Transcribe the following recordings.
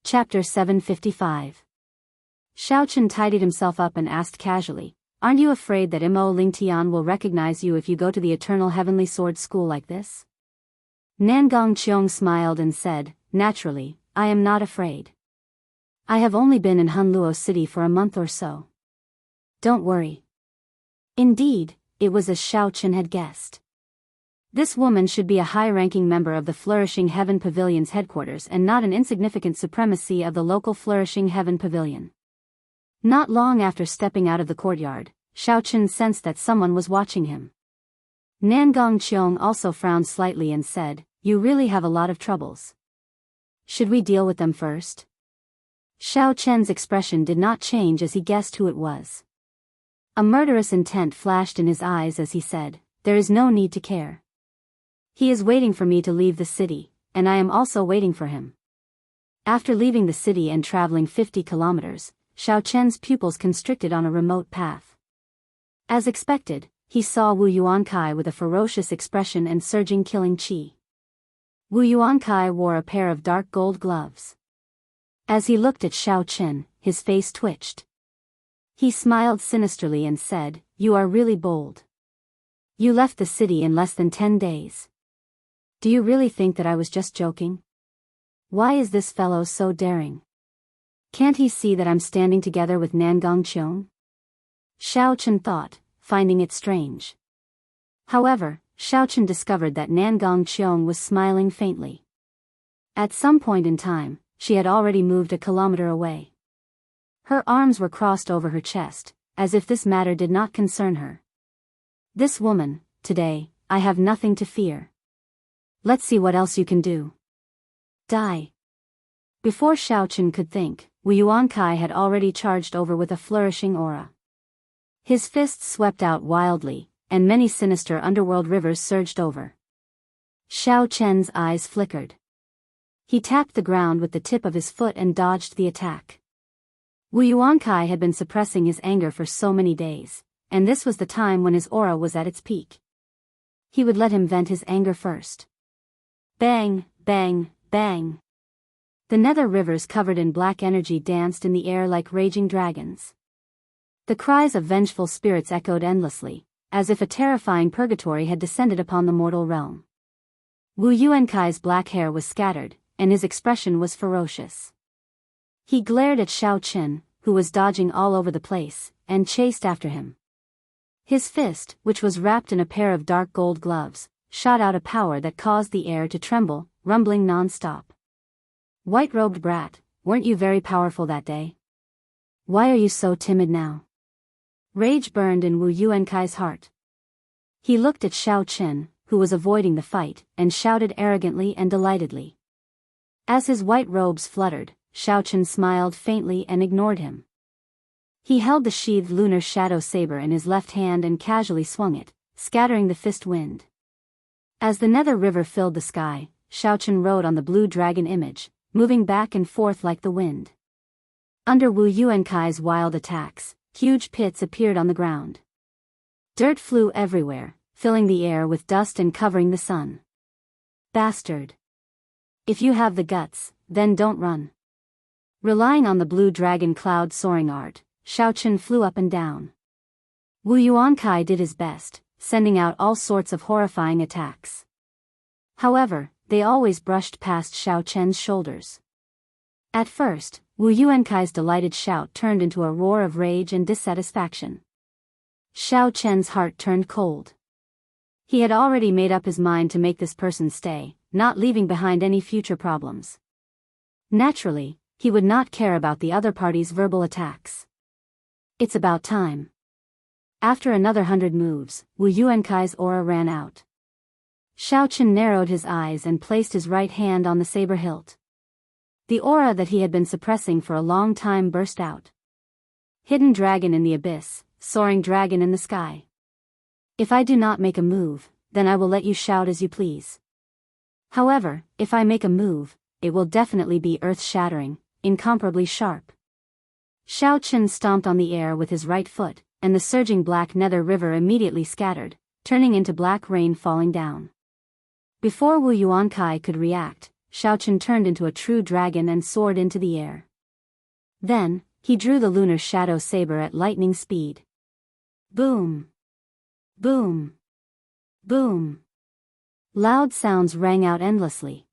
Chapter 755. Xiaochen tidied himself up and asked casually, "Aren't you afraid that Mo Lingtian will recognize you if you go to the Eternal Heavenly Sword School like this?" Nangong Qiong smiled and said, "Naturally, I am not afraid. I have only been in Hunluo City for a month or so. Don't worry." Indeed, it was as Xiaochen had guessed. This woman should be a high-ranking member of the Flourishing Heaven Pavilion's headquarters and not an insignificant supremacy of the local Flourishing Heaven Pavilion. Not long after stepping out of the courtyard, Xiaochen sensed that someone was watching him. Nangong Qiong also frowned slightly and said, "You really have a lot of troubles. Should we deal with them first?" Xiaochen's expression did not change as he guessed who it was. A murderous intent flashed in his eyes as he said, "There is no need to care. He is waiting for me to leave the city, and I am also waiting for him." After leaving the city and traveling 50 kilometers, Xiaochen's pupils constricted on a remote path. As expected, he saw Wu Yuankai with a ferocious expression and surging killing qi. Wu Yuankai wore a pair of dark gold gloves. As he looked at Xiaochen, his face twitched. He smiled sinisterly and said, "You are really bold. You left the city in less than 10 days. Do you really think that I was just joking? Why is this fellow so daring? Can't he see that I'm standing together with Nangong Qiong?" Xiaochen thought, finding it strange. However, Xiaochen discovered that Nangong Qiong was smiling faintly. At some point in time, she had already moved a kilometer away. Her arms were crossed over her chest, as if this matter did not concern her. "This woman, today, I have nothing to fear. Let's see what else you can do. Die." Before Xiaochen could think, Wu Yuankai had already charged over with a flourishing aura. His fists swept out wildly, and many sinister underworld rivers surged over. Xiaochen's eyes flickered. He tapped the ground with the tip of his foot and dodged the attack. Wu Yuankai had been suppressing his anger for so many days, and this was the time when his aura was at its peak. He would let him vent his anger first. Bang, bang, bang. The nether rivers covered in black energy danced in the air like raging dragons. The cries of vengeful spirits echoed endlessly, as if a terrifying purgatory had descended upon the mortal realm. Wu Yuankai's black hair was scattered, and his expression was ferocious. He glared at Xiaochen, who was dodging all over the place, and chased after him. His fist, which was wrapped in a pair of dark gold gloves, shot out a power that caused the air to tremble, rumbling non-stop. "White-robed brat, weren't you very powerful that day? Why are you so timid now?" Rage burned in Wu Yuankai's heart. He looked at Xiaochen, who was avoiding the fight, and shouted arrogantly and delightedly. As his white robes fluttered, Xiaochen smiled faintly and ignored him. He held the sheathed lunar shadow saber in his left hand and casually swung it, scattering the fist wind. As the nether river filled the sky, Xiaochen rode on the blue dragon image, moving back and forth like the wind. Under Wu Yuankai's wild attacks, huge pits appeared on the ground. Dirt flew everywhere, filling the air with dust and covering the sun. "Bastard. If you have the guts, then don't run." Relying on the blue dragon cloud soaring art, Xiaochen flew up and down. Wu Yuankai did his best, sending out all sorts of horrifying attacks. However, they always brushed past Xiaochen's shoulders. At first, Wu Yuankai's delighted shout turned into a roar of rage and dissatisfaction. Xiaochen's heart turned cold. He had already made up his mind to make this person stay, not leaving behind any future problems. Naturally, he would not care about the other party's verbal attacks. It's about time. After another 100 moves, Wu Yuankai's aura ran out. Xiaochen narrowed his eyes and placed his right hand on the saber hilt. The aura that he had been suppressing for a long time burst out. Hidden dragon in the abyss, soaring dragon in the sky. If I do not make a move, then I will let you shout as you please. However, if I make a move, it will definitely be earth-shattering, incomparably sharp. Xiaochen stomped on the air with his right foot, and the surging black nether river immediately scattered, turning into black rain falling down. Before Wu Yuankai could react, Xiaochen turned into a true dragon and soared into the air. Then, he drew the lunar shadow saber at lightning speed. Boom! Boom! Boom! Loud sounds rang out endlessly.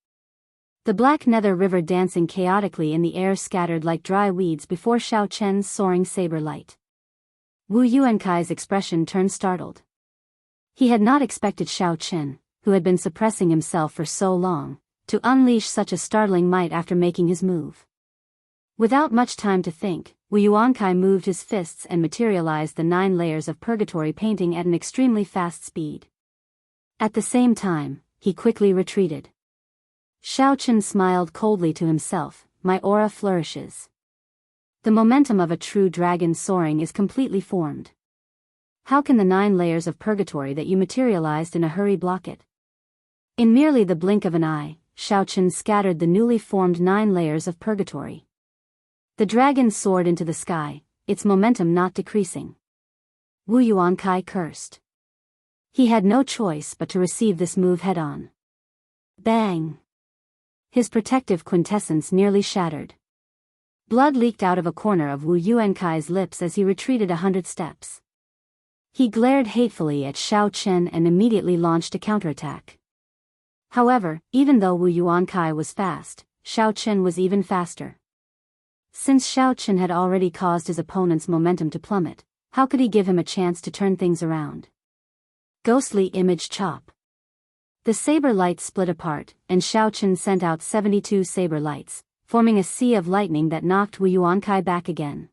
The black nether river dancing chaotically in the air scattered like dry weeds before Xiaochen's soaring saber light. Wu Yuankai's expression turned startled. He had not expected Xiaochen, who had been suppressing himself for so long, to unleash such a startling might after making his move. Without much time to think, Wu Yuankai moved his fists and materialized the 9 layers of purgatory painting at an extremely fast speed. At the same time, he quickly retreated. Xiaochen smiled coldly to himself, my aura flourishes. The momentum of a true dragon soaring is completely formed. How can the 9 layers of purgatory that you materialized in a hurry block it? In merely the blink of an eye, Xiaochen scattered the newly formed 9 layers of purgatory. The dragon soared into the sky, its momentum not decreasing. Wu Yuankai cursed. He had no choice but to receive this move head-on. Bang! His protective quintessence nearly shattered. Blood leaked out of a corner of Wu Yuankai's lips as he retreated 100 steps. He glared hatefully at Xiaochen and immediately launched a counterattack. However, even though Wu Yuankai was fast, Xiaochen was even faster. Since Xiaochen had already caused his opponent's momentum to plummet, how could he give him a chance to turn things around? Ghostly image chop. The saber lights split apart, and Xiaochen sent out 72 saber lights, forming a sea of lightning that knocked Wu Yuankai back again.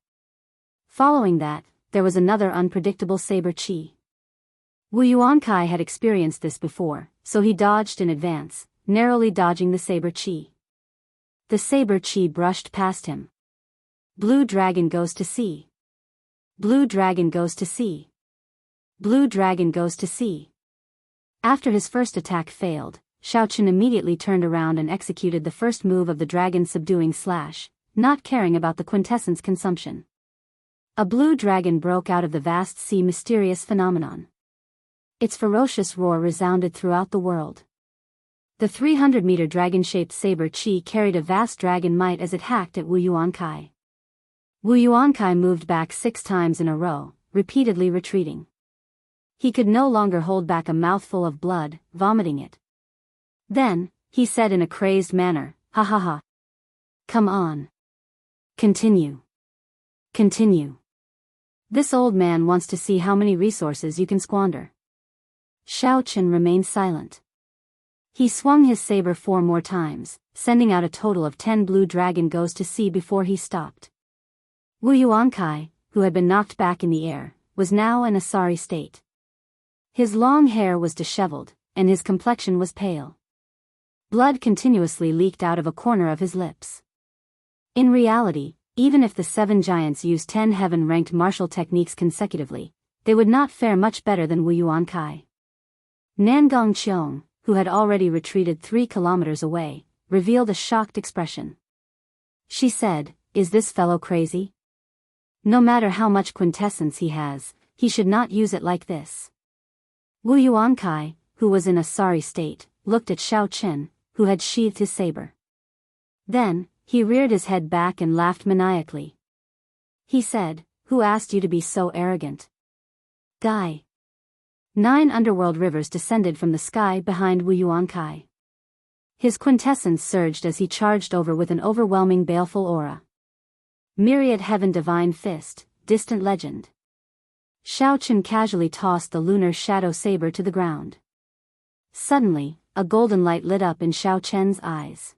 Following that, there was another unpredictable saber chi. Wu Yuankai had experienced this before, so he dodged in advance, narrowly dodging the saber chi. The saber chi brushed past him. Blue dragon goes to sea. Blue dragon goes to sea. Blue dragon goes to sea. After his first attack failed, Xiaochen immediately turned around and executed the first move of the dragon subduing slash, not caring about the quintessence consumption. A blue dragon broke out of the vast sea mysterious phenomenon. Its ferocious roar resounded throughout the world. The 300-meter dragon-shaped saber chi carried a vast dragon might as it hacked at Wu Yuankai. Wu Yuankai moved back 6 times in a row, repeatedly retreating. He could no longer hold back a mouthful of blood, vomiting it. Then, he said in a crazed manner, "Ha ha ha. Come on. Continue. Continue. This old man wants to see how many resources you can squander." Xiaochen remained silent. He swung his saber 4 more times, sending out a total of 10 blue dragon goes to sea before he stopped. Wu Yuankai, who had been knocked back in the air, was now in a sorry state. His long hair was disheveled, and his complexion was pale. Blood continuously leaked out of a corner of his lips. In reality, even if the 7 giants used 10 heaven-ranked martial techniques consecutively, they would not fare much better than Wu Yuankai. Nangong Qiong, who had already retreated 3 kilometers away, revealed a shocked expression. She said, "Is this fellow crazy? No matter how much quintessence he has, he should not use it like this." Wu Yuankai, who was in a sorry state, looked at Xiaochen, who had sheathed his saber. Then, he reared his head back and laughed maniacally. He said, "Who asked you to be so arrogant? Guy." 9 underworld rivers descended from the sky behind Wu Yuankai. His quintessence surged as he charged over with an overwhelming baleful aura. Myriad heaven divine fist, distant legend. Xiaochen casually tossed the lunar shadow saber to the ground. Suddenly, a golden light lit up in Xiaochen's eyes.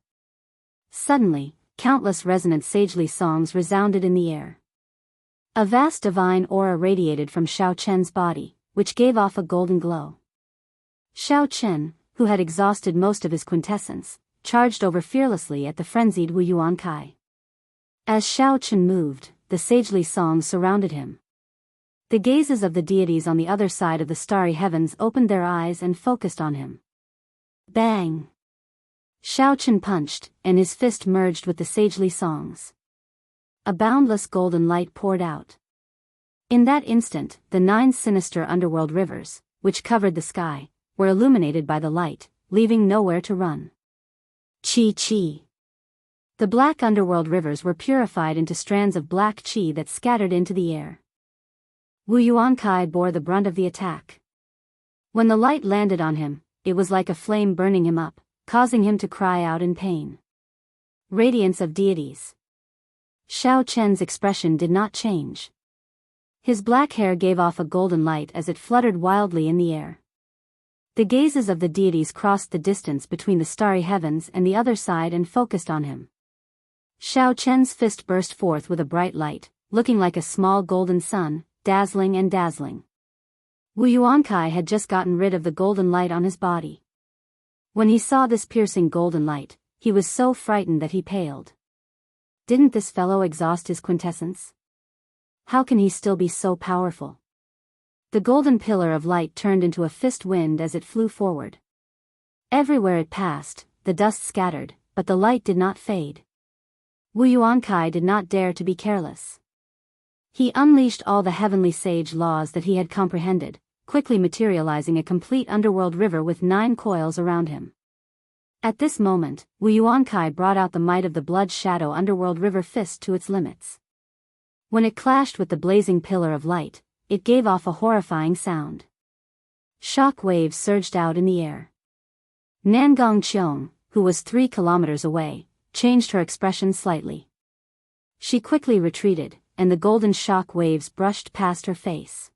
Suddenly, countless resonant sagely songs resounded in the air. A vast divine aura radiated from Xiaochen's body, which gave off a golden glow. Xiaochen, who had exhausted most of his quintessence, charged over fearlessly at the frenzied Wu Yuankai. As Xiaochen moved, the sagely songs surrounded him. The gazes of the deities on the other side of the starry heavens opened their eyes and focused on him. Bang! Xiaochen punched, and his fist merged with the sagely songs. A boundless golden light poured out. In that instant, the 9 sinister underworld rivers, which covered the sky, were illuminated by the light, leaving nowhere to run. Qi. The black underworld rivers were purified into strands of black qi that scattered into the air. Wu Yuankai bore the brunt of the attack. When the light landed on him, it was like a flame burning him up, causing him to cry out in pain. Radiance of deities. Xiao Chen's expression did not change. His black hair gave off a golden light as it fluttered wildly in the air. The gazes of the deities crossed the distance between the starry heavens and the other side and focused on him. Xiao Chen's fist burst forth with a bright light, looking like a small golden sun, dazzling and dazzling. Wu Yuankai had just gotten rid of the golden light on his body. When he saw this piercing golden light, he was so frightened that he paled. Didn't this fellow exhaust his quintessence? How can he still be so powerful? The golden pillar of light turned into a fist wind as it flew forward. Everywhere it passed, the dust scattered, but the light did not fade. Wu Yuankai did not dare to be careless. He unleashed all the heavenly sage laws that he had comprehended, quickly materializing a complete underworld river with 9 coils around him. At this moment, Wu Yuankai brought out the might of the blood shadow underworld river fist to its limits. When it clashed with the blazing pillar of light, it gave off a horrifying sound. Shock waves surged out in the air. Nangong Qiong, who was 3 kilometers away, changed her expression slightly. She quickly retreated, and the golden shock waves brushed past her face.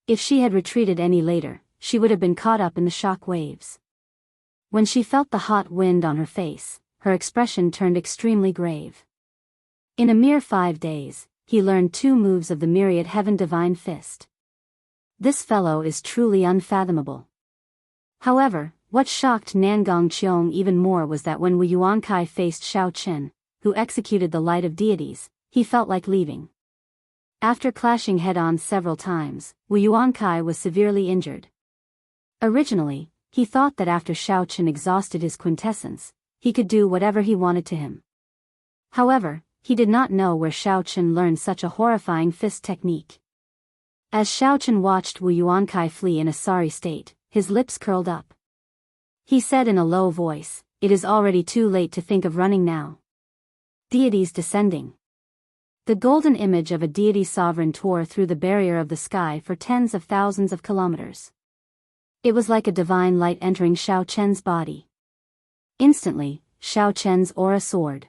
If she had retreated any later, she would have been caught up in the shock waves. When she felt the hot wind on her face, her expression turned extremely grave. In a mere 5 days, he learned 2 moves of the myriad heaven divine fist. This fellow is truly unfathomable. However, what shocked Nangong Qiong even more was that when Wu Yuankai faced Xiao Chen, who executed the light of deities, he felt like leaving. After clashing head-on several times, Wu Yuankai was severely injured. Originally, he thought that after Xiao Chen exhausted his quintessence, he could do whatever he wanted to him. However, he did not know where Xiao Chen learned such a horrifying fist technique. As Xiao Chen watched Wu Yuankai flee in a sorry state, his lips curled up. He said in a low voice, "It is already too late to think of running now." Deities descending. The golden image of a deity sovereign tore through the barrier of the sky for tens of thousands of kilometers. It was like a divine light entering Xiao Chen's body. Instantly, Xiao Chen's aura soared.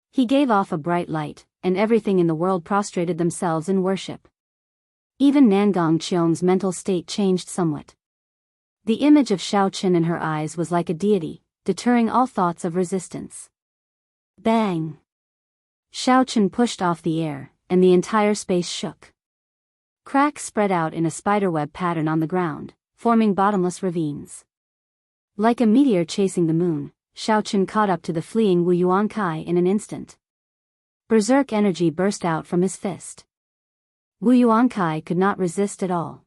He gave off a bright light, and everything in the world prostrated themselves in worship. Even Nangong Qiong's mental state changed somewhat. The image of Xiao Chen in her eyes was like a deity, deterring all thoughts of resistance. Bang! Xiao Chen pushed off the air, and the entire space shook. Cracks spread out in a spiderweb pattern on the ground, forming bottomless ravines. Like a meteor chasing the moon, Xiao Chen caught up to the fleeing Wu Yuankai in an instant. Berserk energy burst out from his fist. Wu Yuankai could not resist at all.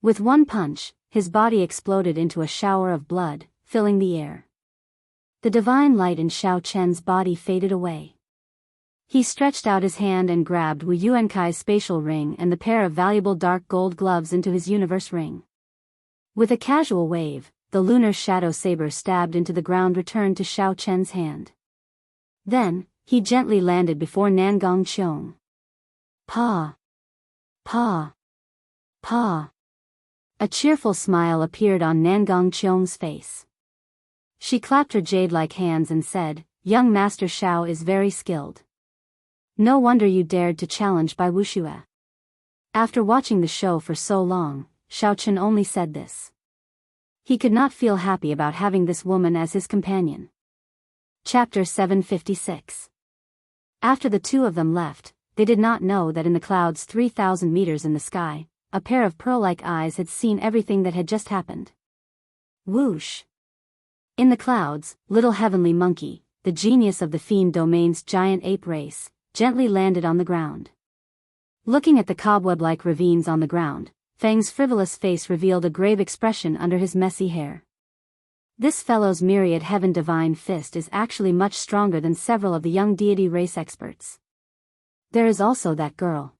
With one punch, his body exploded into a shower of blood, filling the air. The divine light in Xiao Chen's body faded away. He stretched out his hand and grabbed Wu Yuankai's spatial ring and the pair of valuable dark gold gloves into his universe ring. With a casual wave, the lunar shadow saber stabbed into the ground returned to Xiao Chen's hand. Then, he gently landed before Nangong Qiong. Pa! Pa! Pa! A cheerful smile appeared on Nangong Qiong's face. She clapped her jade-like hands and said, "Young Master Xiao is very skilled. No wonder you dared to challenge by wuxue." After watching the show for so long, Xiao Chen only said this. He could not feel happy about having this woman as his companion. Chapter 756. After the 2 of them left, they did not know that in the clouds 3,000 meters in the sky, a pair of pearl-like eyes had seen everything that had just happened. Whoosh! In the clouds, little heavenly monkey, the genius of the fiend domain's giant ape race, gently landed on the ground. Looking at the cobweb-like ravines on the ground, Fang's frivolous face revealed a grave expression under his messy hair. This fellow's myriad heaven divine fist is actually much stronger than several of the young deity race experts. There is also that girl.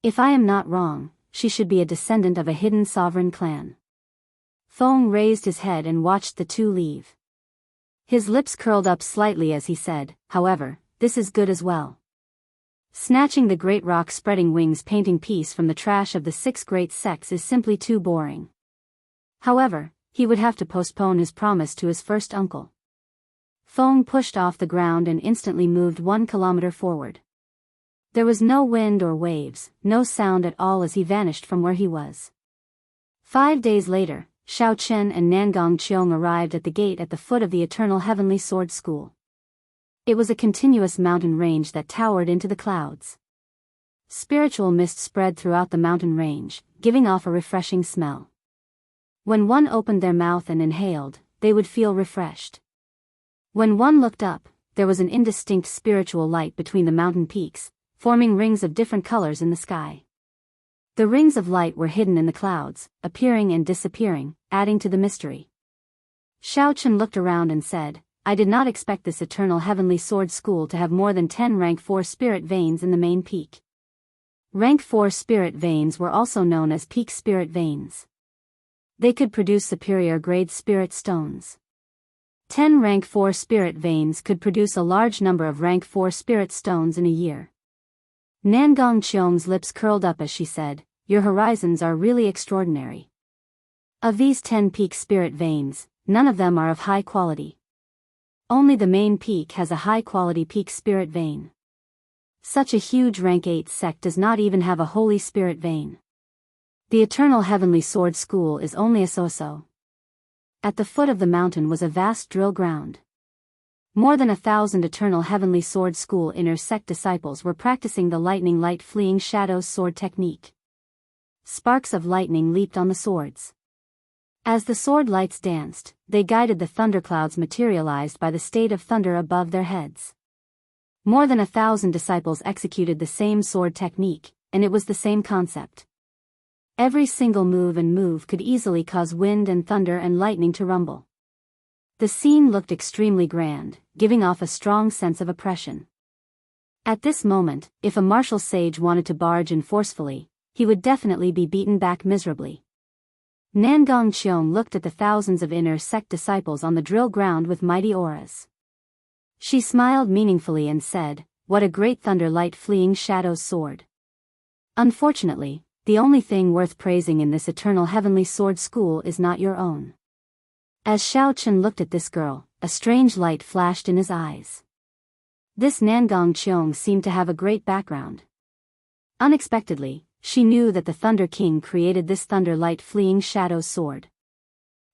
If I am not wrong, she should be a descendant of a hidden sovereign clan. Fong raised his head and watched the 2 leave. His lips curled up slightly as he said, however, this is good as well. Snatching the great rock spreading wings painting piece from the trash of the 6 great sects is simply too boring. However, he would have to postpone his promise to his first uncle. Fong pushed off the ground and instantly moved 1 kilometer forward. There was no wind or waves, no sound at all as he vanished from where he was. 5 days later, Xiao Chen and Nangong Qiong arrived at the gate at the foot of the Eternal Heavenly Sword School. It was a continuous mountain range that towered into the clouds. Spiritual mist spread throughout the mountain range, giving off a refreshing smell. When one opened their mouth and inhaled, they would feel refreshed. When one looked up, there was an indistinct spiritual light between the mountain peaks, forming rings of different colors in the sky. The rings of light were hidden in the clouds, appearing and disappearing, adding to the mystery. Xiao Chen looked around and said, I did not expect this Eternal Heavenly Sword School to have more than 10 rank 4 spirit veins in the main peak. Rank 4 spirit veins were also known as peak spirit veins. They could produce superior grade spirit stones. 10 rank 4 spirit veins could produce a large number of rank 4 spirit stones in a year. Nangong Qiong's lips curled up as she said, your horizons are really extraordinary. Of these 10 peak spirit veins, none of them are of high quality. Only the main peak has a high-quality peak spirit vein. Such a huge rank 8 sect does not even have a holy spirit vein. The Eternal Heavenly Sword School is only a so-so. At the foot of the mountain was a vast drill ground. More than 1,000 Eternal Heavenly Sword School inner sect disciples were practicing the lightning light fleeing shadows sword technique. Sparks of lightning leaped on the swords. As the sword lights danced, they guided the thunderclouds materialized by the state of thunder above their heads. More than 1,000 disciples executed the same sword technique, and it was the same concept. Every single move could easily cause wind and thunder and lightning to rumble. The scene looked extremely grand, giving off a strong sense of oppression. At this moment, if a martial sage wanted to barge in forcefully, he would definitely be beaten back miserably. Nangong Qiong looked at the thousands of inner sect disciples on the drill ground with mighty auras. She smiled meaningfully and said, what a great thunder light fleeing shadows sword. Unfortunately, the only thing worth praising in this Eternal Heavenly Sword School is not your own. As Xiao Chen looked at this girl, a strange light flashed in his eyes. This Nangong Qiong seemed to have a great background. Unexpectedly, she knew that the Thunder King created this thunder light fleeing shadows sword.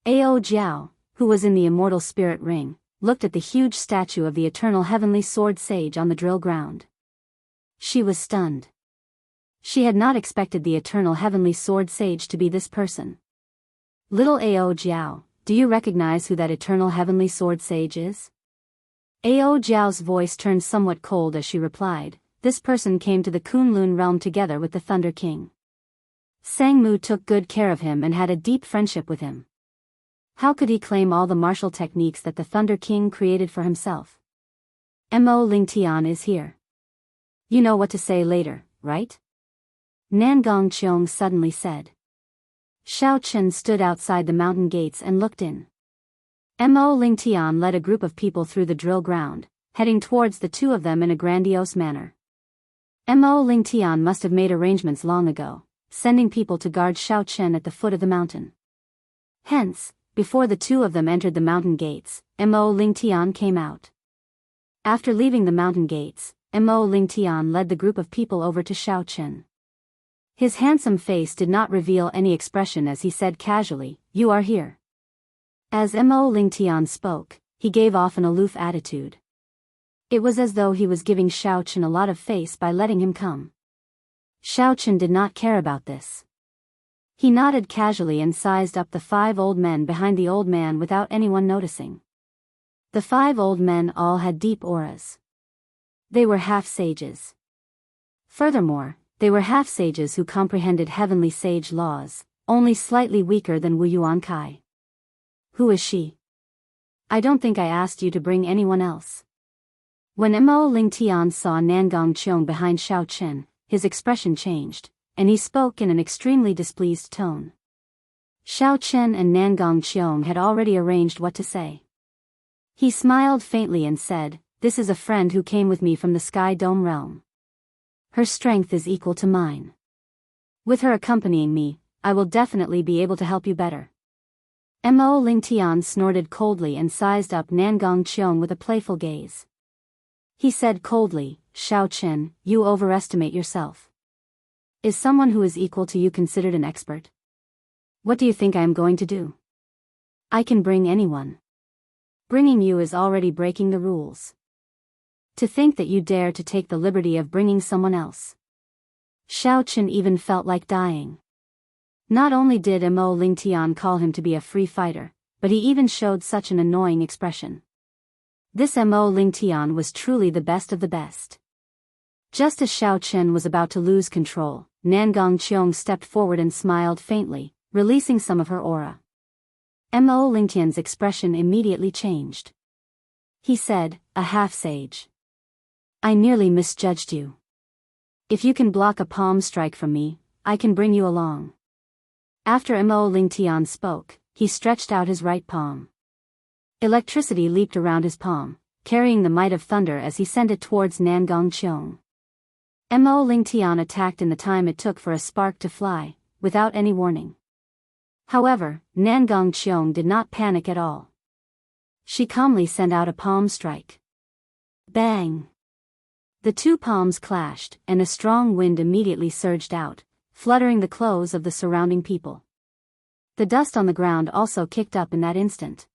Ao Jiao, who was in the immortal spirit ring, looked at the huge statue of the Eternal Heavenly Sword Sage on the drill ground. She was stunned. She had not expected the Eternal Heavenly Sword Sage to be this person. Little Ao Jiao, do you recognize who that Eternal Heavenly Sword Sage is? Ao Jiao's voice turned somewhat cold as she replied, this person came to the Kunlun realm together with the Thunder King. Sang Mu took good care of him and had a deep friendship with him. How could he claim all the martial techniques that the Thunder King created for himself? Mo Lingtian is here. You know what to say later, right? Nangong Qiong suddenly said. Xiao Chen stood outside the mountain gates and looked in. Mo Lingtian led a group of people through the drill ground, heading towards the two of them in a grandiose manner. Mo Lingtian must have made arrangements long ago, sending people to guard Xiao Chen at the foot of the mountain. Hence, before the two of them entered the mountain gates, Mo Lingtian came out. After leaving the mountain gates, Mo Lingtian led the group of people over to Xiao Chen. His handsome face did not reveal any expression as he said casually, you are here. As Mo Lingtian spoke, he gave off an aloof attitude. It was as though he was giving Xiao Chen a lot of face by letting him come. Xiao Chen did not care about this. He nodded casually and sized up the 5 old men behind the old man without anyone noticing. The 5 old men all had deep auras. They were half-sages. Furthermore, they were half-sages who comprehended heavenly sage laws, only slightly weaker than Wu Yuan Kai. Who is she? I don't think I asked you to bring anyone else. When Mo Lingtian saw Nangong Qiong behind Xiao Chen, his expression changed, and he spoke in an extremely displeased tone. Xiao Chen and Nangong Qiong had already arranged what to say. He smiled faintly and said, "This is a friend who came with me from the Sky Dome realm. Her strength is equal to mine. With her accompanying me, I will definitely be able to help you better." Mo Ling Tian snorted coldly and sized up Nangong Cheong with a playful gaze. He said coldly, "Xiao Chen, you overestimate yourself. Is someone who is equal to you considered an expert? What do you think I am going to do? I can bring anyone. Bringing you is already breaking the rules. To think that you dare to take the liberty of bringing someone else." Xiao Chen even felt like dying. Not only did Mo Ling Tian call him to be a free fighter, but he even showed such an annoying expression. This Mo Ling Tian was truly the best of the best. Just as Xiao Chen was about to lose control, Nangong Cheong stepped forward and smiled faintly, releasing some of her aura. Mo Ling Tian's expression immediately changed. He said, "A half-sage. I nearly misjudged you. If you can block a palm strike from me, I can bring you along." After Mo Ling Tian spoke, he stretched out his right palm. Electricity leaped around his palm, carrying the might of thunder as he sent it towards Nangong Cheong. Mo Ling Tian attacked in the time it took for a spark to fly, without any warning. However, Nangong Cheong did not panic at all. She calmly sent out a palm strike. Bang! The two palms clashed, and a strong wind immediately surged out, fluttering the clothes of the surrounding people. The dust on the ground also kicked up in that instant.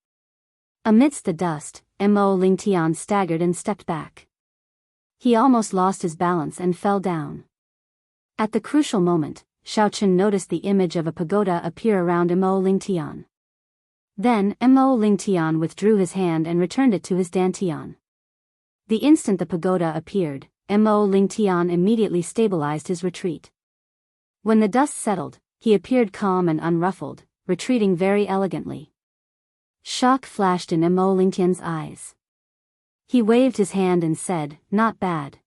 Amidst the dust, Mo Ling Tian staggered and stepped back. He almost lost his balance and fell down. At the crucial moment, Xiao Chen noticed the image of a pagoda appear around Mo Ling Tian. Then, Mo Ling Tian withdrew his hand and returned it to his dantian. The instant the pagoda appeared, Mo Ling Tian immediately stabilized his retreat. When the dust settled, he appeared calm and unruffled, retreating very elegantly. Shock flashed in Mo Ling Tian's eyes. He waved his hand and said, "Not bad.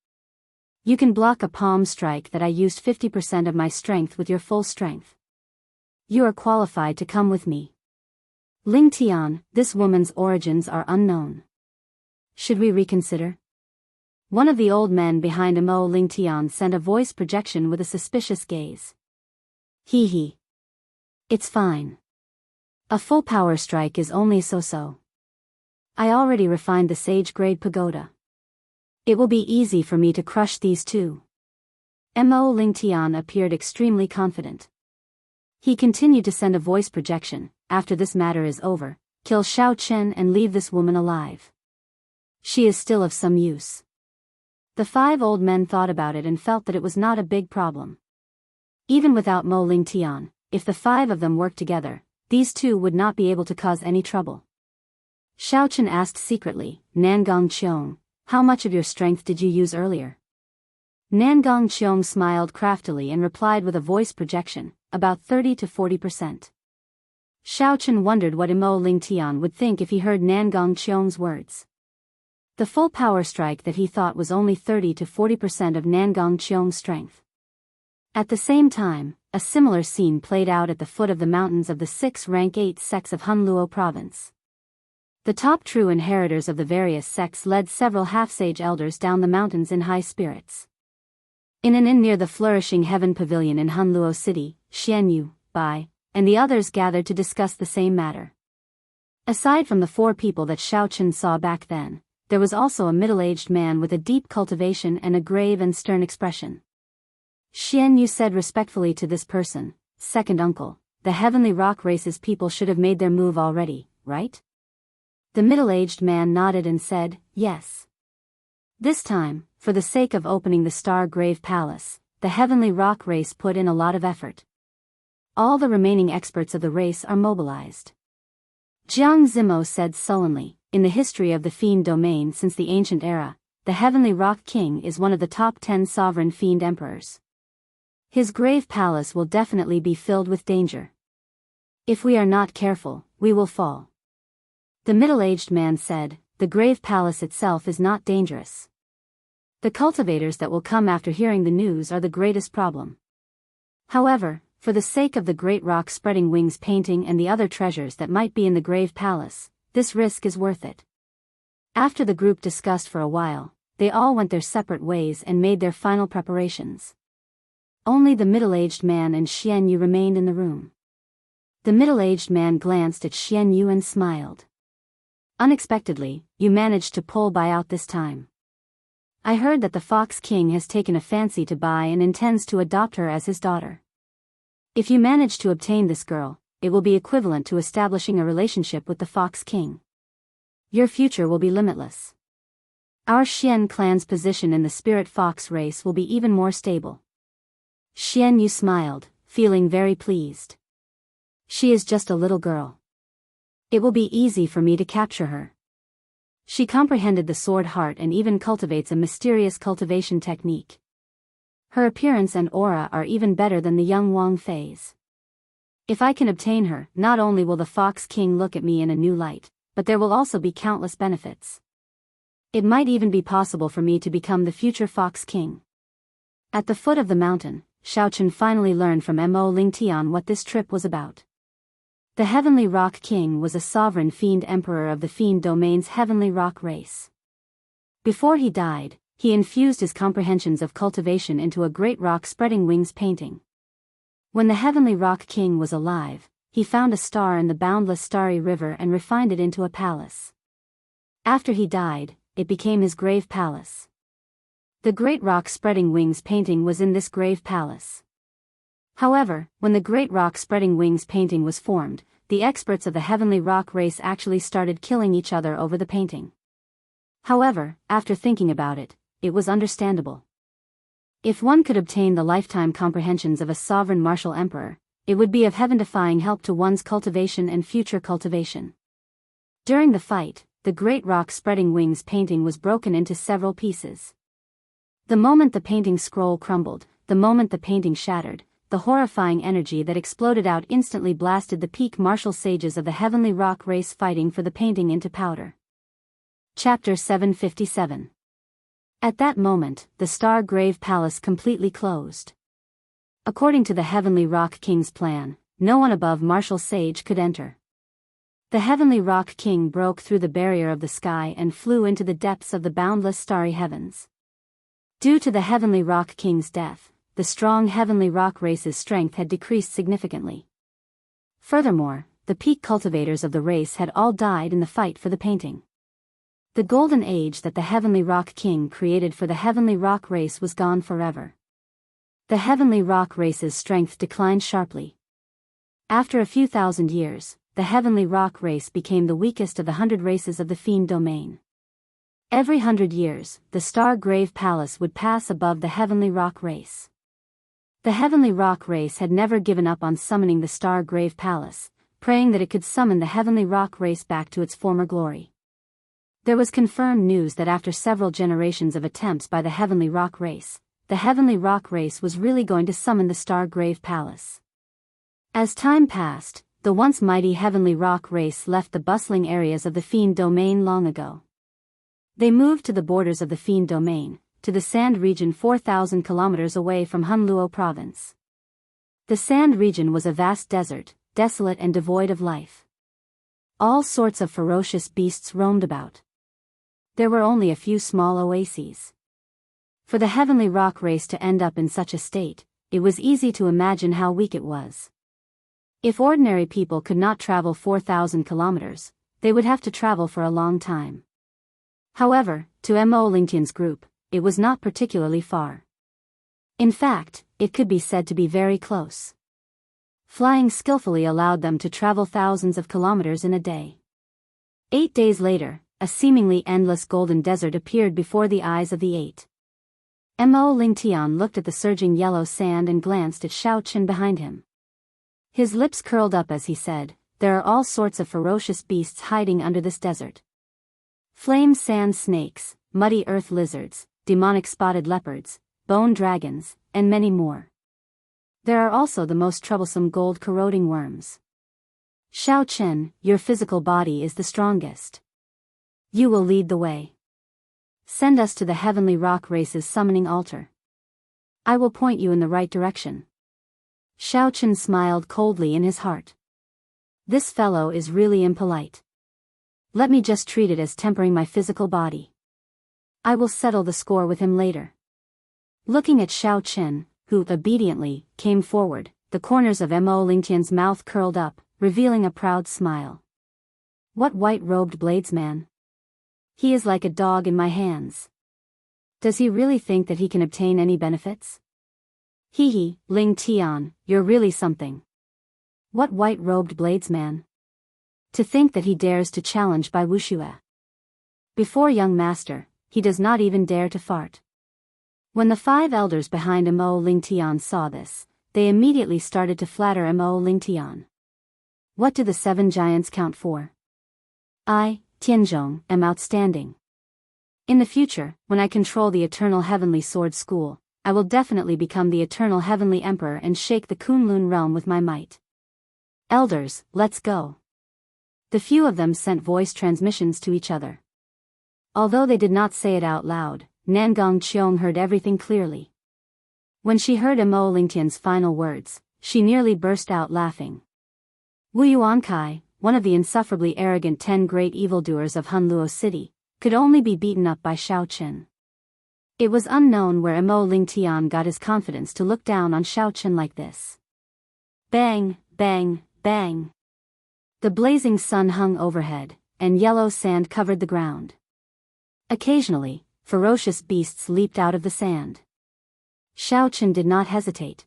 You can block a palm strike that I used 50% of my strength with your full strength. You are qualified to come with me." "Ling Tian, this woman's origins are unknown. Should we reconsider?" One of the old men behind Mo Ling Tian sent a voice projection with a suspicious gaze. Hee hee. It's fine. A full power strike is only so-so. I already refined the sage-grade pagoda. It will be easy for me to crush these two. Mo Ling Tian appeared extremely confident. He continued to send a voice projection, "After this matter is over, kill Xiao Chen and leave this woman alive. She is still of some use." The five old men thought about it and felt that it was not a big problem. Even without Mo Ling Tian, if the five of them worked together, these two would not be able to cause any trouble. Xiao Chen asked secretly, "Nangong Cheong, how much of your strength did you use earlier?" Nangong Cheong smiled craftily and replied with a voice projection, "About 30 to 40%. Xiao Chen wondered what Mo Ling Tian would think if he heard Nangong Cheong's words. The full power strike that he thought was only 30 to 40% of Nangong Cheong's strength. At the same time, a similar scene played out at the foot of the mountains of the 6th rank 8 sects of Hunluo province. The top true inheritors of the various sects led several half-sage elders down the mountains in high spirits. In an inn near the flourishing Heaven Pavilion in Hunluo City, Xian Yu, Bai, and the others gathered to discuss the same matter. Aside from the four people that Xiao Chen saw back then, there was also a middle-aged man with a deep cultivation and a grave and stern expression. Xian Yu said respectfully to this person, "Second uncle, the Heavenly Rock Race's people should have made their move already, right?" The middle-aged man nodded and said, "Yes. This time, for the sake of opening the Star Grave Palace, the Heavenly Rock Race put in a lot of effort. All the remaining experts of the race are mobilized." Jiang Zimo said sullenly, "In the history of the Fiend domain since the ancient era, the Heavenly Rock King is one of the top 10 sovereign Fiend emperors. His grave palace will definitely be filled with danger. If we are not careful, we will fall." The middle-aged man said, "The grave palace itself is not dangerous. The cultivators that will come after hearing the news are the greatest problem. However, for the sake of the great rock spreading wings painting and the other treasures that might be in the grave palace, this risk is worth it." After the group discussed for a while, they all went their separate ways and made their final preparations. Only the middle-aged man and Xian Yu remained in the room. The middle-aged man glanced at Xian Yu and smiled. Unexpectedly, you managed to pull Bai out this time. I heard that the Fox King has taken a fancy to Bai and intends to adopt her as his daughter. If you manage to obtain this girl, it will be equivalent to establishing a relationship with the Fox King. Your future will be limitless. Our Xian clan's position in the spirit fox race will be even more stable. Xian Yu smiled, feeling very pleased. She is just a little girl. It will be easy for me to capture her. She comprehended the sword heart and even cultivates a mysterious cultivation technique. Her appearance and aura are even better than the young Wang Fei's. If I can obtain her, not only will the Fox King look at me in a new light, but there will also be countless benefits. It might even be possible for me to become the future Fox King. At the foot of the mountain, Xiaochen finally learned from Mo Lingtian what this trip was about. The Heavenly Rock King was a sovereign fiend emperor of the fiend domain's Heavenly Rock race. Before he died, he infused his comprehensions of cultivation into a great rock spreading wings painting. When the Heavenly Rock King was alive, he found a star in the boundless starry river and refined it into a palace. After he died, it became his grave palace. The great rock spreading wings painting was in this grave palace. However, when the great rock spreading wings painting was formed, the experts of the Heavenly Rock race actually started killing each other over the painting. However, after thinking about it, it was understandable. If one could obtain the lifetime comprehensions of a sovereign martial emperor, it would be of heaven-defying help to one's cultivation and future cultivation. During the fight, the great rock spreading wings painting was broken into several pieces. The moment the painting scroll crumbled, the moment the painting shattered, the horrifying energy that exploded out instantly blasted the peak martial sages of the Heavenly Rock race fighting for the painting into powder. Chapter 757. At that moment, the Star Grave Palace completely closed. According to the Heavenly Rock King's plan, no one above martial sage could enter. The Heavenly Rock King broke through the barrier of the sky and flew into the depths of the boundless starry heavens. Due to the Heavenly Rock King's death, the strong Heavenly Rock race's strength had decreased significantly. Furthermore, the peak cultivators of the race had all died in the fight for the painting. The golden age that the Heavenly Rock King created for the Heavenly Rock race was gone forever. The Heavenly Rock race's strength declined sharply. After a few thousand years, the Heavenly Rock race became the weakest of the 100 races of the Fiend domain. Every 100 years, the Star Grave Palace would pass above the Heavenly Rock race. The Heavenly Rock race had never given up on summoning the Star Grave Palace, praying that it could summon the Heavenly Rock race back to its former glory. There was confirmed news that after several generations of attempts by the Heavenly Rock race, the Heavenly Rock race was really going to summon the Star Grave Palace. As time passed, the once mighty Heavenly Rock race left the bustling areas of the Fiend domain long ago. They moved to the borders of the Fiend domain, to the Sand region 4,000 kilometers away from Hunluo province. The Sand region was a vast desert, desolate and devoid of life. All sorts of ferocious beasts roamed about. There were only a few small oases. For the Heavenly Rock race to end up in such a state, it was easy to imagine how weak it was. If ordinary people could not travel 4,000 kilometers, they would have to travel for a long time. However, to Mo Lingtian's group, it was not particularly far. In fact, it could be said to be very close. Flying skillfully allowed them to travel thousands of kilometers in a day. 8 days later, a seemingly endless golden desert appeared before the eyes of the 8. Mo Lingtian looked at the surging yellow sand and glanced at Xiaochen behind him. His lips curled up as he said, "There are all sorts of ferocious beasts hiding under this desert. Flame sand snakes, muddy earth lizards, demonic spotted leopards, bone dragons, and many more. There are also the most troublesome gold-corroding worms. Xiaochen, your physical body is the strongest. You will lead the way. Send us to the Heavenly Rock race's summoning altar. I will point you in the right direction." Xiaochen smiled coldly in his heart. This fellow is really impolite. let me just treat it as tempering my physical body. I will settle the score with him later. Looking at Xiao Chen, who, obediently, came forward, the corners of Mo Lingtian's mouth curled up, revealing a proud smile. What white-robed bladesman? He is like a dog in my hands. Does he really think that he can obtain any benefits? Hee, Ling Tian, you're really something. What white-robed bladesman? To think that he dares to challenge Bai Wuxue. Before young master, he does not even dare to fart. When the 5 elders behind Mo Lingtian saw this, they immediately started to flatter Mo Lingtian. What do the 7 giants count for? I, Tianzhong, am outstanding. In the future, when I control the Eternal Heavenly Sword School, I will definitely become the Eternal Heavenly Emperor and shake the Kunlun realm with my might. Elders, let's go. The few of them sent voice transmissions to each other. Although they did not say it out loud, Nangong Qiong heard everything clearly. When she heard Mo Lingtian's final words, she nearly burst out laughing. Wu Yuankai, one of the insufferably arrogant 10 great evildoers of Hunluo City, could only be beaten up by Xiao Chen. It was unknown where Mo Lingtian got his confidence to look down on Xiao Chen like this. Bang, bang, bang. The blazing sun hung overhead, and yellow sand covered the ground. Occasionally, ferocious beasts leaped out of the sand. Xiao Chen did not hesitate.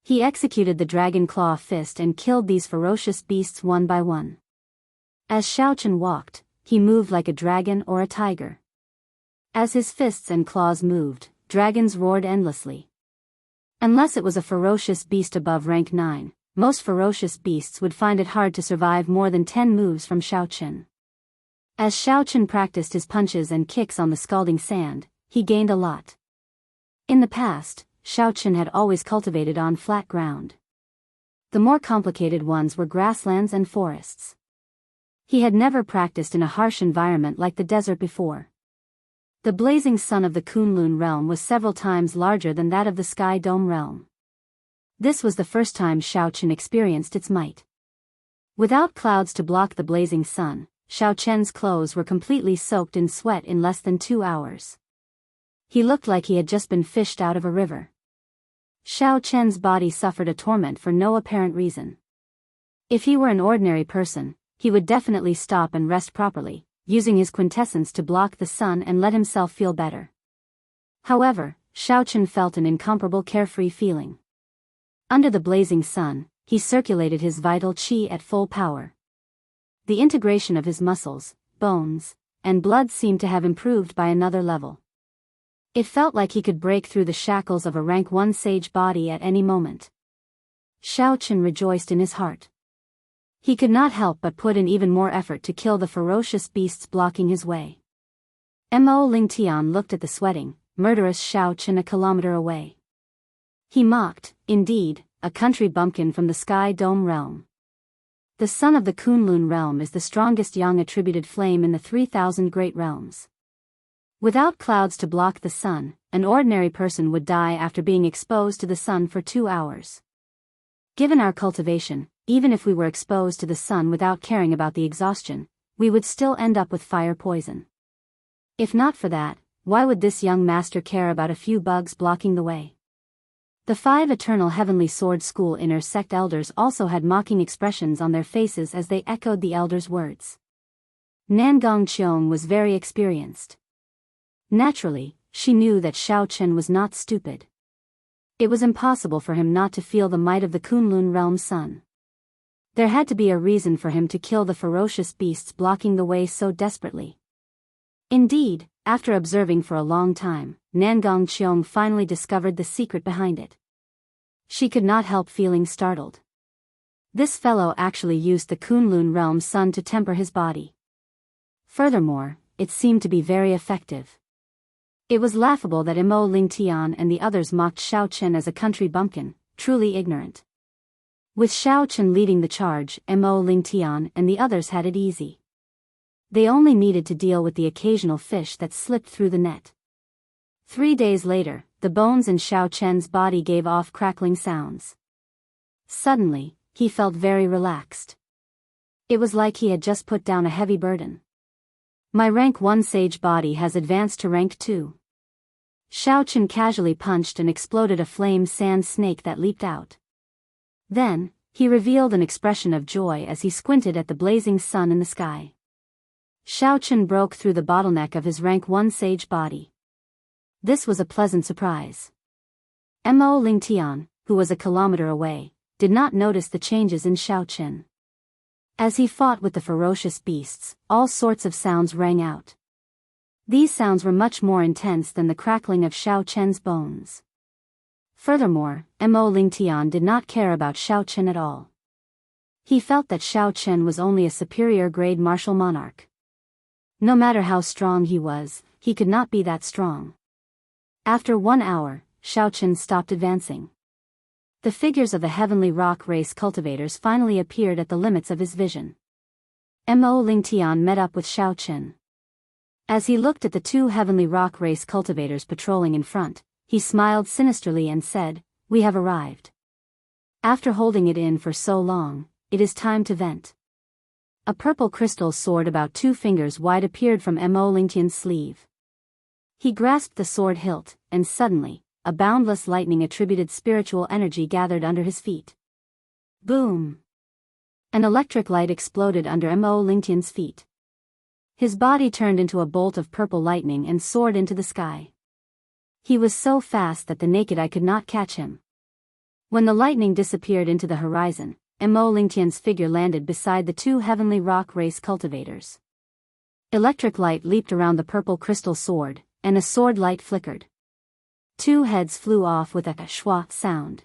He executed the dragon claw fist and killed these ferocious beasts one by one. As Xiao Chen walked, he moved like a dragon or a tiger. As his fists and claws moved, dragons roared endlessly. Unless it was a ferocious beast above rank 9, most ferocious beasts would find it hard to survive more than 10 moves from Xiao Chen. As Xiao Chen practiced his punches and kicks on the scalding sand, he gained a lot. In the past, Xiao Chen had always cultivated on flat ground. The more complicated ones were grasslands and forests. He had never practiced in a harsh environment like the desert before. The blazing sun of the Kunlun realm was several times larger than that of the Sky Dome realm. This was the first time Xiao Chen experienced its might. Without clouds to block the blazing sun, Xiao Chen's clothes were completely soaked in sweat in less than 2 hours. He looked like he had just been fished out of a river. Xiao Chen's body suffered a torment for no apparent reason. If he were an ordinary person, he would definitely stop and rest properly, using his quintessence to block the sun and let himself feel better. However, Xiao Chen felt an incomparable carefree feeling. Under the blazing sun, he circulated his vital qi at full power. The integration of his muscles, bones, and blood seemed to have improved by another level. It felt like he could break through the shackles of a rank 1 sage body at any moment. Xiao Chen rejoiced in his heart. He could not help but put in even more effort to kill the ferocious beasts blocking his way. Mo Lingtian looked at the sweating, murderous Xiao Chen a kilometer away. He mocked, indeed, a country bumpkin from the Sky Dome realm. The sun of the Kunlun realm is the strongest yang-attributed flame in the 3,000 great realms. Without clouds to block the sun, an ordinary person would die after being exposed to the sun for 2 hours. Given our cultivation, even if we were exposed to the sun without caring about the exhaustion, we would still end up with fire poison. If not for that, why would this young master care about a few bugs blocking the way? The 5 Eternal Heavenly Sword School inner sect elders also had mocking expressions on their faces as they echoed the elders' words. Nangong Qiong was very experienced. Naturally, she knew that Xiao Chen was not stupid. It was impossible for him not to feel the might of the Kunlun realm sun. There had to be a reason for him to kill the ferocious beasts blocking the way so desperately. Indeed, after observing for a long time, Nangong Qiong finally discovered the secret behind it. She could not help feeling startled. This fellow actually used the Kunlun realm sun to temper his body. Furthermore, it seemed to be very effective. It was laughable that Mo Lingtian and the others mocked Xiao Chen as a country bumpkin, truly ignorant. With Xiao Chen leading the charge, Mo Lingtian and the others had it easy. They only needed to deal with the occasional fish that slipped through the net. 3 days later, the bones in Xiao Chen's body gave off crackling sounds. Suddenly, he felt very relaxed. It was like he had just put down a heavy burden. My rank 1 sage body has advanced to rank 2. Xiao Chen casually punched and exploded a flame sand snake that leaped out. Then, he revealed an expression of joy as he squinted at the blazing sun in the sky. Xiao Chen broke through the bottleneck of his rank 1 sage body. This was a pleasant surprise. Mo Lingtian, who was a kilometer away, did not notice the changes in Xiao Chen. As he fought with the ferocious beasts, all sorts of sounds rang out. These sounds were much more intense than the crackling of Xiao Chen's bones. Furthermore, Mo Lingtian did not care about Xiao Chen at all. He felt that Xiao Chen was only a superior grade martial monarch. No matter how strong he was, he could not be that strong. After 1 hour, Xiao Chen stopped advancing. The figures of the heavenly rock race cultivators finally appeared at the limits of his vision. Mo Lingtian met up with Xiao Chen. As he looked at the 2 heavenly rock race cultivators patrolling in front, he smiled sinisterly and said, "We have arrived. After holding it in for so long, it is time to vent." A purple crystal sword about 2 fingers wide appeared from Mo Lingtian's sleeve. He grasped the sword hilt, and suddenly, a boundless lightning-attributed spiritual energy gathered under his feet. Boom! An electric light exploded under Mo Lingtian's feet. His body turned into a bolt of purple lightning and soared into the sky. He was so fast that the naked eye could not catch him. When the lightning disappeared into the horizon, Mo Lingtian's figure landed beside the 2 heavenly rock race cultivators. Electric light leaped around the purple crystal sword, and a sword light flickered. 2 heads flew off with a schwa sound.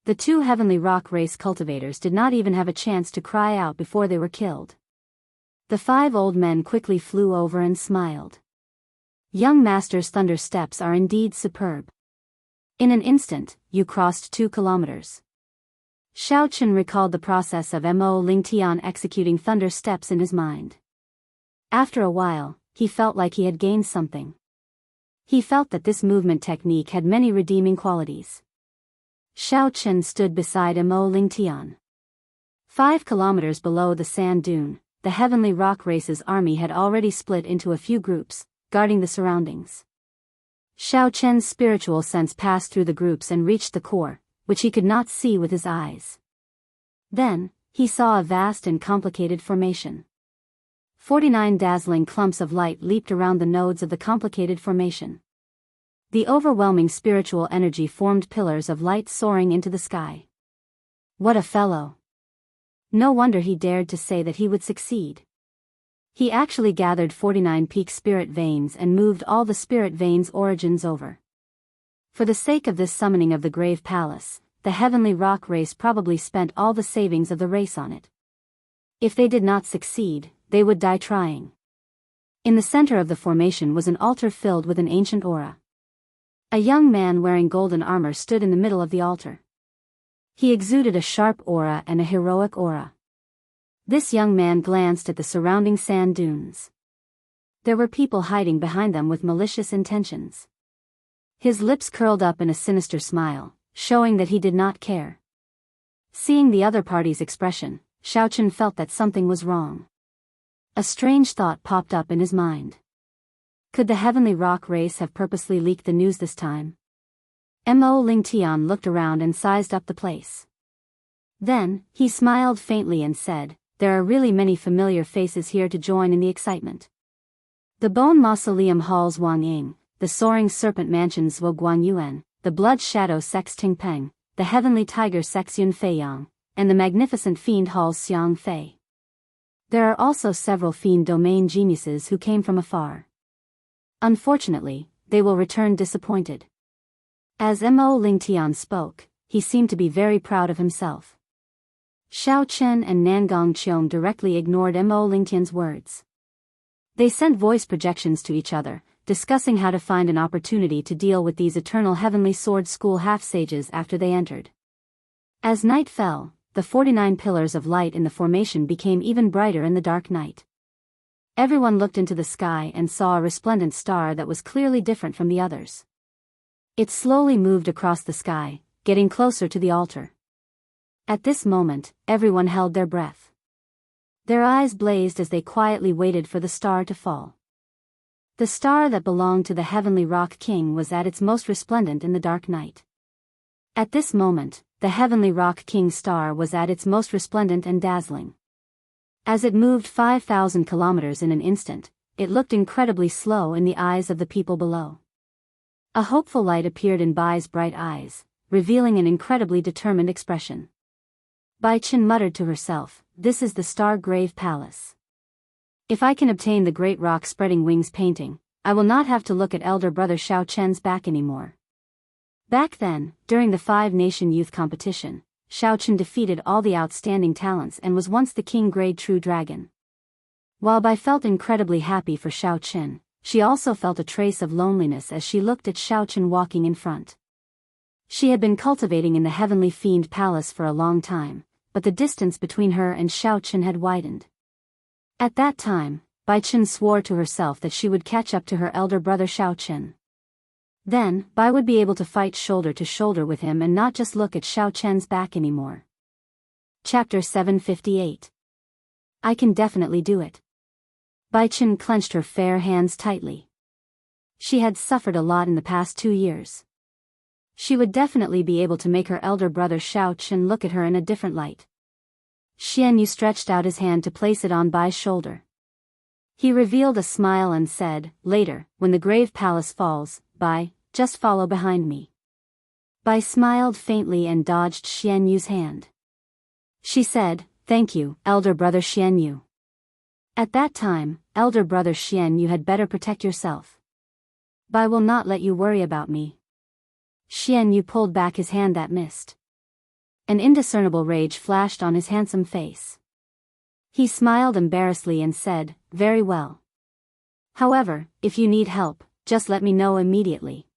The 2 heavenly rock race cultivators did not even have a chance to cry out before they were killed. The 5 old men quickly flew over and smiled. Young master's thunder steps are indeed superb. In an instant, you crossed 2 kilometers. Xiao Chen recalled the process of Mo Lingtian executing thunder steps in his mind. After a while, he felt like he had gained something. He felt that this movement technique had many redeeming qualities. Xiao Chen stood beside Mo Lingtian. 5 kilometers below the sand dune, the heavenly rock race's army had already split into a few groups, guarding the surroundings. Xiao Chen's spiritual sense passed through the groups and reached the core, which he could not see with his eyes. Then, he saw a vast and complicated formation. 49 dazzling clumps of light leaped around the nodes of the complicated formation. The overwhelming spiritual energy formed pillars of light soaring into the sky. What a fellow! No wonder he dared to say that he would succeed. He actually gathered 49 peak spirit veins and moved all the spirit veins' origins over. For the sake of this summoning of the Grave Palace, the heavenly rock race probably spent all the savings of the race on it. If they did not succeed, they would die trying. In the center of the formation was an altar filled with an ancient aura. A young man wearing golden armor stood in the middle of the altar. He exuded a sharp aura and a heroic aura. This young man glanced at the surrounding sand dunes. There were people hiding behind them with malicious intentions. His lips curled up in a sinister smile, showing that he did not care. Seeing the other party's expression, Xiao Chen felt that something was wrong. A strange thought popped up in his mind. Could the heavenly rock race have purposely leaked the news this time? Mo Lingtian looked around and sized up the place. Then, he smiled faintly and said, "There are really many familiar faces here to join in the excitement. The Bone Mausoleum Halls Wang Ying, the Soaring Serpent Mansions Wo Guan Yuan, the Blood Shadow Sex Ting Peng, the Heavenly Tiger Sex Yun Fei Yang, and the Magnificent Fiend Halls Xiang Fei. There are also several fiend domain geniuses who came from afar. Unfortunately, they will return disappointed." As Mo Lingtian spoke, he seemed to be very proud of himself. Xiao Chen and Nangong Qiong directly ignored Mo Lingtian's words. They sent voice projections to each other, discussing how to find an opportunity to deal with these eternal heavenly sword school half-sages after they entered. As night fell, the 49 pillars of light in the formation became even brighter in the dark night. Everyone looked into the sky and saw a resplendent star that was clearly different from the others. It slowly moved across the sky, getting closer to the altar. At this moment, everyone held their breath. Their eyes blazed as they quietly waited for the star to fall. The star that belonged to the heavenly Rock King was at its most resplendent in the dark night. At this moment, the heavenly Rock King's star was at its most resplendent and dazzling. As it moved 5,000 kilometers in an instant, it looked incredibly slow in the eyes of the people below. A hopeful light appeared in Bai's bright eyes, revealing an incredibly determined expression. Bai Chen muttered to herself, "This is the Star Grave Palace. If I can obtain the Great Rock Spreading Wings painting, I will not have to look at elder brother Xiao Chen's back anymore." Back then, during the Five-Nation Youth Competition, Xiao Chen defeated all the outstanding talents and was once the king-grade true dragon. While Bai felt incredibly happy for Xiao Chen, she also felt a trace of loneliness as she looked at Xiao Chen walking in front. She had been cultivating in the Heavenly Fiend Palace for a long time, but the distance between her and Xiao Chen had widened. At that time, Bai Chen swore to herself that she would catch up to her elder brother Xiao Chen. Then, Bai would be able to fight shoulder to shoulder with him and not just look at Xiao Chen's back anymore. Chapter 758. I can definitely do it. Bai Chen clenched her fair hands tightly. She had suffered a lot in the past 2 years. She would definitely be able to make her elder brother Xiao Chen look at her in a different light. Xian Yu stretched out his hand to place it on Bai's shoulder. He revealed a smile and said, "Later, when the Grave Palace falls, Bai, just follow behind me." Bai smiled faintly and dodged Xian Yu's hand. She said, "Thank you, elder brother Xian Yu." At that time, elder brother Xian Yu had better protect yourself. Bai will not let you worry about me. Xian Yu pulled back his hand that missed. An indiscernible rage flashed on his handsome face. He smiled embarrassedly and said, "Very well. However, if you need help, just let me know immediately."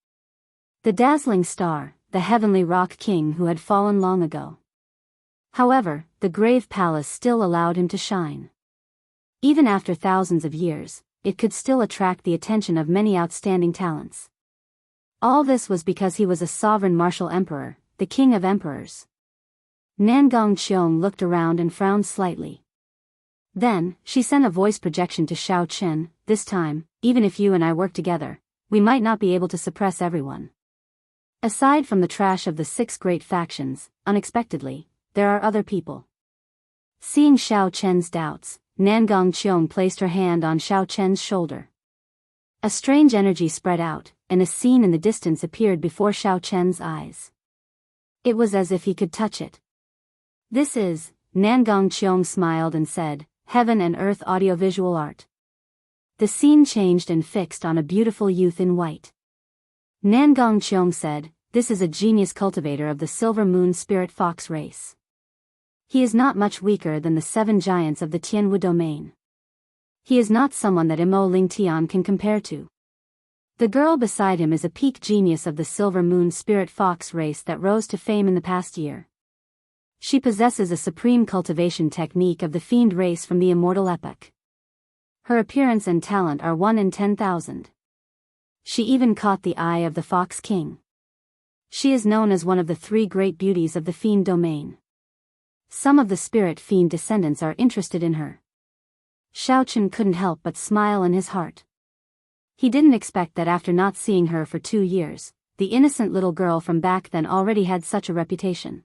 The dazzling star, the heavenly Rock King who had fallen long ago. However, the Grave Palace still allowed him to shine. Even after thousands of years, it could still attract the attention of many outstanding talents. All this was because he was a sovereign martial emperor, the king of emperors. Nangong Qiong looked around and frowned slightly. Then, she sent a voice projection to Xiao Chen, "This time, even if you and I work together, we might not be able to suppress everyone. Aside from the trash of the 6 great factions, unexpectedly, there are other people." Seeing Xiao Chen's doubts, Nangong Qiong placed her hand on Xiao Chen's shoulder. A strange energy spread out, and a scene in the distance appeared before Xiao Chen's eyes. It was as if he could touch it. "This is," Nangong Qiong smiled and said, "Heaven and Earth audiovisual art." The scene changed and fixed on a beautiful youth in white. Nangong Qiong said, "This is a genius cultivator of the Silver Moon Spirit Fox race. He is not much weaker than the 7 giants of the Tianwu domain. He is not someone that Mo Lingtian can compare to. The girl beside him is a peak genius of the Silver Moon Spirit Fox race that rose to fame in the past year. She possesses a supreme cultivation technique of the Fiend race from the immortal epoch. Her appearance and talent are 1 in 10,000. She even caught the eye of the Fox King. She is known as one of the 3 great beauties of the Fiend domain. Some of the Spirit Fiend descendants are interested in her." Xiao Chen couldn't help but smile in his heart. He didn't expect that after not seeing her for 2 years, the innocent little girl from back then already had such a reputation.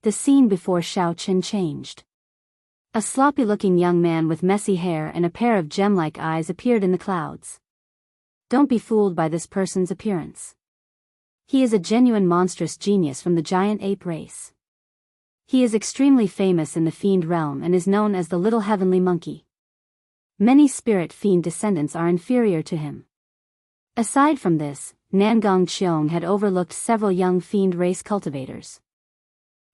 The scene before Xiao Chen changed. A sloppy-looking young man with messy hair and a pair of gem-like eyes appeared in the clouds. Don't be fooled by this person's appearance. He is a genuine monstrous genius from the giant ape race. He is extremely famous in the Fiend realm and is known as the Little Heavenly Monkey. Many Spirit Fiend descendants are inferior to him. Aside from this, Nangong Qiong had overlooked several young Fiend race cultivators.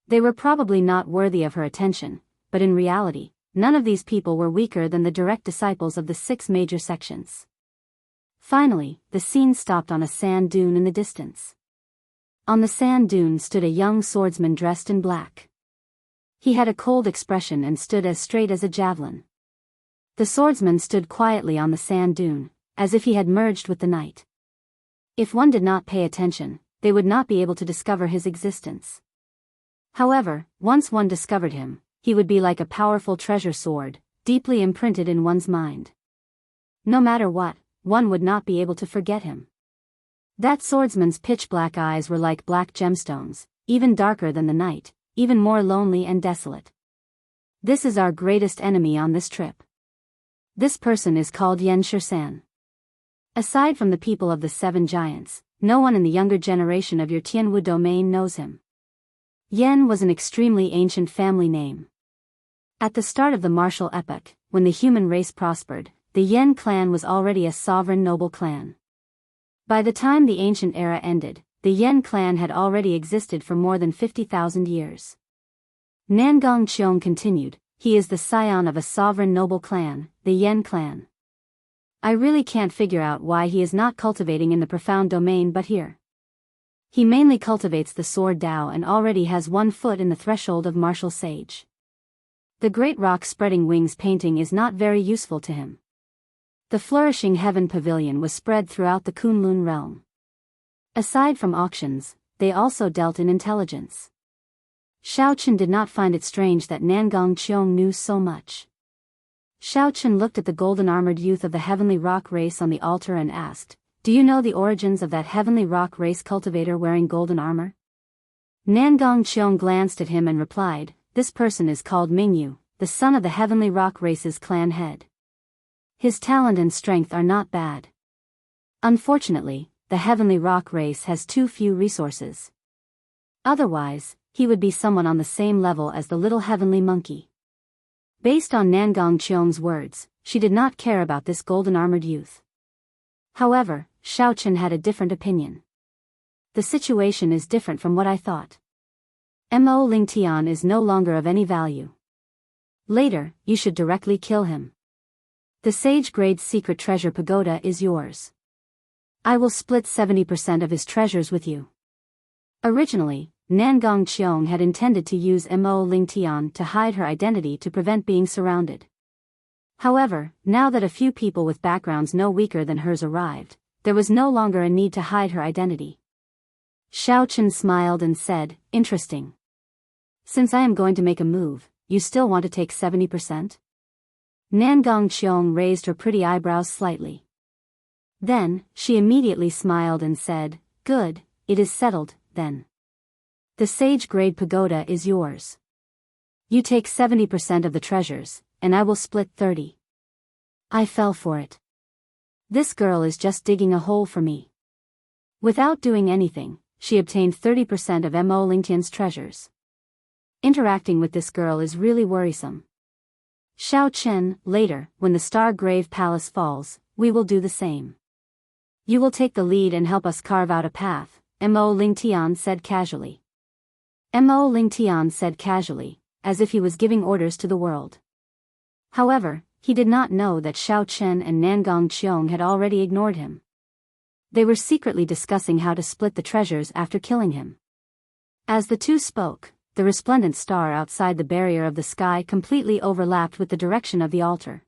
They were probably not worthy of her attention, but in reality, none of these people were weaker than the direct disciples of the 6 major sections. Finally, the scene stopped on a sand dune in the distance. On the sand dune stood a young swordsman dressed in black. He had a cold expression and stood as straight as a javelin. The swordsman stood quietly on the sand dune, as if he had merged with the night. If one did not pay attention, they would not be able to discover his existence. However, once one discovered him, he would be like a powerful treasure sword, deeply imprinted in one's mind. No matter what, one would not be able to forget him. That swordsman's pitch-black eyes were like black gemstones, even darker than the night, even more lonely and desolate. This is our greatest enemy on this trip. This person is called Yen Shirsan. Aside from the people of the Seven Giants, no one in the younger generation of your Tianwu domain knows him. Yen was an extremely ancient family name. At the start of the martial epoch, when the human race prospered, the Yen clan was already a sovereign noble clan. By the time the ancient era ended, the Yen clan had already existed for more than 50,000 years. Nangong Qiong continued, he is the scion of a sovereign noble clan, the Yen clan. I really can't figure out why he is not cultivating in the profound domain but here. He mainly cultivates the sword Dao and already has 1 foot in the threshold of martial sage. The great rock spreading wings painting is not very useful to him. The flourishing heaven pavilion was spread throughout the Kunlun realm. Aside from auctions, they also dealt in intelligence. Xiao Chen did not find it strange that Nangong Qiong knew so much. Xiao Chen looked at the golden-armored youth of the heavenly rock race on the altar and asked, "Do you know the origins of that heavenly rock race cultivator wearing golden armor?" Nangong Qiong glanced at him and replied, "This person is called Mingyu, the son of the heavenly rock race's clan head. His talent and strength are not bad. Unfortunately, the heavenly rock race has too few resources. Otherwise, he would be someone on the same level as the little heavenly monkey." Based on Nangong Qiong's words, she did not care about this golden-armored youth. However, Xiao Chen had a different opinion. The situation is different from what I thought. Mo Lingtian is no longer of any value. Later, you should directly kill him. The Sage-grade secret treasure pagoda is yours. I will split 70% of his treasures with you. Originally, Nangong Qiong had intended to use Mo Lingtian to hide her identity to prevent being surrounded. However, now that a few people with backgrounds no weaker than hers arrived, there was no longer a need to hide her identity. Xiao Chen smiled and said, "Interesting. Since I am going to make a move, you still want to take 70%? Nangong Qiong raised her pretty eyebrows slightly. Then, she immediately smiled and said, "Good, it is settled, then. The sage-grade pagoda is yours. You take 70% of the treasures, and I will split 30. I fell for it. This girl is just digging a hole for me. Without doing anything, she obtained 30% of Mo Lingtian's treasures. Interacting with this girl is really worrisome. Xiao Chen, later, when the Star-Grave Palace falls, we will do the same. You will take the lead and help us carve out a path," Mo Lingtian said casually. Mo Lingtian said casually, as if he was giving orders to the world. However, he did not know that Xiao Chen and Nangong Qiong had already ignored him. They were secretly discussing how to split the treasures after killing him. As the two spoke, the resplendent star outside the barrier of the sky completely overlapped with the direction of the altar.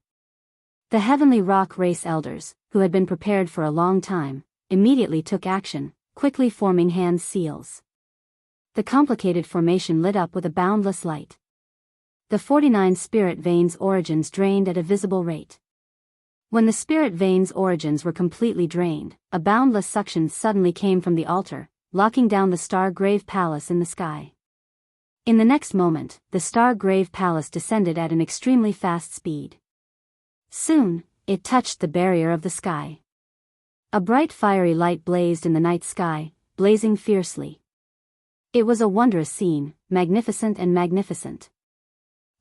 The heavenly rock race elders, who had been prepared for a long time, immediately took action, quickly forming hand seals. The complicated formation lit up with a boundless light. The 49 spirit veins' origins drained at a visible rate. When the spirit veins' origins were completely drained, a boundless suction suddenly came from the altar, locking down the Star-Grave Palace in the sky. In the next moment, the Star-Grave Palace descended at an extremely fast speed. Soon, it touched the barrier of the sky. A bright fiery light blazed in the night sky, blazing fiercely. It was a wondrous scene, magnificent and magnificent.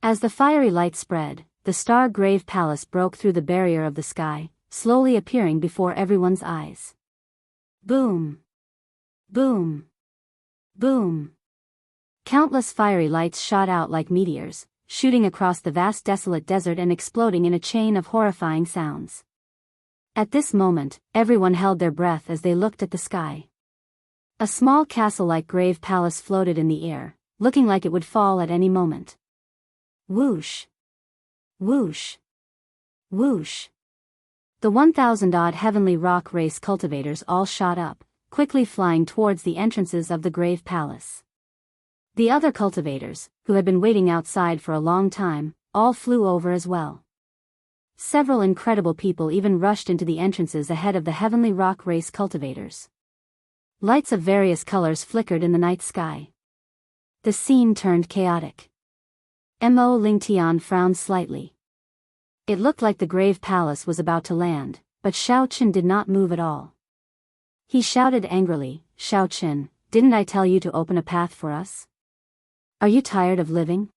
As the fiery light spread, the Star-Grave Palace broke through the barrier of the sky, slowly appearing before everyone's eyes. Boom! Boom! Boom! Countless fiery lights shot out like meteors, shooting across the vast desolate desert and exploding in a chain of horrifying sounds. At this moment, everyone held their breath as they looked at the sky. A small castle-like grave palace floated in the air, looking like it would fall at any moment. Whoosh! Whoosh! Whoosh! The 1,000-odd heavenly rock race cultivators all shot up, quickly flying towards the entrances of the grave palace. The other cultivators, who had been waiting outside for a long time, all flew over as well. Several incredible people even rushed into the entrances ahead of the heavenly rock race cultivators. Lights of various colors flickered in the night sky. The scene turned chaotic. Mo Lingtian frowned slightly. It looked like the grave palace was about to land, but Xiao Qin did not move at all. He shouted angrily, "Xiao Qin, didn't I tell you to open a path for us? Are you tired of living?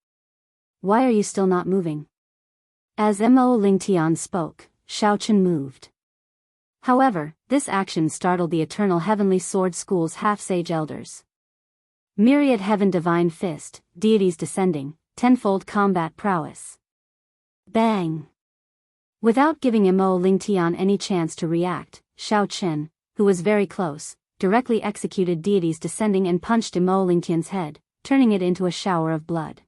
Why are you still not moving?" As Mo Lingtian spoke, Xiao Qin moved. However, this action startled the Eternal Heavenly Sword School's half-sage elders. Myriad Heaven Divine Fist, deities descending, tenfold combat prowess. Bang! Without giving Mo Lingtian any chance to react, Xiao Qin, who was very close, directly executed deities descending and punched Mo Lingtian's head, turning it into a shower of blood.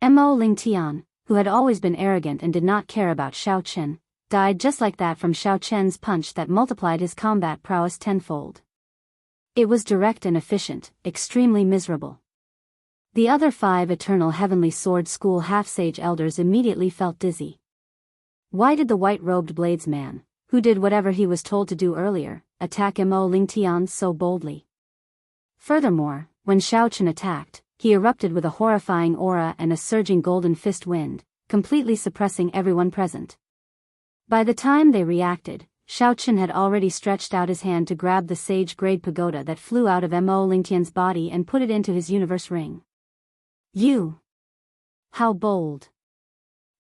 Mo Lingtian, who had always been arrogant and did not care about Xiao Qin, died just like that from Xiao Qin's punch that multiplied his combat prowess tenfold. It was direct and efficient, extremely miserable. The other 5 Eternal Heavenly Sword School half-sage elders immediately felt dizzy. Why did the white-robed bladesman, who did whatever he was told to do earlier, attack Mo Lingtian so boldly? Furthermore, when Xiao Qin attacked, he erupted with a horrifying aura and a surging golden fist wind, completely suppressing everyone present. By the time they reacted, Xiao Qin had already stretched out his hand to grab the sage-grade pagoda that flew out of Mo Lingtian's body and put it into his universe ring. "You! How bold!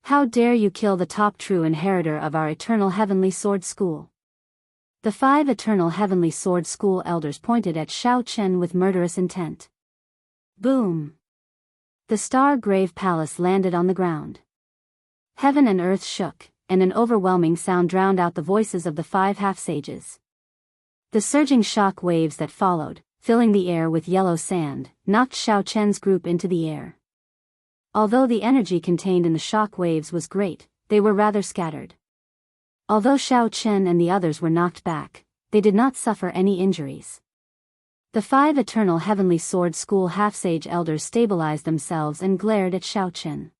How dare you kill the top true inheritor of our Eternal Heavenly Sword School?" The 5 Eternal Heavenly Sword School elders pointed at Xiao Qin with murderous intent. Boom! The Star-Grave Palace landed on the ground. Heaven and earth shook, and an overwhelming sound drowned out the voices of the 5 half-sages. The surging shock waves that followed, filling the air with yellow sand, knocked Xiao Qin's group into the air. Although the energy contained in the shock waves was great, they were rather scattered. Although Xiao Qin and the others were knocked back, they did not suffer any injuries. The 5 Eternal Heavenly Sword School half-sage elders stabilized themselves and glared at Xiao Qin.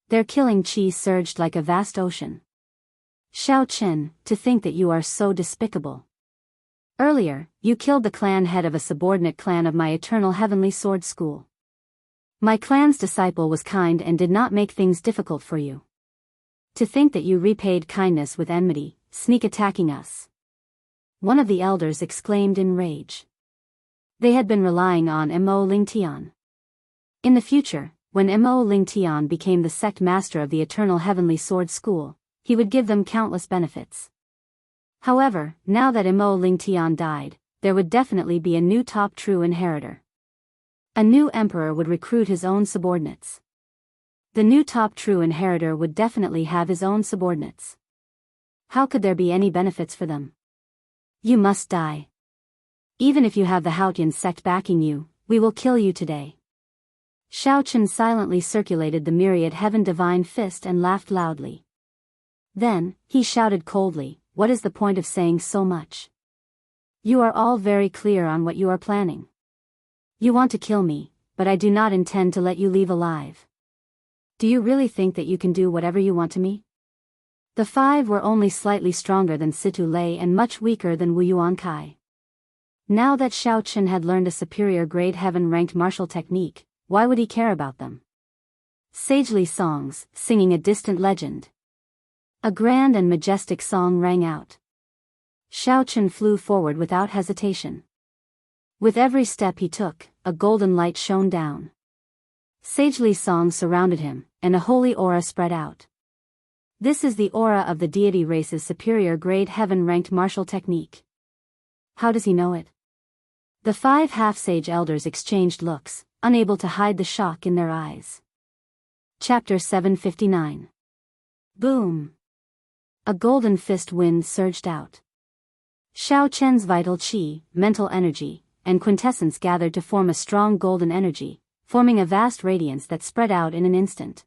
Their killing chi surged like a vast ocean. "Xiao Qin, to think that you are so despicable. Earlier, you killed the clan head of a subordinate clan of my Eternal Heavenly Sword School. My clan's disciple was kind and did not make things difficult for you. To think that you repaid kindness with enmity, sneak attacking us." One of the elders exclaimed in rage. They had been relying on Mo Lingtian. In the future, when Mo Lingtian became the sect master of the Eternal Heavenly Sword School, he would give them countless benefits. However, now that Mo Lingtian died, there would definitely be a new top true inheritor. A new emperor would recruit his own subordinates. The new top true inheritor would definitely have his own subordinates. How could there be any benefits for them? "You must die. Even if you have the Haotian sect backing you, we will kill you today." Xiao Qin silently circulated the myriad heaven divine fist and laughed loudly. Then, he shouted coldly, "What is the point of saying so much? You are all very clear on what you are planning. You want to kill me, but I do not intend to let you leave alive. Do you really think that you can do whatever you want to me?" The 5 were only slightly stronger than Situ Lei and much weaker than Wu Yuan Kai. Now that Xiao Qin had learned a superior grade heaven-ranked martial technique, why would he care about them? Sagely songs, singing a distant legend. A grand and majestic song rang out. Xiao Qin flew forward without hesitation. With every step he took, a golden light shone down. Sagely songs surrounded him, and a holy aura spread out. This is the aura of the deity race's superior grade heaven-ranked martial technique. How does he know it? The 5 half-sage elders exchanged looks, unable to hide the shock in their eyes. Chapter 759. Boom! A golden fist wind surged out. Xiao Qin's vital qi, mental energy, and quintessence gathered to form a strong golden energy, forming a vast radiance that spread out in an instant.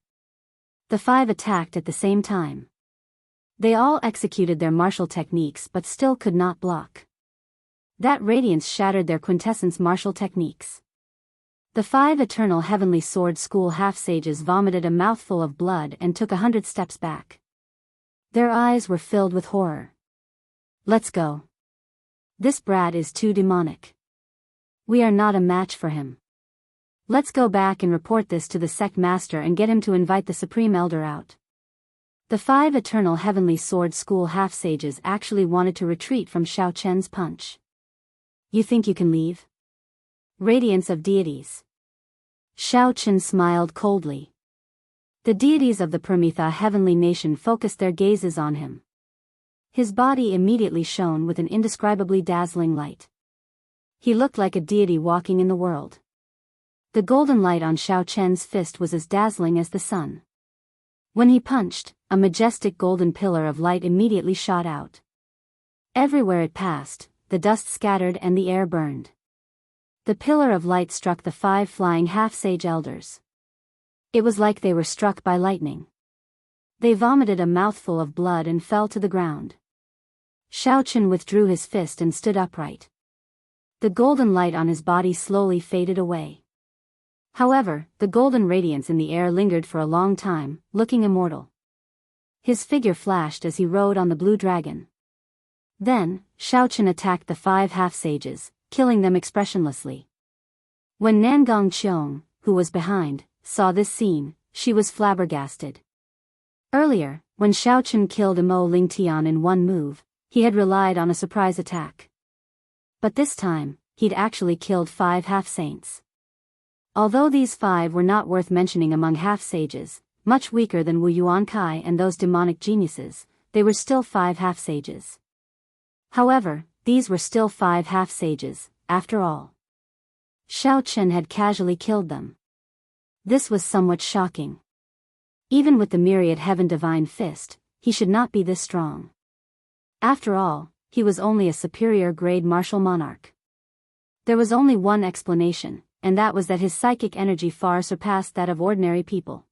The 5 attacked at the same time. They all executed their martial techniques but still could not block. That radiance shattered their quintessence martial techniques. The 5 eternal heavenly sword school half-sages vomited a mouthful of blood and took 100 steps back. Their eyes were filled with horror. Let's go. This brat is too demonic. We are not a match for him. Let's go back and report this to the sect master and get him to invite the Supreme Elder out. The 5 eternal heavenly sword school half-sages actually wanted to retreat from Xiao Chen's punch. You think you can leave? Radiance of deities. Xiao Chen smiled coldly. The deities of the Permitha heavenly nation focused their gazes on him. His body immediately shone with an indescribably dazzling light. He looked like a deity walking in the world. The golden light on Xiao Chen's fist was as dazzling as the sun. When he punched, a majestic golden pillar of light immediately shot out. Everywhere it passed, the dust scattered and the air burned. The pillar of light struck the 5 flying half-sage elders. It was like they were struck by lightning. They vomited a mouthful of blood and fell to the ground. Xiao Chen withdrew his fist and stood upright. The golden light on his body slowly faded away. However, the golden radiance in the air lingered for a long time, looking immortal. His figure flashed as he rode on the blue dragon. Then, Xiao Chen attacked the 5 half-sages, killing them expressionlessly. When Nangong Qiong, who was behind, saw this scene, she was flabbergasted. Earlier, when Xiao Chen killed Imo Lingtian in one move, he had relied on a surprise attack. But this time, he'd actually killed 5 half-saints. Although these 5 were not worth mentioning among half-sages, much weaker than Wu Yuankai and those demonic geniuses, they were still 5 half-sages. However, these were still 5 half-sages, after all. Xiao Chen had casually killed them. This was somewhat shocking. Even with the myriad heaven divine fist, he should not be this strong. After all, he was only a superior grade martial monarch. There was only one explanation, and that was that his psychic energy far surpassed that of ordinary people.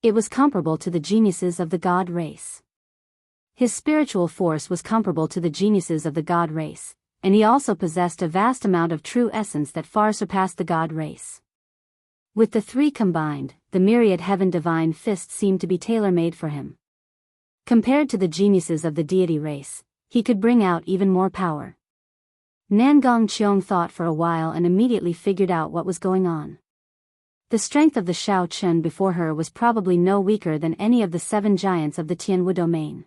It was comparable to the geniuses of the god race. His spiritual force was comparable to the geniuses of the god race, and he also possessed a vast amount of true essence that far surpassed the god race. With the 3 combined, the myriad heaven divine fist seemed to be tailor-made for him. Compared to the geniuses of the deity race, he could bring out even more power. Nangong Qiong thought for a while and immediately figured out what was going on. The strength of the Xiao Chen before her was probably no weaker than any of the 7 giants of the Tianwu domain.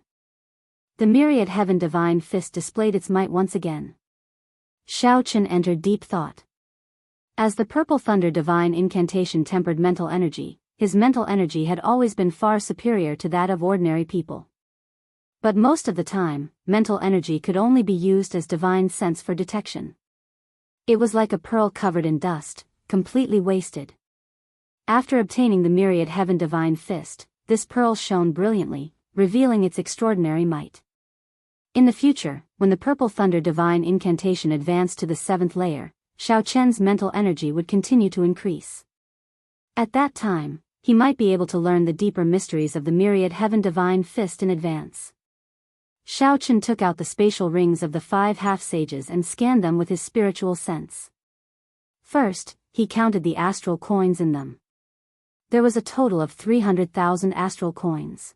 The myriad heaven divine fist displayed its might once again. Xiao Chen entered deep thought. As the purple thunder divine incantation tempered mental energy, his mental energy had always been far superior to that of ordinary people. But most of the time, mental energy could only be used as divine sense for detection. It was like a pearl covered in dust, completely wasted. After obtaining the myriad heaven divine fist, this pearl shone brilliantly, revealing its extraordinary might. In the future, when the purple thunder divine incantation advanced to the 7th layer, Xiao Chen's mental energy would continue to increase. At that time, he might be able to learn the deeper mysteries of the myriad heaven divine fist in advance. Xiao Chen took out the spatial rings of the 5 half-sages and scanned them with his spiritual sense. First, he counted the astral coins in them. There was a total of 300,000 astral coins.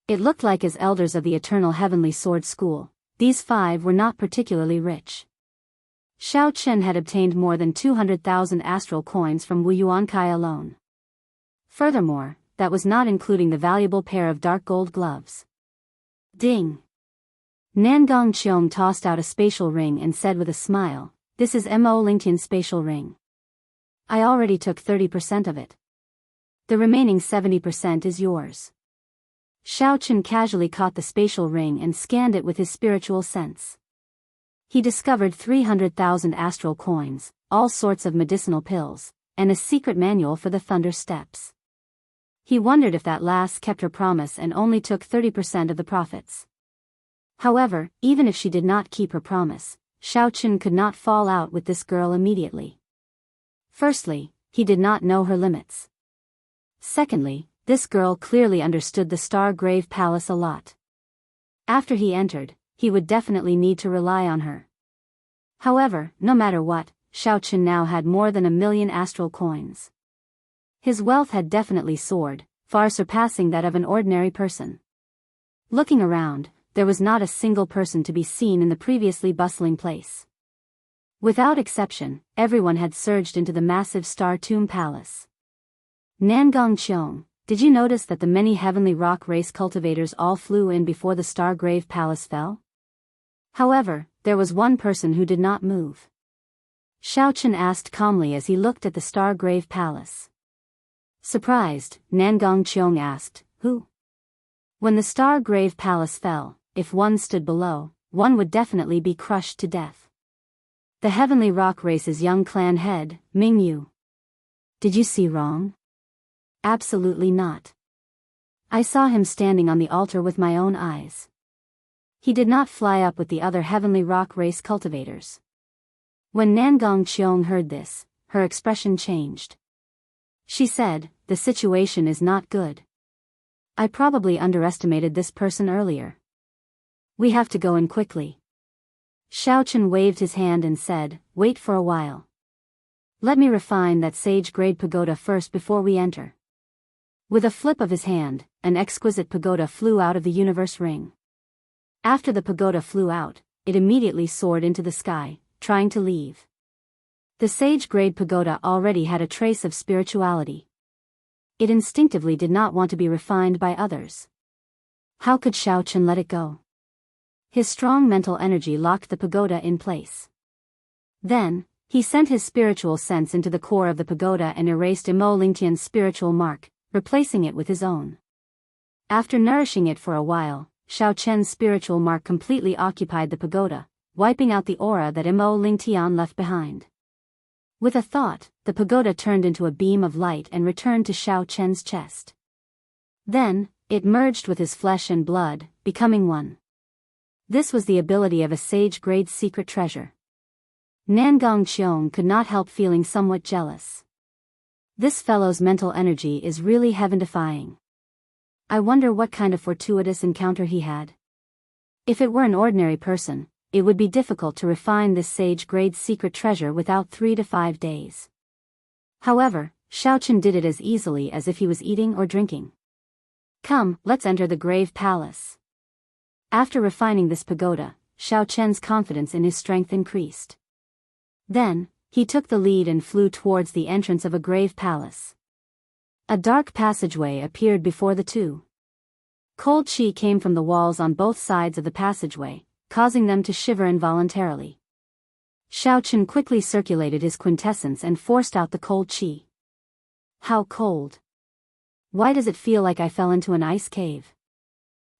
It looked like as elders of the Eternal Heavenly Sword School, these 5 were not particularly rich. Xiao Chen had obtained more than 200,000 astral coins from Wu Yuankai alone. Furthermore, that was not including the valuable pair of dark gold gloves. Ding! Nangong Qiong tossed out a spatial ring and said with a smile, "This is Mo Lingtian's spatial ring. I already took 30% of it. The remaining 70% is yours." Xiao Chen casually caught the spatial ring and scanned it with his spiritual sense. He discovered 300,000 astral coins, all sorts of medicinal pills, and a secret manual for the Thunder Steps. He wondered if that lass kept her promise and only took 30% of the profits. However, even if she did not keep her promise, Xiao Chen could not fall out with this girl immediately. Firstly, he did not know her limits. Secondly, this girl clearly understood the Star-Grave Palace a lot. After he entered, he would definitely need to rely on her. However, no matter what, Xiao Chen now had more than 1,000,000 astral coins. His wealth had definitely soared, far surpassing that of an ordinary person. Looking around, there was not a single person to be seen in the previously bustling place. Without exception, everyone had surged into the massive Star Tomb Palace. Nangong Qiong, did you notice that the many heavenly rock race cultivators all flew in before the Stargrave Palace fell? However, there was one person who did not move. Xiao Chen asked calmly as he looked at the Stargrave Palace. Surprised, Nangong Qiong asked, "Who?" When the Stargrave Palace fell, if one stood below, one would definitely be crushed to death. The heavenly rock race's young clan head, Ming Yu. Did you see wrong? Absolutely not. I saw him standing on the altar with my own eyes. He did not fly up with the other heavenly rock race cultivators. When Nangong Qiong heard this, her expression changed. She said, "The situation is not good. I probably underestimated this person earlier. We have to go in quickly." Xiao Chen waved his hand and said, "Wait for a while. Let me refine that sage-grade pagoda first before we enter." With a flip of his hand, an exquisite pagoda flew out of the universe ring. After the pagoda flew out, it immediately soared into the sky, trying to leave. The sage-grade pagoda already had a trace of spirituality. It instinctively did not want to be refined by others. How could Xiao Chen let it go? His strong mental energy locked the pagoda in place. Then, he sent his spiritual sense into the core of the pagoda and erased Imo Lingtian's spiritual mark, replacing it with his own. After nourishing it for a while, Xiao Chen's spiritual mark completely occupied the pagoda, wiping out the aura that Imo Lingtian left behind. With a thought, the pagoda turned into a beam of light and returned to Xiao Chen's chest. Then, it merged with his flesh and blood, becoming one. This was the ability of a sage-grade secret treasure. Nangong Qiong could not help feeling somewhat jealous. This fellow's mental energy is really heaven-defying. I wonder what kind of fortuitous encounter he had. If it were an ordinary person, it would be difficult to refine this sage-grade secret treasure without 3 to 5 days. However, Xiao Chen did it as easily as if he was eating or drinking. Come, let's enter the Grave Palace. After refining this pagoda, Xiao Chen's confidence in his strength increased. Then, he took the lead and flew towards the entrance of a grave palace. A dark passageway appeared before the two. Cold chi came from the walls on both sides of the passageway, causing them to shiver involuntarily. Xiao Chen quickly circulated his quintessence and forced out the cold chi. How cold! Why does it feel like I fell into an ice cave?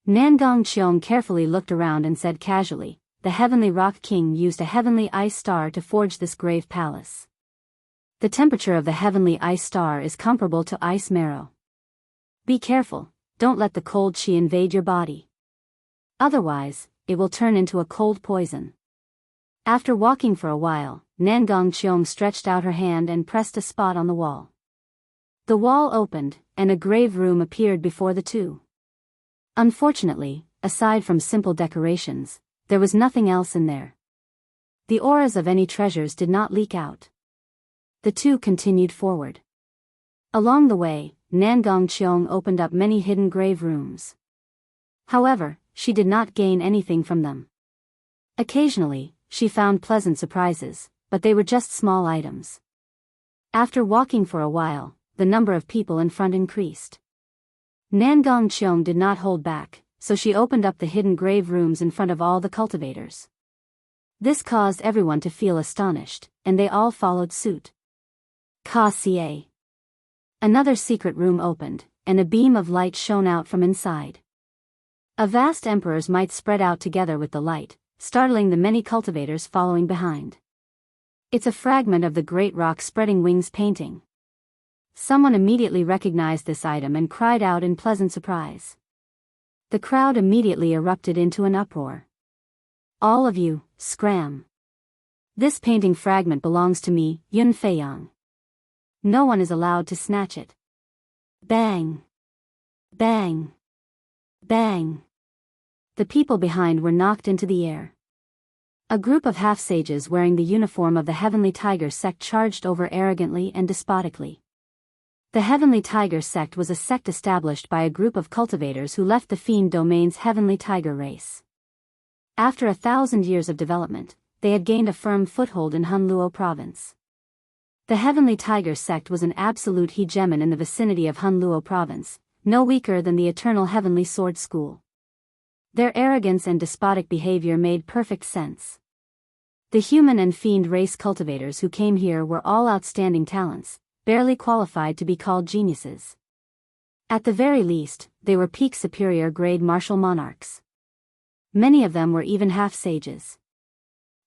Nangong Qiong carefully looked around and said casually, "The Heavenly Rock King used a heavenly ice star to forge this grave palace. The temperature of the heavenly ice star is comparable to ice marrow. Be careful, don't let the cold chi invade your body. Otherwise, it will turn into a cold poison." After walking for a while, Nangong Qiong stretched out her hand and pressed a spot on the wall. The wall opened, and a grave room appeared before the two. Unfortunately, aside from simple decorations, there was nothing else in there. The auras of any treasures did not leak out. The two continued forward. Along the way, Nangong Qiong opened up many hidden grave rooms. However, she did not gain anything from them. Occasionally, she found pleasant surprises, but they were just small items. After walking for a while, the number of people in front increased. Nangong Qiong did not hold back, so she opened up the hidden grave rooms in front of all the cultivators. This caused everyone to feel astonished, and they all followed suit. Ka-ca. Another secret room opened, and a beam of light shone out from inside. A vast emperor's might spread out together with the light, startling the many cultivators following behind. It's a fragment of the Great Rock Spreading Wings painting. Someone immediately recognized this item and cried out in pleasant surprise. The crowd immediately erupted into an uproar. All of you, scram. This painting fragment belongs to me, Yun Feiyang. No one is allowed to snatch it. Bang! Bang! Bang! The people behind were knocked into the air. A group of half-sages wearing the uniform of the Heavenly Tiger sect charged over arrogantly and despotically. The Heavenly Tiger sect was a sect established by a group of cultivators who left the Fiend Domain's Heavenly Tiger race. After 1,000 years of development, they had gained a firm foothold in Hunluo province. The Heavenly Tiger sect was an absolute hegemon in the vicinity of Hunluo province, no weaker than the Eternal Heavenly Sword School. Their arrogance and despotic behavior made perfect sense. The human and fiend race cultivators who came here were all outstanding talents, barely qualified to be called geniuses. At the very least, they were peak superior grade martial monarchs. Many of them were even half-sages.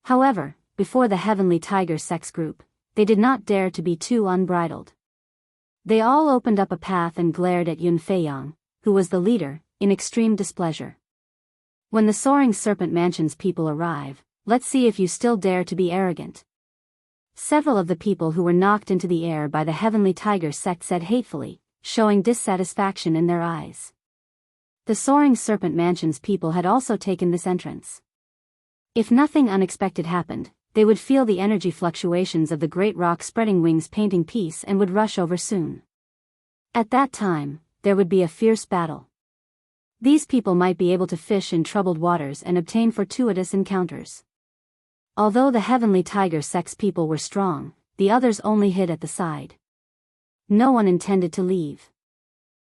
However, before the Heavenly Tiger sex group, they did not dare to be too unbridled. They all opened up a path and glared at Yun Feiyang, who was the leader, in extreme displeasure. When the Soaring Serpent Mansion's people arrive, let's see if you still dare to be arrogant. Several of the people who were knocked into the air by the Heavenly Tiger sect said hatefully, showing dissatisfaction in their eyes. The Soaring Serpent Mansion's people had also taken this entrance. If nothing unexpected happened, they would feel the energy fluctuations of the great rock spreading wings painting piece and would rush over soon. At that time, there would be a fierce battle. These people might be able to fish in troubled waters and obtain fortuitous encounters. Although the Heavenly Tiger sex people were strong, the others only hid at the side. No one intended to leave.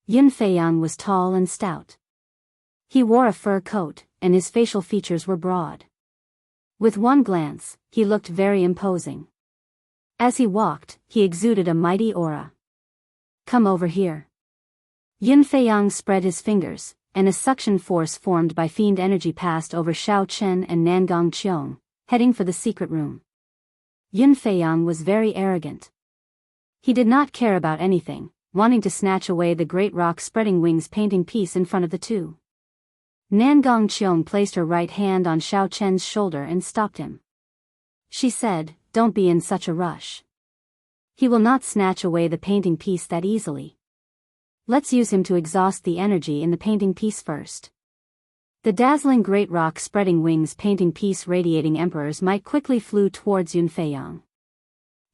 Yun Feiyang was tall and stout. He wore a fur coat, and his facial features were broad. With one glance, he looked very imposing. As he walked, he exuded a mighty aura. Come over here. Yun Feiyang spread his fingers, and a suction force formed by fiend energy passed over Xiao Chen and Nangong Qiong, heading for the secret room. Yun Feiyang was very arrogant. He did not care about anything, wanting to snatch away the great rock spreading wings painting piece in front of the two. Nangong Qiong placed her right hand on Xiao Chen's shoulder and stopped him. She said, "Don't be in such a rush. He will not snatch away the painting piece that easily. Let's use him to exhaust the energy in the painting piece first." The dazzling great rock spreading wings painting piece radiating emperors might quickly flew towards Yun Feiyang.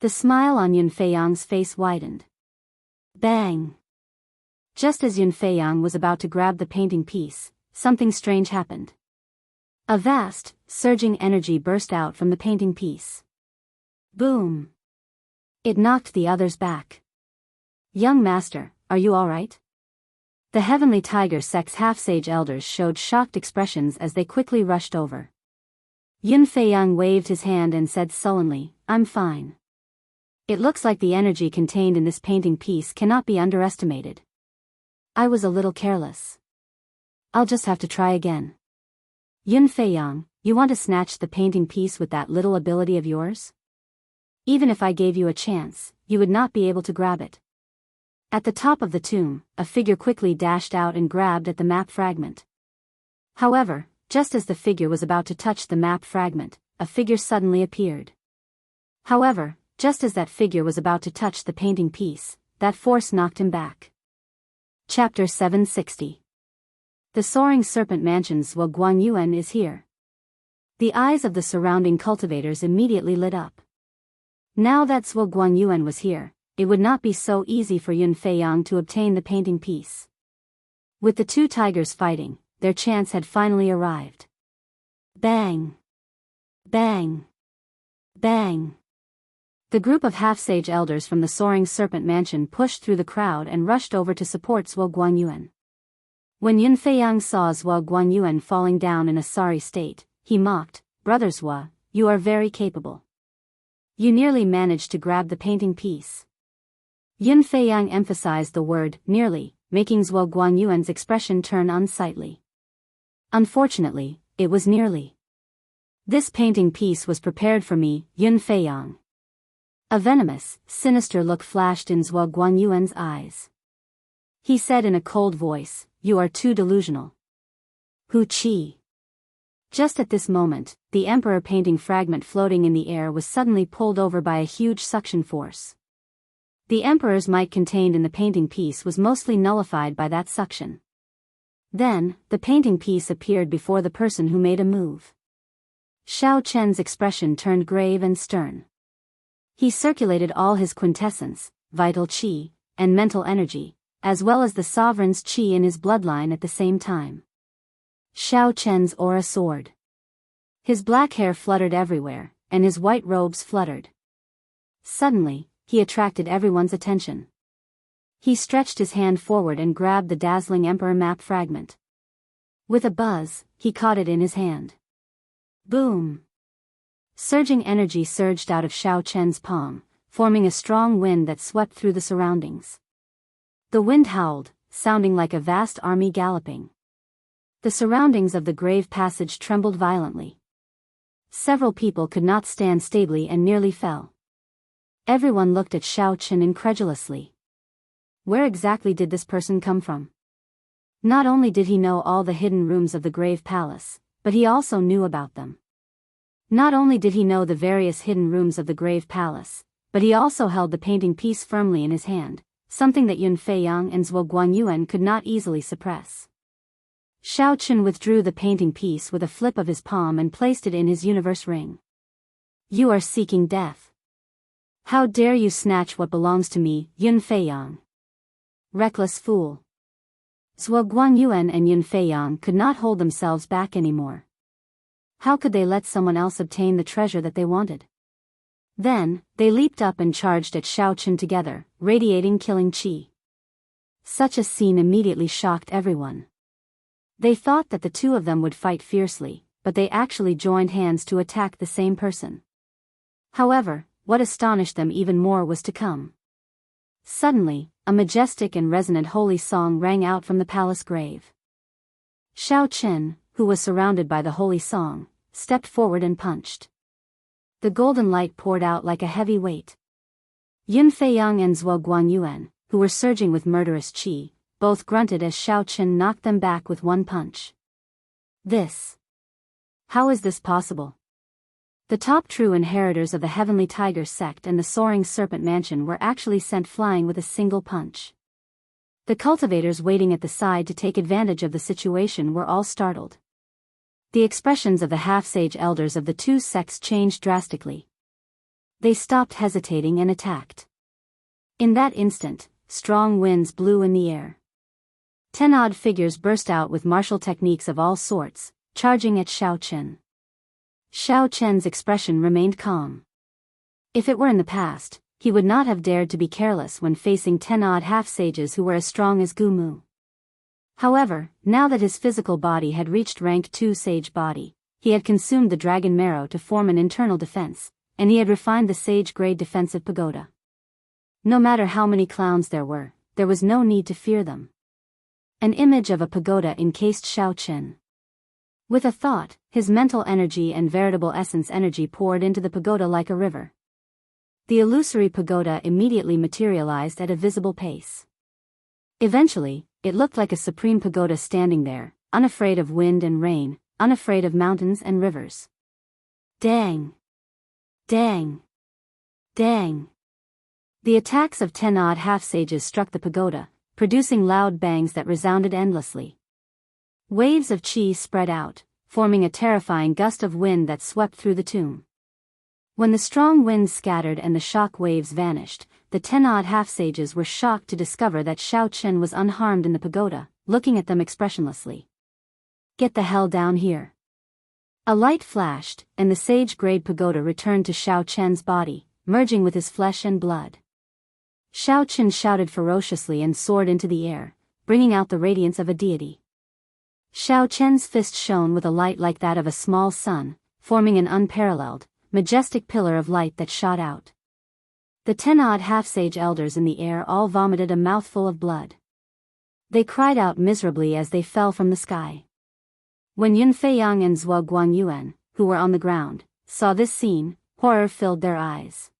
The smile on Yun Feiyang's face widened. Bang! Just as Yun Feiyang was about to grab the painting piece, something strange happened. A vast, surging energy burst out from the painting piece. Boom! It knocked the others back. "Young master, are you all right?" The Heavenly Tiger sect's half-sage elders showed shocked expressions as they quickly rushed over. Yun Feiyang waved his hand and said sullenly, "I'm fine. It looks like the energy contained in this painting piece cannot be underestimated. I was a little careless. I'll just have to try again." "Yun Feiyang, you want to snatch the painting piece with that little ability of yours? Even if I gave you a chance, you would not be able to grab it." At the top of the tomb, a figure quickly dashed out and grabbed at the map fragment. However, just as the figure was about to touch the map fragment, a figure suddenly appeared. However, just as that figure was about to touch the painting piece, that force knocked him back. Chapter 760. The Soaring Serpent Mansion's Zhuo Guangyuan is here. The eyes of the surrounding cultivators immediately lit up. Now that Zhuo Guangyuan was here, it would not be so easy for Yun Feiyang to obtain the painting piece. With the two tigers fighting, their chance had finally arrived. Bang! Bang! Bang! The group of half-sage elders from the Soaring Serpent Mansion pushed through the crowd and rushed over to support Zhuo Guangyuan. When Yun Feiyang saw Zhuo Guangyuan falling down in a sorry state, he mocked, "Brother Zhuo, you are very capable. You nearly managed to grab the painting piece." Yun Feiyang emphasized the word "nearly," making Zhuo Guangyuan's expression turn unsightly. Unfortunately, it was nearly. This painting piece was prepared for me, Yun Feiyang. A venomous, sinister look flashed in Zhuo Guangyuan's eyes. He said in a cold voice, "You are too delusional." Hu Qi. Just at this moment, the emperor painting fragment floating in the air was suddenly pulled over by a huge suction force. The emperor's might contained in the painting piece was mostly nullified by that suction. Then, the painting piece appeared before the person who made a move. Xiao Chen's expression turned grave and stern. He circulated all his quintessence, vital qi, and mental energy, as well as the sovereign's qi in his bloodline at the same time. Xiao Chen's aura soared. His black hair fluttered everywhere, and his white robes fluttered. Suddenly, he attracted everyone's attention. He stretched his hand forward and grabbed the dazzling emperor map fragment. With a buzz, he caught it in his hand. Boom! Surging energy surged out of Xiao Chen's palm, forming a strong wind that swept through the surroundings. The wind howled, sounding like a vast army galloping. The surroundings of the grave passage trembled violently. Several people could not stand stably and nearly fell. Everyone looked at Xiao Chen incredulously. Where exactly did this person come from? Not only did he know all the hidden rooms of the grave palace, but he also knew about them. Not only did he know the various hidden rooms of the grave palace, but he also held the painting piece firmly in his hand, something that Yun Feiyang and Zhuo Guangyuan could not easily suppress. Xiao Chen withdrew the painting piece with a flip of his palm and placed it in his universe ring. You are seeking death. How dare you snatch what belongs to me, Yun Feiyang? Reckless fool. Zhuo Guangyuan and Yun Feiyang could not hold themselves back anymore. How could they let someone else obtain the treasure that they wanted? Then, they leaped up and charged at Xiao Chen together, radiating killing qi. Such a scene immediately shocked everyone. They thought that the two of them would fight fiercely, but they actually joined hands to attack the same person. However, what astonished them even more was to come. Suddenly, a majestic and resonant holy song rang out from the palace grave. Xiao Chen, who was surrounded by the holy song, stepped forward and punched. The golden light poured out like a heavy weight. Yun Feiyang and Zhuo Guangyuan, who were surging with murderous qi, both grunted as Xiao Chen knocked them back with one punch. How is this possible? The top true inheritors of the Heavenly Tiger sect and the Soaring Serpent Mansion were actually sent flying with a single punch. The cultivators waiting at the side to take advantage of the situation were all startled. The expressions of the half-sage elders of the two sects changed drastically. They stopped hesitating and attacked. In that instant, strong winds blew in the air. 10 odd figures burst out with martial techniques of all sorts, charging at Xiao Chen. Xiao Chen's expression remained calm. If it were in the past, he would not have dared to be careless when facing 10 odd half-sages who were as strong as Gu Mu. However, now that his physical body had reached rank 2 sage body, he had consumed the dragon marrow to form an internal defense, and he had refined the sage-grade defensive pagoda. No matter how many clowns there was no need to fear them. An image of a pagoda encased Xiao Chen. With a thought, his mental energy and veritable essence energy poured into the pagoda like a river. The illusory pagoda immediately materialized at a visible pace. Eventually, it looked like a supreme pagoda standing there, unafraid of wind and rain, unafraid of mountains and rivers. Dang! Dang! Dang! The attacks of 10 odd half-sages struck the pagoda, producing loud bangs that resounded endlessly. Waves of qi spread out, forming a terrifying gust of wind that swept through the tomb. When the strong winds scattered and the shock waves vanished, the 10 odd half-sages were shocked to discover that Xiao Chen was unharmed in the pagoda, looking at them expressionlessly. Get the hell down here. A light flashed, and the sage-grade pagoda returned to Xiao Chen's body, merging with his flesh and blood. Xiao Chen shouted ferociously and soared into the air, bringing out the radiance of a deity. Xiao Chen's fist shone with a light like that of a small sun, forming an unparalleled, majestic pillar of light that shot out. The 10 odd half-sage elders in the air all vomited a mouthful of blood. They cried out miserably as they fell from the sky. When Yun Feiyang and Zhuo Guangyuan, who were on the ground, saw this scene, horror filled their eyes.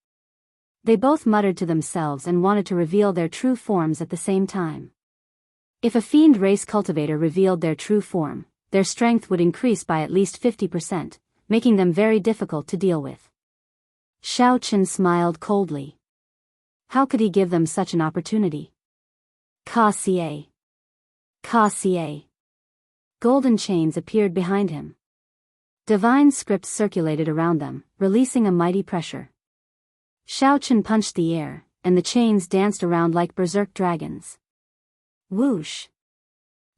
They both muttered to themselves and wanted to reveal their true forms at the same time. If a fiend race cultivator revealed their true form, their strength would increase by at least 50%, making them very difficult to deal with. Xiao Chen smiled coldly. How could he give them such an opportunity? Ka-xie. Ka-xie. Golden chains appeared behind him. Divine scripts circulated around them, releasing a mighty pressure. Xiaochen punched the air, and the chains danced around like berserk dragons. Whoosh!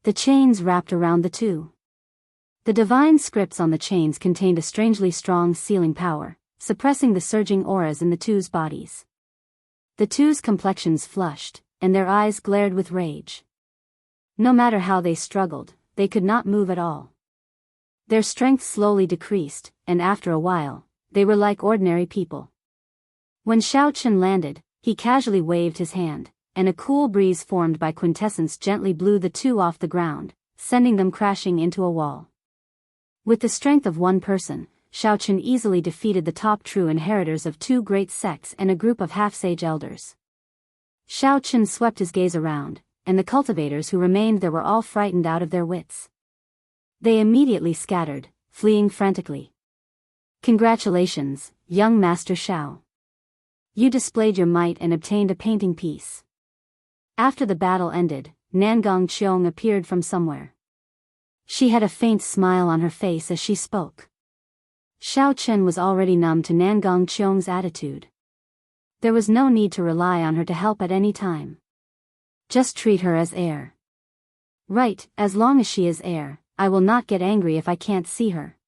The chains wrapped around the two. The divine scripts on the chains contained a strangely strong sealing power, suppressing the surging auras in the two's bodies. The two's complexions flushed, and their eyes glared with rage. No matter how they struggled, they could not move at all. Their strength slowly decreased, and after a while, they were like ordinary people. When Xiaochen landed, he casually waved his hand, and a cool breeze formed by quintessence gently blew the two off the ground, sending them crashing into a wall. With the strength of one person, Xiaochen easily defeated the top true inheritors of two great sects and a group of half-sage elders. Xiaochen swept his gaze around, and the cultivators who remained there were all frightened out of their wits. They immediately scattered, fleeing frantically. Congratulations, young Master Xiao. You displayed your might and obtained a painting piece. After the battle ended, Nangong Qiong appeared from somewhere. She had a faint smile on her face as she spoke. Xiaochen was already numb to Nangong Qiong's attitude. There was no need to rely on her to help at any time. Just treat her as heir. Right, as long as she is heir, I will not get angry if I can't see her.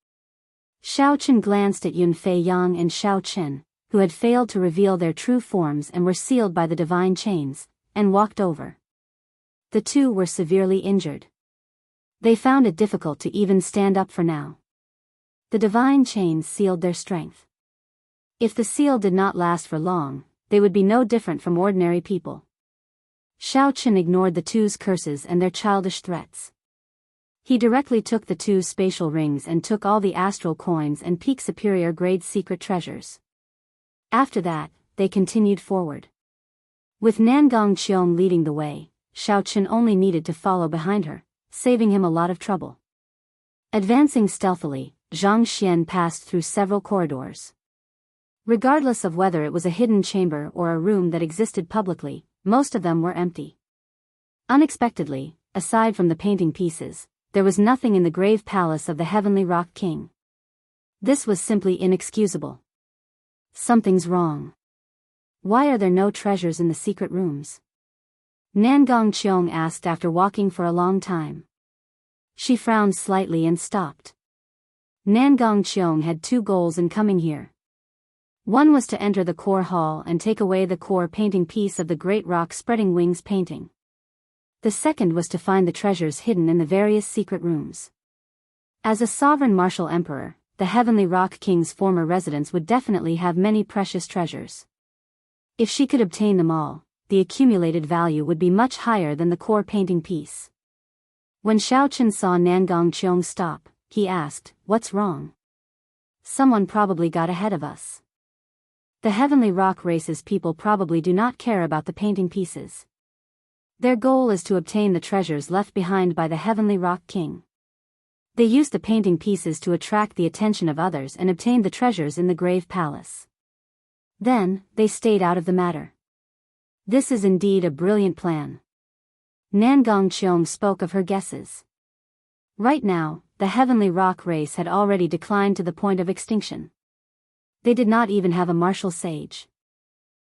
Xiaochen glanced at Yunfei Yang and Xiaochen, who had failed to reveal their true forms and were sealed by the divine chains, and walked over. The two were severely injured. They found it difficult to even stand up for now. The divine chains sealed their strength. If the seal did not last for long, they would be no different from ordinary people. Xiaochen ignored the two's curses and their childish threats. He directly took the two's spatial rings and took all the astral coins and peak superior grade secret treasures. After that, they continued forward. With Nangong Qiong leading the way, Xiaochen only needed to follow behind her, saving him a lot of trouble. Advancing stealthily, Zhang Xian passed through several corridors. Regardless of whether it was a hidden chamber or a room that existed publicly, most of them were empty. Unexpectedly, aside from the painting pieces, there was nothing in the grave palace of the Heavenly Rock King. This was simply inexcusable. Something's wrong. Why are there no treasures in the secret rooms? Nangong Qiong asked after walking for a long time. She frowned slightly and stopped. Nangong Qiong had two goals in coming here. One was to enter the core hall and take away the core painting piece of the Great Rock Spreading Wings painting. The second was to find the treasures hidden in the various secret rooms. As a sovereign martial emperor, the Heavenly Rock King's former residence would definitely have many precious treasures. If she could obtain them all, the accumulated value would be much higher than the core painting piece. When Xiaochen saw Nangong Qiong stop, he asked, "What's wrong?" "Someone probably got ahead of us. The Heavenly Rock race's people probably do not care about the painting pieces. Their goal is to obtain the treasures left behind by the Heavenly Rock King. They used the painting pieces to attract the attention of others and obtained the treasures in the Grave Palace. Then, they stayed out of the matter. This is indeed a brilliant plan." Nangong Qiong spoke of her guesses. Right now, the Heavenly Rock race had already declined to the point of extinction. They did not even have a martial sage.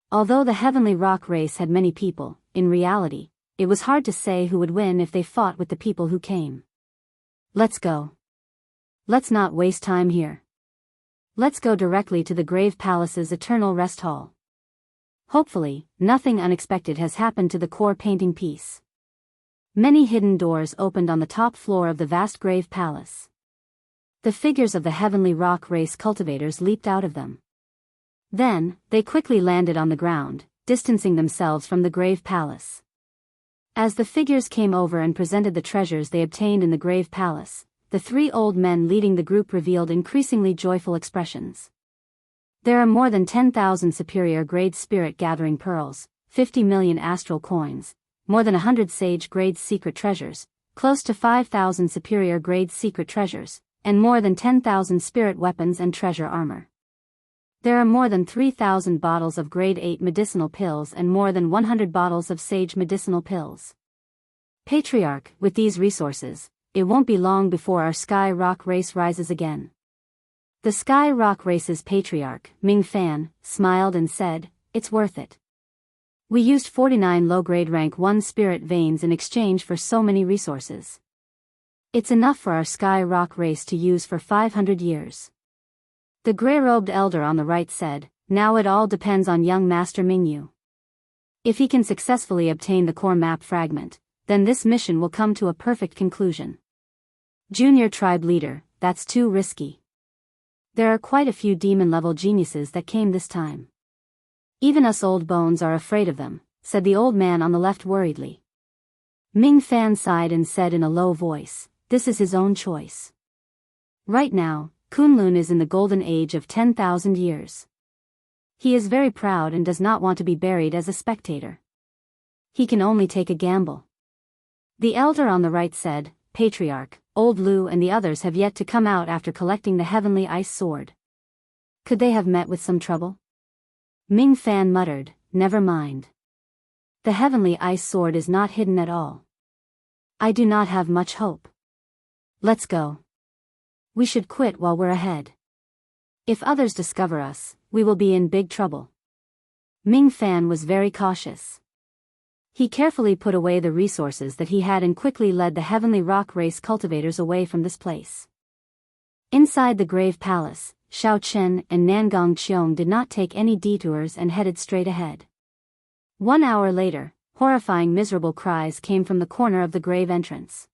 Although the Heavenly Rock race had many people, in reality, it was hard to say who would win if they fought with the people who came. "Let's go. Let's not waste time here. Let's go directly to the Grave Palace's Eternal Rest Hall. Hopefully, nothing unexpected has happened to the core painting piece." Many hidden doors opened on the top floor of the vast Grave Palace. The figures of the Heavenly Rock race cultivators leaped out of them. Then, they quickly landed on the ground, distancing themselves from the Grave Palace. As the figures came over and presented the treasures they obtained in the Grave Palace, the three old men leading the group revealed increasingly joyful expressions. "There are more than 10,000 superior grade spirit gathering pearls, 50 million astral coins, more than 100 sage grade secret treasures, close to 5,000 superior grade secret treasures, and more than 10,000 spirit weapons and treasure armor. There are more than 3,000 bottles of grade 8 medicinal pills and more than 100 bottles of sage medicinal pills. Patriarch, with these resources, it won't be long before our Sky Rock race rises again. The Sky Rock Race's patriarch, Ming Fan, smiled and said, "It's worth it. We used 49 low-grade rank 1 spirit veins in exchange for so many resources. It's enough for our Sky Rock race to use for 500 years. The gray-robed elder on the right said, "Now it all depends on young Master Mingyu. If he can successfully obtain the core map fragment, then this mission will come to a perfect conclusion. Junior tribe leader, that's too risky. There are quite a few demon-level geniuses that came this time. Even us old bones are afraid of them," said the old man on the left worriedly. Ming Fan sighed and said in a low voice, "This is his own choice. Right now, Kunlun is in the golden age of 10,000 years. He is very proud and does not want to be buried as a spectator. He can only take a gamble." The elder on the right said, "Patriarch, Old Lu and the others have yet to come out after collecting the heavenly ice sword. Could they have met with some trouble?" Ming Fan muttered, "Never mind. The heavenly ice sword is not hidden at all. I do not have much hope. Let's go. We should quit while we're ahead. If others discover us, we will be in big trouble." Ming Fan was very cautious. He carefully put away the resources that he had and quickly led the Heavenly Rock Race cultivators away from this place. Inside the Grave Palace, Xiao Chen and Nangong Qiong did not take any detours and headed straight ahead. 1 hour later, horrifying miserable cries came from the corner of the grave entrance.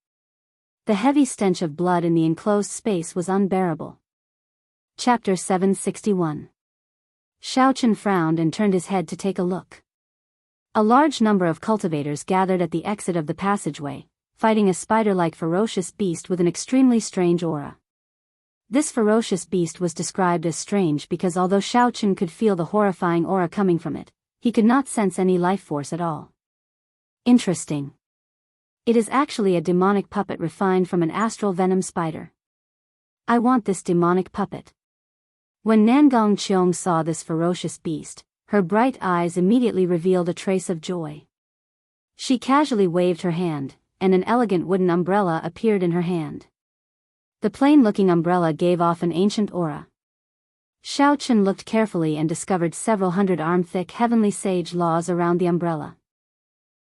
The heavy stench of blood in the enclosed space was unbearable. Chapter 761. Xiao Chen frowned and turned his head to take a look. A large number of cultivators gathered at the exit of the passageway, fighting a spider-like ferocious beast with an extremely strange aura. This ferocious beast was described as strange because although Xiao Chen could feel the horrifying aura coming from it, he could not sense any life force at all. Interesting. It is actually a demonic puppet refined from an astral venom spider. I want this demonic puppet. When Nangong Qiong saw this ferocious beast, her bright eyes immediately revealed a trace of joy. She casually waved her hand, and an elegant wooden umbrella appeared in her hand. The plain-looking umbrella gave off an ancient aura. Xiao Chen looked carefully and discovered several hundred-arm-thick heavenly sage laws around the umbrella.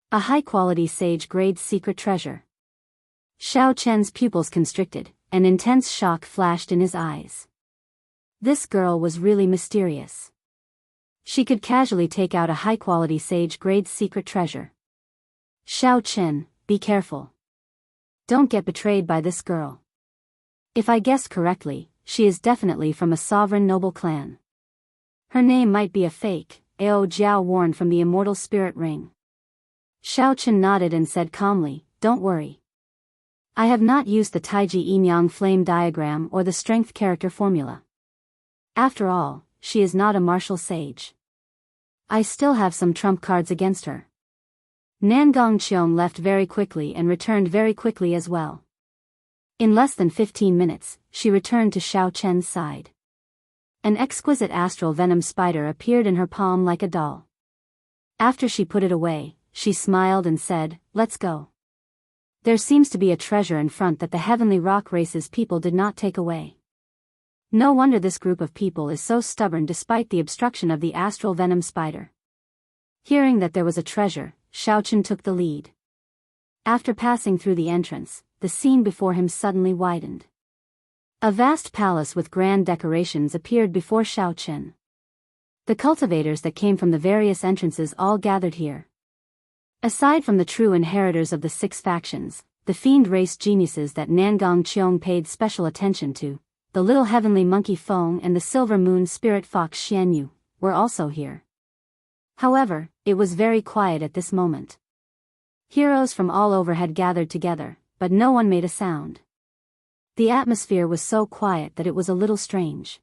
A high-quality sage-grade secret treasure. Xiao Chen's pupils constricted, an intense shock flashed in his eyes. This girl was really mysterious. She could casually take out a high-quality sage-grade secret treasure. Xiao Chen, be careful. Don't get betrayed by this girl. If I guessed correctly, she is definitely from a sovereign noble clan. Her name might be a fake, Ao Jiao warned from the immortal spirit ring. Xiao Chen nodded and said calmly, "Don't worry. I have not used the Taiji Yin-Yang flame diagram or the strength character formula. After all, she is not a martial sage. I still have some trump cards against her." Nangong Qiong left very quickly and returned very quickly as well. In less than 15 minutes, she returned to Xiao Chen's side. An exquisite astral venom spider appeared in her palm like a doll. After she put it away, she smiled and said, "Let's go. There seems to be a treasure in front that the Heavenly Rock Race's people did not take away. No wonder this group of people is so stubborn despite the obstruction of the astral venom spider." Hearing that there was a treasure, Xiao Chen took the lead. After passing through the entrance, the scene before him suddenly widened. A vast palace with grand decorations appeared before Xiao Chen. The cultivators that came from the various entrances all gathered here. Aside from the true inheritors of the 6 factions, the fiend race geniuses that Nangong Qiong paid special attention to, the little heavenly monkey Feng and the silver moon spirit fox Xianyu, were also here. However, it was very quiet at this moment. Heroes from all over had gathered together, but no one made a sound. The atmosphere was so quiet that it was a little strange.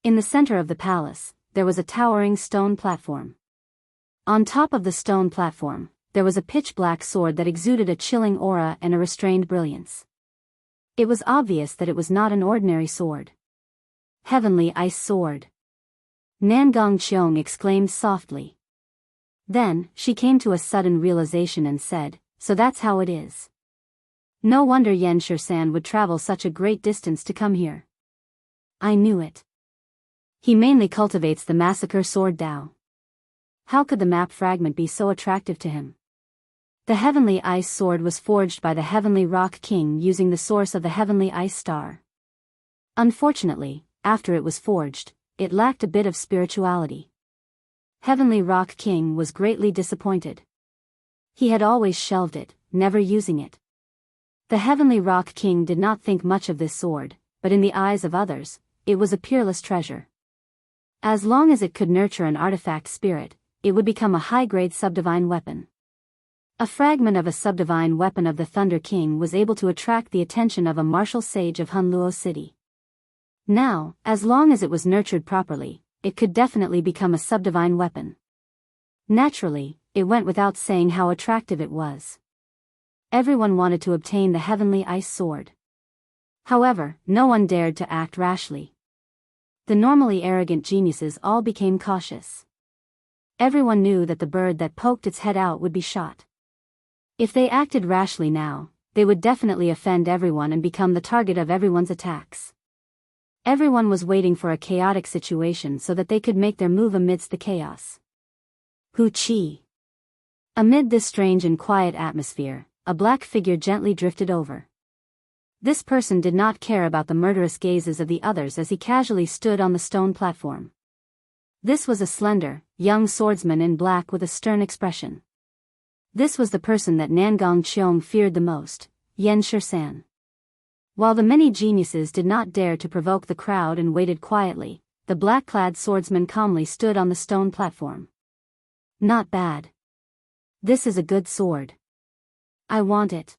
In the center of the palace, there was a towering stone platform. On top of the stone platform, there was a pitch-black sword that exuded a chilling aura and a restrained brilliance. It was obvious that it was not an ordinary sword. Heavenly Ice Sword. Nangong Qiong exclaimed softly. Then, she came to a sudden realization and said, "So that's how it is. No wonder Yen Shirsan would travel such a great distance to come here." I knew it. He mainly cultivates the massacre sword Dao. How could the map fragment be so attractive to him? The heavenly ice sword was forged by the heavenly rock king using the source of the heavenly ice star. Unfortunately, after it was forged, it lacked a bit of spirituality. Heavenly Rock King was greatly disappointed. He had always shelved it, never using it. The Heavenly Rock King did not think much of this sword, but in the eyes of others, it was a peerless treasure. As long as it could nurture an artifact spirit, it would become a high-grade subdivine weapon. A fragment of a subdivine weapon of the Thunder King was able to attract the attention of a martial sage of Hunluo City. Now, as long as it was nurtured properly, it could definitely become a subdivine weapon. Naturally, it went without saying how attractive it was. Everyone wanted to obtain the heavenly ice sword. However, no one dared to act rashly. The normally arrogant geniuses all became cautious. Everyone knew that the bird that poked its head out would be shot. If they acted rashly now, they would definitely offend everyone and become the target of everyone's attacks. Everyone was waiting for a chaotic situation so that they could make their move amidst the chaos. Hu Qi. Amid this strange and quiet atmosphere, a black figure gently drifted over. This person did not care about the murderous gazes of the others as he casually stood on the stone platform. This was a slender, young swordsman in black with a stern expression. This was the person that Nangong Qiong feared the most, Yan Shisan. While the many geniuses did not dare to provoke the crowd and waited quietly, the black-clad swordsman calmly stood on the stone platform. Not bad. This is a good sword. I want it.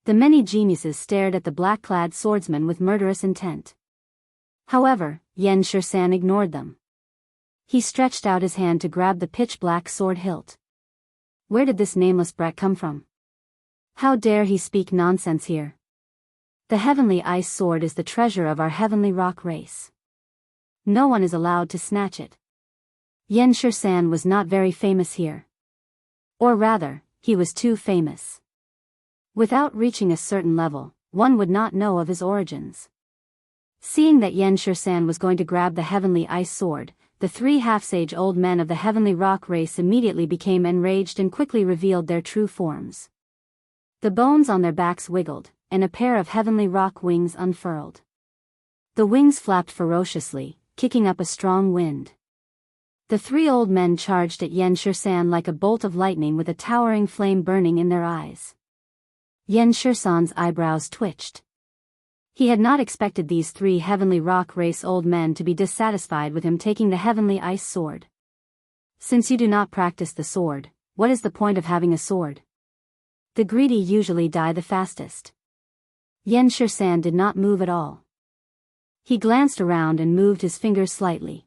The many geniuses stared at the black-clad swordsman with murderous intent. However, Yan Shisan ignored them. He stretched out his hand to grab the pitch-black sword hilt. Where did this nameless brat come from? How dare he speak nonsense here? The heavenly ice sword is the treasure of our heavenly rock race. No one is allowed to snatch it. Yan Shisan was not very famous here. Or rather, he was too famous. Without reaching a certain level, one would not know of his origins. Seeing that Yan Shisan was going to grab the heavenly ice sword, the three half-sage old men of the heavenly rock race immediately became enraged and quickly revealed their true forms. The bones on their backs wiggled, and a pair of heavenly rock wings unfurled. The wings flapped ferociously, kicking up a strong wind. The three old men charged at Yan Shisan like a bolt of lightning with a towering flame burning in their eyes. Yan Shisan's eyebrows twitched. He had not expected these three heavenly rock race old men to be dissatisfied with him taking the heavenly ice sword. Since you do not practice the sword, what is the point of having a sword? The greedy usually die the fastest. Yan Shisan did not move at all. He glanced around and moved his fingers slightly.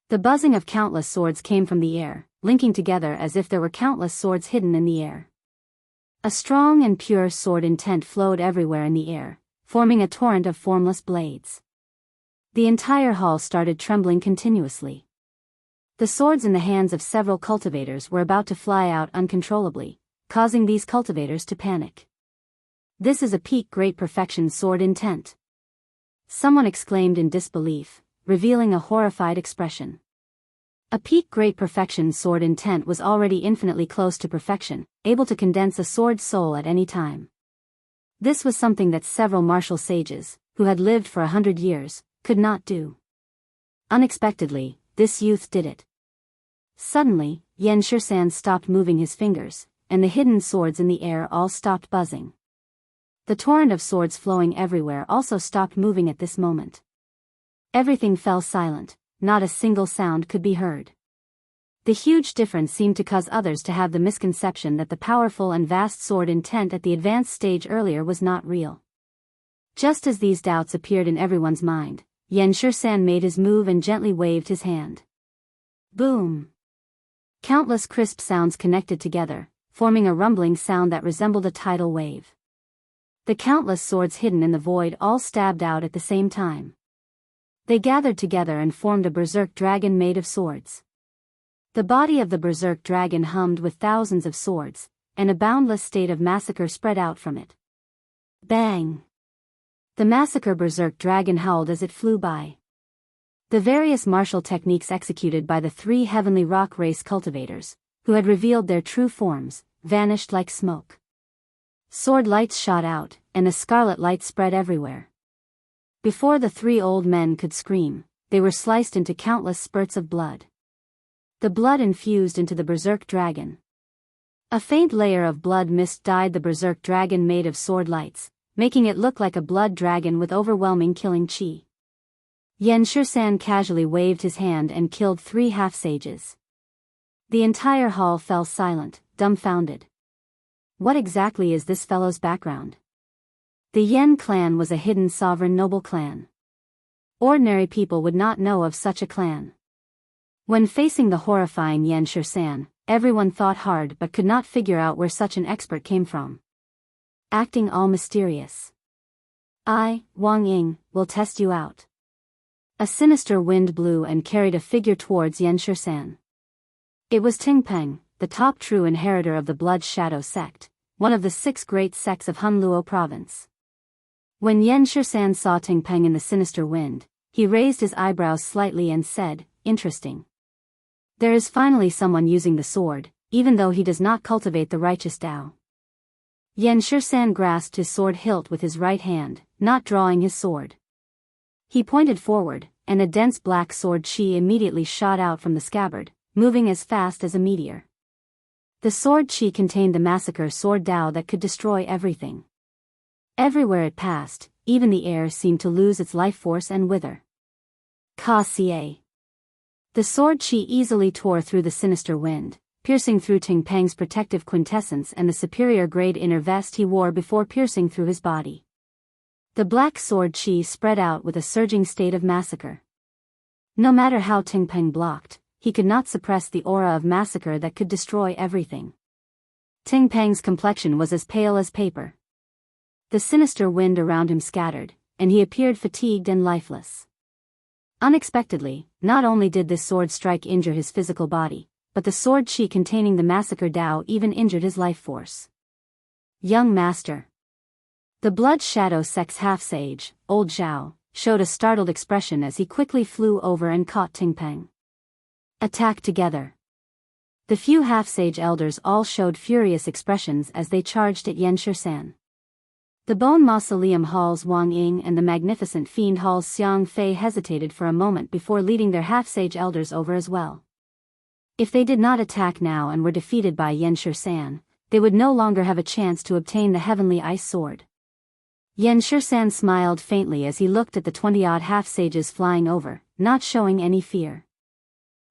The buzzing of countless swords came from the air, linking together as if there were countless swords hidden in the air. A strong and pure sword intent flowed everywhere in the air, forming a torrent of formless blades. The entire hall started trembling continuously. The swords in the hands of several cultivators were about to fly out uncontrollably, causing these cultivators to panic. This is a peak great perfection sword intent. Someone exclaimed in disbelief, revealing a horrified expression. A peak great perfection sword intent was already infinitely close to perfection, able to condense a sword's soul at any time. This was something that several martial sages, who had lived for 100 years, could not do. Unexpectedly, this youth did it. Suddenly, Yan Shisan stopped moving his fingers, and the hidden swords in the air all stopped buzzing. The torrent of swords flowing everywhere also stopped moving at this moment. Everything fell silent, not a single sound could be heard. The huge difference seemed to cause others to have the misconception that the powerful and vast sword intent at the advanced stage earlier was not real. Just as these doubts appeared in everyone's mind, Yan Shisan made his move and gently waved his hand. Boom! Countless crisp sounds connected together, forming a rumbling sound that resembled a tidal wave. The countless swords hidden in the void all stabbed out at the same time. They gathered together and formed a berserk dragon made of swords. The body of the berserk dragon hummed with thousands of swords, and a boundless state of massacre spread out from it. Bang! The massacre berserk dragon howled as it flew by. The various martial techniques executed by the three heavenly rock race cultivators, who had revealed their true forms, vanished like smoke. Sword lights shot out, and the scarlet light spread everywhere. Before the three old men could scream, they were sliced into countless spurts of blood. The blood infused into the berserk dragon. A faint layer of blood mist dyed the berserk dragon made of sword lights, making it look like a blood dragon with overwhelming killing chi. Yen Shursan casually waved his hand and killed 3 half-sages. The entire hall fell silent, dumbfounded. What exactly is this fellow's background? The Yen clan was a hidden sovereign noble clan. Ordinary people would not know of such a clan. When facing the horrifying Yen Shursan, everyone thought hard but could not figure out where such an expert came from. Acting all mysterious. I, Wang Ying, will test you out. A sinister wind blew and carried a figure towards Yen Shursan. It was Ting Peng, the top true inheritor of the Blood Shadow sect, one of the 6 great sects of Hunluo province. When Yen Shursan saw Ting Peng in the sinister wind, he raised his eyebrows slightly and said, "Interesting. There is finally someone using the sword, even though he does not cultivate the righteous Tao." Yen Shursan grasped his sword hilt with his right hand, not drawing his sword. He pointed forward, and a dense black sword chi immediately shot out from the scabbard, moving as fast as a meteor. The sword chi contained the massacre sword Tao that could destroy everything. Everywhere it passed, even the air seemed to lose its life force and wither. Ka-ca. The sword chi easily tore through the sinister wind, piercing through Ting Peng's protective quintessence and the superior grade inner vest he wore before piercing through his body. The black sword chi spread out with a surging state of massacre. No matter how Ting Peng blocked, he could not suppress the aura of massacre that could destroy everything. Ting Peng's complexion was as pale as paper. The sinister wind around him scattered, and he appeared fatigued and lifeless. Unexpectedly, not only did this sword strike injure his physical body, but the sword chi containing the massacre Tao even injured his life force. Young master. The Blood Shadow sect's half-sage, old Zhao, showed a startled expression as he quickly flew over and caught Ting Peng. Attack together. The few half-sage elders all showed furious expressions as they charged at Yen Shursan. The Bone Mausoleum Hall's Wang Ying and the Magnificent Fiend Hall's Xiang Fei hesitated for a moment before leading their half-sage elders over as well. If they did not attack now and were defeated by Yen Shursan, they would no longer have a chance to obtain the Heavenly Ice Sword. Yen Shursan smiled faintly as he looked at the 20-odd half-sages flying over, not showing any fear.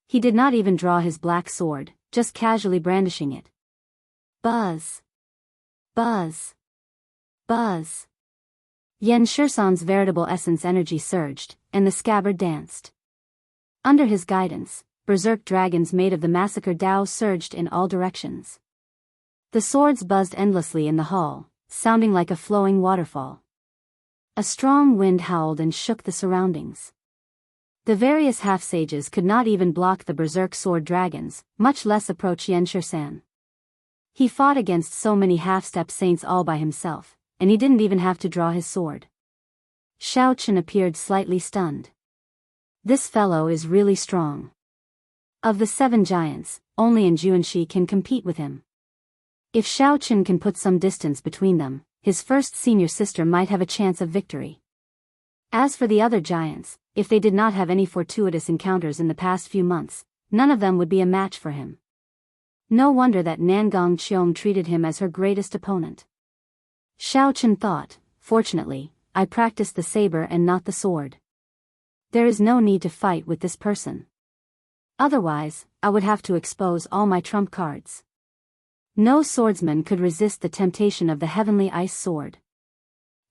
He did not even draw his black sword, just casually brandishing it. Buzz. Buzz. Buzz. Yen Shursan's veritable essence energy surged, and the scabbard danced. Under his guidance, berserk dragons made of the massacre Tao surged in all directions. The swords buzzed endlessly in the hall, sounding like a flowing waterfall. A strong wind howled and shook the surroundings. The various half-sages could not even block the berserk sword dragons, much less approach Yen Shursan. He fought against so many half-step saints all by himself, and he didn't even have to draw his sword. Xiao Chen appeared slightly stunned. This fellow is really strong. Of the 7 giants, only Juanshi can compete with him. If Xiao Chen can put some distance between them, his first senior sister might have a chance of victory. As for the other giants, if they did not have any fortuitous encounters in the past few months, none of them would be a match for him. No wonder that Nangong Qiong treated him as her greatest opponent. Xiao Chen thought, fortunately, I practiced the saber and not the sword. There is no need to fight with this person. Otherwise, I would have to expose all my trump cards. No swordsman could resist the temptation of the Heavenly Ice Sword.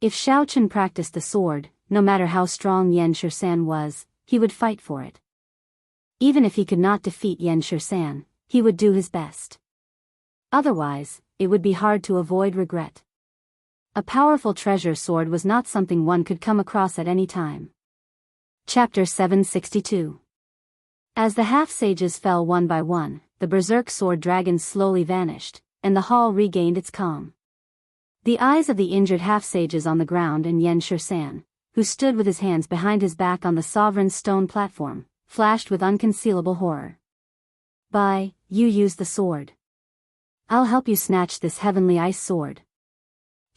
If Xiao Chen practiced the sword, no matter how strong Yen Shursan was, he would fight for it. Even if he could not defeat Yen Shursan, he would do his best. Otherwise, it would be hard to avoid regret. A powerful treasure sword was not something one could come across at any time. Chapter 762. As the half-sages fell one by one, the berserk sword dragons slowly vanished, and the hall regained its calm. The eyes of the injured half-sages on the ground and Yen Shirsan, who stood with his hands behind his back on the sovereign's stone platform, flashed with unconcealable horror. You use the sword. I'll help you snatch this heavenly ice sword.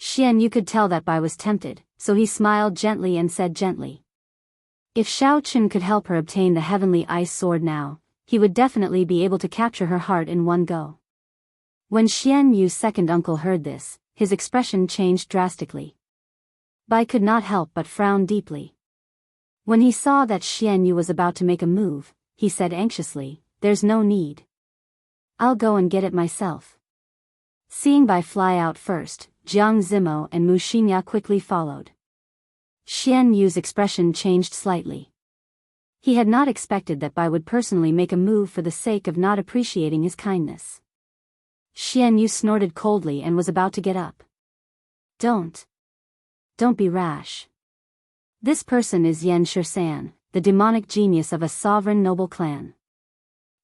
Xian Yu could tell that Bai was tempted, so he smiled gently and said gently. If Xiao Chun could help her obtain the heavenly ice sword now, he would definitely be able to capture her heart in one go. When Xian Yu's second uncle heard this, his expression changed drastically. Bai could not help but frown deeply. When he saw that Xian Yu was about to make a move, he said anxiously, "There's no need. I'll go and get it myself." Seeing Bai fly out first, Jiang Zimo and Mu Xinya quickly followed. Xian Yu's expression changed slightly. He had not expected that Bai would personally make a move for the sake of not appreciating his kindness. Xian Yu snorted coldly and was about to get up. Don't be rash. This person is Yen Shirsan, the demonic genius of a sovereign noble clan.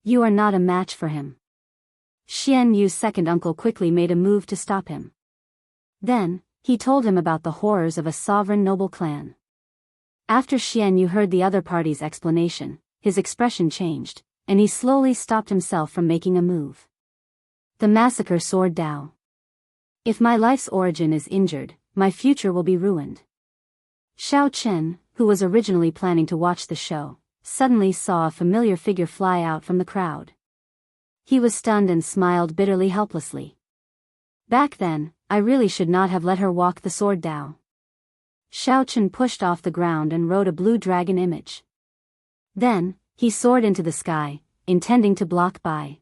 You are not a match for him. Xian Yu's second uncle quickly made a move to stop him. Then, he told him about the horrors of a sovereign noble clan. After Xian Yu heard the other party's explanation, his expression changed, and he slowly stopped himself from making a move. The massacre sword Dao. If my life's origin is injured, my future will be ruined. Xiao Chen, who was originally planning to watch the show, suddenly saw a familiar figure fly out from the crowd. He was stunned and smiled bitterly helplessly. Back then, I really should not have let her walk the sword Dao. Xiao Chen pushed off the ground and wrote a blue dragon image. Then, he soared into the sky, intending to block Bai.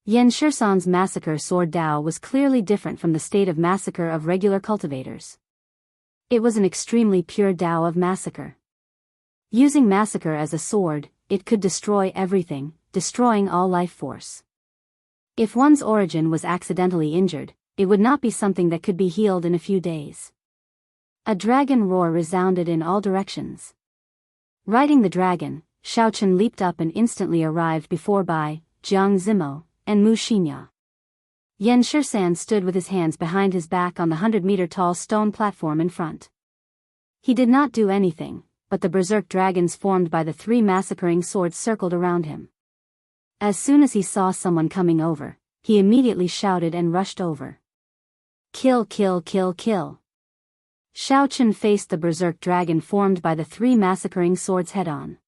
Yen Shirsan's massacre sword Dao was clearly different from the state of massacre of regular cultivators. It was an extremely pure Dao of massacre. Using massacre as a sword, it could destroy everything, destroying all life force. If one's origin was accidentally injured, it would not be something that could be healed in a few days. A dragon roar resounded in all directions. Riding the dragon, Xiao Chen leaped up and instantly arrived before Bai, Jiang Zimo, and Mu Xinya. Yen Shirsan stood with his hands behind his back on the 100-meter-tall stone platform in front. He did not do anything, but the berserk dragons formed by the three massacring swords circled around him. As soon as he saw someone coming over, he immediately shouted and rushed over. Kill, kill, kill, kill. Xiao Chen faced the berserk dragon formed by the three massacring swords head-on.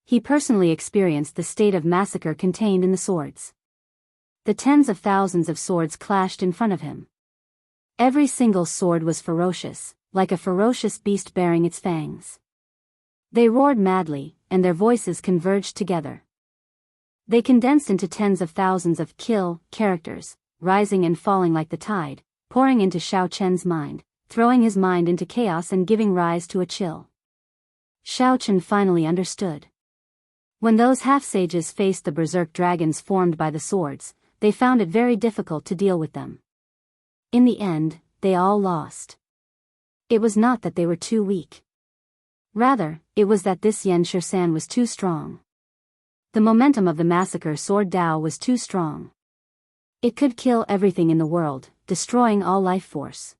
He personally experienced the state of massacre contained in the swords. The tens of thousands of swords clashed in front of him. Every single sword was ferocious, like a ferocious beast bearing its fangs. They roared madly, and their voices converged together. They condensed into tens of thousands of kill characters, rising and falling like the tide, pouring into Xiao Chen's mind, throwing his mind into chaos and giving rise to a chill. Xiao Chen finally understood. When those half-sages faced the berserk dragons formed by the swords, they found it very difficult to deal with them. In the end, they all lost. It was not that they were too weak. Rather, it was that this Yen Shirsan was too strong. The momentum of the massacre sword Dao was too strong. It could kill everything in the world, destroying all life force.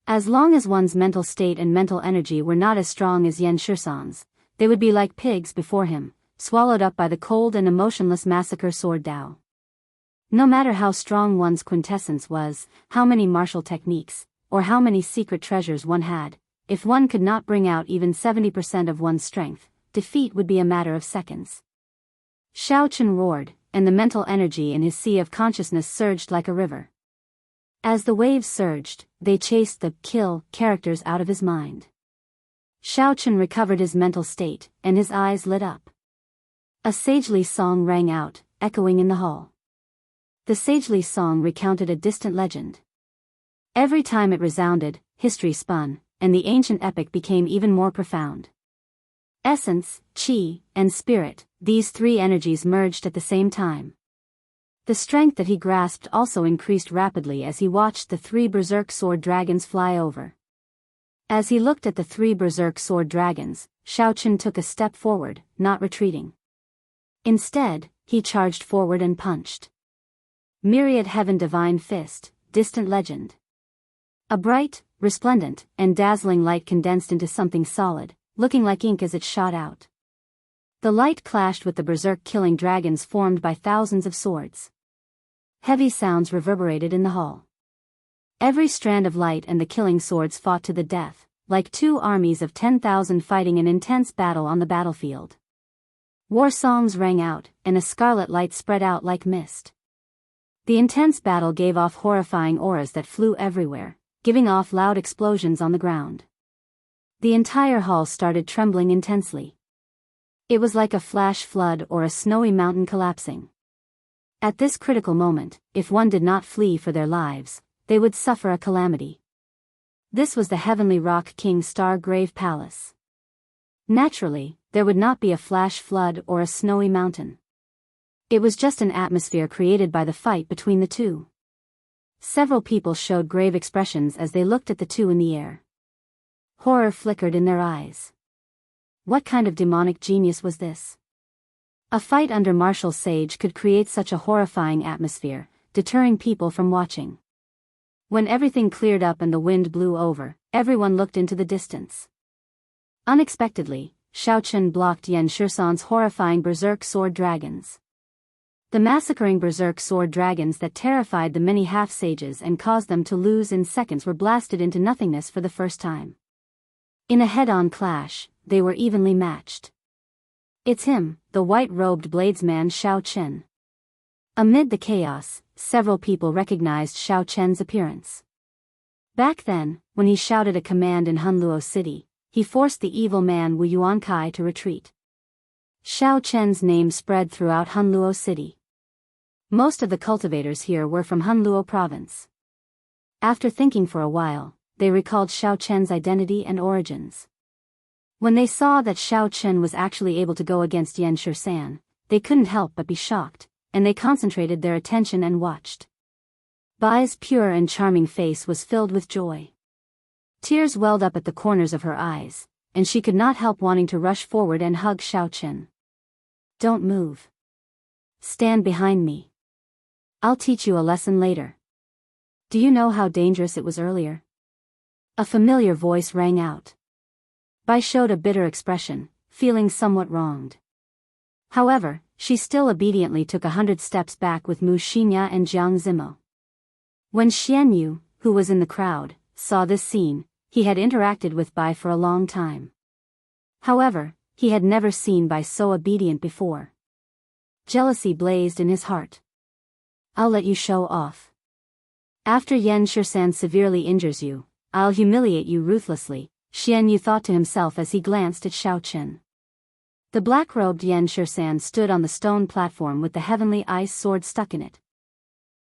As long as one's mental state and mental energy were not as strong as Yen Shirsan's, they would be like pigs before him, swallowed up by the cold and emotionless massacre sword Dao. No matter how strong one's quintessence was, how many martial techniques, or how many secret treasures one had, if one could not bring out even 70% of one's strength, defeat would be a matter of seconds. Xiao Chen roared, and the mental energy in his sea of consciousness surged like a river. As the waves surged, they chased the kill characters out of his mind. Xiao Chen recovered his mental state, and his eyes lit up. A sagely song rang out, echoing in the hall. The sagely song recounted a distant legend. Every time it resounded, history spun, and the ancient epic became even more profound. Essence, chi, and spirit, these three energies merged at the same time. The strength that he grasped also increased rapidly as he watched the three berserk sword dragons fly over. As he looked at the three berserk sword dragons, Xiao Chen took a step forward, not retreating. Instead, he charged forward and punched. Myriad Heaven Divine Fist, Distant Legend. A bright, resplendent, and dazzling light condensed into something solid, looking like ink as it shot out. The light clashed with the berserk-killing dragons formed by thousands of swords. Heavy sounds reverberated in the hall. Every strand of light and the killing swords fought to the death, like two armies of 10,000 fighting an intense battle on the battlefield. War songs rang out, and a scarlet light spread out like mist. The intense battle gave off horrifying auras that flew everywhere, giving off loud explosions on the ground. The entire hall started trembling intensely. It was like a flash flood or a snowy mountain collapsing. At this critical moment, if one did not flee for their lives, they would suffer a calamity. This was the heavenly rock King Stargrave Palace. Naturally, there would not be a flash flood or a snowy mountain. It was just an atmosphere created by the fight between the two. Several people showed grave expressions as they looked at the two in the air. Horror flickered in their eyes. What kind of demonic genius was this? A fight under martial sage could create such a horrifying atmosphere, deterring people from watching. When everything cleared up and the wind blew over, everyone looked into the distance. Unexpectedly, Xiaochen blocked Yan Shisan's horrifying berserk sword dragons. The massacring berserk sword dragons that terrified the many half-sages and caused them to lose in seconds were blasted into nothingness for the first time. In a head-on clash, they were evenly matched. It's him, the white-robed bladesman Xiaochen. Amid the chaos, several people recognized Xiaochen's appearance. Back then, when he shouted a command in Hunluo City, he forced the evil man Wu Yuankai to retreat. Xiaochen's name spread throughout Hunluo City. Most of the cultivators here were from Hunluo province. After thinking for a while, they recalled Xiaochen's identity and origins. When they saw that Xiaochen was actually able to go against Yan Shisan, they couldn't help but be shocked, and they concentrated their attention and watched. Bai's pure and charming face was filled with joy. Tears welled up at the corners of her eyes, and she could not help wanting to rush forward and hug Xiaochen. Don't move. Stand behind me. I'll teach you a lesson later. Do you know how dangerous it was earlier? A familiar voice rang out. Bai showed a bitter expression, feeling somewhat wronged. However, she still obediently took 100 steps back with Mu Xinya and Jiang Zimo. When Xian Yu, who was in the crowd, saw this scene, he had interacted with Bai for a long time. However, he had never seen Bai so obedient before. Jealousy blazed in his heart. I'll let you show off. After Yan Shisan severely injures you, I'll humiliate you ruthlessly, Xian Yu thought to himself as he glanced at Xiaochen. The black-robed Yan Shisan stood on the stone platform with the heavenly ice sword stuck in it.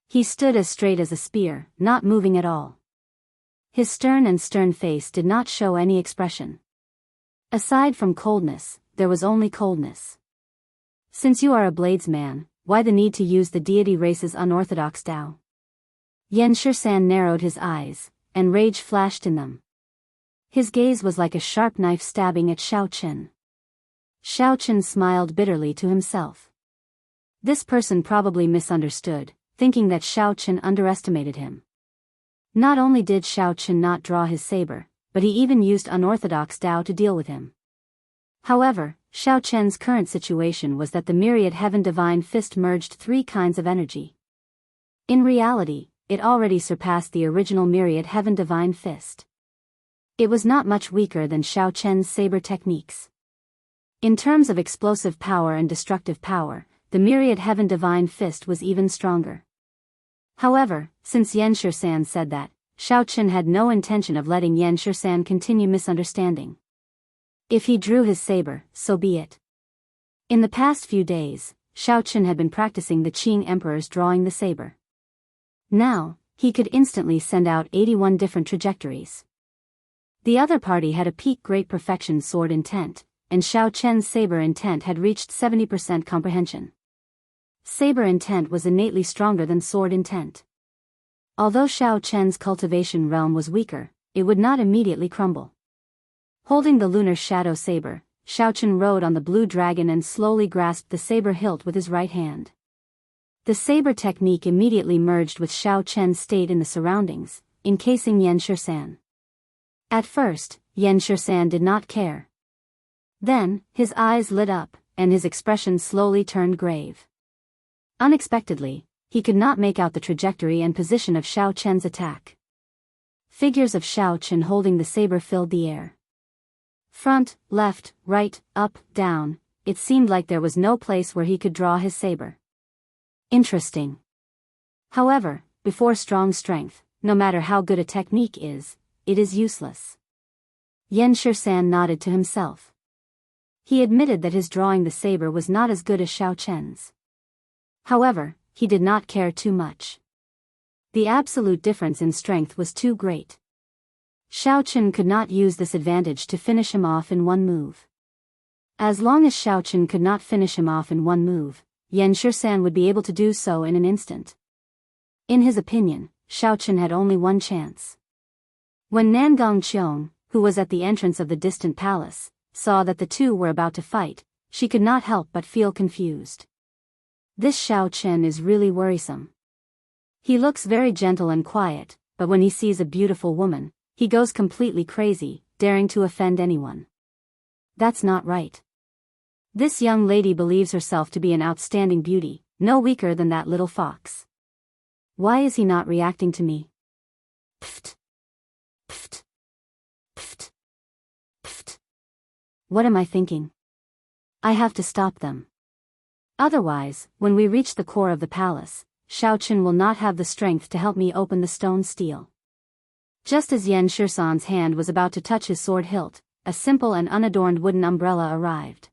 He stood as straight as a spear, not moving at all. His stern face did not show any expression. Aside from coldness, there was only coldness. Since you are a bladesman, why the need to use the deity race's unorthodox Tao? Yan Shisan narrowed his eyes, and rage flashed in them. His gaze was like a sharp knife stabbing at Xiaochen. Xiaochen smiled bitterly to himself. This person probably misunderstood, thinking that Xiaochen underestimated him. Not only did Xiaochen not draw his saber, but he even used unorthodox Tao to deal with him. However, Xiaochen's current situation was that the myriad heaven divine fist merged 3 kinds of energy. In reality, it already surpassed the original myriad heaven divine fist. It was not much weaker than Xiaochen's saber techniques. In terms of explosive power and destructive power, the myriad heaven divine fist was even stronger. However, since Yan Shisan said that, Xiaochen had no intention of letting Yan Shisan continue misunderstanding. If he drew his saber, so be it. In the past few days, Xiaochen had been practicing the Qing Emperor's drawing the saber. Now, he could instantly send out 81 different trajectories. The other party had a peak great perfection sword intent, and Xiaochen's saber intent had reached 70% comprehension. Saber intent was innately stronger than sword intent. Although Xiaochen's cultivation realm was weaker, it would not immediately crumble. Holding the lunar shadow saber, Xiaochen rode on the blue dragon and slowly grasped the saber hilt with his right hand. The saber technique immediately merged with Xiaochen's state in the surroundings, encasing Yen Shursan. At first, Yen Shursan did not care. Then, his eyes lit up, and his expression slowly turned grave. Unexpectedly, he could not make out the trajectory and position of Xiao Chen's attack. Figures of Xiao Chen holding the saber filled the air. Front, left, right, up, down, it seemed like there was no place where he could draw his saber. Interesting. However, before strong strength, no matter how good a technique is, it is useless. Yen Shursan nodded to himself. He admitted that his drawing the saber was not as good as Xiao Chen's. However, he did not care too much. The absolute difference in strength was too great. Xiao Chen could not use this advantage to finish him off in one move. As long as Xiao Chen could not finish him off in one move, Yen Shursan would be able to do so in an instant. In his opinion, Xiao Chen had only one chance. When Nangong Qiong, who was at the entrance of the distant palace, saw that the two were about to fight, she could not help but feel confused. This Xiao Chen is really worrisome. He looks very gentle and quiet, but when he sees a beautiful woman, he goes completely crazy, daring to offend anyone. That's not right. This young lady believes herself to be an outstanding beauty, no weaker than that little fox. Why is he not reacting to me? Pfft. Pfft. Pfft. Pfft. What am I thinking? I have to stop them. Otherwise, when we reach the core of the palace, Xiao Chen will not have the strength to help me open the stone steel. Just as Yen Shursan's hand was about to touch his sword hilt, a simple and unadorned wooden umbrella arrived.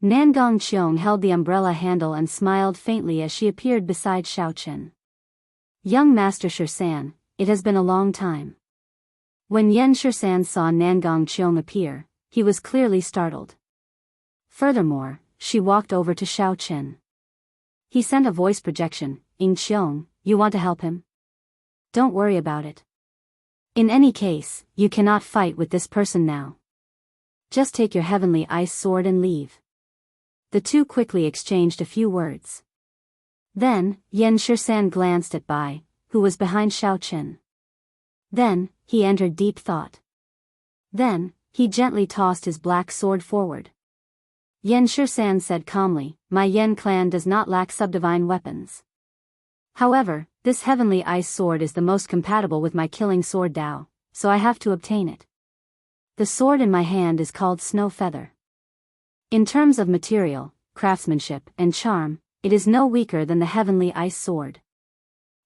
Nangong Qiong held the umbrella handle and smiled faintly as she appeared beside Xiao Chen. Young Master Shursan, it has been a long time. When Yen Shursan saw Nangong Qiong appear, he was clearly startled. Furthermore, she walked over to Xiao Chen. He sent a voice projection, "Ying Qiong, you want to help him? Don't worry about it. In any case, you cannot fight with this person now. Just take your heavenly ice sword and leave." The two quickly exchanged a few words. Then, Yen Shursan glanced at Bai, who was behind Xiao Chen. Then, he entered deep thought. Then, he gently tossed his black sword forward. Yen Shursan said calmly, "My Yen clan does not lack subdivine weapons. However, this heavenly ice sword is the most compatible with my killing sword Dao, so I have to obtain it. The sword in my hand is called Snow Feather. In terms of material, craftsmanship, and charm, it is no weaker than the heavenly ice sword.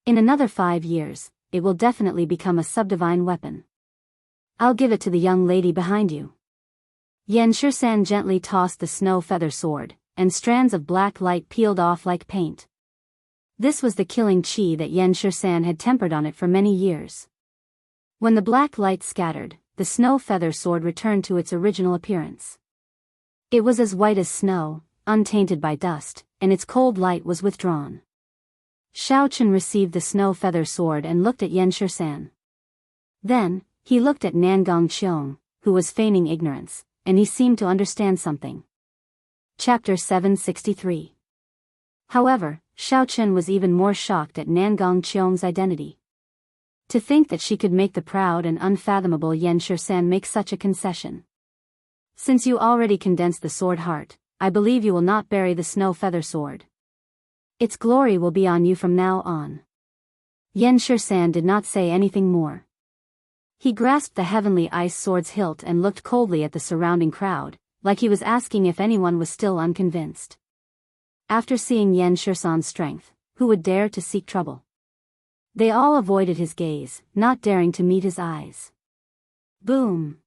In another 5 years, it will definitely become a subdivine weapon. I'll give it to the young lady behind you." Yen Shursan gently tossed the snow feather sword, and strands of black light peeled off like paint. This was the killing chi that Yen Shursan had tempered on it for many years. When the black light scattered, the snow feather sword returned to its original appearance. It was as white as snow, untainted by dust, and its cold light was withdrawn. Xiao Chen received the snow feather sword and looked at Yen Shursan. Then, he looked at Nangong Qiong, who was feigning ignorance, and he seemed to understand something. Chapter 763. However, Xiao Chen was even more shocked at Nangong Qiong's identity. To think that she could make the proud and unfathomable Yen Shursan make such a concession. "Since you already condensed the sword heart, I believe you will not bury the snow feather sword. Its glory will be on you from now on." Yen Shursan did not say anything more. He grasped the heavenly ice sword's hilt and looked coldly at the surrounding crowd, like he was asking if anyone was still unconvinced. After seeing Yen Shursan's strength, who would dare to seek trouble? They all avoided his gaze, not daring to meet his eyes. Boom!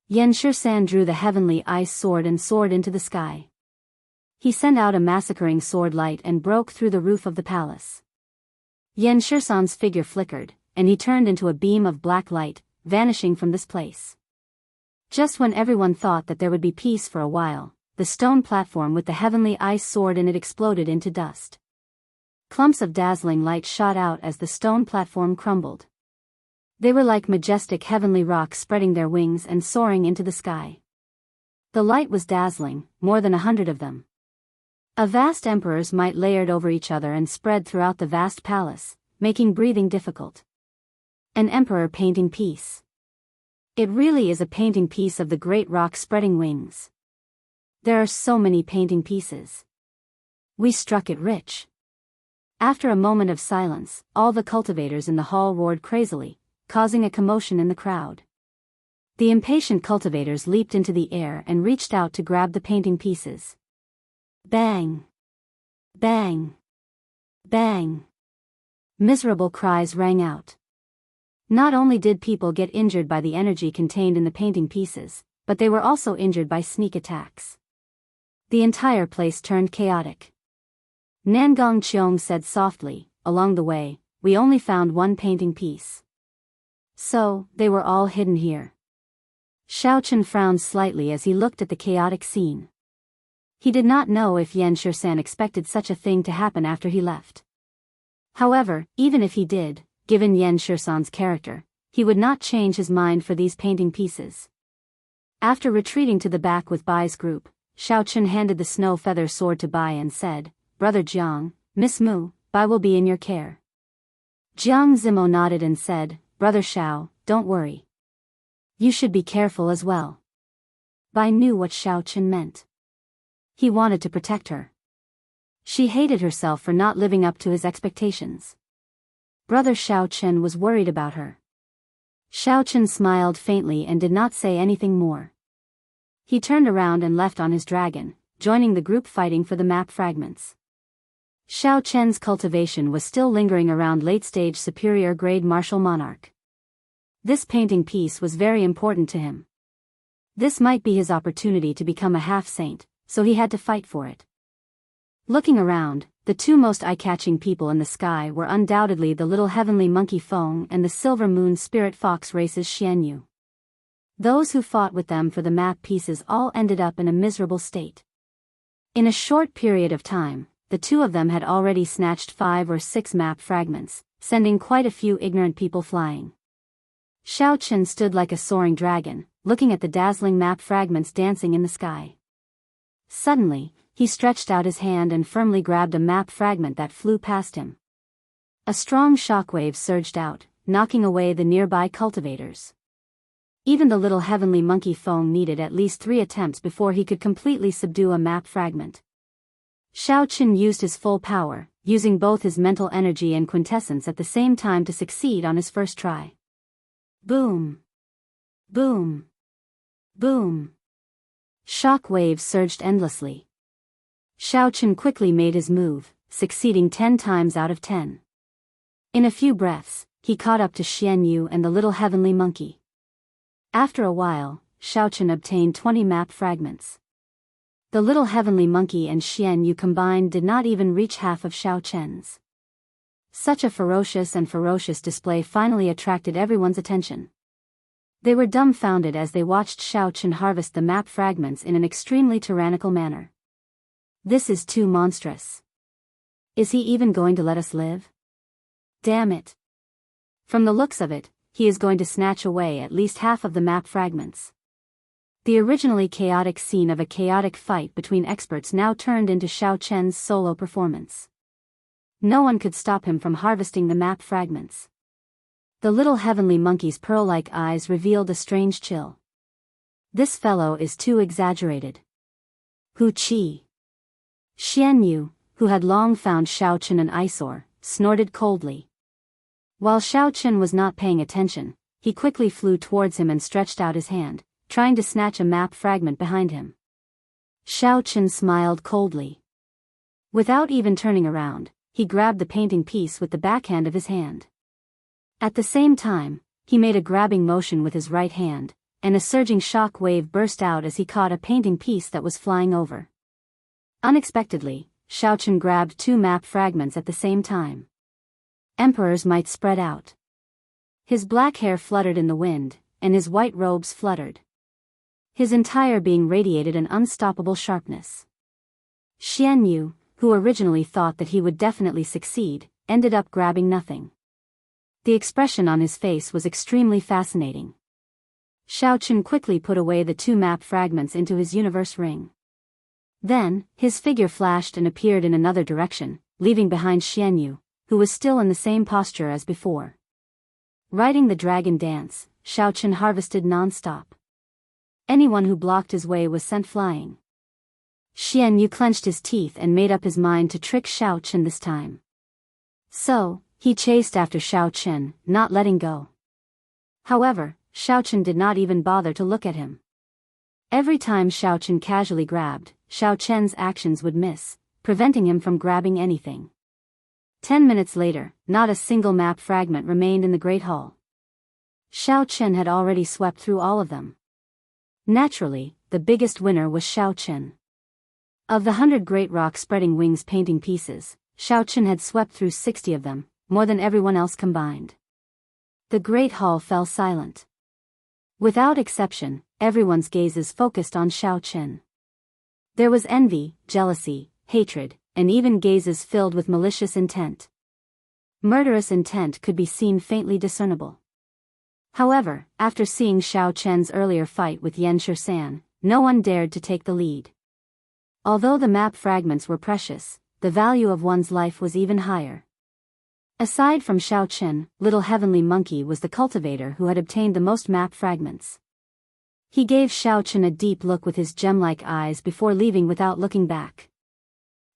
Yen Shursan drew the heavenly ice sword and soared into the sky. He sent out a massacring sword light and broke through the roof of the palace. Yen Shursan's figure flickered, and he turned into a beam of black light, vanishing from this place. Just when everyone thought that there would be peace for a while, the stone platform with the heavenly ice sword in it exploded into dust. Clumps of dazzling light shot out as the stone platform crumbled. They were like majestic heavenly rocks spreading their wings and soaring into the sky. The light was dazzling, more than 100 of them. A vast emperor's might layered over each other and spread throughout the vast palace, making breathing difficult. An emperor painting piece. It really is a painting piece of the great rock spreading wings. There are so many painting pieces. We struck it rich. After a moment of silence, all the cultivators in the hall roared crazily, causing a commotion in the crowd. The impatient cultivators leaped into the air and reached out to grab the painting pieces. Bang! Bang! Bang! Miserable cries rang out. Not only did people get injured by the energy contained in the painting pieces, but they were also injured by sneak attacks. The entire place turned chaotic. Nangong Cheong said softly, "Along the way, we only found one painting piece. So, they were all hidden here." Xiaochen frowned slightly as he looked at the chaotic scene. He did not know if Yan Shisan expected such a thing to happen after he left. However, even if he did, given Yan Shisan's character, he would not change his mind for these painting pieces. After retreating to the back with Bai's group, Xiaochen handed the snow feather sword to Bai and said, "Brother Jiang, Miss Mu, Bai will be in your care." Jiang Zimo nodded and said, "Brother Xiao, don't worry. You should be careful as well." Bai knew what Xiaochen meant. He wanted to protect her. She hated herself for not living up to his expectations. Brother Xiaochen was worried about her. Xiaochen smiled faintly and did not say anything more. He turned around and left on his dragon, joining the group fighting for the map fragments. Xiaochen's cultivation was still lingering around late-stage superior-grade martial monarch. This painting piece was very important to him. This might be his opportunity to become a half-saint, so he had to fight for it. Looking around, the two most eye-catching people in the sky were undoubtedly the little heavenly monkey Feng and the silver moon spirit fox race's Xianyu. Those who fought with them for the map pieces all ended up in a miserable state. In a short period of time, the two of them had already snatched 5 or 6 map fragments, sending quite a few ignorant people flying. Xiaochen stood like a soaring dragon, looking at the dazzling map fragments dancing in the sky. Suddenly, he stretched out his hand and firmly grabbed a map fragment that flew past him. A strong shockwave surged out, knocking away the nearby cultivators. Even the little heavenly monkey Feng needed at least 3 attempts before he could completely subdue a map fragment. Xiaochen used his full power, using both his mental energy and quintessence at the same time to succeed on his first try. Boom! Boom! Boom! Shock waves surged endlessly. Xiaochen quickly made his move, succeeding 10 times out of 10. In a few breaths, he caught up to Xianyu and the little heavenly monkey. After a while, Xiaochen obtained 20 map fragments. The little heavenly monkey and Xianyu combined did not even reach half of Xiaochen's. Such a ferocious display finally attracted everyone's attention. They were dumbfounded as they watched Xiaochen harvest the map fragments in an extremely tyrannical manner. This is too monstrous. Is he even going to let us live? Damn it. From the looks of it, he is going to snatch away at least half of the map fragments. The originally chaotic scene of a chaotic fight between experts now turned into Xiaochen's solo performance. No one could stop him from harvesting the map fragments. The little heavenly monkey's pearl-like eyes revealed a strange chill. This fellow is too exaggerated. Hu Qi. Xianyu, who had long found Xiaochen an eyesore, snorted coldly. While Xiaochen was not paying attention, he quickly flew towards him and stretched out his hand, trying to snatch a map fragment behind him. Xiaochen smiled coldly. Without even turning around, he grabbed the painting piece with the backhand of his hand. At the same time, he made a grabbing motion with his right hand, and a surging shock wave burst out as he caught a painting piece that was flying over. Unexpectedly, Xiaochen grabbed 2 map fragments at the same time. Emperors might spread out. His black hair fluttered in the wind, and his white robes fluttered. His entire being radiated an unstoppable sharpness. Xianyu, who originally thought that he would definitely succeed, ended up grabbing nothing. The expression on his face was extremely fascinating. Xiaochen quickly put away the 2 map fragments into his universe ring. Then, his figure flashed and appeared in another direction, leaving behind Xianyu, who was still in the same posture as before. Riding the dragon dance, Xiaochen harvested non-stop. Anyone who blocked his way was sent flying. Xian Yu clenched his teeth and made up his mind to trick Xiaochen this time. So, he chased after Xiaochen, not letting go. However, Xiaochen did not even bother to look at him. Every time Xiaochen casually grabbed, Xiaochen's actions would miss, preventing him from grabbing anything. 10 minutes later, not a single map fragment remained in the Great Hall. Xiaochen had already swept through all of them. Naturally, the biggest winner was Xiaochen. Of the 100 great rock spreading wings painting pieces, Xiaochen had swept through 60 of them, more than everyone else combined. The Great Hall fell silent. Without exception, everyone's gazes focused on Xiaochen. There was envy, jealousy, hatred, and even gazes filled with malicious intent. Murderous intent could be seen faintly discernible. However, after seeing Xiaochen's earlier fight with Yan Shusan, no one dared to take the lead. Although the map fragments were precious, the value of one's life was even higher. Aside from Xiaochen, Little Heavenly Monkey was the cultivator who had obtained the most map fragments. He gave Xiaochen a deep look with his gem-like eyes before leaving without looking back.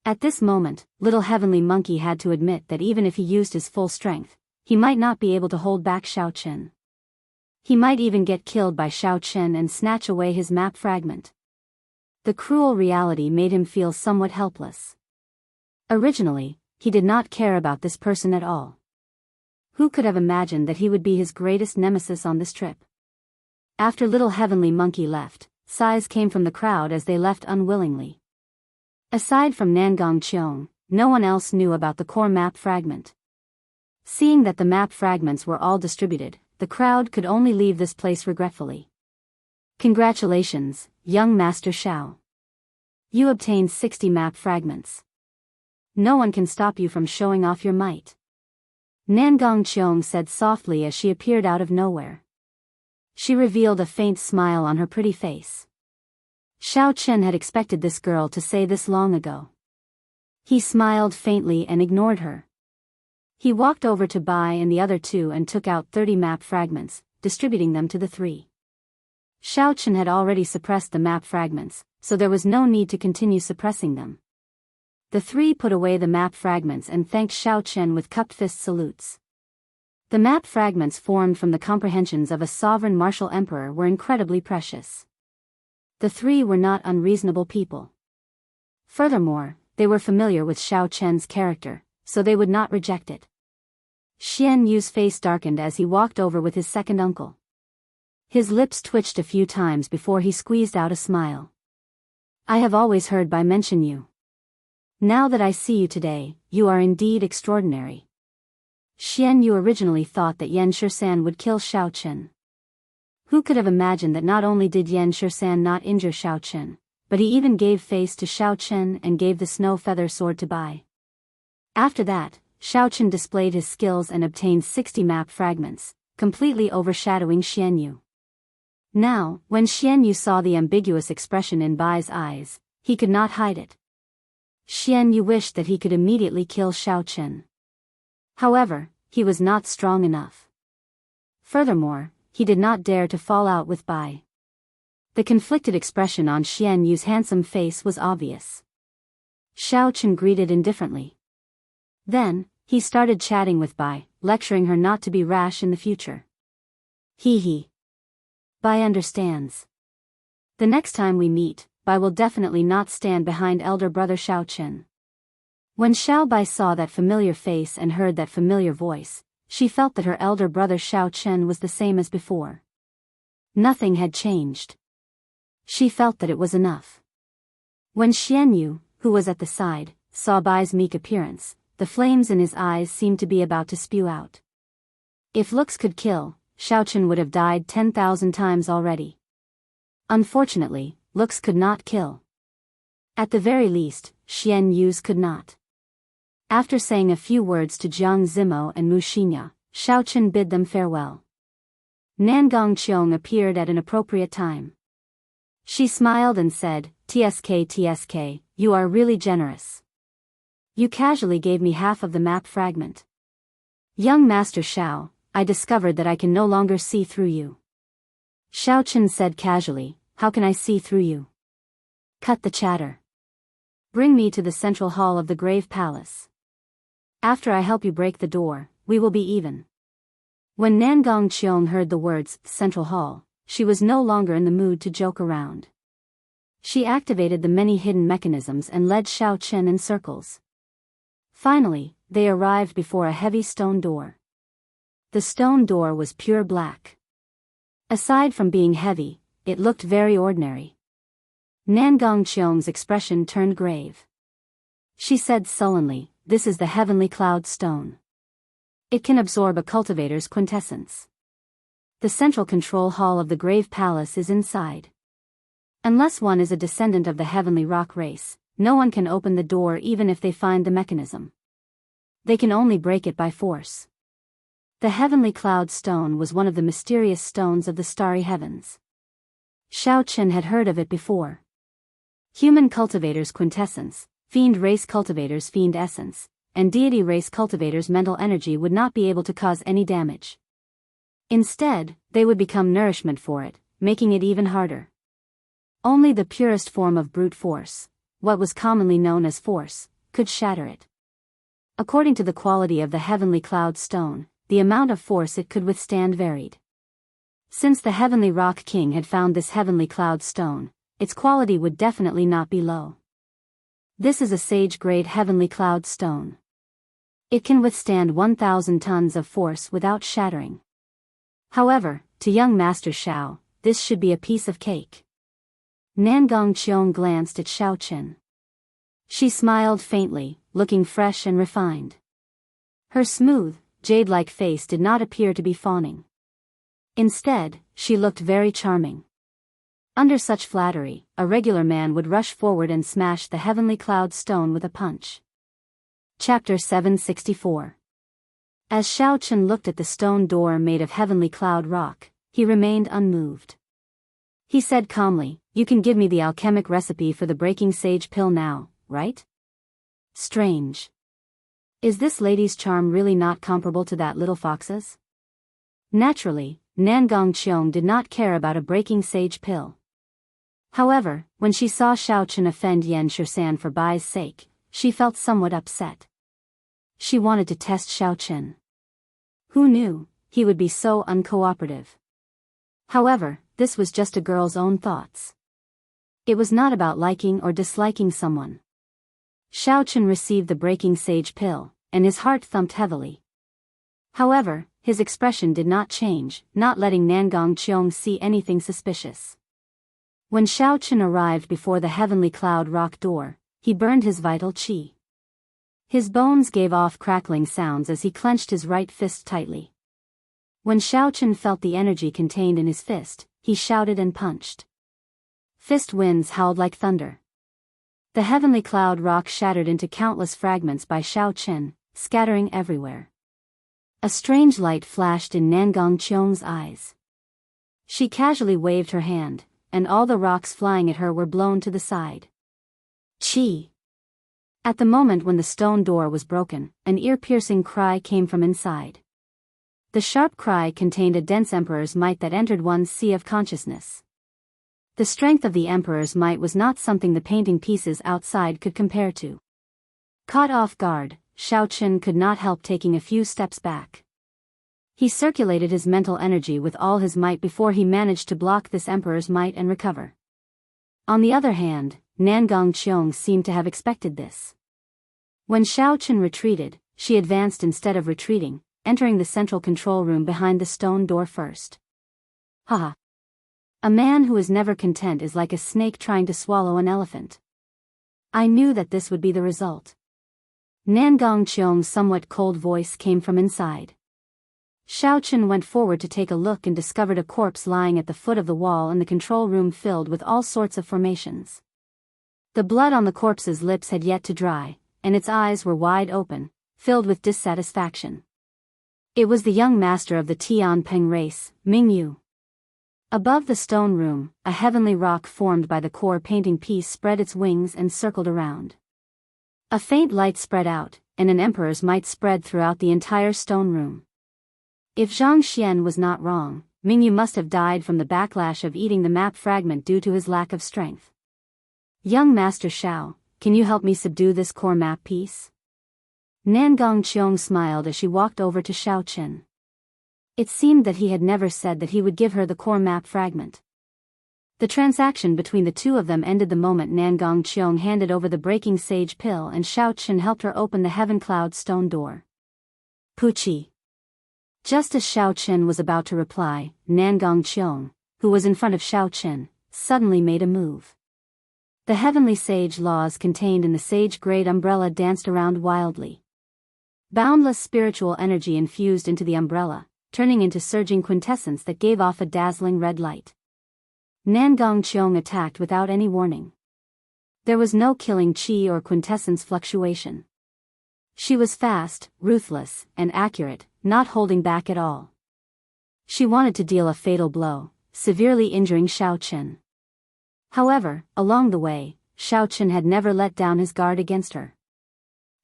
At this moment, Little Heavenly Monkey had to admit that even if he used his full strength, he might not be able to hold back Xiaochen. He might even get killed by Xiaochen and snatch away his map fragment. The cruel reality made him feel somewhat helpless. Originally, he did not care about this person at all. Who could have imagined that he would be his greatest nemesis on this trip? After Little Heavenly Monkey left, sighs came from the crowd as they left unwillingly. Aside from Nangong Qiong, no one else knew about the core map fragment. Seeing that the map fragments were all distributed, the crowd could only leave this place regretfully. Congratulations, young Master Xiao. You obtained 60 map fragments. No one can stop you from showing off your might. Nangong Qiong said softly as she appeared out of nowhere. She revealed a faint smile on her pretty face. Xiaochen had expected this girl to say this long ago. He smiled faintly and ignored her. He walked over to Bai and the other two and took out 30 map fragments, distributing them to the three. Xiaochen had already suppressed the map fragments, so there was no need to continue suppressing them. The three put away the map fragments and thanked Xiaochen with cupped fist salutes. The map fragments formed from the comprehensions of a sovereign martial emperor were incredibly precious. The three were not unreasonable people. Furthermore, they were familiar with Xiaochen's character, so they would not reject it. Xian Yu's face darkened as he walked over with his second uncle. His lips twitched a few times before he squeezed out a smile. I have always heard Bai mention you. Now that I see you today, you are indeed extraordinary. Xian Yu originally thought that Yan Shusan would kill Xiaochen. Who could have imagined that not only did Yan Shusan not injure Xiaochen, but he even gave face to Xiaochen and gave the snow feather sword to Bai. After that, Xiaochen displayed his skills and obtained 60 map fragments, completely overshadowing Xian Yu. Now, when Xian Yu saw the ambiguous expression in Bai's eyes, he could not hide it. Xian Yu wished that he could immediately kill Xiaochen. However, he was not strong enough. Furthermore, he did not dare to fall out with Bai. The conflicted expression on Xian Yu's handsome face was obvious. Xiaochen greeted indifferently. Then, he started chatting with Bai, lecturing her not to be rash in the future. He. Bai understands. The next time we meet, Bai will definitely not stand behind elder brother Xiaochen. When Xiao Bai saw that familiar face and heard that familiar voice, she felt that her elder brother Xiaochen was the same as before. Nothing had changed. She felt that it was enough. When Xian Yu, who was at the side, saw Bai's meek appearance, the flames in his eyes seemed to be about to spew out. If looks could kill, Xiaochen would have died 10,000 times already. Unfortunately, looks could not kill. At the very least, Xian Yu's could not. After saying a few words to Jiang Zimo and Mu Xinya, Xiaochen bid them farewell. Nangong Qiong appeared at an appropriate time. She smiled and said, TSK, you are really generous. You casually gave me half of the map fragment. Young Master Xiao, I discovered that I can no longer see through you. Xiao Chen said casually, how can I see through you? Cut the chatter. Bring me to the central hall of the Grave Palace. After I help you break the door, we will be even. When Nangong Qiong heard the words, central hall, she was no longer in the mood to joke around. She activated the many hidden mechanisms and led Xiao Chen in circles. Finally, they arrived before a heavy stone door. The stone door was pure black. Aside from being heavy, it looked very ordinary. Nangong Qiong's expression turned grave. She said sullenly, this is the heavenly cloud stone. It can absorb a cultivator's quintessence. The central control hall of the Grave Palace is inside. Unless one is a descendant of the heavenly rock race, no one can open the door even if they find the mechanism. They can only break it by force. The heavenly cloud stone was one of the mysterious stones of the starry heavens. Xiao Chen had heard of it before. Human cultivators' quintessence, fiend race cultivators' fiend essence, and deity race cultivators' mental energy would not be able to cause any damage. Instead, they would become nourishment for it, making it even harder. Only the purest form of brute force, what was commonly known as force, could shatter it. According to the quality of the heavenly cloud stone, the amount of force it could withstand varied. Since the heavenly rock king had found this heavenly cloud stone, its quality would definitely not be low. This is a sage-grade heavenly cloud stone. It can withstand 1,000 tons of force without shattering. However, to young Master Xiao, this should be a piece of cake. Nangong Qiong glanced at Xiao Chen. She smiled faintly, looking fresh and refined. Her smooth, jade-like face did not appear to be fawning. Instead, she looked very charming. Under such flattery, a regular man would rush forward and smash the heavenly cloud stone with a punch. Chapter 764. As Xiao Chen looked at the stone door made of heavenly cloud rock, he remained unmoved. He said calmly, you can give me the alchemic recipe for the breaking sage pill now, right? Strange. Is this lady's charm really not comparable to that little fox's? Naturally, Nangong Qiong did not care about a breaking sage pill. However, when she saw Xiao Chen offend Yan Shisan for Bai's sake, she felt somewhat upset. She wanted to test Xiao Chen. Who knew, he would be so uncooperative. However, this was just a girl's own thoughts. It was not about liking or disliking someone. Xiao Chen received the breaking sage pill, and his heart thumped heavily. However, his expression did not change, not letting Nangong Qiong see anything suspicious. When Xiao Chen arrived before the heavenly cloud rock door, he burned his vital qi. His bones gave off crackling sounds as he clenched his right fist tightly. When Xiao Chen felt the energy contained in his fist, he shouted and punched. Fist winds howled like thunder. The heavenly cloud rock shattered into countless fragments by Xiao Chen, scattering everywhere. A strange light flashed in Nangong Qiong's eyes. She casually waved her hand, and all the rocks flying at her were blown to the side. Chi! At the moment when the stone door was broken, an ear-piercing cry came from inside. The sharp cry contained a dense emperor's might that entered one's sea of consciousness. The strength of the emperor's might was not something the painting pieces outside could compare to. Caught off guard, Xiao Chen could not help taking a few steps back. He circulated his mental energy with all his might before he managed to block this emperor's might and recover. On the other hand, Nangong Qiong seemed to have expected this. When Xiao Chen retreated, she advanced instead of retreating, entering the central control room behind the stone door first. Haha. A man who is never content is like a snake trying to swallow an elephant. I knew that this would be the result. Nangong Qiong's somewhat cold voice came from inside. Xiao Chen went forward to take a look and discovered a corpse lying at the foot of the wall in the control room filled with all sorts of formations. The blood on the corpse's lips had yet to dry, and its eyes were wide open, filled with dissatisfaction. It was the young master of the Tianping race, Ming Yu. Above the stone room, a heavenly rock formed by the core painting piece spread its wings and circled around. A faint light spread out, and an emperor's might spread throughout the entire stone room. If Zhang Xian was not wrong, Mingyu must have died from the backlash of eating the map fragment due to his lack of strength. Young Master Xiao, can you help me subdue this core map piece? Nangong Qiong smiled as she walked over to Xiao Chen. It seemed that he had never said that he would give her the core map fragment. The transaction between the two of them ended the moment Nangong Qiong handed over the breaking sage pill and Xiao Chen helped her open the heaven cloud stone door. Puchi. Just as Xiao Chen was about to reply, Nangong Qiong, who was in front of Xiao Chen, suddenly made a move. The heavenly sage laws contained in the sage-grade umbrella danced around wildly. Boundless spiritual energy infused into the umbrella, turning into surging quintessence that gave off a dazzling red light. Nangong Qiong attacked without any warning. There was no killing chi or quintessence fluctuation. She was fast, ruthless, and accurate, not holding back at all. She wanted to deal a fatal blow, severely injuring Xiao Chen. However, along the way, Xiao Chen had never let down his guard against her.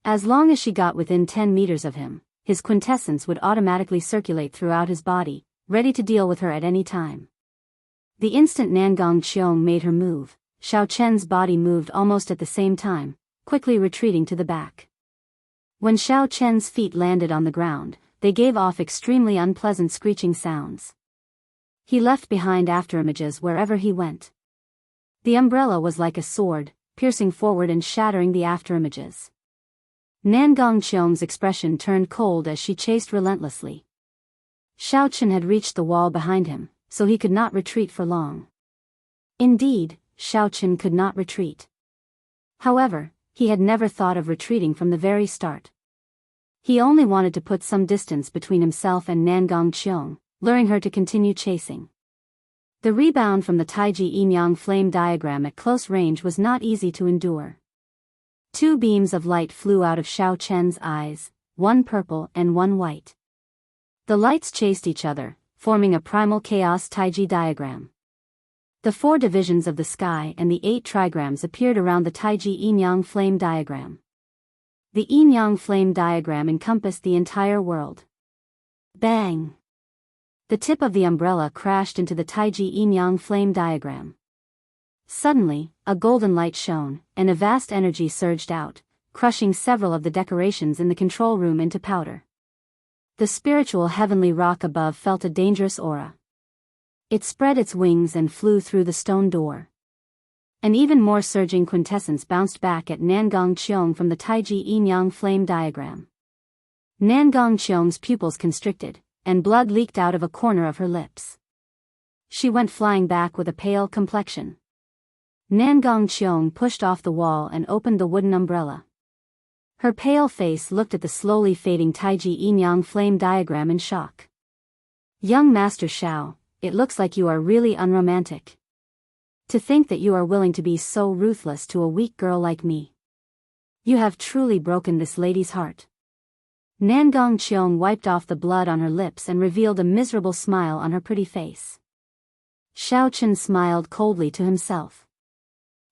As long as she got within 10 meters of him, his quintessence would automatically circulate throughout his body, ready to deal with her at any time. The instant Nangong Qiong made her move, Xiao Chen's body moved almost at the same time, quickly retreating to the back. When Xiao Chen's feet landed on the ground, they gave off extremely unpleasant screeching sounds. He left behind afterimages wherever he went. The umbrella was like a sword, piercing forward and shattering the afterimages. Nangong Qiong's expression turned cold as she chased relentlessly. Xiao Chen had reached the wall behind him, so he could not retreat for long. Indeed, Xiao Chen could not retreat. However, he had never thought of retreating from the very start. He only wanted to put some distance between himself and Nangong Qiong, luring her to continue chasing. The rebound from the Taiji yin-yang flame diagram at close range was not easy to endure. Two beams of light flew out of Xiao Chen's eyes, one purple and one white. The lights chased each other, forming a primal chaos Taiji diagram. The 4 divisions of the sky and the 8 trigrams appeared around the Taiji yin-yang flame diagram. The yin-yang flame diagram encompassed the entire world. Bang! The tip of the umbrella crashed into the Taiji yin-yang flame diagram. Suddenly, a golden light shone, and a vast energy surged out, crushing several of the decorations in the control room into powder. The spiritual heavenly rock above felt a dangerous aura. It spread its wings and flew through the stone door. An even more surging quintessence bounced back at Nangong Qiong from the Taiji yin-yang flame diagram. Nangong Qiong's pupils constricted, and blood leaked out of a corner of her lips. She went flying back with a pale complexion. Nangong Qiong pushed off the wall and opened the wooden umbrella. Her pale face looked at the slowly fading Taiji yin-yang flame diagram in shock. Young Master Xiao, it looks like you are really unromantic. To think that you are willing to be so ruthless to a weak girl like me. You have truly broken this lady's heart. Nangong Qiong wiped off the blood on her lips and revealed a miserable smile on her pretty face. Xiao Chen smiled coldly to himself.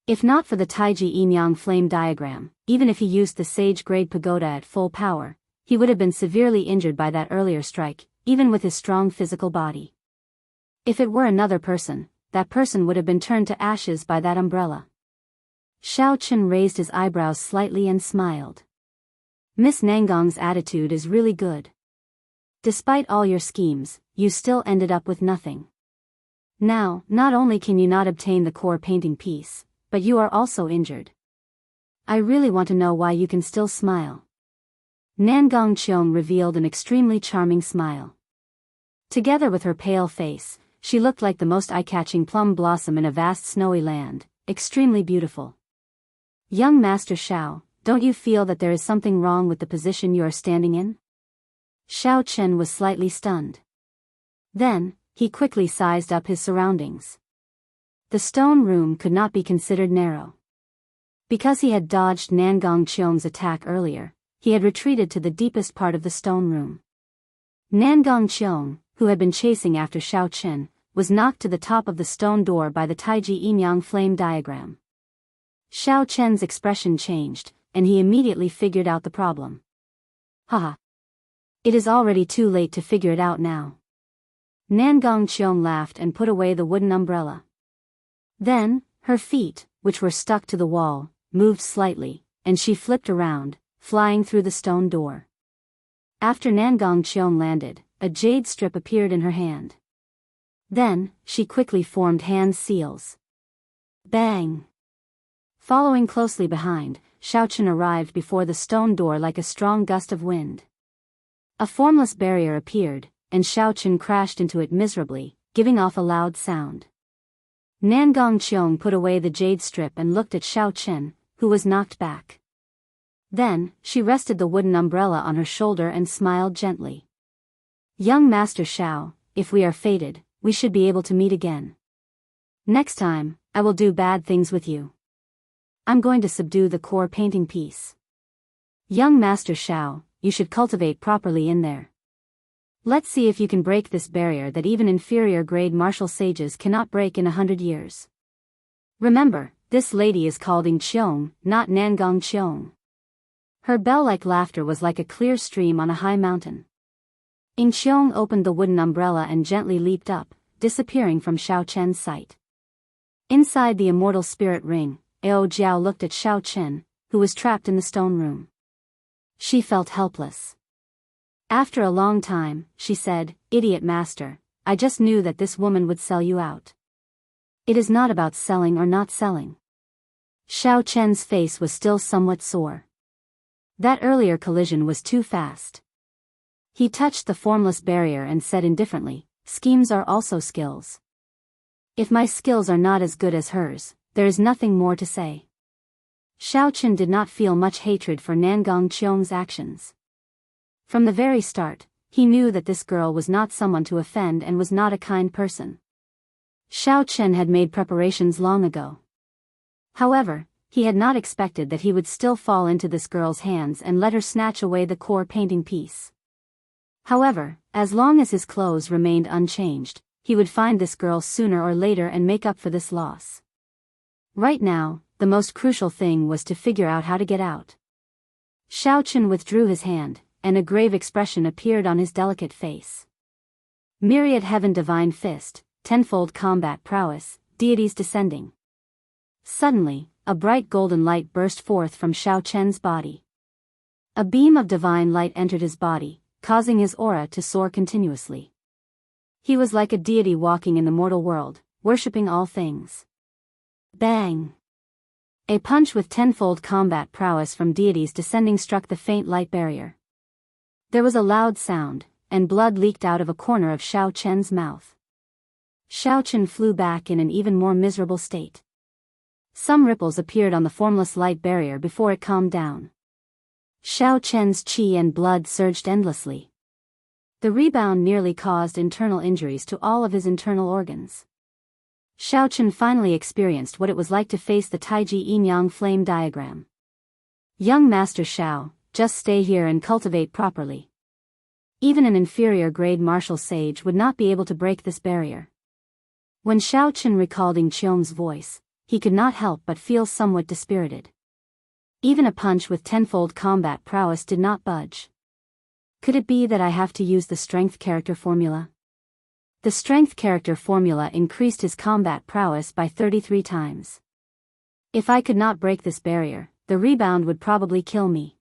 If not for the Taiji yin-yang flame diagram, even if he used the sage-grade pagoda at full power, he would have been severely injured by that earlier strike, even with his strong physical body. If it were another person, that person would have been turned to ashes by that umbrella. Xiao Chen raised his eyebrows slightly and smiled. Miss Nangong's attitude is really good. Despite all your schemes, you still ended up with nothing. Now, not only can you not obtain the core painting piece, but you are also injured. I really want to know why you can still smile. Nangong Qiong revealed an extremely charming smile. Together with her pale face, she looked like the most eye-catching plum blossom in a vast snowy land, extremely beautiful. Young Master Xiao, don't you feel that there is something wrong with the position you are standing in? Xiao Chen was slightly stunned. Then, he quickly sized up his surroundings. The stone room could not be considered narrow. Because he had dodged Nangong Qiong's attack earlier, he had retreated to the deepest part of the stone room. Nangong Qiong, who had been chasing after Xiao Chen, was knocked to the top of the stone door by the Taiji yin-yang flame diagram. Xiao Chen's expression changed, and he immediately figured out the problem. Haha. It is already too late to figure it out now. Nangong Cheong laughed and put away the wooden umbrella. Then, her feet, which were stuck to the wall, moved slightly, and she flipped around, flying through the stone door. After Nangong Cheong landed, a jade strip appeared in her hand. Then, she quickly formed hand seals. Bang! Following closely behind, Xiaochen arrived before the stone door like a strong gust of wind. A formless barrier appeared, and Xiaochen crashed into it miserably, giving off a loud sound. Nangong Cheong put away the jade strip and looked at Xiaochen, who was knocked back. Then, she rested the wooden umbrella on her shoulder and smiled gently. Young Master Xiao, if we are fated, we should be able to meet again. Next time, I will do bad things with you. I'm going to subdue the core painting piece. Young Master Xiao, you should cultivate properly in there. Let's see if you can break this barrier that even inferior grade martial sages cannot break in 100 years. Remember, this lady is called Ing Cheong, not Nangong Cheong. Her bell-like laughter was like a clear stream on a high mountain. Ing Cheong opened the wooden umbrella and gently leaped up, disappearing from Xiaochen's sight. Inside the immortal spirit ring, Ao Jiao looked at Xiaochen, who was trapped in the stone room. She felt helpless. After a long time, she said, "Idiot master, I just knew that this woman would sell you out. It is not about selling or not selling." Xiaochen's face was still somewhat sore. That earlier collision was too fast. He touched the formless barrier and said indifferently, "Schemes are also skills. If my skills are not as good as hers, there is nothing more to say." Xiaochen did not feel much hatred for Nangong Cheong's actions. From the very start, he knew that this girl was not someone to offend and was not a kind person. Xiaochen had made preparations long ago. However, he had not expected that he would still fall into this girl's hands and let her snatch away the core painting piece. However, as long as his clothes remained unchanged, he would find this girl sooner or later and make up for this loss. Right now, the most crucial thing was to figure out how to get out. Xiaochen withdrew his hand, and a grave expression appeared on his delicate face. Myriad Heaven Divine Fist, tenfold combat prowess, deities descending. Suddenly, a bright golden light burst forth from Xiaochen's body. A beam of divine light entered his body, causing his aura to soar continuously. He was like a deity walking in the mortal world, worshipping all things. Bang! A punch with tenfold combat prowess from deities descending struck the faint light barrier. There was a loud sound, and blood leaked out of a corner of Xiaochen's mouth. Xiaochen flew back in an even more miserable state. Some ripples appeared on the formless light barrier before it calmed down. Xiaochen's qi and blood surged endlessly. The rebound nearly caused internal injuries to all of his internal organs. Xiaochen finally experienced what it was like to face the Taiji Yin-Yang flame diagram. Young Master Xiao, just stay here and cultivate properly. Even an inferior grade martial sage would not be able to break this barrier. When Xiaochen recalled Ing Cheong's voice, he could not help but feel somewhat dispirited. Even a punch with tenfold combat prowess did not budge. Could it be that I have to use the strength character formula? The strength character formula increased his combat prowess by 33 times. If I could not break this barrier, the rebound would probably kill me.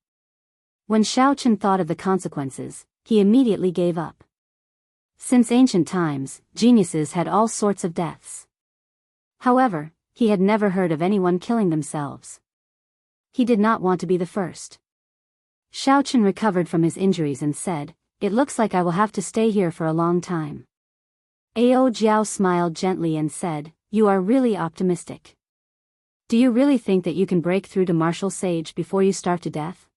When Xiaochen thought of the consequences, he immediately gave up. Since ancient times, geniuses had all sorts of deaths. However, he had never heard of anyone killing themselves. He did not want to be the first. Xiaochen recovered from his injuries and said, "It looks like I will have to stay here for a long time." Ao Jiao smiled gently and said, "You are really optimistic. Do you really think that you can break through to martial sage before you starve to death?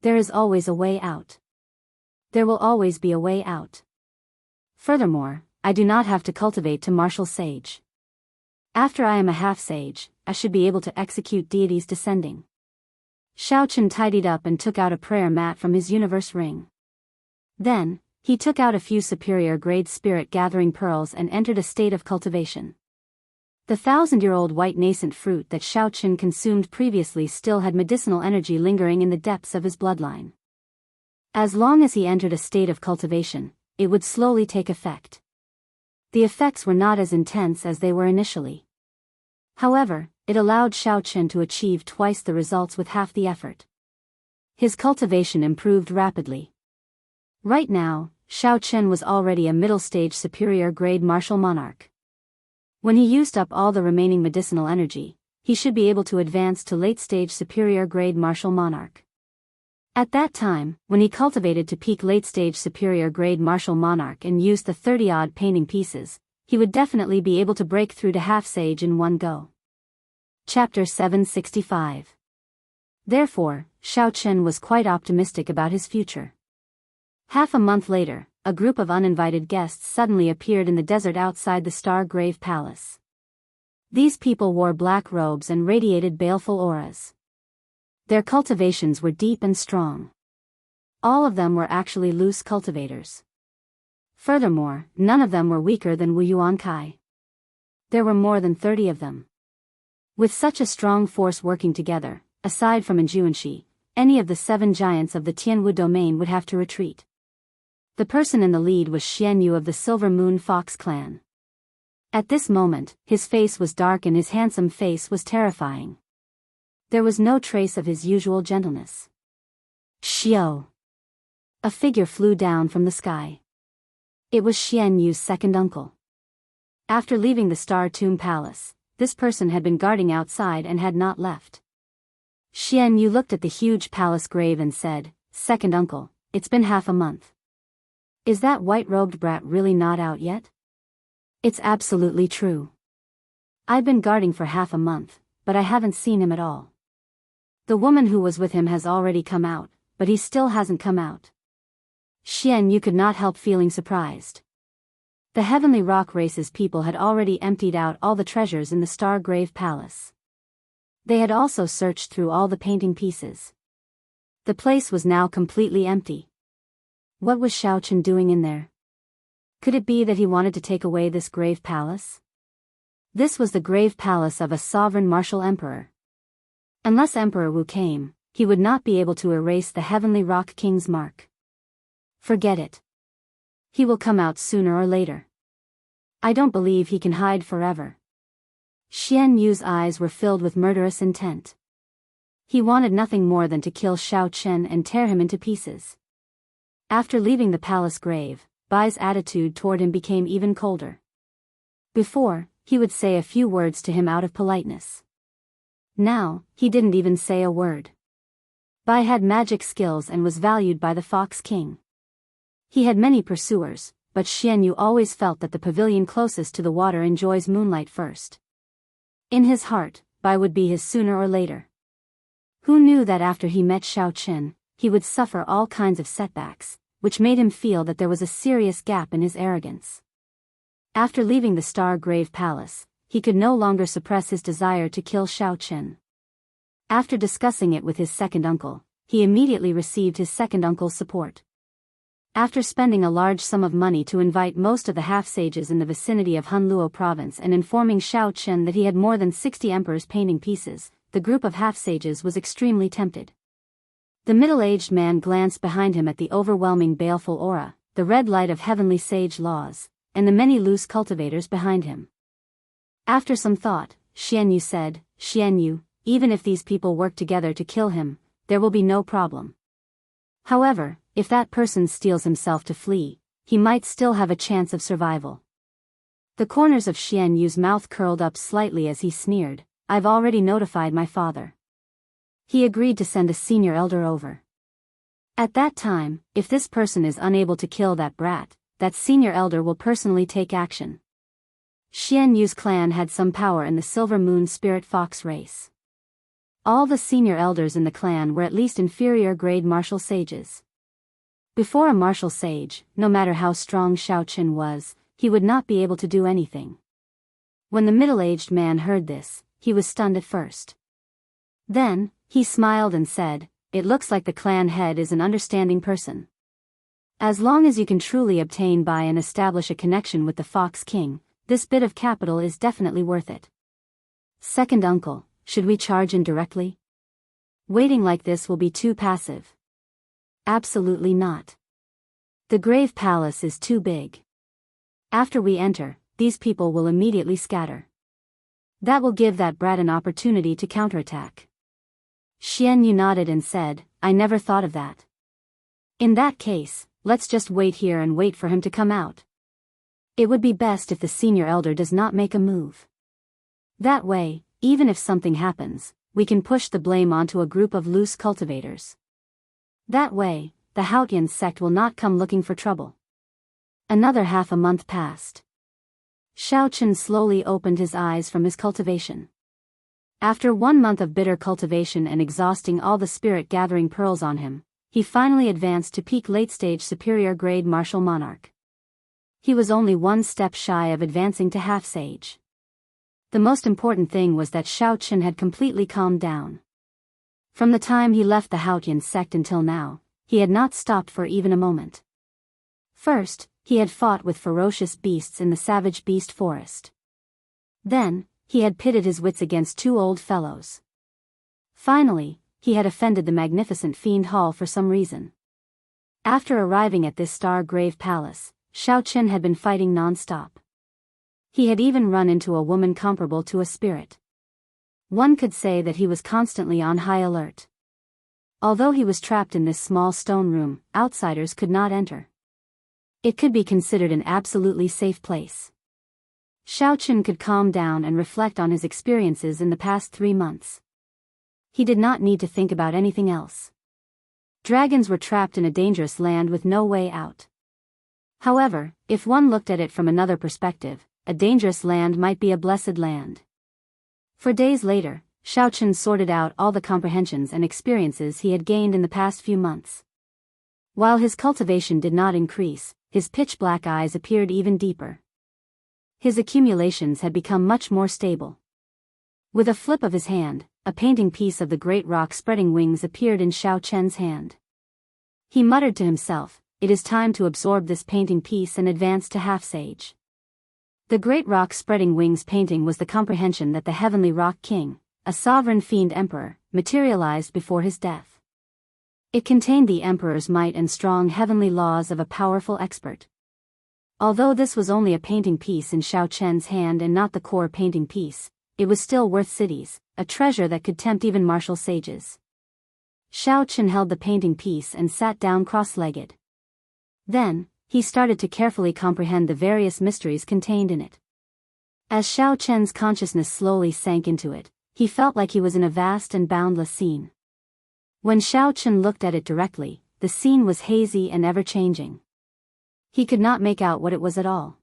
There is always a way out. There will always be a way out. Furthermore, I do not have to cultivate to martial sage. After I am a half-sage, I should be able to execute deities descending." Xiaochen tidied up and took out a prayer mat from his universe ring. Then, he took out a few superior-grade spirit-gathering pearls and entered a state of cultivation. The 1,000-year-old white nascent fruit that Xiaochen consumed previously still had medicinal energy lingering in the depths of his bloodline. As long as he entered a state of cultivation, it would slowly take effect. The effects were not as intense as they were initially. However, it allowed Xiao Chen to achieve twice the results with half the effort. His cultivation improved rapidly. Right now, Xiao Chen was already a middle-stage superior-grade martial monarch. When he used up all the remaining medicinal energy, he should be able to advance to late-stage superior-grade martial monarch. At that time, when he cultivated to peak late-stage superior-grade martial monarch and used the 30-odd painting pieces, he would definitely be able to break through to half-sage in one go. Chapter 765. Therefore, Xiao Chen was quite optimistic about his future. Half a month later, a group of uninvited guests suddenly appeared in the desert outside the Star Grave Palace. These people wore black robes and radiated baleful auras. Their cultivations were deep and strong. All of them were actually loose cultivators. Furthermore, none of them were weaker than Wu Yuan Kai. There were more than 30 of them. With such a strong force working together, aside from Enjuanshi, any of the 7 giants of the Tianwu domain would have to retreat. The person in the lead was Xian Yu of the Silver Moon Fox clan. At this moment, his face was dark and his handsome face was terrifying. There was no trace of his usual gentleness. Xiao! A figure flew down from the sky. It was Xian Yu's second uncle. After leaving the Star Tomb Palace, this person had been guarding outside and had not left. Xian Yu looked at the huge palace grave and said, "Second uncle, it's been half a month. Is that white-robed brat really not out yet?" "It's absolutely true. I've been guarding for half a month, but I haven't seen him at all. The woman who was with him has already come out, but he still hasn't come out." Xian Yu could not help feeling surprised. The Heavenly Rock Race's people had already emptied out all the treasures in the Star Grave Palace. They had also searched through all the painting pieces. The place was now completely empty. What was Xiao Chen doing in there? Could it be that he wanted to take away this grave palace? This was the grave palace of a sovereign martial emperor. Unless Emperor Wu came, he would not be able to erase the Heavenly Rock King's mark. Forget it. He will come out sooner or later. I don't believe he can hide forever. Xian Yu's eyes were filled with murderous intent. He wanted nothing more than to kill Xiao Chen and tear him into pieces. After leaving the palace grave, Bai's attitude toward him became even colder. Before, he would say a few words to him out of politeness. Now, he didn't even say a word. Bai had magic skills and was valued by the Fox King. He had many pursuers, but Xian Yu always felt that the pavilion closest to the water enjoys moonlight first. In his heart, Bai would be his sooner or later. Who knew that after he met Xiao Chen, he would suffer all kinds of setbacks, which made him feel that there was a serious gap in his arrogance. After leaving the Star Grave Palace, he could no longer suppress his desire to kill Xiao Chen. After discussing it with his second uncle, he immediately received his second uncle's support. After spending a large sum of money to invite most of the half-sages in the vicinity of Hunluo province and informing Xiao Chen that he had more than 60 emperor's painting pieces, the group of half-sages was extremely tempted. The middle-aged man glanced behind him at the overwhelming baleful aura, the red light of heavenly sage laws, and the many loose cultivators behind him. After some thought, Xian Yu said, "Xian Yu, even if these people work together to kill him, there will be no problem. However, if that person steels himself to flee, he might still have a chance of survival." The corners of Xian Yu's mouth curled up slightly as he sneered, "I've already notified my father. He agreed to send a senior elder over. At that time, if this person is unable to kill that brat, that senior elder will personally take action." Xian Yu's clan had some power in the Silver Moon Spirit Fox race. All the senior elders in the clan were at least inferior grade martial sages. Before a martial sage, no matter how strong Xiao Chen was, he would not be able to do anything. When the middle-aged man heard this, he was stunned at first. Then, he smiled and said, "It looks like the clan head is an understanding person. As long as you can truly obtain by and establish a connection with the Fox King, this bit of capital is definitely worth it. Second uncle, should we charge in directly? Waiting like this will be too passive." Absolutely not. The grave palace is too big. After we enter, these people will immediately scatter. That will give that brat an opportunity to counterattack. Xian Yu nodded and said, I never thought of that. In that case, let's just wait here and wait for him to come out. It would be best if the senior elder does not make a move. That way, even if something happens, we can push the blame onto a group of loose cultivators. That way, the Haotian sect will not come looking for trouble. Another half a month passed. Xiao Chen slowly opened his eyes from his cultivation. After 1 month of bitter cultivation and exhausting all the spirit-gathering pearls on him, he finally advanced to peak late-stage superior-grade martial monarch. He was only 1 step shy of advancing to half-sage. The most important thing was that Xiao Chen had completely calmed down. From the time he left the Haotian sect until now, he had not stopped for even a moment. First, he had fought with ferocious beasts in the savage beast forest. Then, he had pitted his wits against 2 old fellows. Finally, he had offended the magnificent fiend hall for some reason. After arriving at this star-grave palace, Xiao Chen had been fighting non-stop. He had even run into a woman comparable to a spirit. One could say that he was constantly on high alert. Although he was trapped in this small stone room, outsiders could not enter. It could be considered an absolutely safe place. Xiao Chen could calm down and reflect on his experiences in the past 3 months. He did not need to think about anything else. Dragons were trapped in a dangerous land with no way out. However, if one looked at it from another perspective, a dangerous land might be a blessed land. For days later, Xiao Chen sorted out all the comprehensions and experiences he had gained in the past few months. While his cultivation did not increase, his pitch-black eyes appeared even deeper. His accumulations had become much more stable. With a flip of his hand, a painting piece of the great rock spreading wings appeared in Xiao Chen's hand. He muttered to himself, it is time to absorb this painting piece and advance to half-sage. The great rock spreading wings painting was the comprehension that the heavenly rock king, a sovereign fiend emperor, materialized before his death. It contained the emperor's might and strong heavenly laws of a powerful expert. Although this was only a painting piece in Xiao Chen's hand and not the core painting piece, it was still worth cities, a treasure that could tempt even martial sages. Xiao Chen held the painting piece and sat down cross-legged. Then, he started to carefully comprehend the various mysteries contained in it. As Xiao Chen's consciousness slowly sank into it, he felt like he was in a vast and boundless scene. When Xiao Chen looked at it directly, the scene was hazy and ever-changing. He could not make out what it was at all.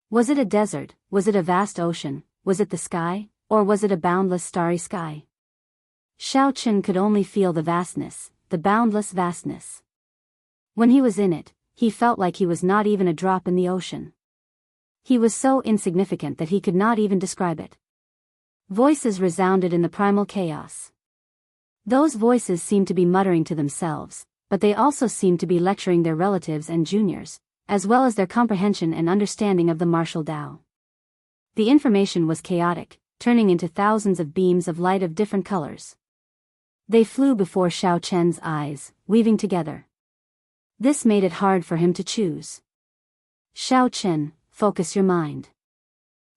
Was it a desert, was it a vast ocean, was it the sky, or was it a boundless starry sky? Xiao Chen could only feel the vastness, the boundless vastness. When he was in it, he felt like he was not even a drop in the ocean. He was so insignificant that he could not even describe it. Voices resounded in the primal chaos. Those voices seemed to be muttering to themselves, but they also seemed to be lecturing their relatives and juniors, as well as their comprehension and understanding of the martial Tao. The information was chaotic, turning into thousands of beams of light of different colors. They flew before Xiao Chen's eyes, weaving together. This made it hard for him to choose. Xiao Chen, focus your mind.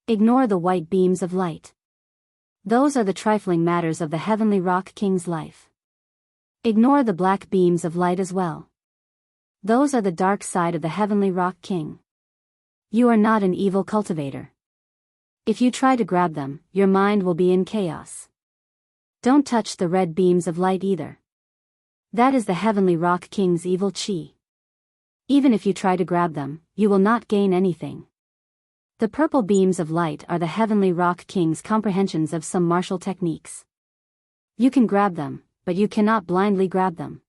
Ignore the white beams of light. Those are the trifling matters of the heavenly rock king's life. Ignore the black beams of light as well. Those are the dark side of the heavenly rock king. You are not an evil cultivator. If you try to grab them, your mind will be in chaos. Don't touch the red beams of light either. That is the heavenly rock king's evil chi. Even if you try to grab them, you will not gain anything. The purple beams of light are the heavenly rock king's comprehensions of some martial techniques. You can grab them, but you cannot blindly grab them.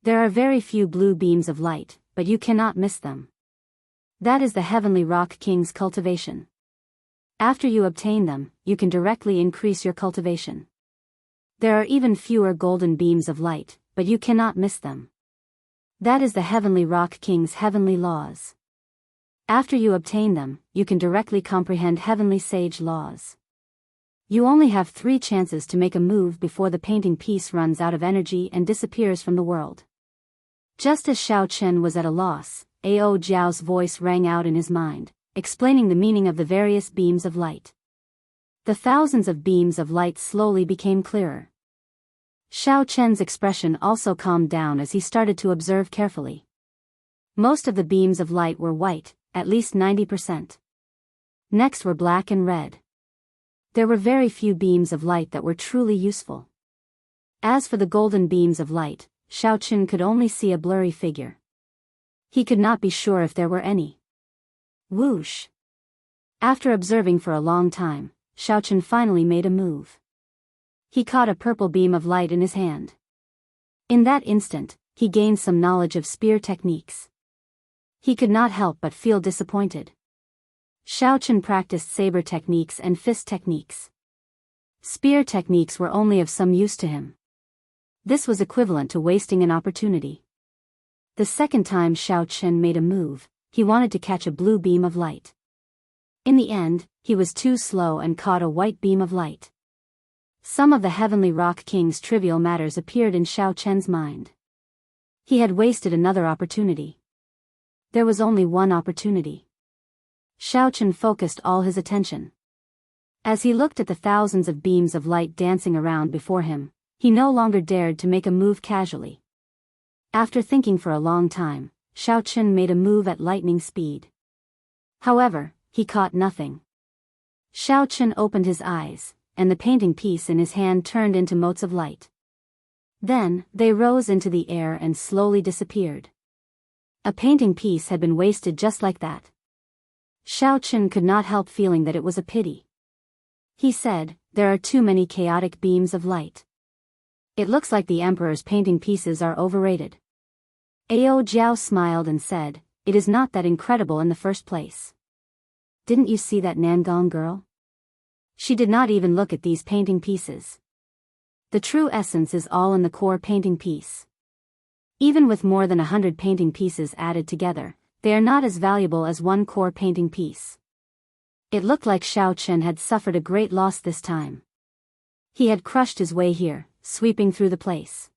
There are very few blue beams of light, but you cannot miss them. That is the heavenly rock king's cultivation. After you obtain them, you can directly increase your cultivation. There are even fewer golden beams of light, but you cannot miss them. That is the heavenly rock king's heavenly laws. After you obtain them, you can directly comprehend heavenly sage laws. You only have 3 chances to make a move before the painting piece runs out of energy and disappears from the world. Just as Xiao Chen was at a loss, Ao Jiao's voice rang out in his mind, explaining the meaning of the various beams of light. The thousands of beams of light slowly became clearer. Xiao Chen's expression also calmed down as he started to observe carefully. Most of the beams of light were white, at least 90%. Next were black and red. There were very few beams of light that were truly useful. As for the golden beams of light, Xiao Chen could only see a blurry figure. He could not be sure if there were any. Whoosh! After observing for a long time, Xiao Chen finally made a move. He caught a purple beam of light in his hand. In that instant, he gained some knowledge of spear techniques. He could not help but feel disappointed. Xiao Chen practiced saber techniques and fist techniques. Spear techniques were only of some use to him. This was equivalent to wasting an opportunity. The second time Xiao Chen made a move, he wanted to catch a blue beam of light. In the end, he was too slow and caught a white beam of light. Some of the Heavenly Rock King's trivial matters appeared in Xiao Chen's mind. He had wasted another opportunity. There was only one opportunity. Xiao Chen focused all his attention. As he looked at the thousands of beams of light dancing around before him, he no longer dared to make a move casually. After thinking for a long time, Xiao Chen made a move at lightning speed. However, he caught nothing. Xiao Chen opened his eyes, and the painting piece in his hand turned into motes of light. Then, they rose into the air and slowly disappeared. A painting piece had been wasted just like that. Xiao Chen could not help feeling that it was a pity. He said, "There are too many chaotic beams of light. It looks like the Emperor's painting pieces are overrated." Ao Jiao smiled and said, "It is not that incredible in the first place. Didn't you see that Nangong girl? She did not even look at these painting pieces. The true essence is all in the core painting piece. Even with more than 100 painting pieces added together, they are not as valuable as one core painting piece." It looked like Xiao Chen had suffered a great loss this time. He had crushed his way here, sweeping through the place.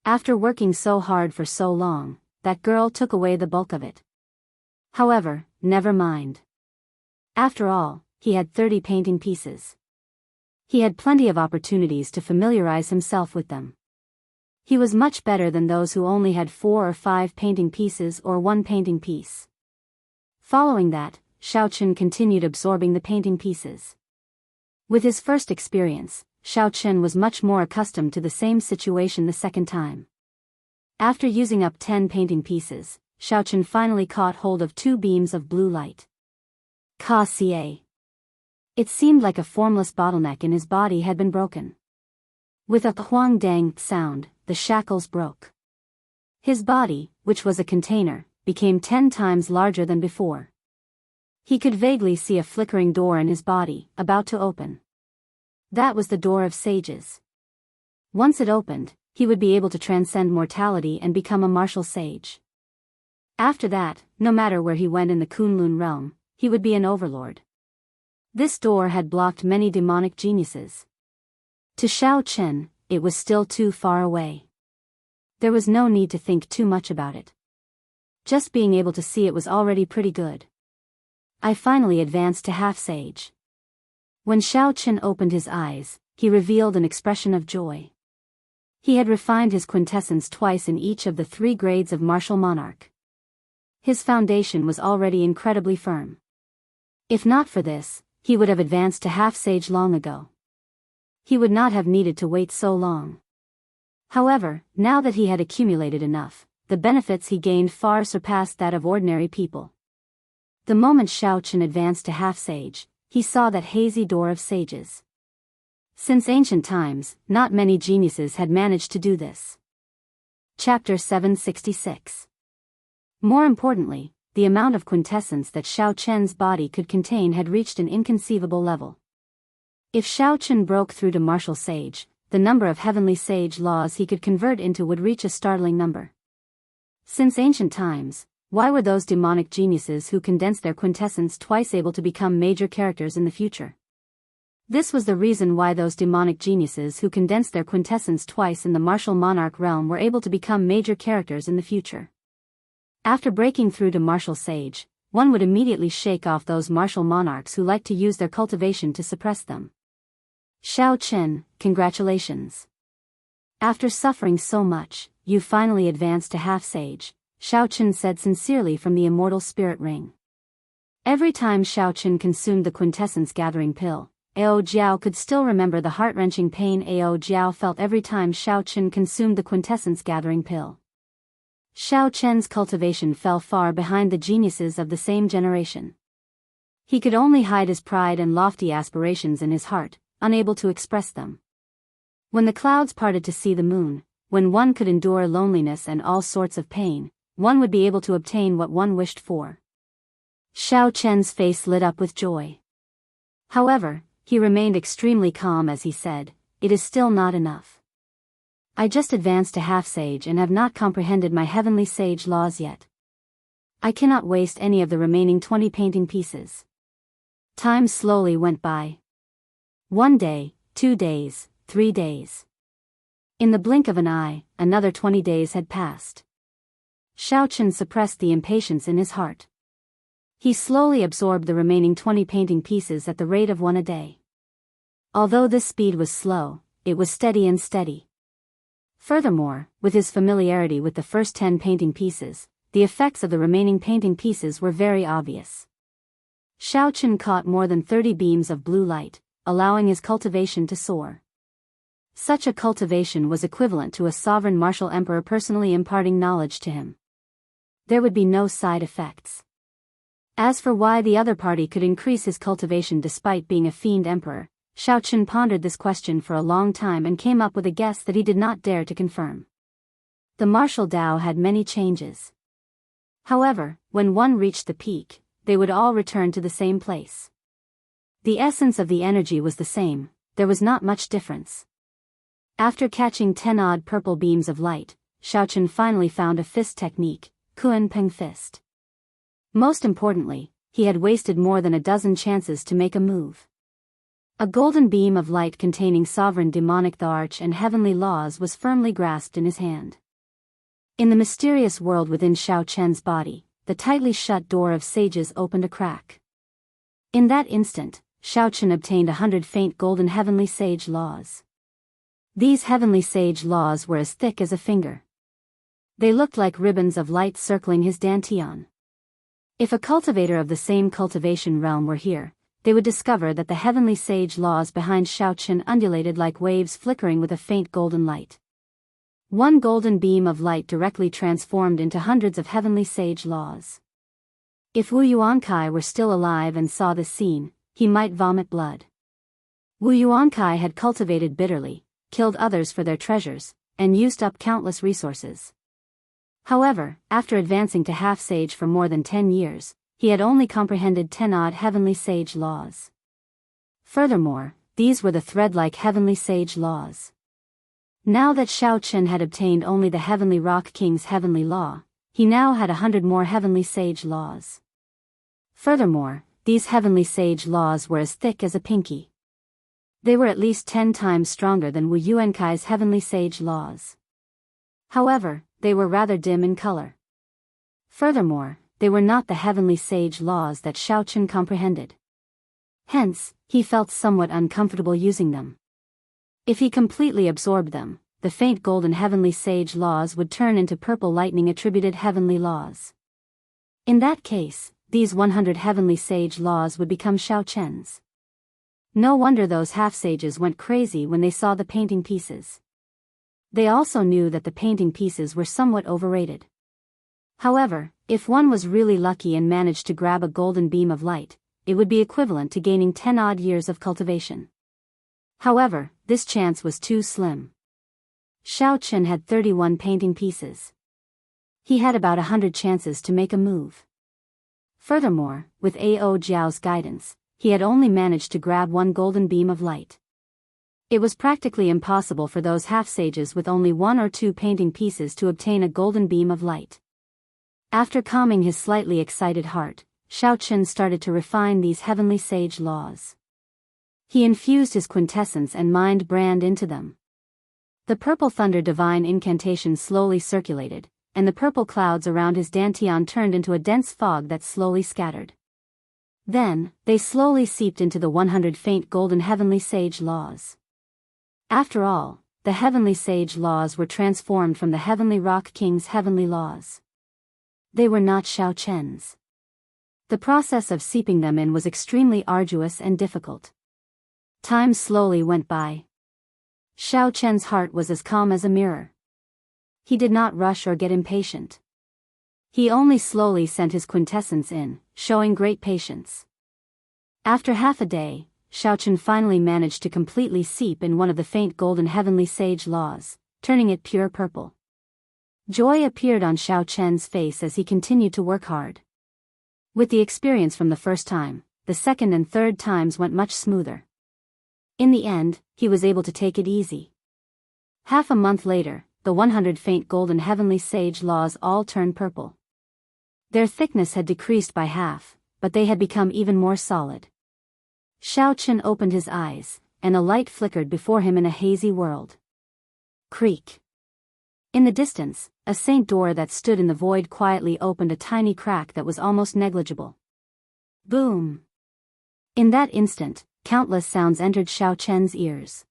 After working so hard for so long, that girl took away the bulk of it. However, never mind. After all, he had 30 painting pieces. He had plenty of opportunities to familiarize himself with them. He was much better than those who only had 4 or 5 painting pieces or one painting piece. Following that, Xiao Chen continued absorbing the painting pieces. With his first experience, Xiao Chen was much more accustomed to the same situation the second time. After using up 10 painting pieces, Xiao Chen finally caught hold of 2 beams of blue light. Ka-ca. It seemed like a formless bottleneck in his body had been broken. With a huang-dang sound, the shackles broke. His body, which was a container, became 10 times larger than before. He could vaguely see a flickering door in his body, about to open. That was the door of sages. Once it opened, he would be able to transcend mortality and become a martial sage. After that, no matter where he went in the Kunlun realm, he would be an overlord. This door had blocked many demonic geniuses. To Xiao Chen, it was still too far away. There was no need to think too much about it. Just being able to see it was already pretty good. I finally advanced to half-sage. When Xiao Chen opened his eyes, he revealed an expression of joy. He had refined his quintessence twice in each of the 3 grades of martial monarch. His foundation was already incredibly firm. If not for this, he would have advanced to half-sage long ago. He would not have needed to wait so long. However, now that he had accumulated enough, the benefits he gained far surpassed that of ordinary people. The moment Xiao Chen advanced to half-sage, he saw that hazy door of sages. Since ancient times, not many geniuses had managed to do this. Chapter 766. More importantly, the amount of quintessence that Xiao Chen's body could contain had reached an inconceivable level. If Xiao Chen broke through to martial sage, the number of heavenly sage laws he could convert into would reach a startling number. Since ancient times, why were those demonic geniuses who condensed their quintessence twice able to become major characters in the future? This was the reason why those demonic geniuses who condensed their quintessence twice in the martial monarch realm were able to become major characters in the future. After breaking through to martial sage, one would immediately shake off those martial monarchs who like to use their cultivation to suppress them. Xiao Chen, congratulations. After suffering so much, you finally advanced to half-sage, Xiao Chen said sincerely from the immortal spirit ring. Every time Xiao Chen consumed the quintessence gathering pill, Ao Jiao could still remember the heart-wrenching pain Ao Jiao felt every time Xiao Chen consumed the quintessence gathering pill. Xiao Chen's cultivation fell far behind the geniuses of the same generation. He could only hide his pride and lofty aspirations in his heart, unable to express them. When the clouds parted to see the moon, when one could endure loneliness and all sorts of pain, one would be able to obtain what one wished for. Xiao Chen's face lit up with joy. However, he remained extremely calm as he said, "It is still not enough. I just advanced to half-sage and have not comprehended my heavenly sage laws yet. I cannot waste any of the remaining 20 painting pieces." Time slowly went by. 1 day, 2 days, 3 days. In the blink of an eye, another 20 days had passed. Xiao Chen suppressed the impatience in his heart. He slowly absorbed the remaining 20 painting pieces at the rate of 1 a day. Although this speed was slow, it was steady and steady. Furthermore, with his familiarity with the first 10 painting pieces, the effects of the remaining painting pieces were very obvious. Xiao Chen caught more than 30 beams of blue light, allowing his cultivation to soar. Such a cultivation was equivalent to a sovereign martial emperor personally imparting knowledge to him. There would be no side effects. As for why the other party could increase his cultivation despite being a fiend emperor, Xiao Chen pondered this question for a long time and came up with a guess that he did not dare to confirm. The martial Tao had many changes. However, when one reached the peak, they would all return to the same place. The essence of the energy was the same, there was not much difference. After catching 10 odd purple beams of light, Xiao Chen finally found a fist technique, Kuan Peng Fist. Most importantly, he had wasted more than a dozen chances to make a move. A golden beam of light containing sovereign demonic the arch and heavenly laws was firmly grasped in his hand. In the mysterious world within Xiao Chen's body, the tightly shut door of sages opened a crack. In that instant, Xiao Chen obtained 100 faint golden heavenly sage laws. These heavenly sage laws were as thick as a finger. They looked like ribbons of light circling his dantian. If a cultivator of the same cultivation realm were here, they would discover that the heavenly sage laws behind Xiao Chen undulated like waves flickering with a faint golden light. One golden beam of light directly transformed into hundreds of heavenly sage laws. If Wu Yuankai were still alive and saw this scene, he might vomit blood. Wu Yuankai had cultivated bitterly, killed others for their treasures, and used up countless resources. However, after advancing to half-sage for more than 10 years, he had only comprehended 10 odd heavenly sage laws. Furthermore, these were the thread-like heavenly sage laws. Now that Xiao Chen had obtained only the heavenly rock king's heavenly law, he now had 100 more heavenly sage laws. Furthermore, these heavenly sage laws were as thick as a pinky. They were at least 10 times stronger than Wu Yuankai's heavenly sage laws. However, they were rather dim in color. Furthermore, they were not the heavenly sage laws that Xiao Chen comprehended. Hence, he felt somewhat uncomfortable using them. If he completely absorbed them, the faint golden heavenly sage laws would turn into purple lightning attributed heavenly laws. In that case, these 100 heavenly sage laws would become Xiao Chen's. No wonder those half-sages went crazy when they saw the painting pieces. They also knew that the painting pieces were somewhat overrated. However, if one was really lucky and managed to grab a golden beam of light, it would be equivalent to gaining 10 odd years of cultivation. However, this chance was too slim. Xiao Chen had 31 painting pieces. He had about 100 chances to make a move. Furthermore, with Ao Jiao's guidance, he had only managed to grab one golden beam of light. It was practically impossible for those half-sages with only 1 or 2 painting pieces to obtain a golden beam of light. After calming his slightly excited heart, Xiao Chen started to refine these heavenly sage laws. He infused his quintessence and mind brand into them. The purple thunder divine incantation slowly circulated, and the purple clouds around his dantian turned into a dense fog that slowly scattered. Then, they slowly seeped into the 100 faint golden heavenly sage laws. After all, the heavenly sage laws were transformed from the heavenly rock king's heavenly laws. They were not Xiao Chen's. The process of seeping them in was extremely arduous and difficult. Time slowly went by. Xiao Chen's heart was as calm as a mirror. He did not rush or get impatient. He only slowly sent his quintessence in, showing great patience. After half a day, Xiao Chen finally managed to completely seep in one of the faint golden heavenly sage laws, turning it pure purple. Joy appeared on Xiao Chen's face as he continued to work hard. With the experience from the first time, the second and third times went much smoother. In the end, he was able to take it easy. Half a month later, the 100 faint golden heavenly sage laws all turned purple. Their thickness had decreased by half, but they had become even more solid. Xiao Chen opened his eyes, and a light flickered before him in a hazy world. Creak. In the distance, a saint door that stood in the void quietly opened a tiny crack that was almost negligible. Boom. In that instant, countless sounds entered Xiao Chen's ears.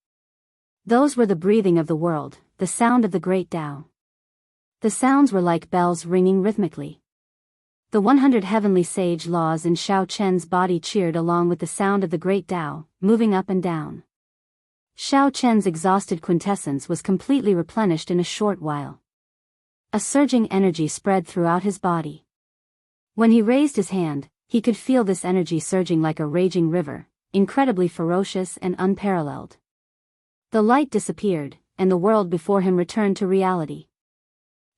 Those were the breathing of the world, the sound of the great Tao. The sounds were like bells ringing rhythmically. The 100 heavenly sage laws in Xiao Chen's body cheered along with the sound of the great Tao, moving up and down. Xiao Chen's exhausted quintessence was completely replenished in a short while. A surging energy spread throughout his body. When he raised his hand, he could feel this energy surging like a raging river, incredibly ferocious and unparalleled. The light disappeared, and the world before him returned to reality.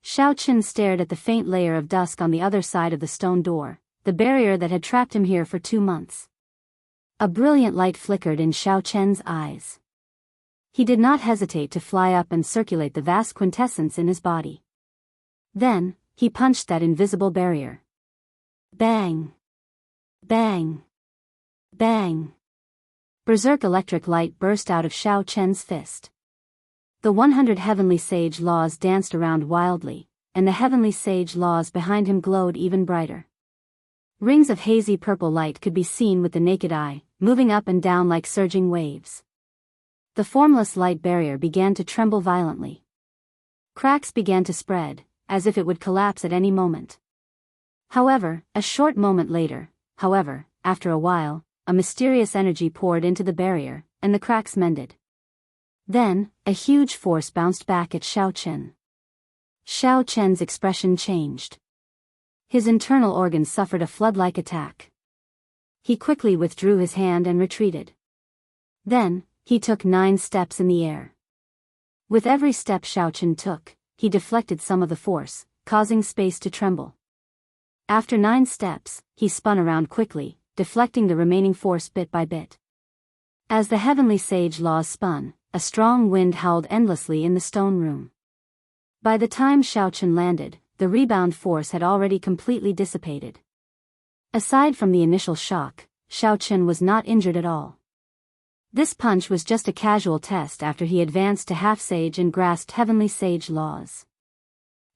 Xiao Chen stared at the faint layer of dusk on the other side of the stone door, the barrier that had trapped him here for 2 months. A brilliant light flickered in Xiao Chen's eyes. He did not hesitate to fly up and circulate the vast quintessence in his body. Then, he punched that invisible barrier. Bang! Bang! Bang! Berserk electric light burst out of Xiao Chen's fist. The 100 heavenly sage laws danced around wildly, and the heavenly sage laws behind him glowed even brighter. Rings of hazy purple light could be seen with the naked eye, moving up and down like surging waves. The formless light barrier began to tremble violently. Cracks began to spread, as if it would collapse at any moment. However, a short moment later, after a while, a mysterious energy poured into the barrier, and the cracks mended. Then, a huge force bounced back at Xiao Chen. Xiao Chen's expression changed. His internal organs suffered a flood-like attack. He quickly withdrew his hand and retreated. Then, he took 9 steps in the air. With every step Xiao Chen took, he deflected some of the force, causing space to tremble. After 9 steps, he spun around quickly, deflecting the remaining force bit by bit. As the heavenly sage laws spun, a strong wind howled endlessly in the stone room. By the time Xiao Chen landed, the rebound force had already completely dissipated. Aside from the initial shock, Xiao Chen was not injured at all. This punch was just a casual test after he advanced to half-sage and grasped heavenly sage laws.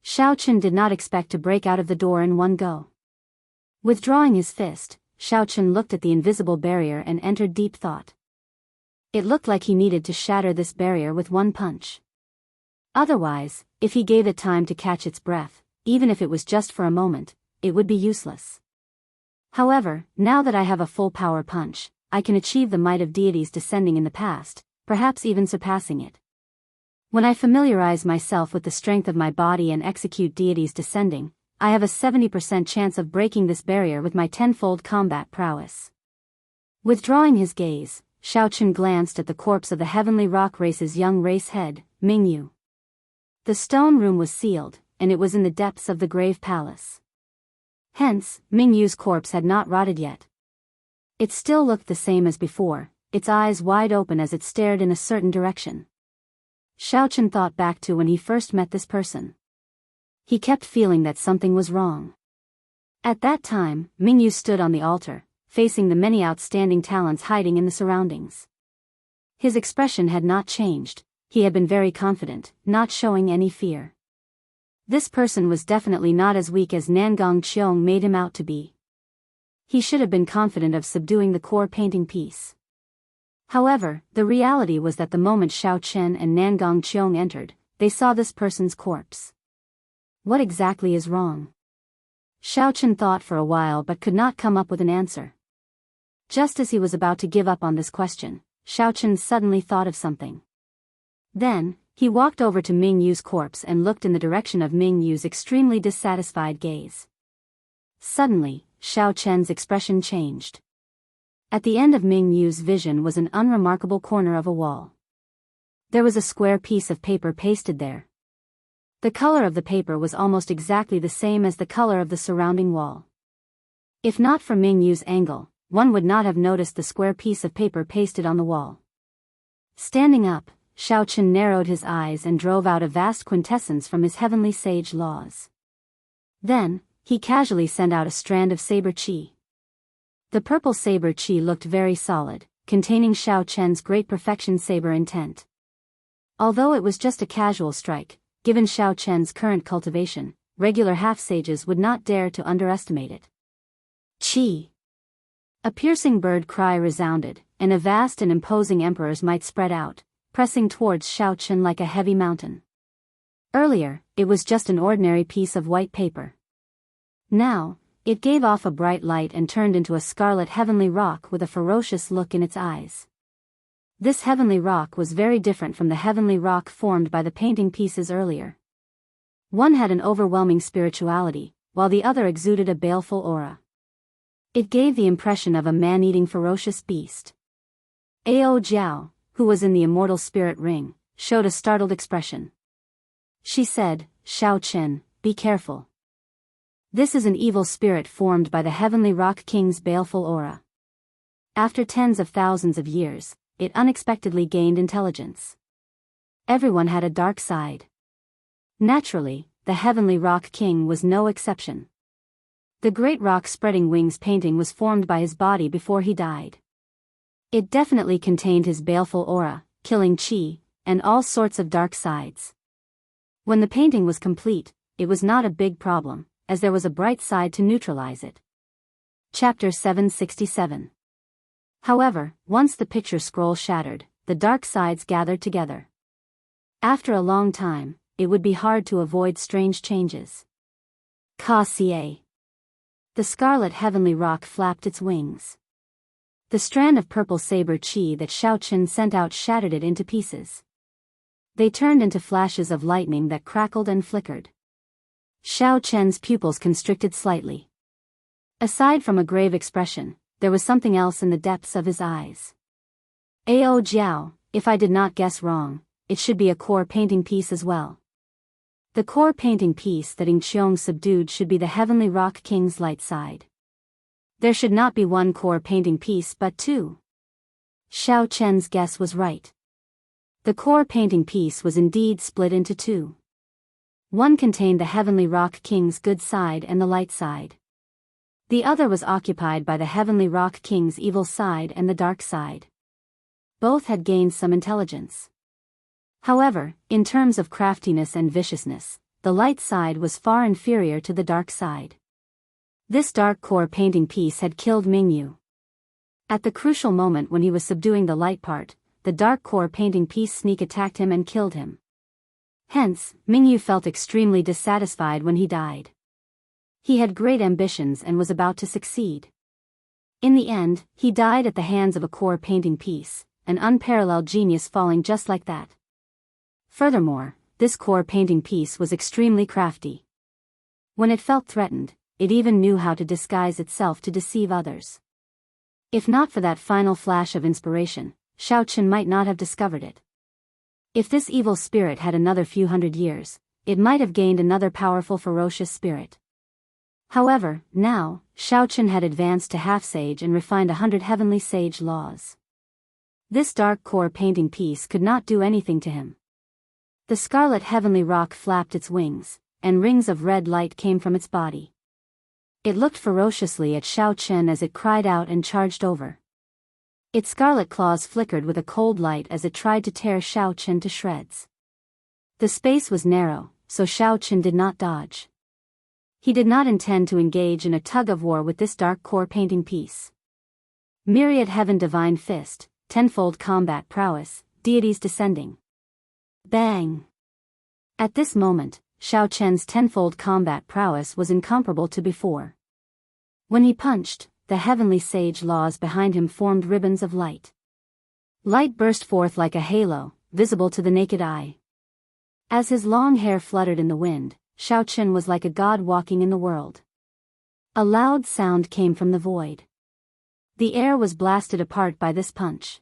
Xiao Chen did not expect to break out of the door in one go. Withdrawing his fist, Xiao Chen looked at the invisible barrier and entered deep thought. It looked like he needed to shatter this barrier with one punch. Otherwise, if he gave it time to catch its breath, even if it was just for a moment, it would be useless. However, now that I have a full power punch, I can achieve the might of deities descending in the past, perhaps even surpassing it. When I familiarize myself with the strength of my body and execute deities descending, I have a 70% chance of breaking this barrier with my 10-fold combat prowess. Withdrawing his gaze, Xiao Chen glanced at the corpse of the heavenly rock race's young race head, Mingyu. The stone room was sealed, and it was in the depths of the grave palace. Hence, Mingyu's corpse had not rotted yet. It still looked the same as before, its eyes wide open as it stared in a certain direction. Xiao Chen thought back to when he first met this person. He kept feeling that something was wrong. At that time, Mingyu stood on the altar, facing the many outstanding talents hiding in the surroundings. His expression had not changed. He had been very confident, not showing any fear. This person was definitely not as weak as Nangong Cheong made him out to be. He should have been confident of subduing the core painting piece. However, the reality was that the moment Xiao Chen and Nangong Cheong entered, they saw this person's corpse. What exactly is wrong? Xiao Chen thought for a while but could not come up with an answer. Just as he was about to give up on this question, Xiao Chen suddenly thought of something. Then, he walked over to Ming Yu's corpse and looked in the direction of Ming Yu's extremely dissatisfied gaze. Suddenly, Xiao Chen's expression changed. At the end of Ming Yu's vision was an unremarkable corner of a wall. There was a square piece of paper pasted there. The color of the paper was almost exactly the same as the color of the surrounding wall. If not for Ming Yu's angle, one would not have noticed the square piece of paper pasted on the wall. Standing up, Xiao Chen narrowed his eyes and drove out a vast quintessence from his heavenly sage laws. Then, he casually sent out a strand of saber qi. The purple saber qi looked very solid, containing Xiao Chen's great perfection saber intent. Although it was just a casual strike, given Xiao Chen's current cultivation, regular half-sages would not dare to underestimate it. Qi! A piercing bird cry resounded, and a vast and imposing emperor's might spread out, pressing towards Xiao Chen like a heavy mountain. Earlier, it was just an ordinary piece of white paper. Now, it gave off a bright light and turned into a scarlet heavenly rock with a ferocious look in its eyes. This heavenly rock was very different from the heavenly rock formed by the painting pieces earlier. One had an overwhelming spirituality, while the other exuded a baleful aura. It gave the impression of a man-eating ferocious beast. Ao Jiao, who was in the immortal spirit ring, showed a startled expression. She said, "Xiao Chen, be careful. This is an evil spirit formed by the heavenly rock king's baleful aura. After tens of thousands of years, it unexpectedly gained intelligence. Everyone had a dark side. Naturally, the heavenly rock king was no exception. The great rock spreading wings painting was formed by his body before he died. It definitely contained his baleful aura, killing qi, and all sorts of dark sides. When the painting was complete, it was not a big problem, as there was a bright side to neutralize it." Chapter 767. However, once the picture scroll shattered, the dark sides gathered together. After a long time, it would be hard to avoid strange changes. Ka-ca. The scarlet heavenly rock flapped its wings. The strand of purple saber qi that Xiao Chen sent out shattered it into pieces. They turned into flashes of lightning that crackled and flickered. Xiao Chen's pupils constricted slightly. Aside from a grave expression, there was something else in the depths of his eyes. Ao Jiao, if I did not guess wrong, it should be a core painting piece as well. The core painting piece that Ing Qiong subdued should be the heavenly rock king's light side. There should not be one core painting piece but two. Xiao Chen's guess was right. The core painting piece was indeed split into two. One contained the heavenly rock king's good side and the light side. The other was occupied by the heavenly rock king's evil side and the dark side. Both had gained some intelligence. However, in terms of craftiness and viciousness, the light side was far inferior to the dark side. This dark core painting piece had killed Mingyu. At the crucial moment when he was subduing the light part, the dark core painting piece sneak attacked him and killed him. Hence, Mingyu felt extremely dissatisfied when he died. He had great ambitions and was about to succeed. In the end, he died at the hands of a core painting piece, an unparalleled genius falling just like that. Furthermore, this core painting piece was extremely crafty. When it felt threatened, it even knew how to disguise itself to deceive others. If not for that final flash of inspiration, Xiao Chen might not have discovered it. If this evil spirit had another few hundred years, it might have gained another powerful ferocious spirit. However, now, Xiao Chen had advanced to half-sage and refined 100 heavenly sage laws. This dark core painting piece could not do anything to him. The scarlet heavenly rock flapped its wings, and rings of red light came from its body. It looked ferociously at Xiao Chen as it cried out and charged over. Its scarlet claws flickered with a cold light as it tried to tear Xiao Chen to shreds. The space was narrow, so Xiao Chen did not dodge. He did not intend to engage in a tug-of-war with this dark core painting piece. Myriad Heaven Divine Fist, tenfold combat prowess, deities descending. Bang! At this moment, Xiao Chen's tenfold combat prowess was incomparable to before. When he punched, the heavenly sage laws behind him formed ribbons of light. Light burst forth like a halo, visible to the naked eye. As his long hair fluttered in the wind, Xiao Chen was like a god walking in the world. A loud sound came from the void. The air was blasted apart by this punch.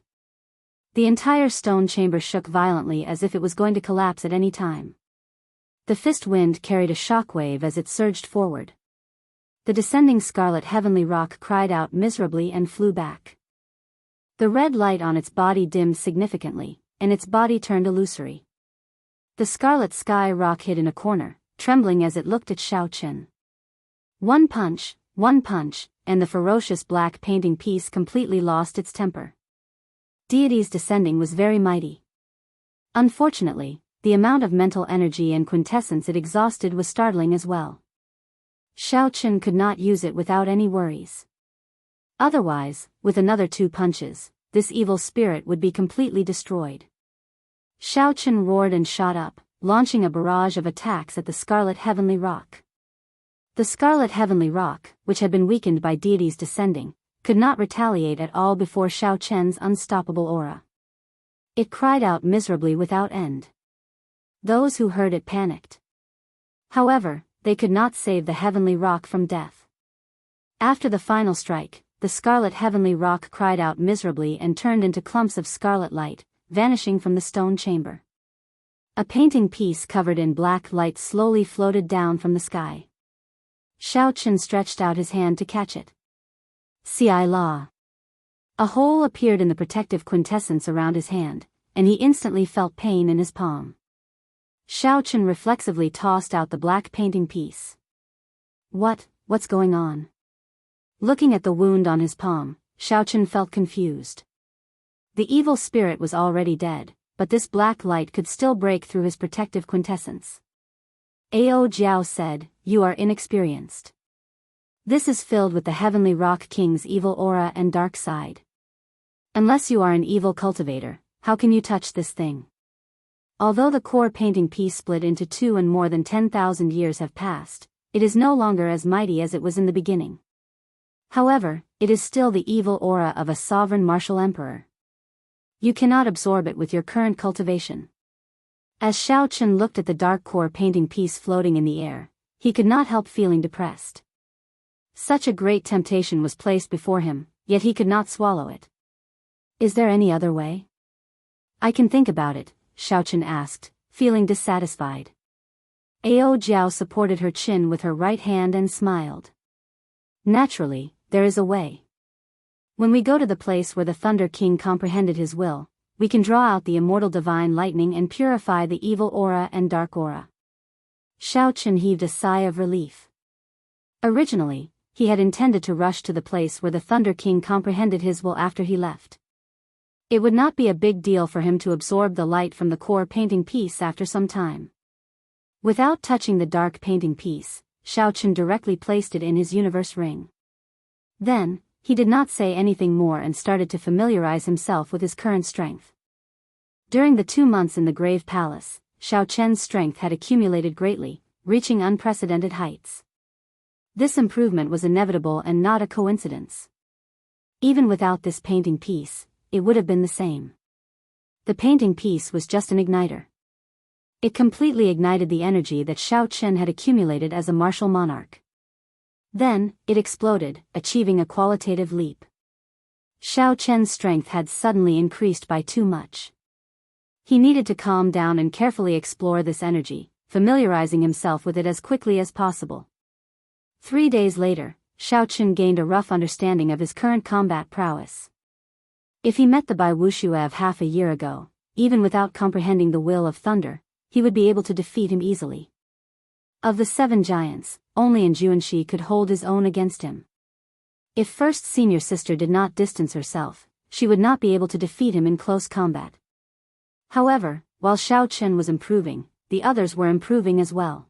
The entire stone chamber shook violently as if it was going to collapse at any time. The fist wind carried a shockwave as it surged forward. The descending scarlet heavenly rock cried out miserably and flew back. The red light on its body dimmed significantly, and its body turned illusory. The scarlet sky rock hid in a corner, trembling as it looked at Xiao Chen. One punch, and the ferocious black painting piece completely lost its temper. Deities descending was very mighty. Unfortunately, the amount of mental energy and quintessence it exhausted was startling as well. Xiao Chen could not use it without any worries. Otherwise, with another 2 punches, this evil spirit would be completely destroyed. Xiao Chen roared and shot up, launching a barrage of attacks at the Scarlet Heavenly Rock. The Scarlet Heavenly Rock, which had been weakened by deities descending, could not retaliate at all before Xiao Chen's unstoppable aura. It cried out miserably without end. Those who heard it panicked. However, they could not save the Heavenly Rock from death. After the final strike, the Scarlet Heavenly Rock cried out miserably and turned into clumps of scarlet light, vanishing from the stone chamber. A painting piece covered in black light slowly floated down from the sky. Xiao Chen stretched out his hand to catch it. Ci La. A hole appeared in the protective quintessence around his hand, and he instantly felt pain in his palm. Xiao Chen reflexively tossed out the black painting piece. What's going on? Looking at the wound on his palm, Xiao Chen felt confused. The evil spirit was already dead, but this black light could still break through his protective quintessence. Ao Jiao said, "You are inexperienced. This is filled with the Heavenly Rock King's evil aura and dark side. Unless you are an evil cultivator, how can you touch this thing?" Although the core painting piece split into 2 and more than 10,000 years have passed, it is no longer as mighty as it was in the beginning. However, it is still the evil aura of a sovereign martial emperor. You cannot absorb it with your current cultivation. As Xiao Chen looked at the dark core painting piece floating in the air, he could not help feeling depressed. Such a great temptation was placed before him, yet he could not swallow it. Is there any other way? I can think about it, Xiao Chen asked, feeling dissatisfied. Ao Jiao supported her chin with her right hand and smiled. Naturally, there is a way. When we go to the place where the Thunder King comprehended his will, we can draw out the immortal divine lightning and purify the evil aura and dark aura. Xiao Chen heaved a sigh of relief. Originally, he had intended to rush to the place where the Thunder King comprehended his will after he left. It would not be a big deal for him to absorb the light from the core painting piece after some time. Without touching the dark painting piece, Xiao Chen directly placed it in his universe ring. Then, he did not say anything more and started to familiarize himself with his current strength. During the 2 months in the Grave Palace, Xiao Chen's strength had accumulated greatly, reaching unprecedented heights. This improvement was inevitable and not a coincidence. Even without this painting piece, it would have been the same. The painting piece was just an igniter. It completely ignited the energy that Xiao Chen had accumulated as a martial monarch. Then, it exploded, achieving a qualitative leap. Xiao Chen's strength had suddenly increased by too much. He needed to calm down and carefully explore this energy, familiarizing himself with it as quickly as possible. 3 days later, Xiao Chen gained a rough understanding of his current combat prowess. If he met the Bai Wushuev half a year ago, even without comprehending the will of thunder, he would be able to defeat him easily. Of the 7 giants, only Juanxi could hold his own against him. If first senior sister did not distance herself, she would not be able to defeat him in close combat. However, while Xiao Chen was improving, the others were improving as well.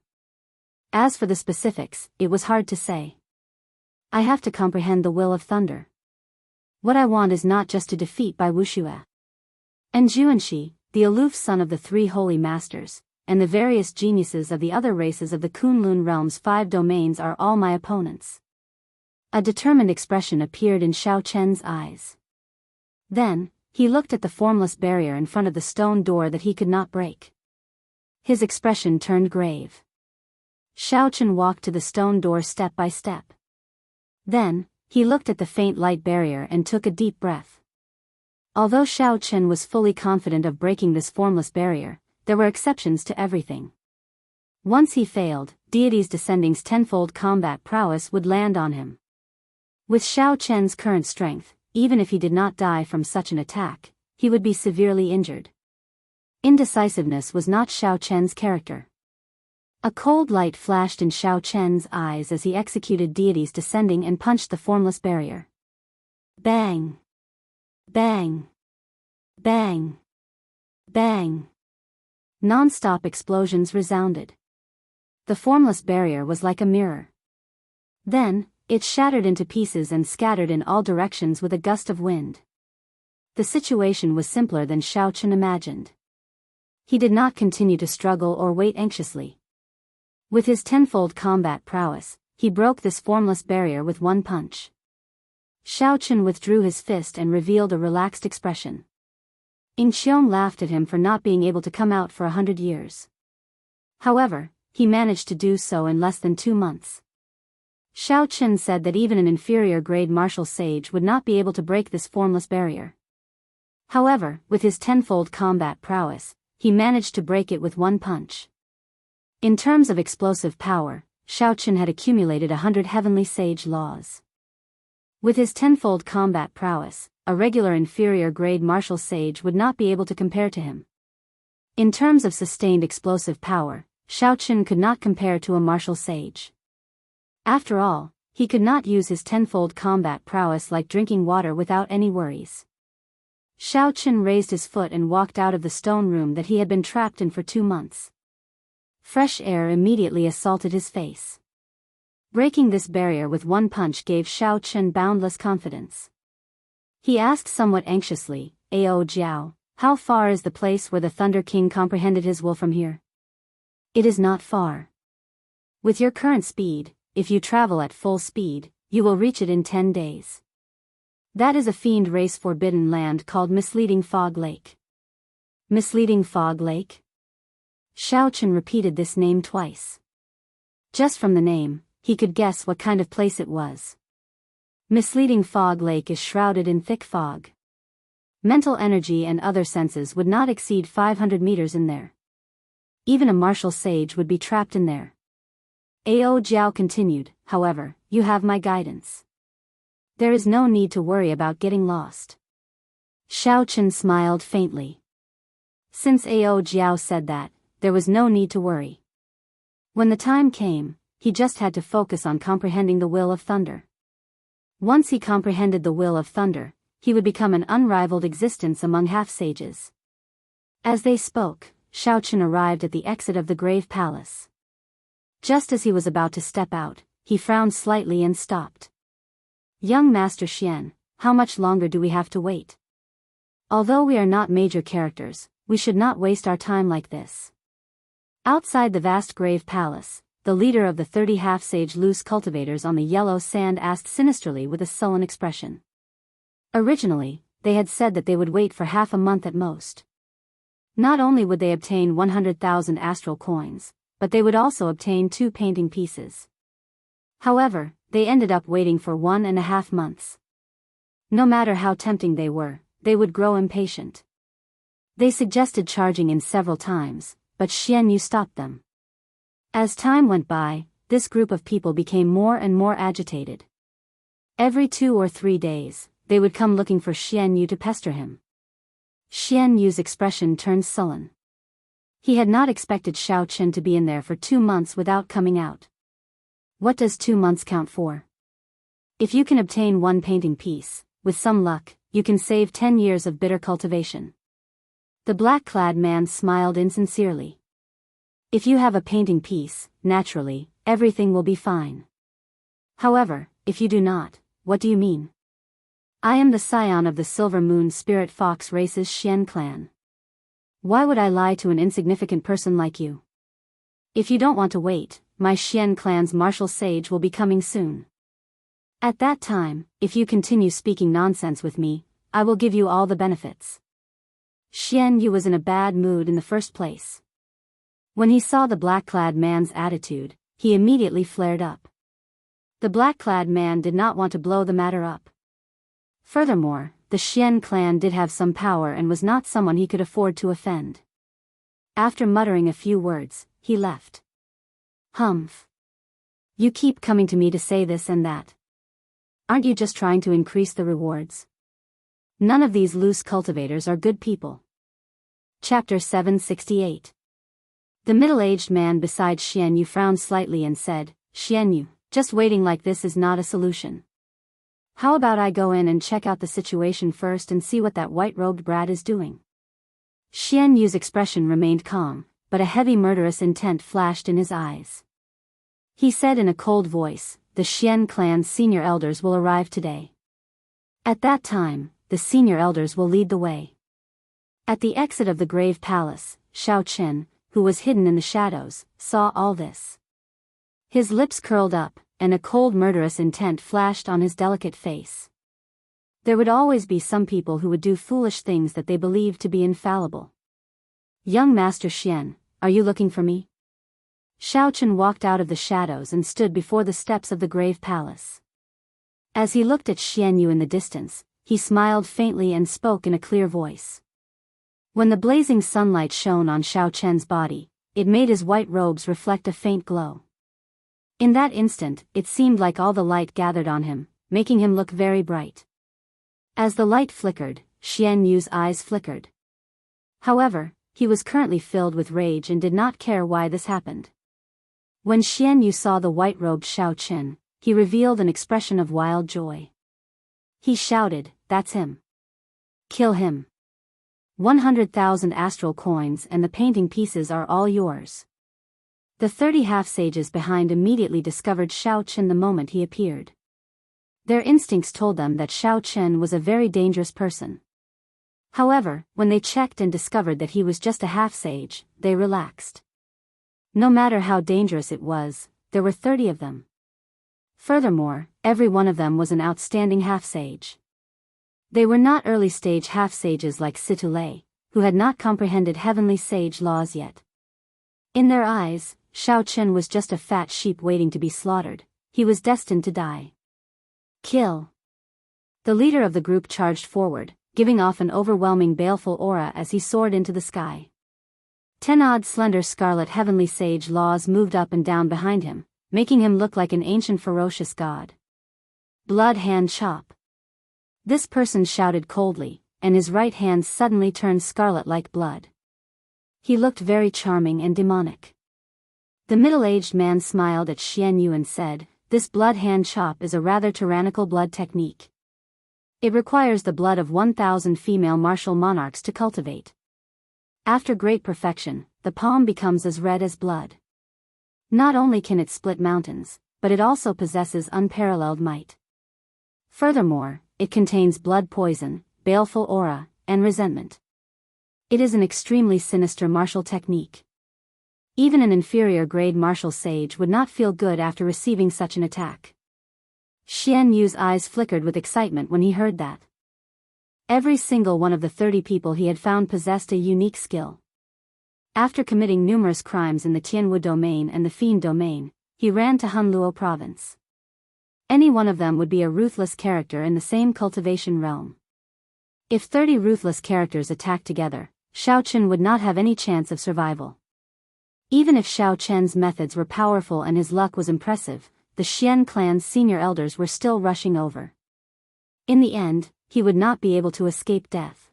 As for the specifics, it was hard to say. I have to comprehend the will of thunder. What I want is not just to defeat Bai Wuxue and Juanxi, the aloof son of the three holy masters, and the various geniuses of the other races of the Kunlun realm's 5 domains are all my opponents. A determined expression appeared in Xiao Chen's eyes. Then, he looked at the formless barrier in front of the stone door that he could not break. His expression turned grave. Xiao Chen walked to the stone door step by step. Then, he looked at the faint light barrier and took a deep breath. Although Xiao Chen was fully confident of breaking this formless barrier, there were exceptions to everything. Once he failed, Deities Descending's tenfold combat prowess would land on him. With Xiao Chen's current strength, even if he did not die from such an attack, he would be severely injured. Indecisiveness was not Xiao Chen's character. A cold light flashed in Xiao Chen's eyes as he executed Deities Descending and punched the formless barrier. Bang! Bang! Bang! Bang! Non-stop explosions resounded. The formless barrier was like a mirror. Then, it shattered into pieces and scattered in all directions with a gust of wind. The situation was simpler than Xiao Chen imagined. He did not continue to struggle or wait anxiously. With his tenfold combat prowess, he broke this formless barrier with one punch. Xiao Chen withdrew his fist and revealed a relaxed expression. Ying Qiong laughed at him for not being able to come out for 100 years. However, he managed to do so in less than 2 months. Xiao Chen said that even an inferior-grade martial sage would not be able to break this formless barrier. However, with his tenfold combat prowess, he managed to break it with one punch. In terms of explosive power, Xiao Chen had accumulated 100 heavenly sage laws. With his tenfold combat prowess, a regular inferior-grade martial sage would not be able to compare to him. In terms of sustained explosive power, Xiao Chen could not compare to a martial sage. After all, he could not use his tenfold combat prowess like drinking water without any worries. Xiao Chen raised his foot and walked out of the stone room that he had been trapped in for 2 months. Fresh air immediately assaulted his face. Breaking this barrier with one punch gave Xiao Chen boundless confidence. He asked somewhat anxiously, "Ao Jiao, how far is the place where the Thunder King comprehended his will from here?" "It is not far. With your current speed, if you travel at full speed, you will reach it in 10 days. That is a fiend race forbidden land called Misleading Fog Lake." Misleading Fog Lake? Xiao Chen repeated this name twice. Just from the name, he could guess what kind of place it was. Misleading Fog Lake is shrouded in thick fog. Mental energy and other senses would not exceed 500 meters in there. Even a martial sage would be trapped in there. Ao Jiao continued, "However, you have my guidance. There is no need to worry about getting lost." Xiao Chen smiled faintly. Since Ao Jiao said that, there was no need to worry. When the time came, he just had to focus on comprehending the will of thunder. Once he comprehended the will of thunder, he would become an unrivaled existence among half-sages. As they spoke, Xiao Chen arrived at the exit of the Grave Palace. Just as he was about to step out, he frowned slightly and stopped. "Young Master Xian, how much longer do we have to wait? Although we are not major characters, we should not waste our time like this." Outside the vast Grave Palace, the leader of the 30 half-sage loose cultivators on the yellow sand asked sinisterly with a sullen expression. Originally, they had said that they would wait for half a month at most. Not only would they obtain 100,000 astral coins, but they would also obtain 2 painting pieces. However, they ended up waiting for 1.5 months. No matter how tempting they were, they would grow impatient. They suggested charging in several times, but Xian Yu stopped them. As time went by, this group of people became more and more agitated. Every 2 or 3 days, they would come looking for Xian Yu to pester him. Xian Yu's expression turned sullen. He had not expected Xiao Chen to be in there for 2 months without coming out. What does 2 months count for? If you can obtain 1 painting piece, with some luck, you can save 10 years of bitter cultivation. The black-clad man smiled insincerely. If you have a painting piece, naturally, everything will be fine. However, if you do not, what do you mean? I am the scion of the Silver Moon Spirit Fox race's Xian clan. Why would I lie to an insignificant person like you? If you don't want to wait, my Xian clan's martial sage will be coming soon. At that time, if you continue speaking nonsense with me, I will give you all the benefits. Xian Yu was in a bad mood in the first place. When he saw the black-clad man's attitude, he immediately flared up. The black-clad man did not want to blow the matter up. Furthermore, the Xian clan did have some power and was not someone he could afford to offend. After muttering a few words, he left. Humph. You keep coming to me to say this and that. Aren't you just trying to increase the rewards? None of these loose cultivators are good people. Chapter 768. The middle-aged man beside Xian Yu frowned slightly and said, Xian Yu, just waiting like this is not a solution. How about I go in and check out the situation first and see what that white-robed brat is doing? Xian Yu's expression remained calm, but a heavy murderous intent flashed in his eyes. He said in a cold voice, the Xian clan's senior elders will arrive today. At that time, the senior elders will lead the way. At the exit of the grave palace, Shao Chen, who was hidden in the shadows, saw all this. His lips curled up, and a cold murderous intent flashed on his delicate face. There would always be some people who would do foolish things that they believed to be infallible. Young Master Xian, are you looking for me? Shao Chen walked out of the shadows and stood before the steps of the grave palace. As he looked at Xian Yu in the distance, he smiled faintly and spoke in a clear voice. When the blazing sunlight shone on Shao Chen's body, it made his white robes reflect a faint glow. In that instant, it seemed like all the light gathered on him, making him look very bright. As the light flickered, Xian Yu's eyes flickered. However, he was currently filled with rage and did not care why this happened. When Xian Yu saw the white-robed Shao Chen, he revealed an expression of wild joy. He shouted, "That's him. Kill him. 100,000 astral coins and the painting pieces are all yours." The 30 half-sages behind immediately discovered Shao Chen the moment he appeared. Their instincts told them that Shao Chen was a very dangerous person. However, when they checked and discovered that he was just a half-sage, they relaxed. No matter how dangerous it was, there were 30 of them. Furthermore, every one of them was an outstanding half-sage. They were not early-stage half-sages like Situlei, who had not comprehended heavenly sage laws yet. In their eyes, Shao Chen was just a fat sheep waiting to be slaughtered. He was destined to die. Kill. The leader of the group charged forward, giving off an overwhelming baleful aura as he soared into the sky. 10 odd slender scarlet heavenly sage laws moved up and down behind him, making him look like an ancient ferocious god. Blood hand chop. This person shouted coldly, and his right hand suddenly turned scarlet like blood. He looked very charming and demonic. The middle-aged man smiled at Xian Yu and said, "This blood hand chop is a rather tyrannical blood technique. It requires the blood of 1,000 female martial monarchs to cultivate. After great perfection, the palm becomes as red as blood. Not only can it split mountains, but it also possesses unparalleled might. Furthermore, it contains blood poison, baleful aura, and resentment. It is an extremely sinister martial technique. Even an inferior-grade martial sage would not feel good after receiving such an attack." Xian Yu's eyes flickered with excitement when he heard that. Every single one of the 30 people he had found possessed a unique skill. After committing numerous crimes in the Tianwu domain and the Fiend domain, he ran to Hunluo province. Any one of them would be a ruthless character in the same cultivation realm. If 30 ruthless characters attacked together, Shao Chen would not have any chance of survival. Even if Shao Chen's methods were powerful and his luck was impressive, the Xian clan's senior elders were still rushing over. In the end, he would not be able to escape death.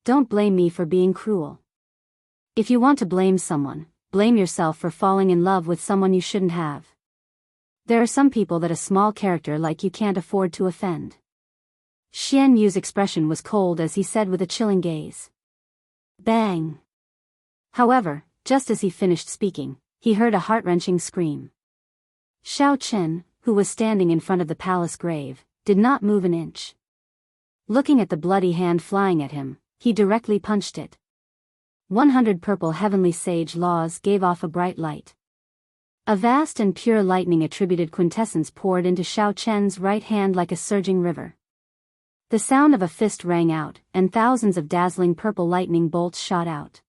Don't blame me for being cruel. If you want to blame someone, blame yourself for falling in love with someone you shouldn't have. There are some people that a small character like you can't afford to offend. Xian Yu's expression was cold as he said with a chilling gaze. Bang! However, just as he finished speaking, he heard a heart-wrenching scream. Xiao Chen, who was standing in front of the palace grave, did not move an inch. Looking at the bloody hand flying at him, he directly punched it. 100 purple heavenly sage laws gave off a bright light. A vast and pure lightning attributed quintessence poured into Xiao Chen's right hand like a surging river. The sound of a fist rang out, and thousands of dazzling purple lightning bolts shot out.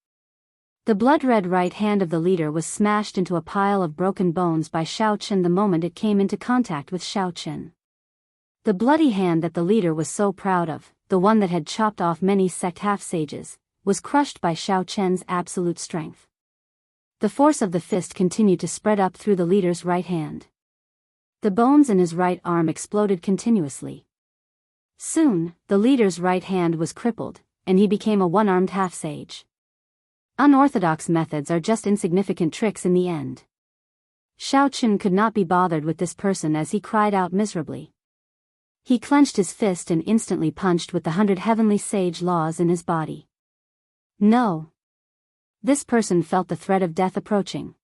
The blood-red right hand of the leader was smashed into a pile of broken bones by Xiao Chen the moment it came into contact with Xiao Chen. The bloody hand that the leader was so proud of, the one that had chopped off many sect half-sages, was crushed by Xiao Chen's absolute strength. The force of the fist continued to spread up through the leader's right hand. The bones in his right arm exploded continuously. Soon, the leader's right hand was crippled, and he became a one-armed half-sage. Unorthodox methods are just insignificant tricks in the end. Xiao Chen could not be bothered with this person as he cried out miserably. He clenched his fist and instantly punched with the 100 heavenly sage laws in his body. No. This person felt the threat of death approaching.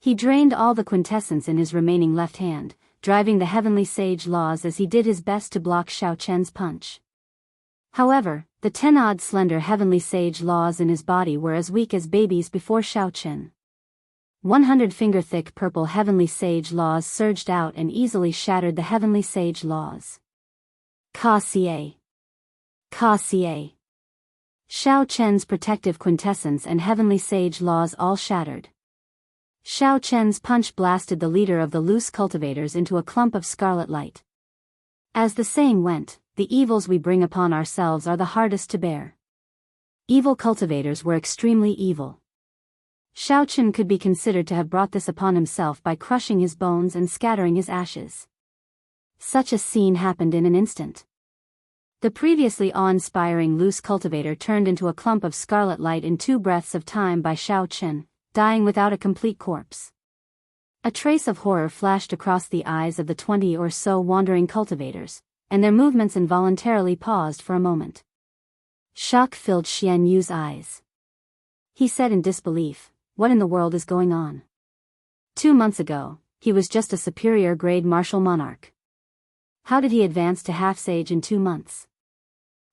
He drained all the quintessence in his remaining left hand, driving the heavenly sage laws as he did his best to block Xiao Chen's punch. However, the 10-odd slender heavenly sage laws in his body were as weak as babies before Xiao Chen. 100 finger-thick purple heavenly sage laws surged out and easily shattered the heavenly sage laws. Ka-Xie. Ka-Xie. Xiao Chen's protective quintessence and heavenly sage laws all shattered. Xiao Chen's punch blasted the leader of the loose cultivators into a clump of scarlet light. As the saying went, the evils we bring upon ourselves are the hardest to bear. Evil cultivators were extremely evil. Xiao Chen could be considered to have brought this upon himself by crushing his bones and scattering his ashes. Such a scene happened in an instant. The previously awe-inspiring loose cultivator turned into a clump of scarlet light in 2 breaths of time by Xiao Chen, dying without a complete corpse. A trace of horror flashed across the eyes of the 20 or so wandering cultivators, and their movements involuntarily paused for a moment. Shock filled Xian Yu's eyes. He said in disbelief, "What in the world is going on?" 2 months ago, he was just a superior-grade martial monarch. How did he advance to half-sage in 2 months?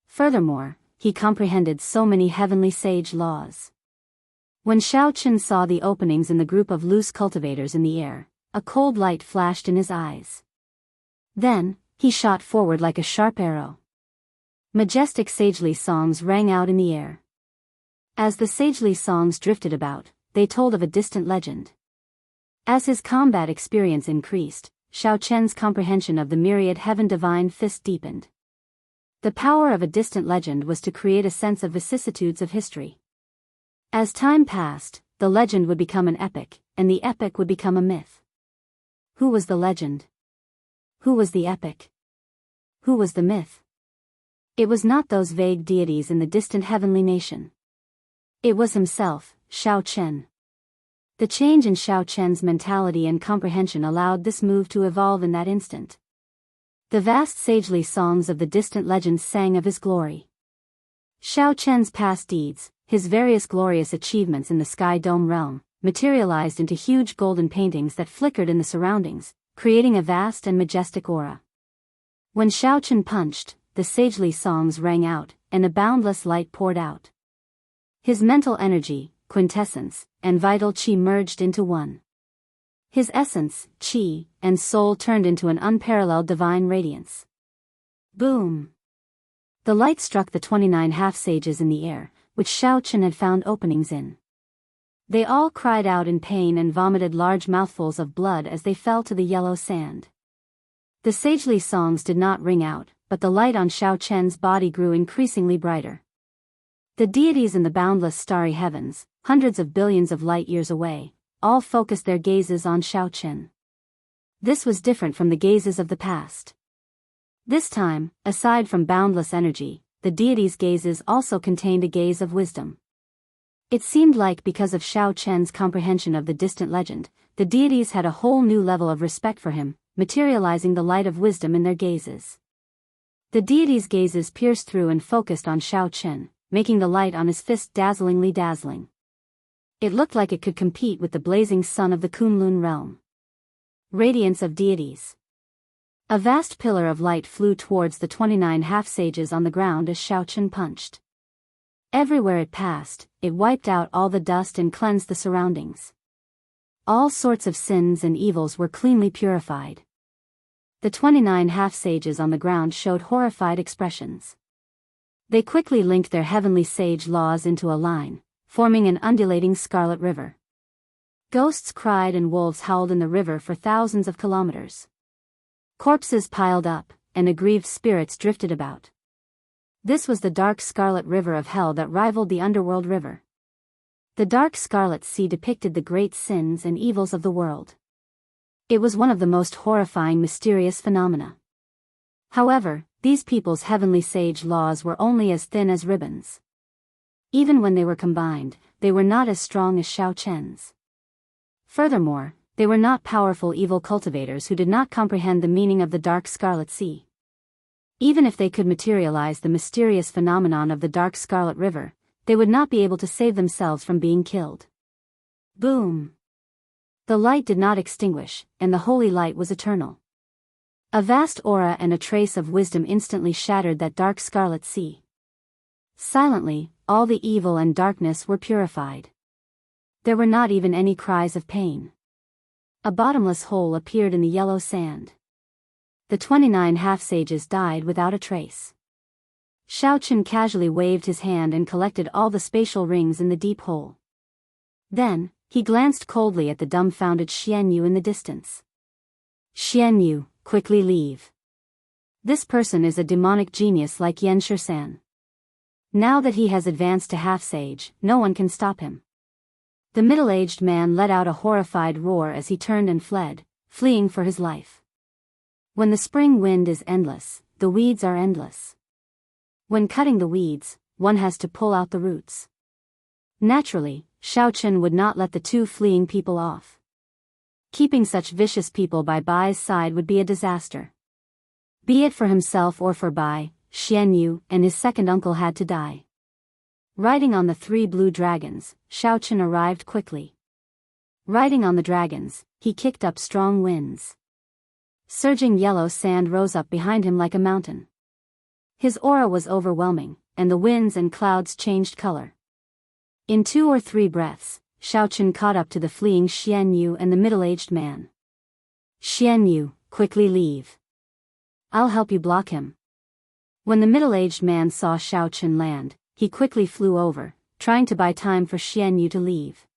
Furthermore, he comprehended so many heavenly sage laws. When Xiao Chen saw the openings in the group of loose cultivators in the air, a cold light flashed in his eyes. Then, he shot forward like a sharp arrow. Majestic sagely songs rang out in the air. As the sagely songs drifted about, they told of a distant legend. As his combat experience increased, Xiao Chen's comprehension of the myriad heaven divine fist deepened. The power of a distant legend was to create a sense of vicissitudes of history. As time passed, the legend would become an epic, and the epic would become a myth. Who was the legend? Who was the epic? Who was the myth? It was not those vague deities in the distant heavenly nation. It was himself, Xiao Chen. The change in Xiao Chen's mentality and comprehension allowed this move to evolve in that instant. The vast sagely songs of the distant legends sang of his glory. Xiao Chen's past deeds, his various glorious achievements in the Sky Dome realm, materialized into huge golden paintings that flickered in the surroundings, creating a vast and majestic aura. When Xiao Chen punched, the sagely songs rang out, and a boundless light poured out. His mental energy, quintessence, and vital qi merged into one. His essence, qi, and soul turned into an unparalleled divine radiance. Boom! The light struck the 29 half-sages in the air, which Xiao Chen had found openings in. They all cried out in pain and vomited large mouthfuls of blood as they fell to the yellow sand. The sagely songs did not ring out, but the light on Xiao Chen's body grew increasingly brighter. The deities in the boundless starry heavens, hundreds of billions of light-years away, all focused their gazes on Xiao Chen. This was different from the gazes of the past. This time, aside from boundless energy, the deities' gazes also contained a gaze of wisdom. It seemed like because of Xiao Chen's comprehension of the distant legend, the deities had a whole new level of respect for him, materializing the light of wisdom in their gazes. The deity's gazes pierced through and focused on Xiao Chen, making the light on his fist dazzlingly dazzling. It looked like it could compete with the blazing sun of the Kunlun realm. Radiance of deities. A vast pillar of light flew towards the 29 half-sages on the ground as Xiao Chen punched. Everywhere it passed, it wiped out all the dust and cleansed the surroundings. All sorts of sins and evils were cleanly purified. The 29 half-sages on the ground showed horrified expressions. They quickly linked their heavenly sage laws into a line, forming an undulating scarlet river. Ghosts cried and wolves howled in the river for thousands of kilometers. Corpses piled up, and aggrieved spirits drifted about. This was the dark scarlet river of hell that rivaled the underworld river. The dark scarlet sea depicted the great sins and evils of the world. It was one of the most horrifying mysterious phenomena. However, these people's heavenly sage laws were only as thin as ribbons. Even when they were combined, they were not as strong as Xiao Chen's. Furthermore, they were not powerful evil cultivators who did not comprehend the meaning of the dark scarlet sea. Even if they could materialize the mysterious phenomenon of the dark scarlet river, they would not be able to save themselves from being killed. Boom! The light did not extinguish, and the holy light was eternal. A vast aura and a trace of wisdom instantly shattered that dark scarlet sea. Silently, all the evil and darkness were purified. There were not even any cries of pain. A bottomless hole appeared in the yellow sand. The 29 half-sages died without a trace. Xiao Chen casually waved his hand and collected all the spatial rings in the deep hole. Then, he glanced coldly at the dumbfounded Xian Yu in the distance. Xian Yu, quickly leave. This person is a demonic genius like Yan Shisan. Now that he has advanced to half-sage, no one can stop him. The middle-aged man let out a horrified roar as he turned and fled, fleeing for his life. When the spring wind is endless, the weeds are endless. When cutting the weeds, one has to pull out the roots. Naturally, Xiao Chen would not let the two fleeing people off. Keeping such vicious people by Bai's side would be a disaster. Be it for himself or for Bai, Xian Yu and his second uncle had to die. Riding on the 3 blue dragons, Xiao Chen arrived quickly. Riding on the dragons, he kicked up strong winds. Surging yellow sand rose up behind him like a mountain. His aura was overwhelming, and the winds and clouds changed color. In 2 or 3 breaths, Xiao Chen caught up to the fleeing Xian Yu and the middle-aged man. Xian Yu, quickly leave. I'll help you block him. When the middle-aged man saw Xiao Chen land, he quickly flew over, trying to buy time for Xian Yu to leave.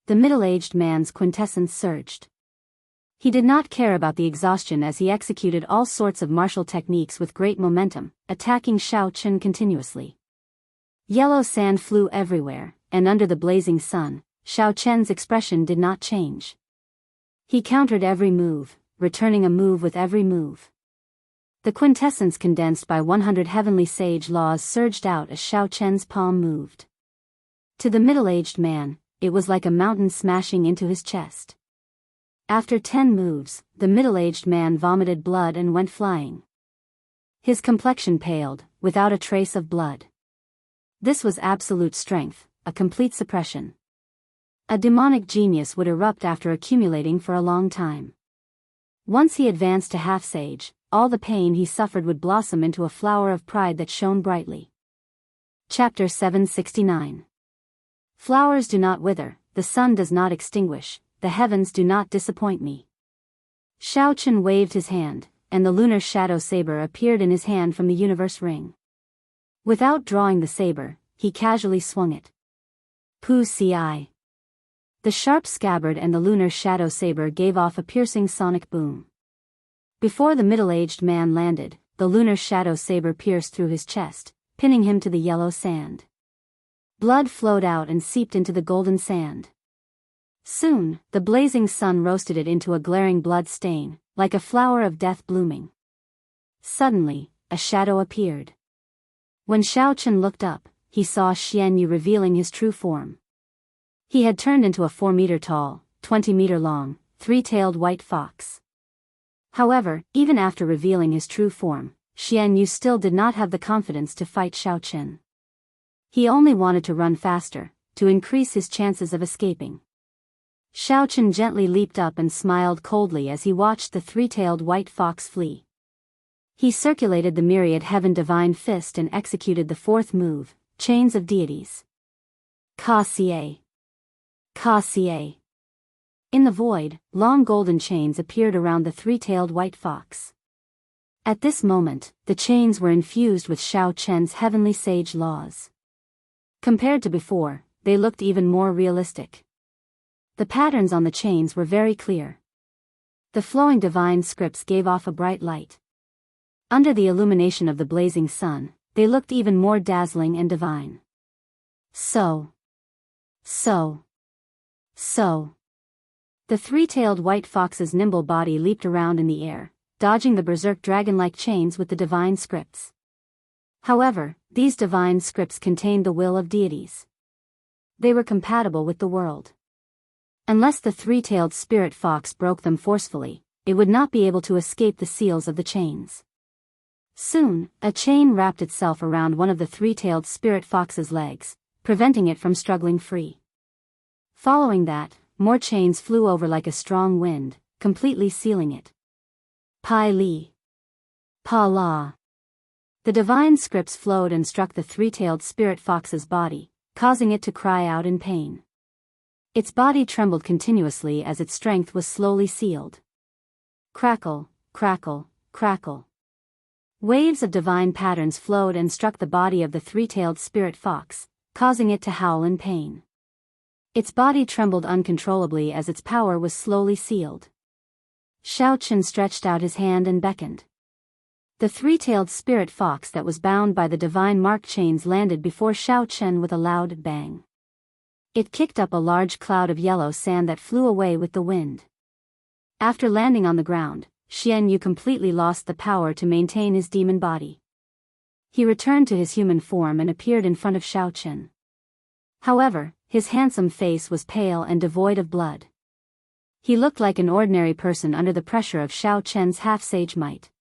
The middle-aged man's quintessence surged. He did not care about the exhaustion as he executed all sorts of martial techniques with great momentum, attacking Xiao Chen continuously. Yellow sand flew everywhere, and under the blazing sun, Xiao Chen's expression did not change. He countered every move, returning a move with every move. The quintessence condensed by 100 heavenly sage laws surged out as Xiao Chen's palm moved. To the middle-aged man, it was like a mountain smashing into his chest. After 10 moves, the middle-aged man vomited blood and went flying. His complexion paled, without a trace of blood. This was absolute strength, a complete suppression. A demonic genius would erupt after accumulating for a long time. Once he advanced to half-sage, all the pain he suffered would blossom into a flower of pride that shone brightly. Chapter 769. Flowers do not wither, the sun does not extinguish, the heavens do not disappoint me. Xiao Chen waved his hand, and the lunar shadow saber appeared in his hand from the universe ring. Without drawing the saber, he casually swung it. Pu Ci. The sharp scabbard and the lunar shadow saber gave off a piercing sonic boom. Before the middle-aged man landed, the lunar shadow saber pierced through his chest, pinning him to the yellow sand. Blood flowed out and seeped into the golden sand. Soon, the blazing sun roasted it into a glaring blood stain, like a flower of death blooming. Suddenly, a shadow appeared. When Xiao Chen looked up, he saw Xian Yu revealing his true form. He had turned into a 4-meter-tall, 20-meter-long, 3-tailed white fox. However, even after revealing his true form, Xian Yu still did not have the confidence to fight Xiao Chen. He only wanted to run faster, to increase his chances of escaping. Xiao Chen gently leaped up and smiled coldly as he watched the three-tailed white fox flee. He circulated the myriad heaven divine fist and executed the fourth move, Chains of Deities. Ka Xie. Ka Xie. In the void, long golden chains appeared around the three-tailed white fox. At this moment, the chains were infused with Xiao Chen's heavenly sage laws. Compared to before, they looked even more realistic. The patterns on the chains were very clear. The flowing divine scripts gave off a bright light. Under the illumination of the blazing sun, they looked even more dazzling and divine. So. The three-tailed white fox's nimble body leaped around in the air, dodging the berserk dragon-like chains with the divine scripts. However, these divine scripts contained the will of deities. They were compatible with the world. Unless the three-tailed spirit fox broke them forcefully, it would not be able to escape the seals of the chains. Soon, a chain wrapped itself around one of the three-tailed spirit fox's legs, preventing it from struggling free. Following that, more chains flew over like a strong wind, completely sealing it. Pai Li. Pa La. The divine scripts flowed and struck the three-tailed spirit fox's body, causing it to cry out in pain. Its body trembled continuously as its strength was slowly sealed. Crackle, crackle, crackle. Waves of divine patterns flowed and struck the body of the three-tailed spirit fox, causing it to howl in pain. Its body trembled uncontrollably as its power was slowly sealed. Xiao Chen stretched out his hand and beckoned. The three-tailed spirit fox that was bound by the divine mark chains landed before Xiao Chen with a loud bang. It kicked up a large cloud of yellow sand that flew away with the wind. After landing on the ground, Xian Yu completely lost the power to maintain his demon body. He returned to his human form and appeared in front of Xiao Chen. However, his handsome face was pale and devoid of blood. He looked like an ordinary person under the pressure of Xiao Chen's half-sage might.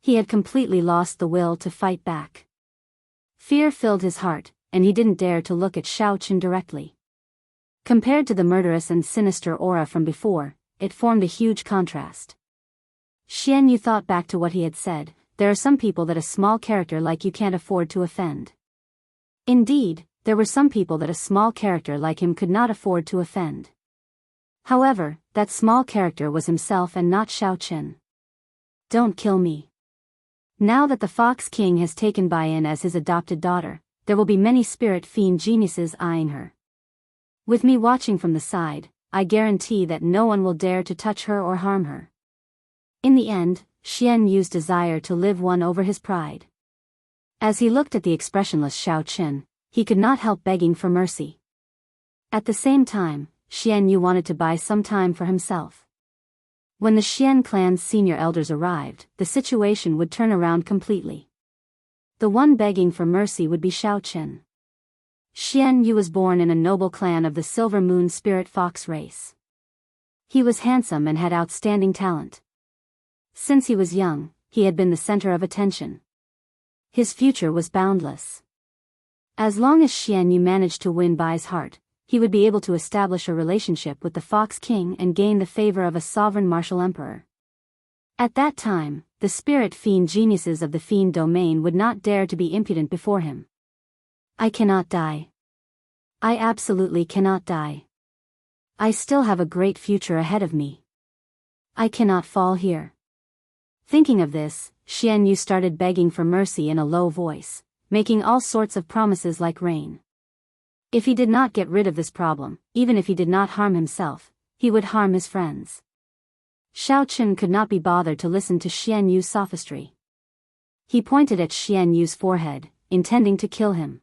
He had completely lost the will to fight back. Fear filled his heart, and he didn't dare to look at Xiao Chen directly. Compared to the murderous and sinister aura from before, it formed a huge contrast. Xian Yu thought back to what he had said, there are some people that a small character like you can't afford to offend. Indeed, there were some people that a small character like him could not afford to offend. However, that small character was himself and not Xiao Chen. Don't kill me. Now that the Fox King has taken Bai-In as his adopted daughter, there will be many spirit fiend geniuses eyeing her. With me watching from the side, I guarantee that no one will dare to touch her or harm her. In the end, Xian Yu's desire to live won over his pride. As he looked at the expressionless Xiao Chen, he could not help begging for mercy. At the same time, Xian Yu wanted to buy some time for himself. When the Xian clan's senior elders arrived, the situation would turn around completely. The one begging for mercy would be Xiao Chen. Xian Yu was born in a noble clan of the Silver Moon Spirit Fox race. He was handsome and had outstanding talent. Since he was young, he had been the center of attention. His future was boundless. As long as Xian Yu managed to win Bai's heart, he would be able to establish a relationship with the Fox King and gain the favor of a sovereign martial emperor. At that time, the spirit fiend geniuses of the fiend domain would not dare to be impudent before him. I cannot die. I absolutely cannot die. I still have a great future ahead of me. I cannot fall here. Thinking of this, Xian Yu started begging for mercy in a low voice, making all sorts of promises like rain. If he did not get rid of this problem, even if he did not harm himself, he would harm his friends. Xiao Chen could not be bothered to listen to Xian Yu's sophistry. He pointed at Xian Yu's forehead, intending to kill him.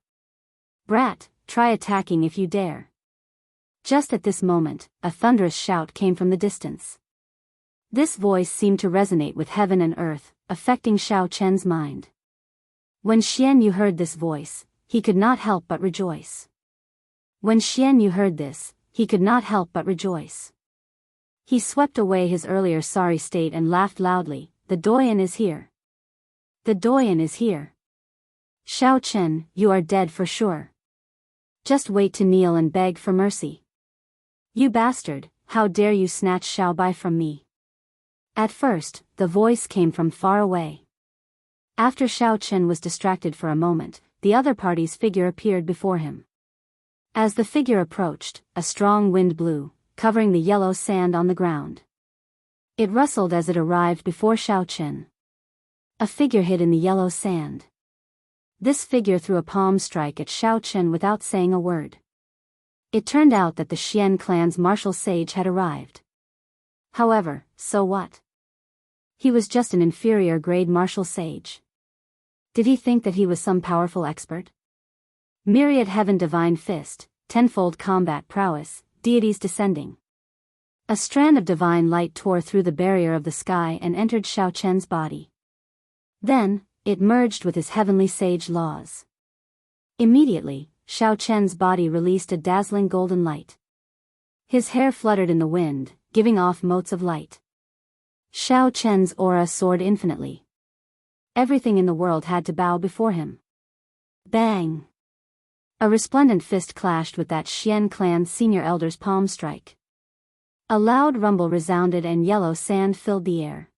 Brat, try attacking if you dare. Just at this moment, a thunderous shout came from the distance. This voice seemed to resonate with heaven and earth, affecting Xiao Chen's mind. When Xian Yu heard this voice, he could not help but rejoice. When Xian Yu heard this, he could not help but rejoice. He swept away his earlier sorry state and laughed loudly, the Doyen is here. The doyen is here. Xiao Chen, you are dead for sure. Just wait to kneel and beg for mercy. You bastard, how dare you snatch Xiao Bai from me? At first, the voice came from far away. After Xiao Chen was distracted for a moment, the other party's figure appeared before him. As the figure approached, a strong wind blew, covering the yellow sand on the ground. It rustled as it arrived before Xiao Chen. A figure hid in the yellow sand. This figure threw a palm strike at Xiao Chen without saying a word. It turned out that the Xian clan's martial sage had arrived. However, so what? He was just an inferior grade martial sage. Did he think that he was some powerful expert? Myriad Heaven Divine Fist, tenfold combat prowess, deities descending. A strand of divine light tore through the barrier of the sky and entered Xiao Chen's body. Then, it merged with his heavenly sage laws. Immediately, Xiao Chen's body released a dazzling golden light. His hair fluttered in the wind, giving off motes of light. Xiao Chen's aura soared infinitely. Everything in the world had to bow before him. Bang! A resplendent fist clashed with that Xian clan's senior elder's palm strike. A loud rumble resounded and yellow sand filled the air.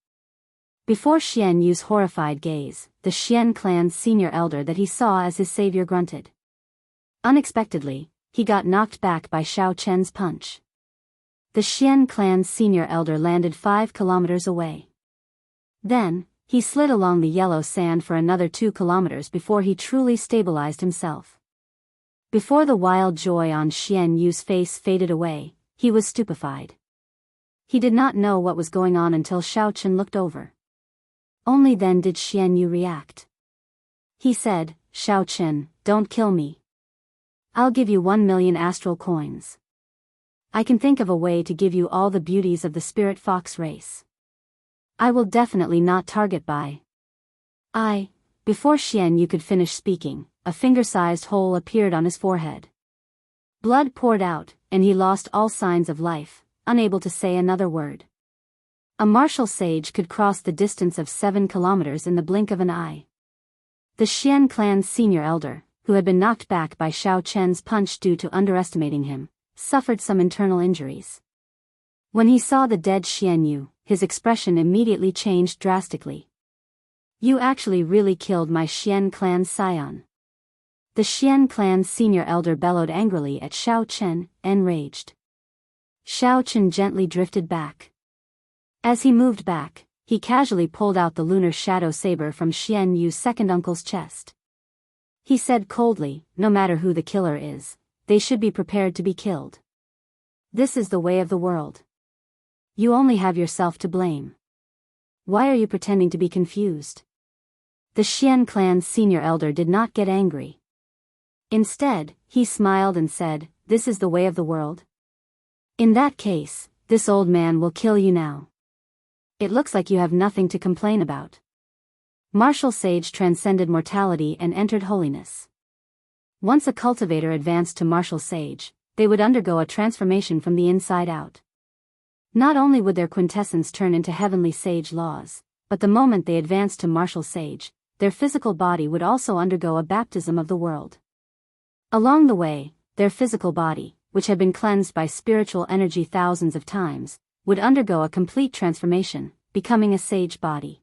Before Xian Yu's horrified gaze, the Xian clan's senior elder that he saw as his savior grunted. Unexpectedly, he got knocked back by Xiao Chen's punch. The Xian clan's senior elder landed 5 kilometers away. Then, he slid along the yellow sand for another 2 kilometers before he truly stabilized himself. Before the wild joy on Xian Yu's face faded away, he was stupefied. He did not know what was going on until Xiao Chen looked over. Only then did Xian Yu react. He said, Xiao Chen, don't kill me. I'll give you 1 million astral coins. I can think of a way to give you all the beauties of the spirit fox race. I will definitely not target by. Before Xian Yu could finish speaking, a finger-sized hole appeared on his forehead. Blood poured out, and he lost all signs of life, unable to say another word. A martial sage could cross the distance of 7 kilometers in the blink of an eye. The Xian clan's senior elder, who had been knocked back by Xiao Chen's punch due to underestimating him, suffered some internal injuries. When he saw the dead Xian Yu, his expression immediately changed drastically. You actually really killed my Xian clan's scion. The Xian clan's senior elder bellowed angrily at Xiao Chen, enraged. Xiao Chen gently drifted back. As he moved back, he casually pulled out the lunar shadow saber from Xian Yu's second uncle's chest. He said coldly, no matter who the killer is, they should be prepared to be killed. This is the way of the world. You only have yourself to blame. Why are you pretending to be confused? The Xian clan's senior elder did not get angry. Instead, he smiled and said, this is the way of the world? In that case, this old man will kill you now. It looks like you have nothing to complain about. Martial sage transcended mortality and entered holiness. Once a cultivator advanced to martial sage, they would undergo a transformation from the inside out. Not only would their quintessence turn into heavenly sage laws, but the moment they advanced to martial sage, their physical body would also undergo a baptism of the world. Along the way, their physical body, which had been cleansed by spiritual energy thousands of times, would undergo a complete transformation, becoming a sage body.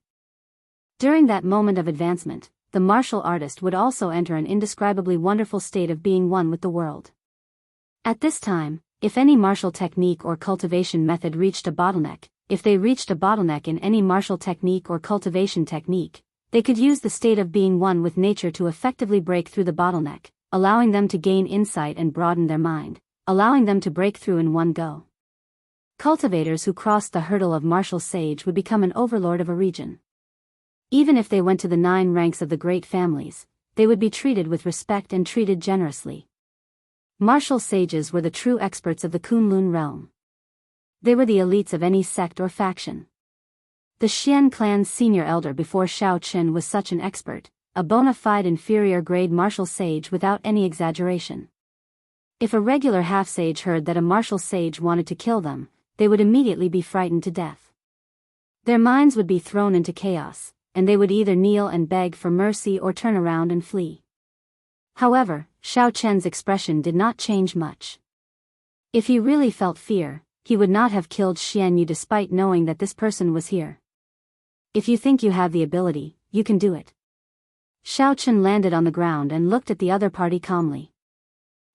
During that moment of advancement, the martial artist would also enter an indescribably wonderful state of being one with the world. At this time, if any martial technique or cultivation method reached a bottleneck, if they reached a bottleneck in any martial technique or cultivation technique, they could use the state of being one with nature to effectively break through the bottleneck, allowing them to gain insight and broaden their mind, allowing them to break through in one go. Cultivators who crossed the hurdle of martial sage would become an overlord of a region. Even if they went to the 9 ranks of the great families, they would be treated with respect and treated generously. Martial sages were the true experts of the Kunlun realm. They were the elites of any sect or faction. The Xian clan's senior elder before Xiao Chen was such an expert, a bona fide inferior grade martial sage without any exaggeration. If a regular half-sage heard that a martial sage wanted to kill them, they would immediately be frightened to death. Their minds would be thrown into chaos, and they would either kneel and beg for mercy or turn around and flee. However, Xiao Chen's expression did not change much. If he really felt fear, he would not have killed Xian Yu despite knowing that this person was here. If you think you have the ability, you can do it. Xiao Chen landed on the ground and looked at the other party calmly.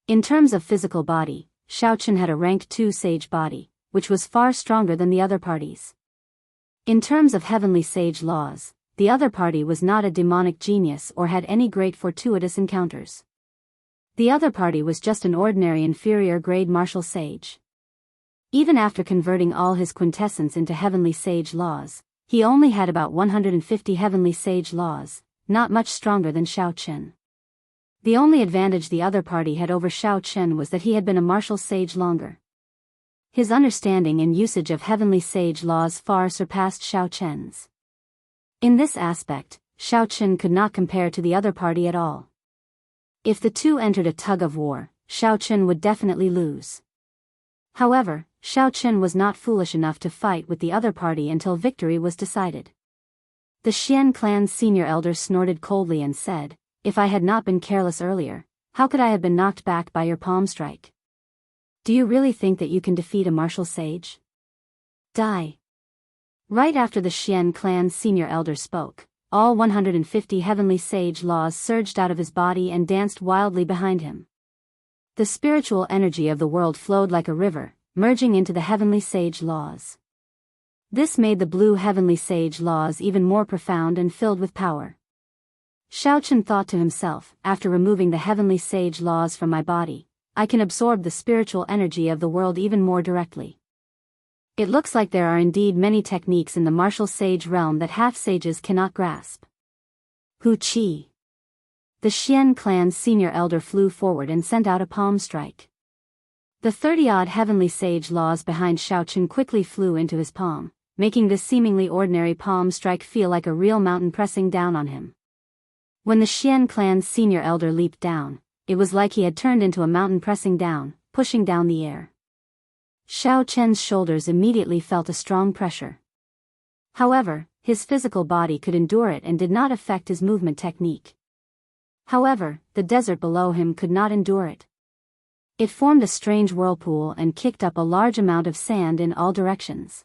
In terms of physical body, Xiao Chen had a rank 2 sage body, which was far stronger than the other parties. In terms of heavenly sage laws, the other party was not a demonic genius or had any great fortuitous encounters. The other party was just an ordinary inferior grade martial sage. Even after converting all his quintessence into heavenly sage laws, he only had about 150 heavenly sage laws, not much stronger than Xiao Chen. The only advantage the other party had over Xiao Chen was that he had been a martial sage longer. His understanding and usage of heavenly sage laws far surpassed Xiao Chen's. In this aspect, Xiao Chen could not compare to the other party at all. If the two entered a tug of war, Xiao Chen would definitely lose. However, Xiao Chen was not foolish enough to fight with the other party until victory was decided. The Xian clan's senior elder snorted coldly and said, "If I had not been careless earlier, how could I have been knocked back by your palm strike? Do you really think that you can defeat a martial sage? Die." Right after the Xian clan's senior elder spoke, all 150 heavenly sage laws surged out of his body and danced wildly behind him. The spiritual energy of the world flowed like a river, merging into the heavenly sage laws. This made the blue heavenly sage laws even more profound and filled with power. Xiao Chen thought to himself, after removing the heavenly sage laws from my body, I can absorb the spiritual energy of the world even more directly. It looks like there are indeed many techniques in the martial sage realm that half-sages cannot grasp. Hu Qi. The Xian clan's senior elder flew forward and sent out a palm strike. The 30-odd heavenly sage laws behind Xiao Chen quickly flew into his palm, making this seemingly ordinary palm strike feel like a real mountain pressing down on him. When the Xian clan's senior elder leaped down, it was like he had turned into a mountain pressing down, pushing down the air. Xiao Chen's shoulders immediately felt a strong pressure. However, his physical body could endure it and did not affect his movement technique. However, the desert below him could not endure it. It formed a strange whirlpool and kicked up a large amount of sand in all directions.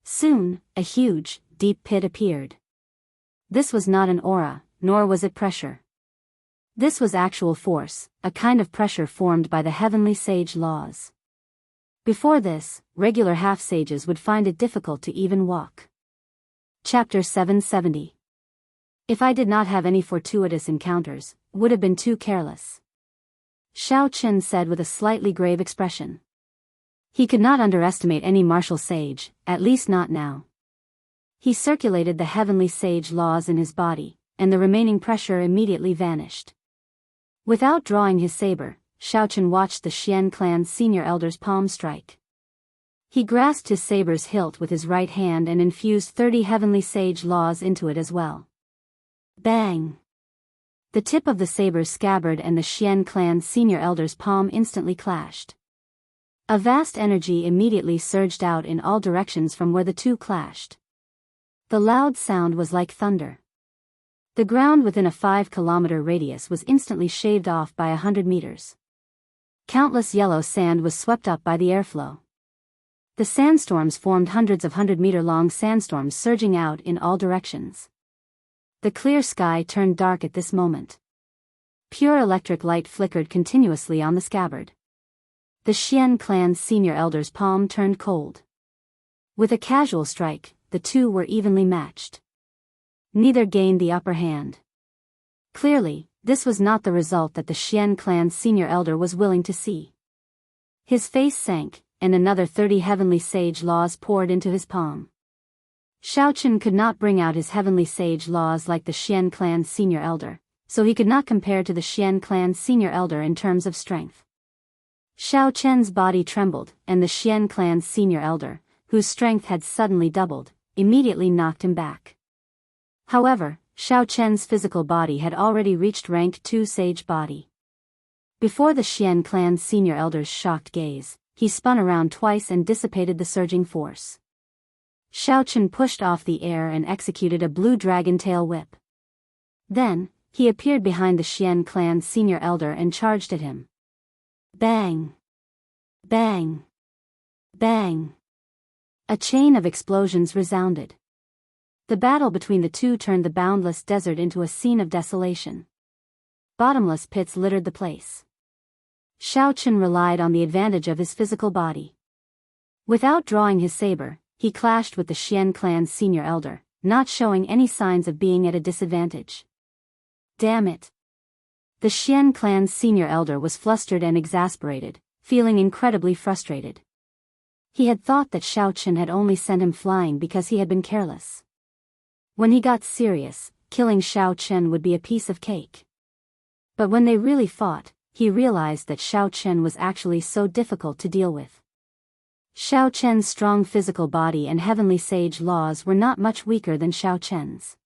Soon, a huge, deep pit appeared. This was not an aura, nor was it pressure. This was actual force, a kind of pressure formed by the heavenly sage laws. Before this, regular half-sages would find it difficult to even walk. Chapter 770. If I did not have any fortuitous encounters, would have been too careless. Xiao Chen said with a slightly grave expression. He could not underestimate any martial sage, at least not now. He circulated the heavenly sage laws in his body, and the remaining pressure immediately vanished. Without drawing his saber, Xiao Chen watched the Xian clan's senior elder's palm strike. He grasped his saber's hilt with his right hand and infused 30 heavenly sage laws into it as well. Bang! The tip of the saber's scabbard and the Xian clan's senior elder's palm instantly clashed. A vast energy immediately surged out in all directions from where the two clashed. The loud sound was like thunder. The ground within a 5-kilometer radius was instantly shaved off by 100 meters. Countless yellow sand was swept up by the airflow. The sandstorms formed hundreds of 100-meter-long sandstorms surging out in all directions. The clear sky turned dark at this moment. Pure electric light flickered continuously on the scabbard. The Xian clan's senior elder's palm turned cold. With a casual strike, the two were evenly matched. Neither gained the upper hand. Clearly, this was not the result that the Xian clan's senior elder was willing to see. His face sank, and another 30 heavenly sage laws poured into his palm. Xiao Chen could not bring out his heavenly sage laws like the Xian clan's senior elder, so he could not compare to the Xian clan's senior elder in terms of strength. Xiao Chen's body trembled, and the Xian clan's senior elder, whose strength had suddenly doubled, immediately knocked him back. However, Xiao Chen's physical body had already reached rank 2 sage body. Before the Xian clan's senior elder's shocked gaze, he spun around twice and dissipated the surging force. Shao Chen pushed off the air and executed a blue dragon tail whip. Then, he appeared behind the Xian clan's senior elder and charged at him. Bang! Bang! Bang! A chain of explosions resounded. The battle between the two turned the boundless desert into a scene of desolation. Bottomless pits littered the place. Shao Chen relied on the advantage of his physical body. Without drawing his saber, he clashed with the Xian clan's senior elder, not showing any signs of being at a disadvantage. Damn it! The Xian clan's senior elder was flustered and exasperated, feeling incredibly frustrated. He had thought that Shao Chen had only sent him flying because he had been careless. When he got serious, killing Shao Chen would be a piece of cake. But when they really fought, he realized that Shao Chen was actually so difficult to deal with. Shao Chen's strong physical body and heavenly sage laws were not much weaker than Shao Chen's.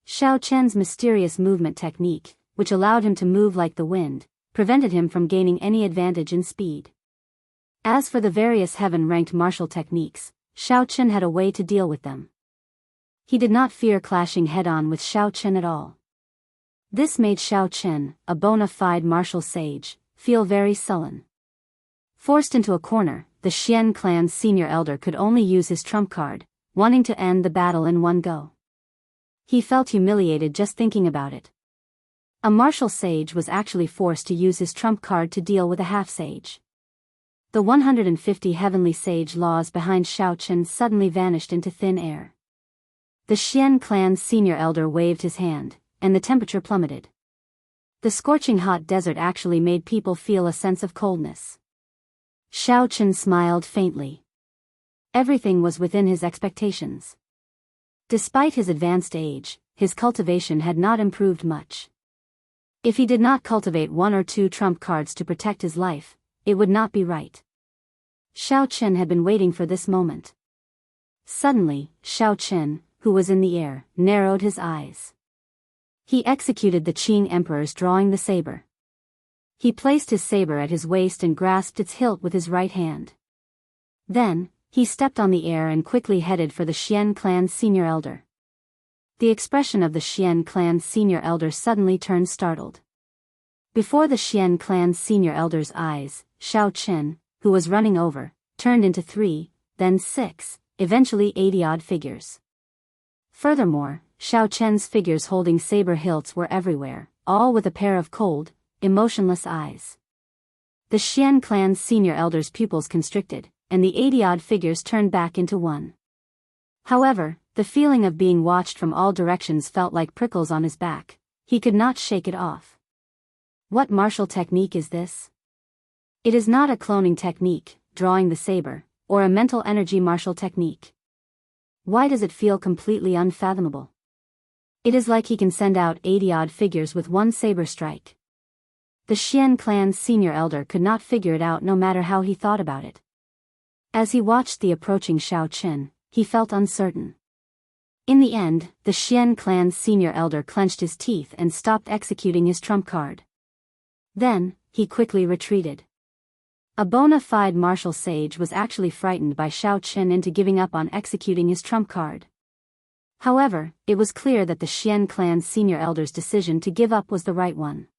Shao Chen's mysterious movement technique, which allowed him to move like the wind, prevented him from gaining any advantage in speed. As for the various heaven-ranked martial techniques, Shao Chen had a way to deal with them. He did not fear clashing head-on with Shao Chen at all. This made Shao Chen, a bona fide martial sage, feel very sullen. Forced into a corner, the Xian clan's senior elder could only use his trump card, wanting to end the battle in one go. He felt humiliated just thinking about it. A martial sage was actually forced to use his trump card to deal with a half-sage. The 150 heavenly sage laws behind Shao Chen suddenly vanished into thin air. The Xian clan's senior elder waved his hand, and the temperature plummeted. The scorching hot desert actually made people feel a sense of coldness. Shao Chen smiled faintly. Everything was within his expectations. Despite his advanced age, his cultivation had not improved much. If he did not cultivate one or two trump cards to protect his life, it would not be right. Shao Chen had been waiting for this moment. Suddenly, Shao Chen, who was in the air, narrowed his eyes. He executed the Qing Emperor's drawing the saber. He placed his saber at his waist and grasped its hilt with his right hand. Then, he stepped on the air and quickly headed for the Xian clan's senior elder. The expression of the Xian clan's senior elder suddenly turned startled. Before the Xian clan's senior elder's eyes, Shao Chen, who was running over, turned into 3, then 6, eventually 80-odd figures. Furthermore, Shao Chen's figures holding saber hilts were everywhere, all with a pair of cold, emotionless eyes. The Xian clan's senior elder's pupils constricted, and the 80-odd figures turned back into 1. However, the feeling of being watched from all directions felt like prickles on his back. He could not shake it off. What martial technique is this? It is not a cloning technique, drawing the saber, or a mental energy martial technique. Why does it feel completely unfathomable? It is like he can send out 80-odd figures with one saber strike. The Xian clan's senior elder could not figure it out no matter how he thought about it. As he watched the approaching Shao Chen, he felt uncertain. In the end, the Xian clan's senior elder clenched his teeth and stopped executing his trump card. Then, he quickly retreated. A bona fide martial sage was actually frightened by Shao Chen into giving up on executing his trump card. However, it was clear that the Xian clan's senior elder's decision to give up was the right one.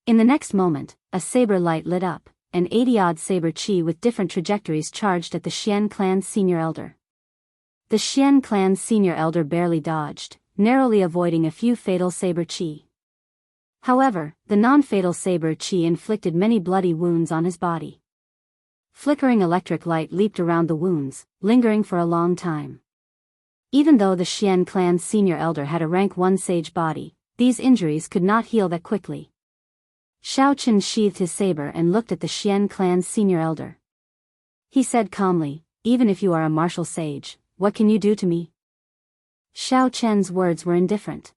In the next moment, a saber light lit up, and 80-odd saber chi with different trajectories charged at the Xian clan's senior elder. The Xian clan's senior elder barely dodged, narrowly avoiding a few fatal saber chi. However, the non-fatal saber chi inflicted many bloody wounds on his body. Flickering electric light leaped around the wounds, lingering for a long time. Even though the Xian clan's senior elder had a rank 1 sage body, these injuries could not heal that quickly. Shao Chen sheathed his saber and looked at the Xian clan's senior elder. He said calmly, "Even if you are a martial sage, what can you do to me?" Shao Chen's words were indifferent.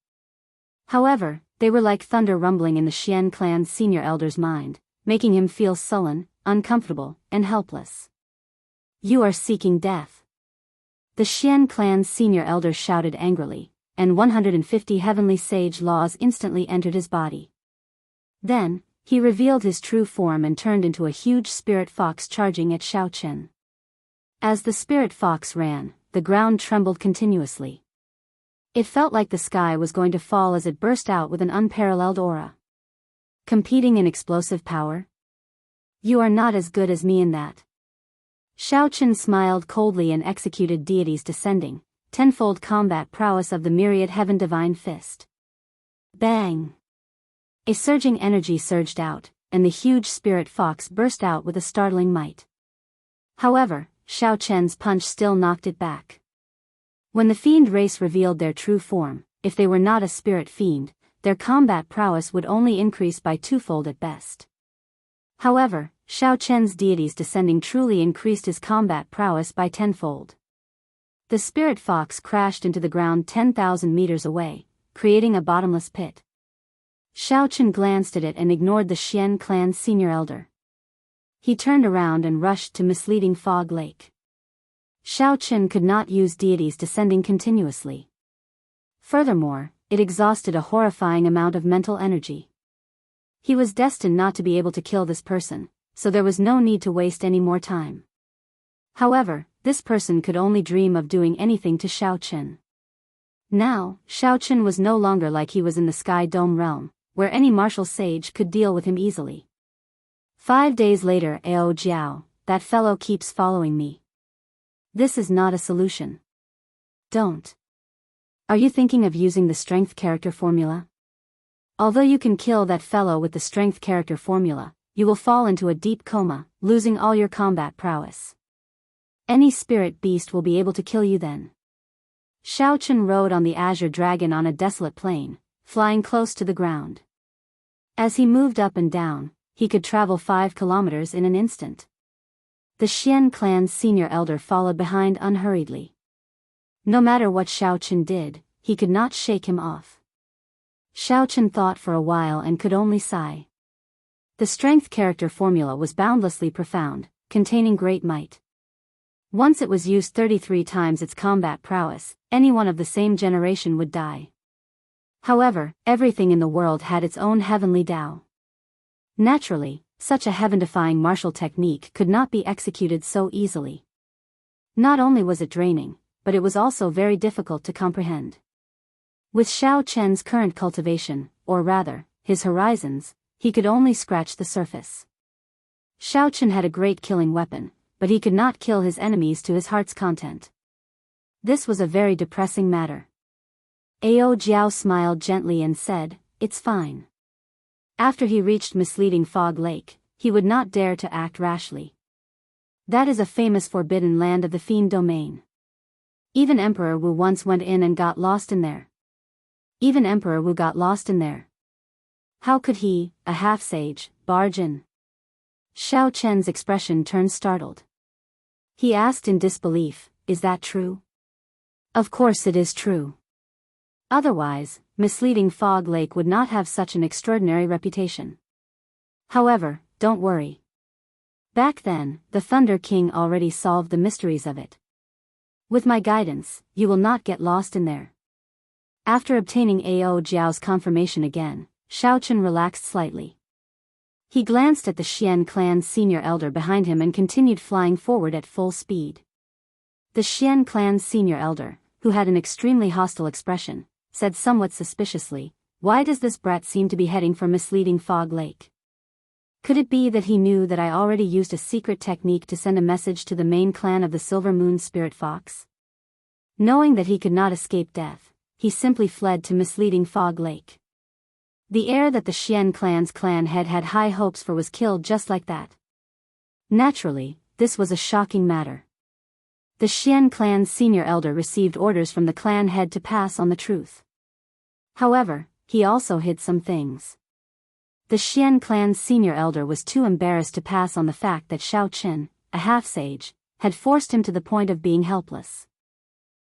However, they were like thunder rumbling in the Xian clan's senior elder's mind, making him feel sullen, uncomfortable, and helpless. "You are seeking death." The Xian clan's senior elder shouted angrily, and 150 heavenly sage laws instantly entered his body. Then, he revealed his true form and turned into a huge spirit fox charging at Shao Chen. As the spirit fox ran, the ground trembled continuously. It felt like the sky was going to fall as it burst out with an unparalleled aura. Competing in explosive power? You are not as good as me in that. Xiaochen smiled coldly and executed deity's descending, tenfold combat prowess of the myriad heaven divine fist. Bang! A surging energy surged out, and the huge spirit fox burst out with a startling might. However, Xiaochen's punch still knocked it back. When the fiend race revealed their true form, if they were not a spirit fiend, their combat prowess would only increase by twofold at best. However, Xiaochen's deity's descending truly increased his combat prowess by tenfold. The spirit fox crashed into the ground 10,000 meters away, creating a bottomless pit. Xiaochen glanced at it and ignored the Xian clan's senior elder. He turned around and rushed to misleading Fog Lake. Xiaochen could not use deities descending continuously. Furthermore, it exhausted a horrifying amount of mental energy. He was destined not to be able to kill this person, so there was no need to waste any more time. However, this person could only dream of doing anything to Xiaochen. Now, Xiaochen was no longer like he was in the Sky Dome realm, where any martial sage could deal with him easily. 5 days later, Ao Jiao, that fellow keeps following me. This is not a solution. Don't. Are you thinking of using the strength character formula? Although you can kill that fellow with the strength character formula, you will fall into a deep coma, losing all your combat prowess. Any spirit beast will be able to kill you then. Xiaochen rode on the azure dragon on a desolate plain, flying close to the ground. As he moved up and down, he could travel 5 kilometers in an instant. The Xian clan's senior elder followed behind unhurriedly. No matter what Xiaochen did, he could not shake him off. Xiaochen thought for a while and could only sigh. The strength character formula was boundlessly profound, containing great might. Once it was used 33 times its combat prowess, anyone of the same generation would die. However, everything in the world had its own heavenly Tao. Naturally, such a heaven-defying martial technique could not be executed so easily. Not only was it draining, but it was also very difficult to comprehend. With Xiaochen's current cultivation, or rather, his horizons, he could only scratch the surface. Xiaochen had a great killing weapon, but he could not kill his enemies to his heart's content. This was a very depressing matter. Ao Jiao smiled gently and said, "It's fine." After he reached misleading Fog Lake, he would not dare to act rashly. That is a famous forbidden land of the fiend domain. Even Emperor Wu once went in and got lost in there. How could he, a half-sage, barge in? Xiaochen's expression turned startled. He asked in disbelief, "Is that true?" "Of course it is true. Otherwise, misleading Fog Lake would not have such an extraordinary reputation. However, don't worry. Back then, the Thunder King already solved the mysteries of it. With my guidance, you will not get lost in there." After obtaining Ao Jiao's confirmation again, Xiaochen relaxed slightly. He glanced at the Xian clan's senior elder behind him and continued flying forward at full speed. The Xian clan's senior elder, who had an extremely hostile expression, said somewhat suspiciously, "Why does this brat seem to be heading for misleading Fog Lake? Could it be that he knew that I already used a secret technique to send a message to the main clan of the Silver Moon Spirit Fox?" Knowing that he could not escape death, he simply fled to misleading Fog Lake. The heir that the Xian clan's clan head had high hopes for was killed just like that. Naturally, this was a shocking matter. The Xian clan's senior elder received orders from the clan head to pass on the truth. However, he also hid some things. The Xian clan's senior elder was too embarrassed to pass on the fact that Xiaochen, a half-sage, had forced him to the point of being helpless.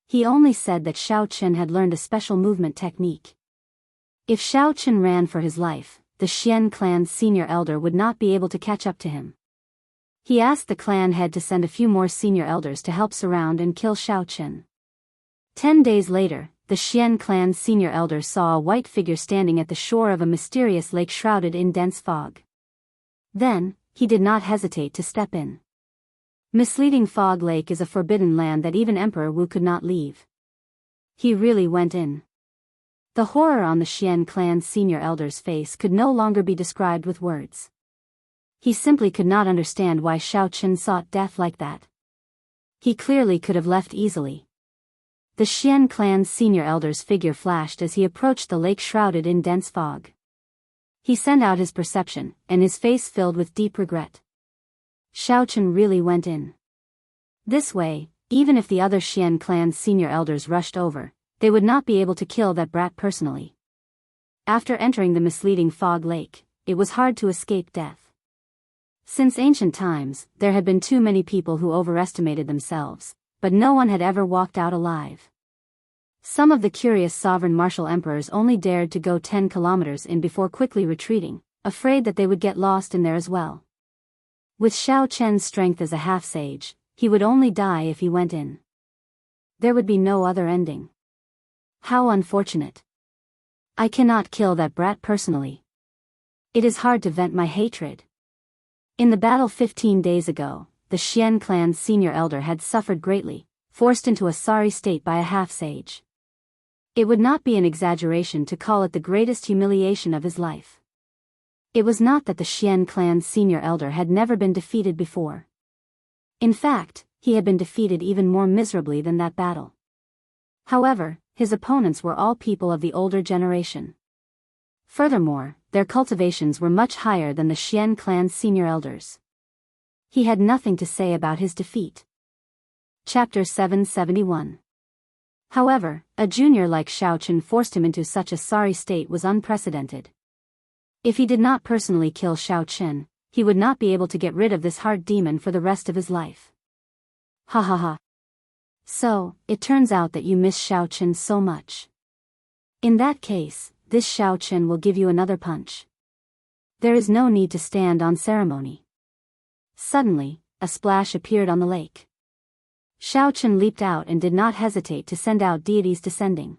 He only said that Xiaochen had learned a special movement technique. If Xiaochen ran for his life, the Xian clan's senior elder would not be able to catch up to him. He asked the clan head to send a few more senior elders to help surround and kill Xiaochen. 10 days later, the Xian clan's senior elder saw a white figure standing at the shore of a mysterious lake shrouded in dense fog. Then, he did not hesitate to step in. Misleading Fog Lake is a forbidden land that even Emperor Wu could not leave. He really went in. The horror on the Xian clan's senior elder's face could no longer be described with words. He simply could not understand why Xiao Chen sought death like that. He clearly could have left easily. The Xian clan's senior elder's figure flashed as he approached the lake shrouded in dense fog. He sent out his perception, and his face filled with deep regret. Xiao Chen really went in. This way, even if the other Xian clan's senior elders rushed over, they would not be able to kill that brat personally. After entering the misleading fog lake, it was hard to escape death. Since ancient times, there had been too many people who overestimated themselves, but no one had ever walked out alive. Some of the curious sovereign martial emperors only dared to go 10 kilometers in before quickly retreating, afraid that they would get lost in there as well. With Xiao Chen's strength as a half-sage, he would only die if he went in. There would be no other ending. How unfortunate. I cannot kill that brat personally. It is hard to vent my hatred. In the battle 15 days ago, the Xian clan's senior elder had suffered greatly, forced into a sorry state by a half-sage. It would not be an exaggeration to call it the greatest humiliation of his life. It was not that the Xian clan's senior elder had never been defeated before. In fact, he had been defeated even more miserably than that battle. However, his opponents were all people of the older generation. Furthermore, their cultivations were much higher than the Xian clan's senior elders. He had nothing to say about his defeat. Chapter 771. However, a junior like Xiao Chen forced him into such a sorry state was unprecedented. If he did not personally kill Xiao Chen, he would not be able to get rid of this heart demon for the rest of his life. Ha ha ha. So, it turns out that you miss Xiao Chen so much. In that case, this Xiao Chen will give you another punch. There is no need to stand on ceremony. Suddenly, a splash appeared on the lake. Xiao Chen leaped out and did not hesitate to send out deities descending.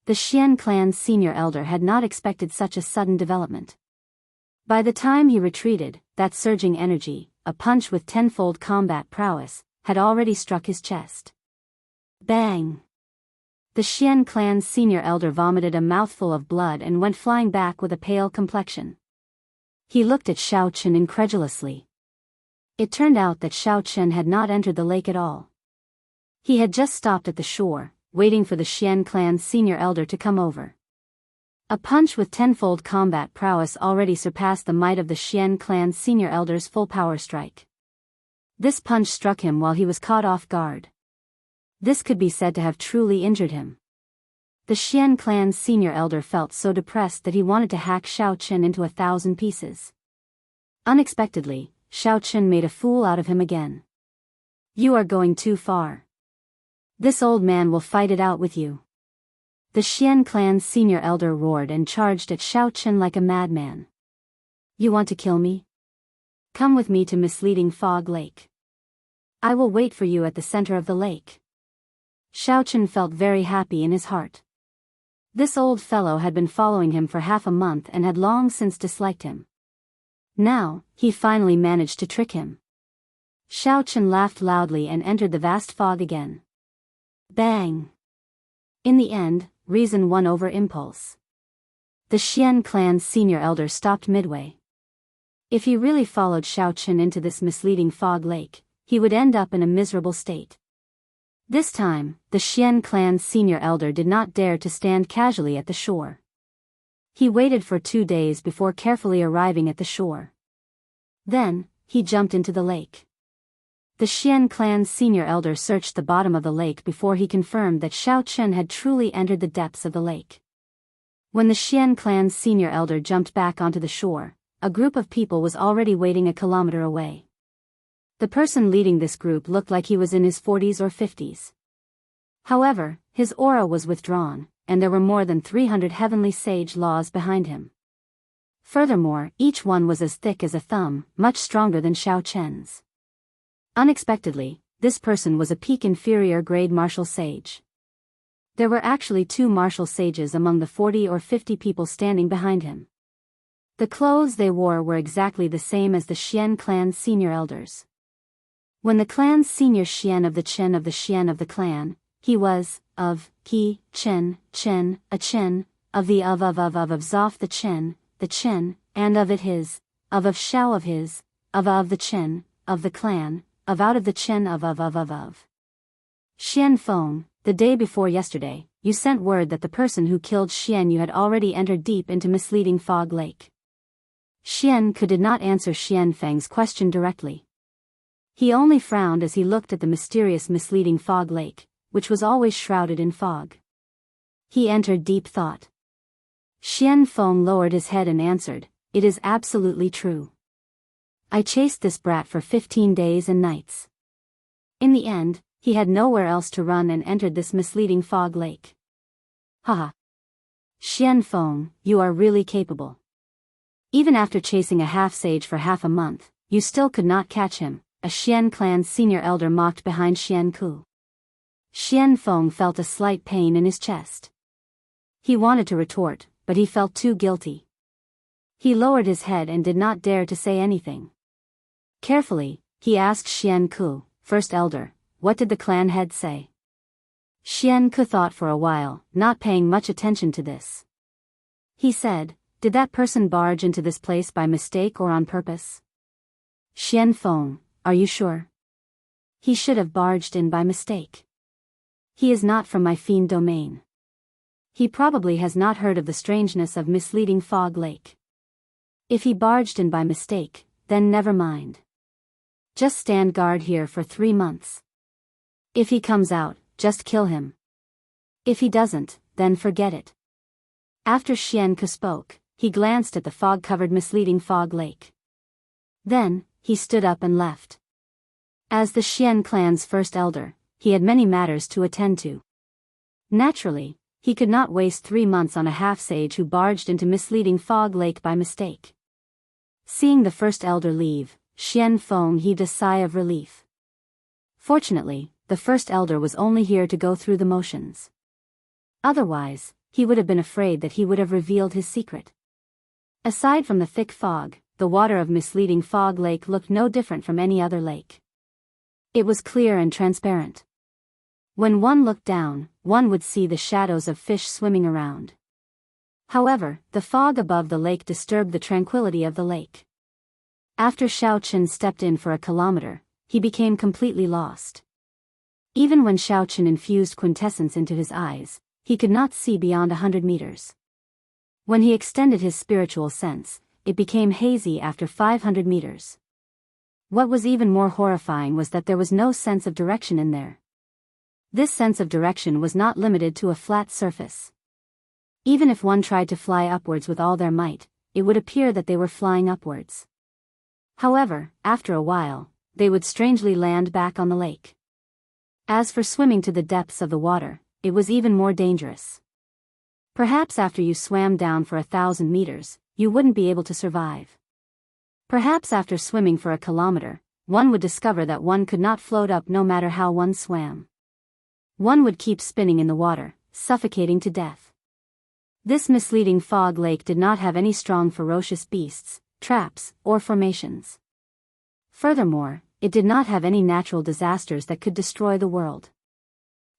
The Xian clan's senior elder had not expected such a sudden development. By the time he retreated, that surging energy, a punch with tenfold combat prowess, had already struck his chest. Bang! The Xian clan's senior elder vomited a mouthful of blood and went flying back with a pale complexion. He looked at Xiao Chen incredulously. It turned out that Xiao Chen had not entered the lake at all. He had just stopped at the shore, waiting for the Xian clan's senior elder to come over. A punch with tenfold combat prowess already surpassed the might of the Xian clan's senior elder's full power strike. This punch struck him while he was caught off guard. This could be said to have truly injured him. The Xian clan's senior elder felt so depressed that he wanted to hack Xiao Chen into 1,000 pieces. Unexpectedly, Xiao Chen made a fool out of him again. You are going too far. This old man will fight it out with you. The Xian clan's senior elder roared and charged at Xiao Chen like a madman. You want to kill me? Come with me to Misleading Fog Lake. I will wait for you at the center of the lake. Xiao Chen felt very happy in his heart. This old fellow had been following him for half a month and had long since disliked him. Now, he finally managed to trick him. Xiao Chen laughed loudly and entered the vast fog again. Bang! In the end, reason won over impulse. The Xian clan's senior elder stopped midway. If he really followed Xiao Chen into this misleading fog lake, he would end up in a miserable state. This time, the Xian clan's senior elder did not dare to stand casually at the shore. He waited for 2 days before carefully arriving at the shore. Then, he jumped into the lake. The Xian clan's senior elder searched the bottom of the lake before he confirmed that Xiao Chen had truly entered the depths of the lake. When the Xian clan's senior elder jumped back onto the shore, a group of people was already waiting a kilometer away. The person leading this group looked like he was in his 40s or 50s. However, his aura was withdrawn, and there were more than 300 heavenly sage laws behind him. Furthermore, each one was as thick as a thumb, much stronger than Xiao Chen's. Unexpectedly, this person was a peak inferior grade martial sage. There were actually 2 martial sages among the 40 or 50 people standing behind him. The clothes they wore were exactly the same as the Xian clan's senior elders. When the clan's senior Xian of the Chen of the Xian of the clan, he was, of, Qi, Chen, a Chen, of the of Zoff the Chen, and of it his, of Shao of his, of the Chen, of the clan, of out of the Chen of. Xian Feng, the day before yesterday, you sent word that the person who killed Xian Yu had already entered deep into misleading Fog Lake. Xian Ke did not answer Xian Feng's question directly. He only frowned as he looked at the mysterious misleading Fog Lake, which was always shrouded in fog. He entered deep thought. Xian Feng lowered his head and answered, "It is absolutely true. I chased this brat for 15 days and nights. In the end, he had nowhere else to run and entered this misleading Fog Lake." Haha. Xian Feng, you are really capable. Even after chasing a half-sage for half a month, you still could not catch him, a Xian clan's senior elder mocked behind Xian Ku. Xian Feng felt a slight pain in his chest. He wanted to retort, but he felt too guilty. He lowered his head and did not dare to say anything. Carefully, he asked Xian Ku, first elder, what did the clan head say? Xian Ku thought for a while, not paying much attention to this. He said, "Did that person barge into this place by mistake or on purpose?" Xian Feng, are you sure? He should have barged in by mistake. He is not from my fiend domain. He probably has not heard of the strangeness of misleading Fog Lake. If he barged in by mistake, then never mind. Just stand guard here for 3 months. If he comes out, just kill him. If he doesn't, then forget it. After Xian Ke spoke, he glanced at the fog-covered misleading Fog Lake. Then, he stood up and left. As the Xian clan's first elder, he had many matters to attend to. Naturally, he could not waste 3 months on a half-sage who barged into misleading Fog Lake by mistake. Seeing the first elder leave, Xian Feng heaved a sigh of relief. Fortunately, the first elder was only here to go through the motions. Otherwise, he would have been afraid that he would have revealed his secret. Aside from the thick fog, the water of misleading Fog Lake looked no different from any other lake. It was clear and transparent. When one looked down, one would see the shadows of fish swimming around. However, the fog above the lake disturbed the tranquility of the lake. After Xiaochen stepped in for a kilometer, he became completely lost. Even when Xiaochen infused quintessence into his eyes, he could not see beyond 100 meters. When he extended his spiritual sense, it became hazy after 500 meters. What was even more horrifying was that there was no sense of direction in there. This sense of direction was not limited to a flat surface. Even if one tried to fly upwards with all their might, it would appear that they were flying upwards. However, after a while, they would strangely land back on the lake. As for swimming to the depths of the water, it was even more dangerous. Perhaps after you swam down for 1,000 meters, you wouldn't be able to survive. Perhaps after swimming for a kilometer, one would discover that one could not float up no matter how one swam. One would keep spinning in the water, suffocating to death. This misleading Fog Lake did not have any strong ferocious beasts, traps, or formations. Furthermore, it did not have any natural disasters that could destroy the world.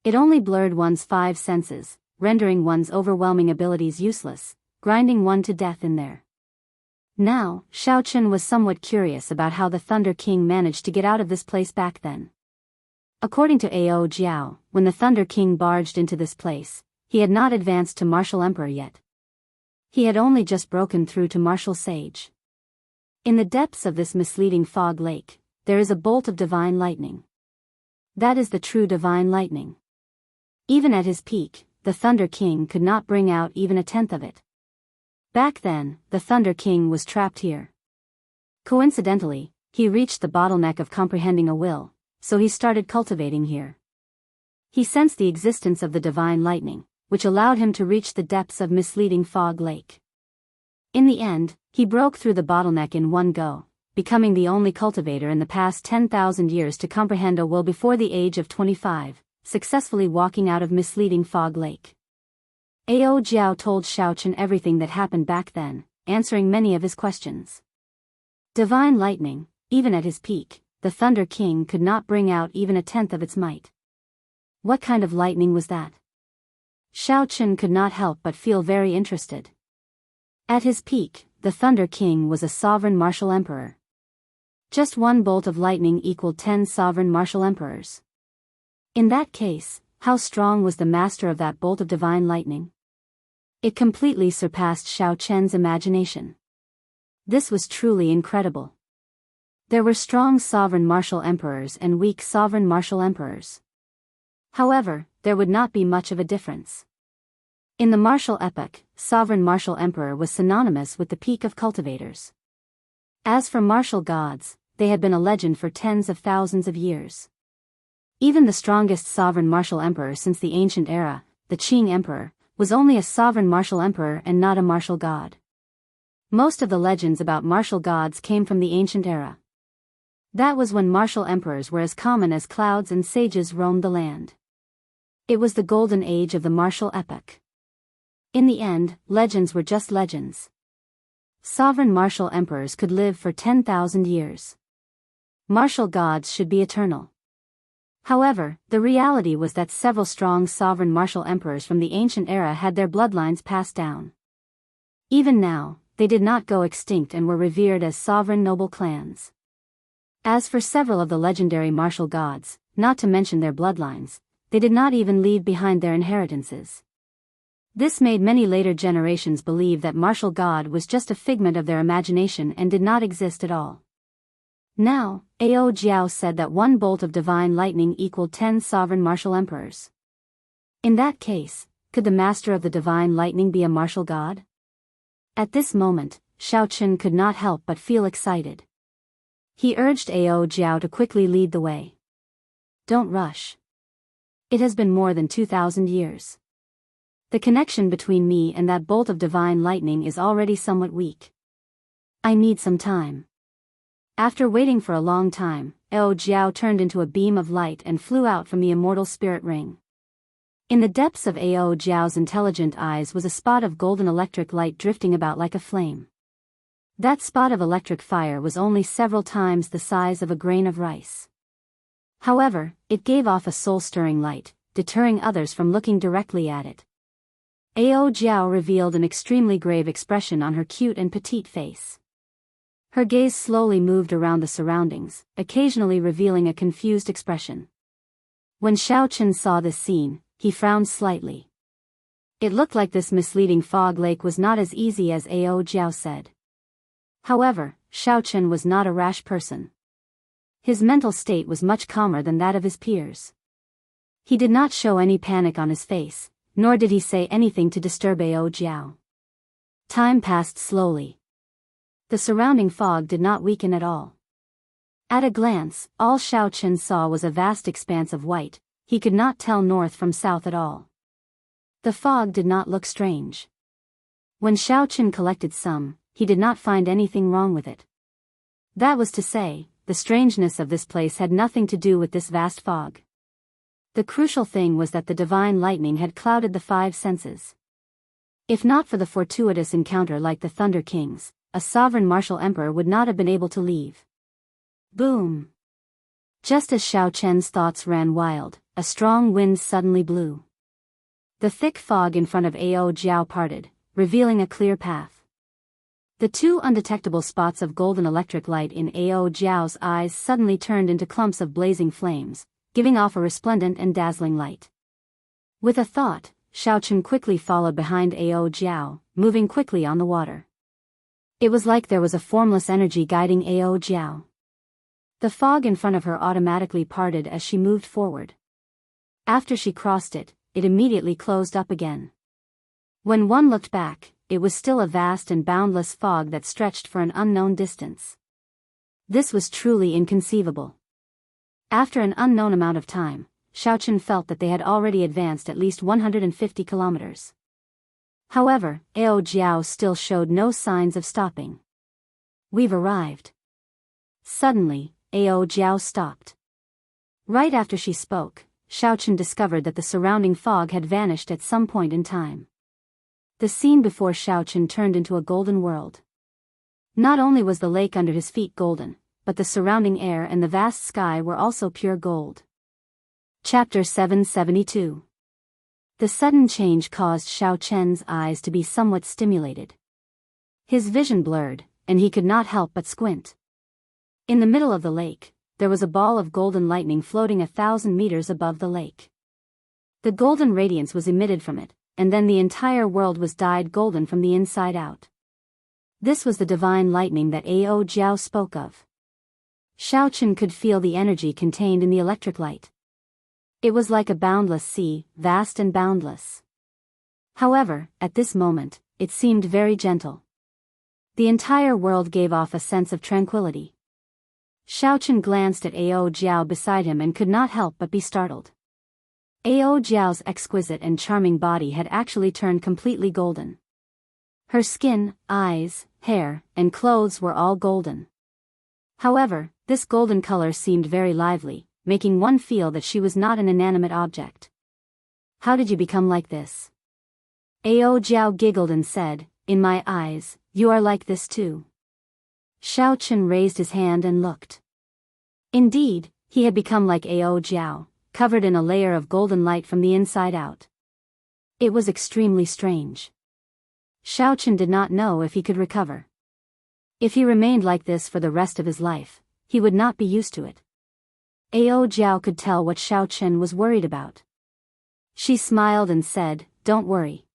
It only blurred one's 5 senses, rendering one's overwhelming abilities useless, grinding one to death in there. Now, Xiaochen was somewhat curious about how the Thunder King managed to get out of this place back then. According to Ao Jiao, when the Thunder King barged into this place, he had not advanced to Martial Emperor yet. He had only just broken through to Martial Sage. In the depths of this misleading Fog Lake, there is a bolt of divine lightning. That is the true divine lightning. Even at his peak, the Thunder King could not bring out even a tenth of it. Back then, the Thunder King was trapped here. Coincidentally, he reached the bottleneck of comprehending a will, so he started cultivating here. He sensed the existence of the divine lightning, which allowed him to reach the depths of misleading Fog Lake. In the end, he broke through the bottleneck in one go, becoming the only cultivator in the past 10,000 years to comprehend a will before the age of 25, successfully walking out of misleading Fog Lake. Ao Jiao told Xiaochen everything that happened back then, answering many of his questions. Divine lightning, even at his peak, the Thunder King could not bring out even a tenth of its might. What kind of lightning was that? Xiao Chen could not help but feel very interested. At his peak, the Thunder King was a sovereign martial emperor. Just one bolt of lightning equaled 10 sovereign martial emperors. In that case, how strong was the master of that bolt of divine lightning? It completely surpassed Xiao Chen's imagination. This was truly incredible. There were strong sovereign martial emperors and weak sovereign martial emperors. However, there would not be much of a difference. In the martial epoch, sovereign martial emperor was synonymous with the peak of cultivators. As for martial gods, they had been a legend for tens of thousands of years. Even the strongest sovereign martial emperor since the ancient era, the Qing Emperor, was only a sovereign martial emperor and not a martial god. Most of the legends about martial gods came from the ancient era. That was when martial emperors were as common as clouds and sages roamed the land. It was the golden age of the martial epoch. In the end, legends were just legends. Sovereign martial emperors could live for 10,000 years. Martial gods should be eternal. However, the reality was that several strong sovereign martial emperors from the ancient era had their bloodlines passed down. Even now, they did not go extinct and were revered as sovereign noble clans. As for several of the legendary martial gods, not to mention their bloodlines, they did not even leave behind their inheritances. This made many later generations believe that martial god was just a figment of their imagination and did not exist at all. Now, Ao Jiao said that one bolt of divine lightning equaled 10 sovereign martial emperors. In that case, could the master of the divine lightning be a martial god? At this moment, Xiao Chen could not help but feel excited. He urged Ao Jiao to quickly lead the way. Don't rush. It has been more than 2,000 years. The connection between me and that bolt of divine lightning is already somewhat weak. I need some time. After waiting for a long time, Ao Jiao turned into a beam of light and flew out from the immortal spirit ring. In the depths of Ao Jiao's intelligent eyes was a spot of golden electric light drifting about like a flame. That spot of electric fire was only several times the size of a grain of rice. However, it gave off a soul-stirring light, deterring others from looking directly at it. Ao Jiao revealed an extremely grave expression on her cute and petite face. Her gaze slowly moved around the surroundings, occasionally revealing a confused expression. When Xiao Chen saw this scene, he frowned slightly. It looked like this misleading fog lake was not as easy as Ao Jiao said. However, Xiao Chen was not a rash person. His mental state was much calmer than that of his peers. He did not show any panic on his face, nor did he say anything to disturb Ao Jiao. Time passed slowly. The surrounding fog did not weaken at all. At a glance, all Xiao Chen saw was a vast expanse of white. He could not tell north from south at all. The fog did not look strange. When Xiao Chen collected some, he did not find anything wrong with it. That was to say, the strangeness of this place had nothing to do with this vast fog. The crucial thing was that the divine lightning had clouded the 5 senses. If not for the fortuitous encounter like the Thunder Kings, a sovereign martial emperor would not have been able to leave. Boom! Just as Xiao Chen's thoughts ran wild, a strong wind suddenly blew. The thick fog in front of Ao Jiao parted, revealing a clear path. The 2 undetectable spots of golden electric light in Ao Jiao's eyes suddenly turned into clumps of blazing flames, giving off a resplendent and dazzling light. With a thought, Xiao Chen quickly followed behind Ao Jiao, moving quickly on the water. It was like there was a formless energy guiding Ao Jiao. The fog in front of her automatically parted as she moved forward. After she crossed it, it immediately closed up again. When one looked back, it was still a vast and boundless fog that stretched for an unknown distance. This was truly inconceivable. After an unknown amount of time, Xiao Chen felt that they had already advanced at least 150 kilometers. However, Ao Jiao still showed no signs of stopping. We've arrived. Suddenly, Ao Jiao stopped. Right after she spoke, Xiao Chen discovered that the surrounding fog had vanished at some point in time. The scene before Xiao Chen turned into a golden world. Not only was the lake under his feet golden, but the surrounding air and the vast sky were also pure gold. Chapter 772. The sudden change caused Xiao Chen's eyes to be somewhat stimulated. His vision blurred, and he could not help but squint. In the middle of the lake, there was a ball of golden lightning floating 1,000 meters above the lake. The golden radiance was emitted from it, and then the entire world was dyed golden from the inside out. This was the divine lightning that Ao Jiao spoke of. Xiao Chen could feel the energy contained in the electric light. It was like a boundless sea, vast and boundless. However, at this moment, it seemed very gentle. The entire world gave off a sense of tranquility. Xiao Chen glanced at Ao Jiao beside him and could not help but be startled. Ao Jiao's exquisite and charming body had actually turned completely golden. Her skin, eyes, hair, and clothes were all golden. However, this golden color seemed very lively, making one feel that she was not an inanimate object. "How did you become like this?" Ao Jiao giggled and said, "In my eyes, you are like this too." Xiao Chen raised his hand and looked. Indeed, he had become like Ao Jiao, covered in a layer of golden light from the inside out. It was extremely strange. Xiao Chen did not know if he could recover. If he remained like this for the rest of his life, he would not be used to it. Ao Jiao could tell what Xiao Chen was worried about. She smiled and said, "Don't worry.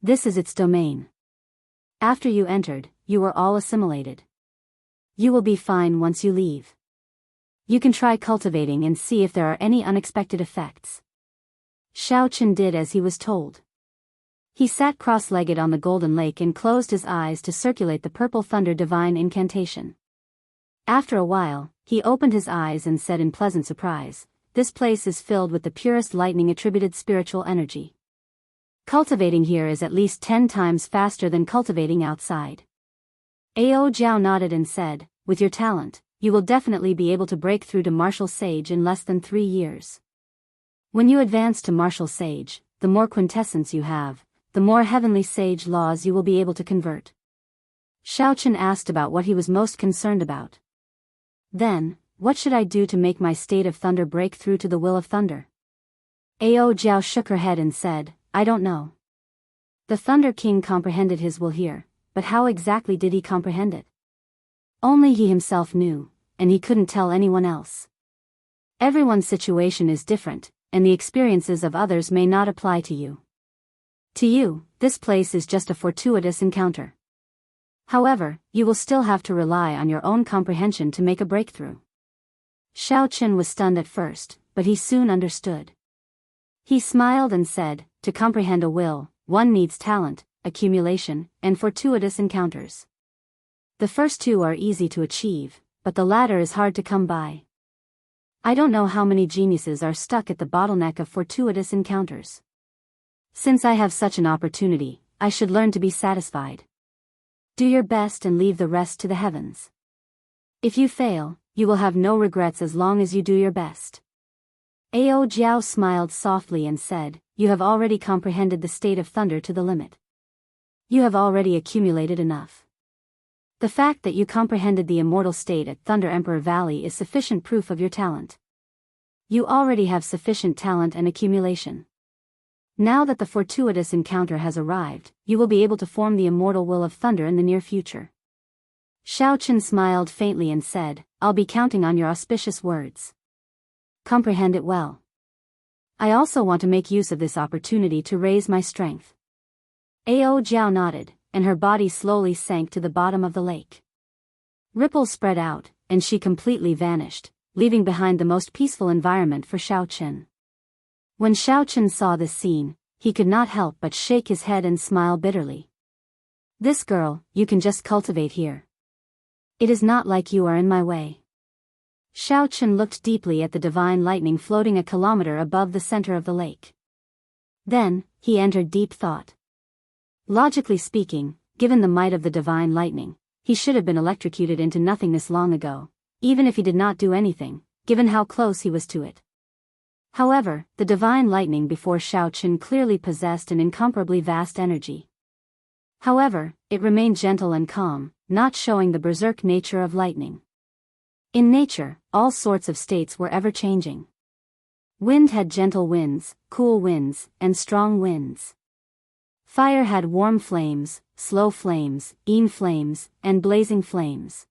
This is its domain. After you entered, you were all assimilated. You will be fine once you leave. You can try cultivating and see if there are any unexpected effects." Xiao Chen did as he was told. He sat cross-legged on the golden lake and closed his eyes to circulate the purple thunder divine incantation. After a while, he opened his eyes and said in pleasant surprise, "This place is filled with the purest lightning attributed spiritual energy. Cultivating here is at least 10 times faster than cultivating outside." Ao Jiao nodded and said, "With your talent, you will definitely be able to break through to martial sage in less than 3 years. When you advance to martial sage, the more quintessence you have, the more heavenly sage laws you will be able to convert." Xiao Chen asked about what he was most concerned about. "Then, what should I do to make my state of thunder break through to the will of thunder?" Ao Jiao shook her head and said, "I don't know. The Thunder King comprehended his will here, but how exactly did he comprehend it? Only he himself knew, and he couldn't tell anyone else. Everyone's situation is different, and the experiences of others may not apply to you. To you, this place is just a fortuitous encounter. However, you will still have to rely on your own comprehension to make a breakthrough." Xiao Chen was stunned at first, but he soon understood. He smiled and said, "To comprehend a will, one needs talent, accumulation, and fortuitous encounters. The first two are easy to achieve, but the latter is hard to come by. I don't know how many geniuses are stuck at the bottleneck of fortuitous encounters. Since I have such an opportunity, I should learn to be satisfied. Do your best and leave the rest to the heavens. If you fail, you will have no regrets as long as you do your best." Ao Jiao smiled softly and said, "You have already comprehended the state of thunder to the limit. You have already accumulated enough. The fact that you comprehended the immortal state at Thunder Emperor Valley is sufficient proof of your talent. You already have sufficient talent and accumulation. Now that the fortuitous encounter has arrived, you will be able to form the immortal will of thunder in the near future." Xiao Chen smiled faintly and said, "I'll be counting on your auspicious words. Comprehend it well. I also want to make use of this opportunity to raise my strength." Ao Jiao nodded, and her body slowly sank to the bottom of the lake. Ripples spread out, and she completely vanished, leaving behind the most peaceful environment for Xiao Chen. When Xiao Chen saw this scene, he could not help but shake his head and smile bitterly. "This girl, you can just cultivate here. It is not like you are in my way." Xiao Chen looked deeply at the divine lightning floating a kilometer above the center of the lake. Then, he entered deep thought. Logically speaking, given the might of the divine lightning, he should have been electrocuted into nothingness long ago, even if he did not do anything, given how close he was to it. However, the divine lightning before Xiao Chen clearly possessed an incomparably vast energy. However, it remained gentle and calm, not showing the berserk nature of lightning. In nature, all sorts of states were ever-changing. Wind had gentle winds, cool winds, and strong winds. Fire had warm flames, slow flames, even flames, and blazing flames.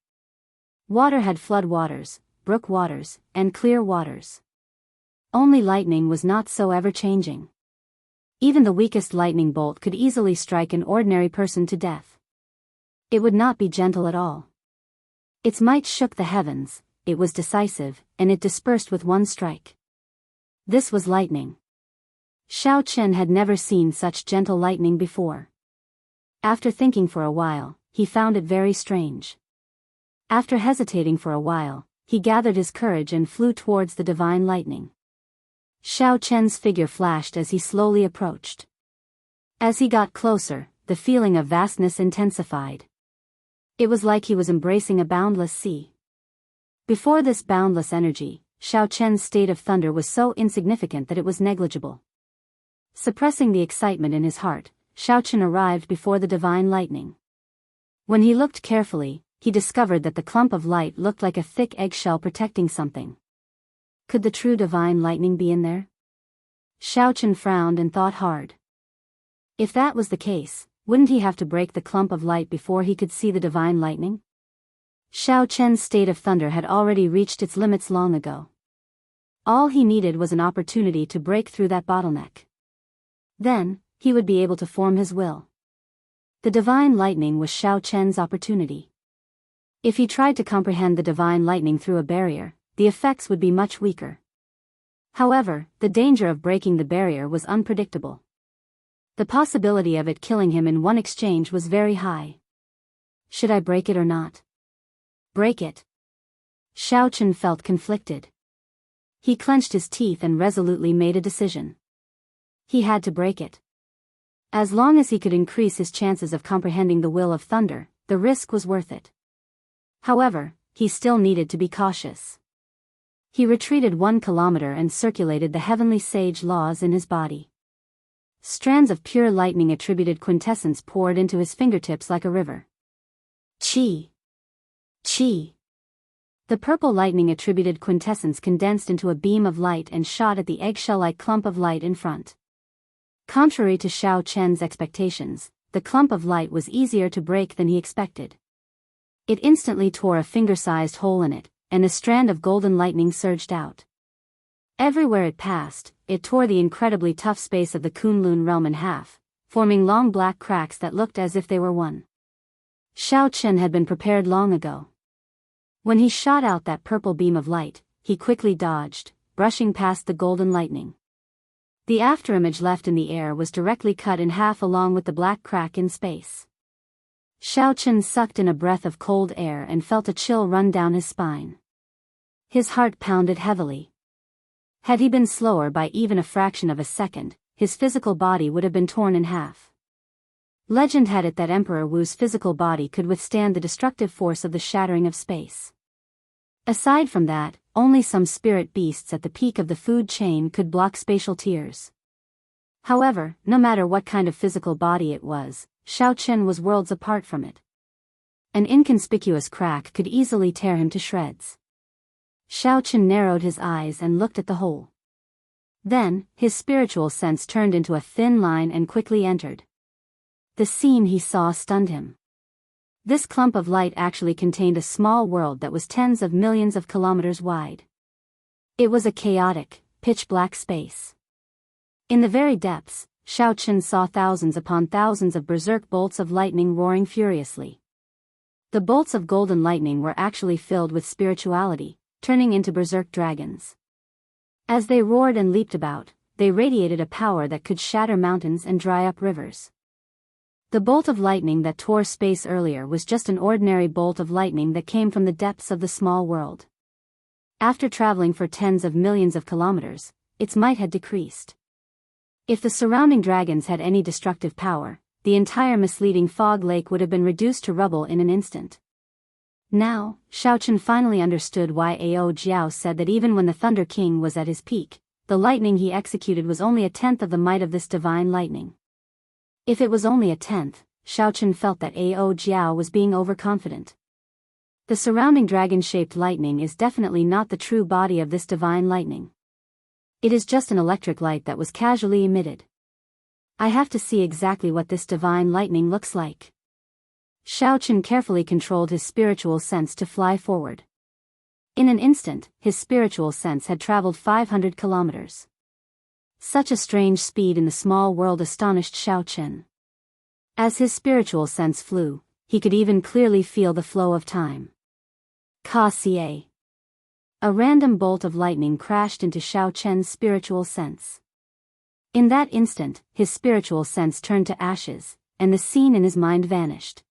Water had flood waters, brook waters, and clear waters. Only lightning was not so ever-changing. Even the weakest lightning bolt could easily strike an ordinary person to death. It would not be gentle at all. Its might shook the heavens, it was decisive, and it dispersed with one strike. This was lightning. Xiao Chen had never seen such gentle lightning before. After thinking for a while, he found it very strange. After hesitating for a while, he gathered his courage and flew towards the divine lightning. Xiao Chen's figure flashed as he slowly approached. As he got closer, the feeling of vastness intensified. It was like he was embracing a boundless sea. Before this boundless energy, Xiao Chen's state of thunder was so insignificant that it was negligible. Suppressing the excitement in his heart, Xiao Chen arrived before the divine lightning. When he looked carefully, he discovered that the clump of light looked like a thick eggshell protecting something. Could the true divine lightning be in there? Xiao Chen frowned and thought hard. If that was the case, wouldn't he have to break the clump of light before he could see the divine lightning? Xiao Chen's state of thunder had already reached its limits long ago. All he needed was an opportunity to break through that bottleneck. Then, he would be able to form his will. The divine lightning was Xiao Chen's opportunity. If he tried to comprehend the divine lightning through a barrier, the effects would be much weaker. However, the danger of breaking the barrier was unpredictable. The possibility of it killing him in one exchange was very high. Should I break it or not? Break it. Xiao Chen felt conflicted. He clenched his teeth and resolutely made a decision. He had to break it. As long as he could increase his chances of comprehending the will of thunder, the risk was worth it. However, he still needed to be cautious. He retreated 1 kilometer and circulated the heavenly sage laws in his body. Strands of pure lightning attributed quintessence poured into his fingertips like a river. Qi. Qi. The purple lightning attributed quintessence condensed into a beam of light and shot at the eggshell-like clump of light in front. Contrary to Xiao Chen's expectations, the clump of light was easier to break than he expected. It instantly tore a finger-sized hole in it, and a strand of golden lightning surged out. Everywhere it passed, it tore the incredibly tough space of the Kunlun realm in half, forming long black cracks that looked as if they were one. Xiao Chen had been prepared long ago. When he shot out that purple beam of light, he quickly dodged, brushing past the golden lightning. The afterimage left in the air was directly cut in half along with the black crack in space. Xiao Chen sucked in a breath of cold air and felt a chill run down his spine. His heart pounded heavily. Had he been slower by even a fraction of a second, his physical body would have been torn in half. Legend had it that Emperor Wu's physical body could withstand the destructive force of the shattering of space. Aside from that, only some spirit beasts at the peak of the food chain could block spatial tears. However, no matter what kind of physical body it was, Xiao Chen was worlds apart from it. An inconspicuous crack could easily tear him to shreds. Xiao Chen narrowed his eyes and looked at the hole. Then, his spiritual sense turned into a thin line and quickly entered. The scene he saw stunned him. This clump of light actually contained a small world that was tens of millions of kilometers wide. It was a chaotic, pitch-black space. In the very depths, Xiao Chen saw thousands upon thousands of berserk bolts of lightning roaring furiously. The bolts of golden lightning were actually filled with spirituality, turning into berserk dragons. As they roared and leaped about, they radiated a power that could shatter mountains and dry up rivers. The bolt of lightning that tore space earlier was just an ordinary bolt of lightning that came from the depths of the small world. After traveling for tens of millions of kilometers, its might had decreased. If the surrounding dragons had any destructive power, the entire misleading fog lake would have been reduced to rubble in an instant. Now, Xiao Chen finally understood why Ao Jiao said that even when the Thunder King was at his peak, the lightning he executed was only a tenth of the might of this divine lightning. If it was only a tenth, Xiao Chen felt that Ao Jiao was being overconfident. The surrounding dragon-shaped lightning is definitely not the true body of this divine lightning. It is just an electric light that was casually emitted. I have to see exactly what this divine lightning looks like. Xiaochen carefully controlled his spiritual sense to fly forward. In an instant, his spiritual sense had traveled 500 kilometers. Such a strange speed in the small world astonished Xiaochen. As his spiritual sense flew, he could even clearly feel the flow of time. Ka-ca. A random bolt of lightning crashed into Xiaochen's spiritual sense. In that instant, his spiritual sense turned to ashes, and the scene in his mind vanished.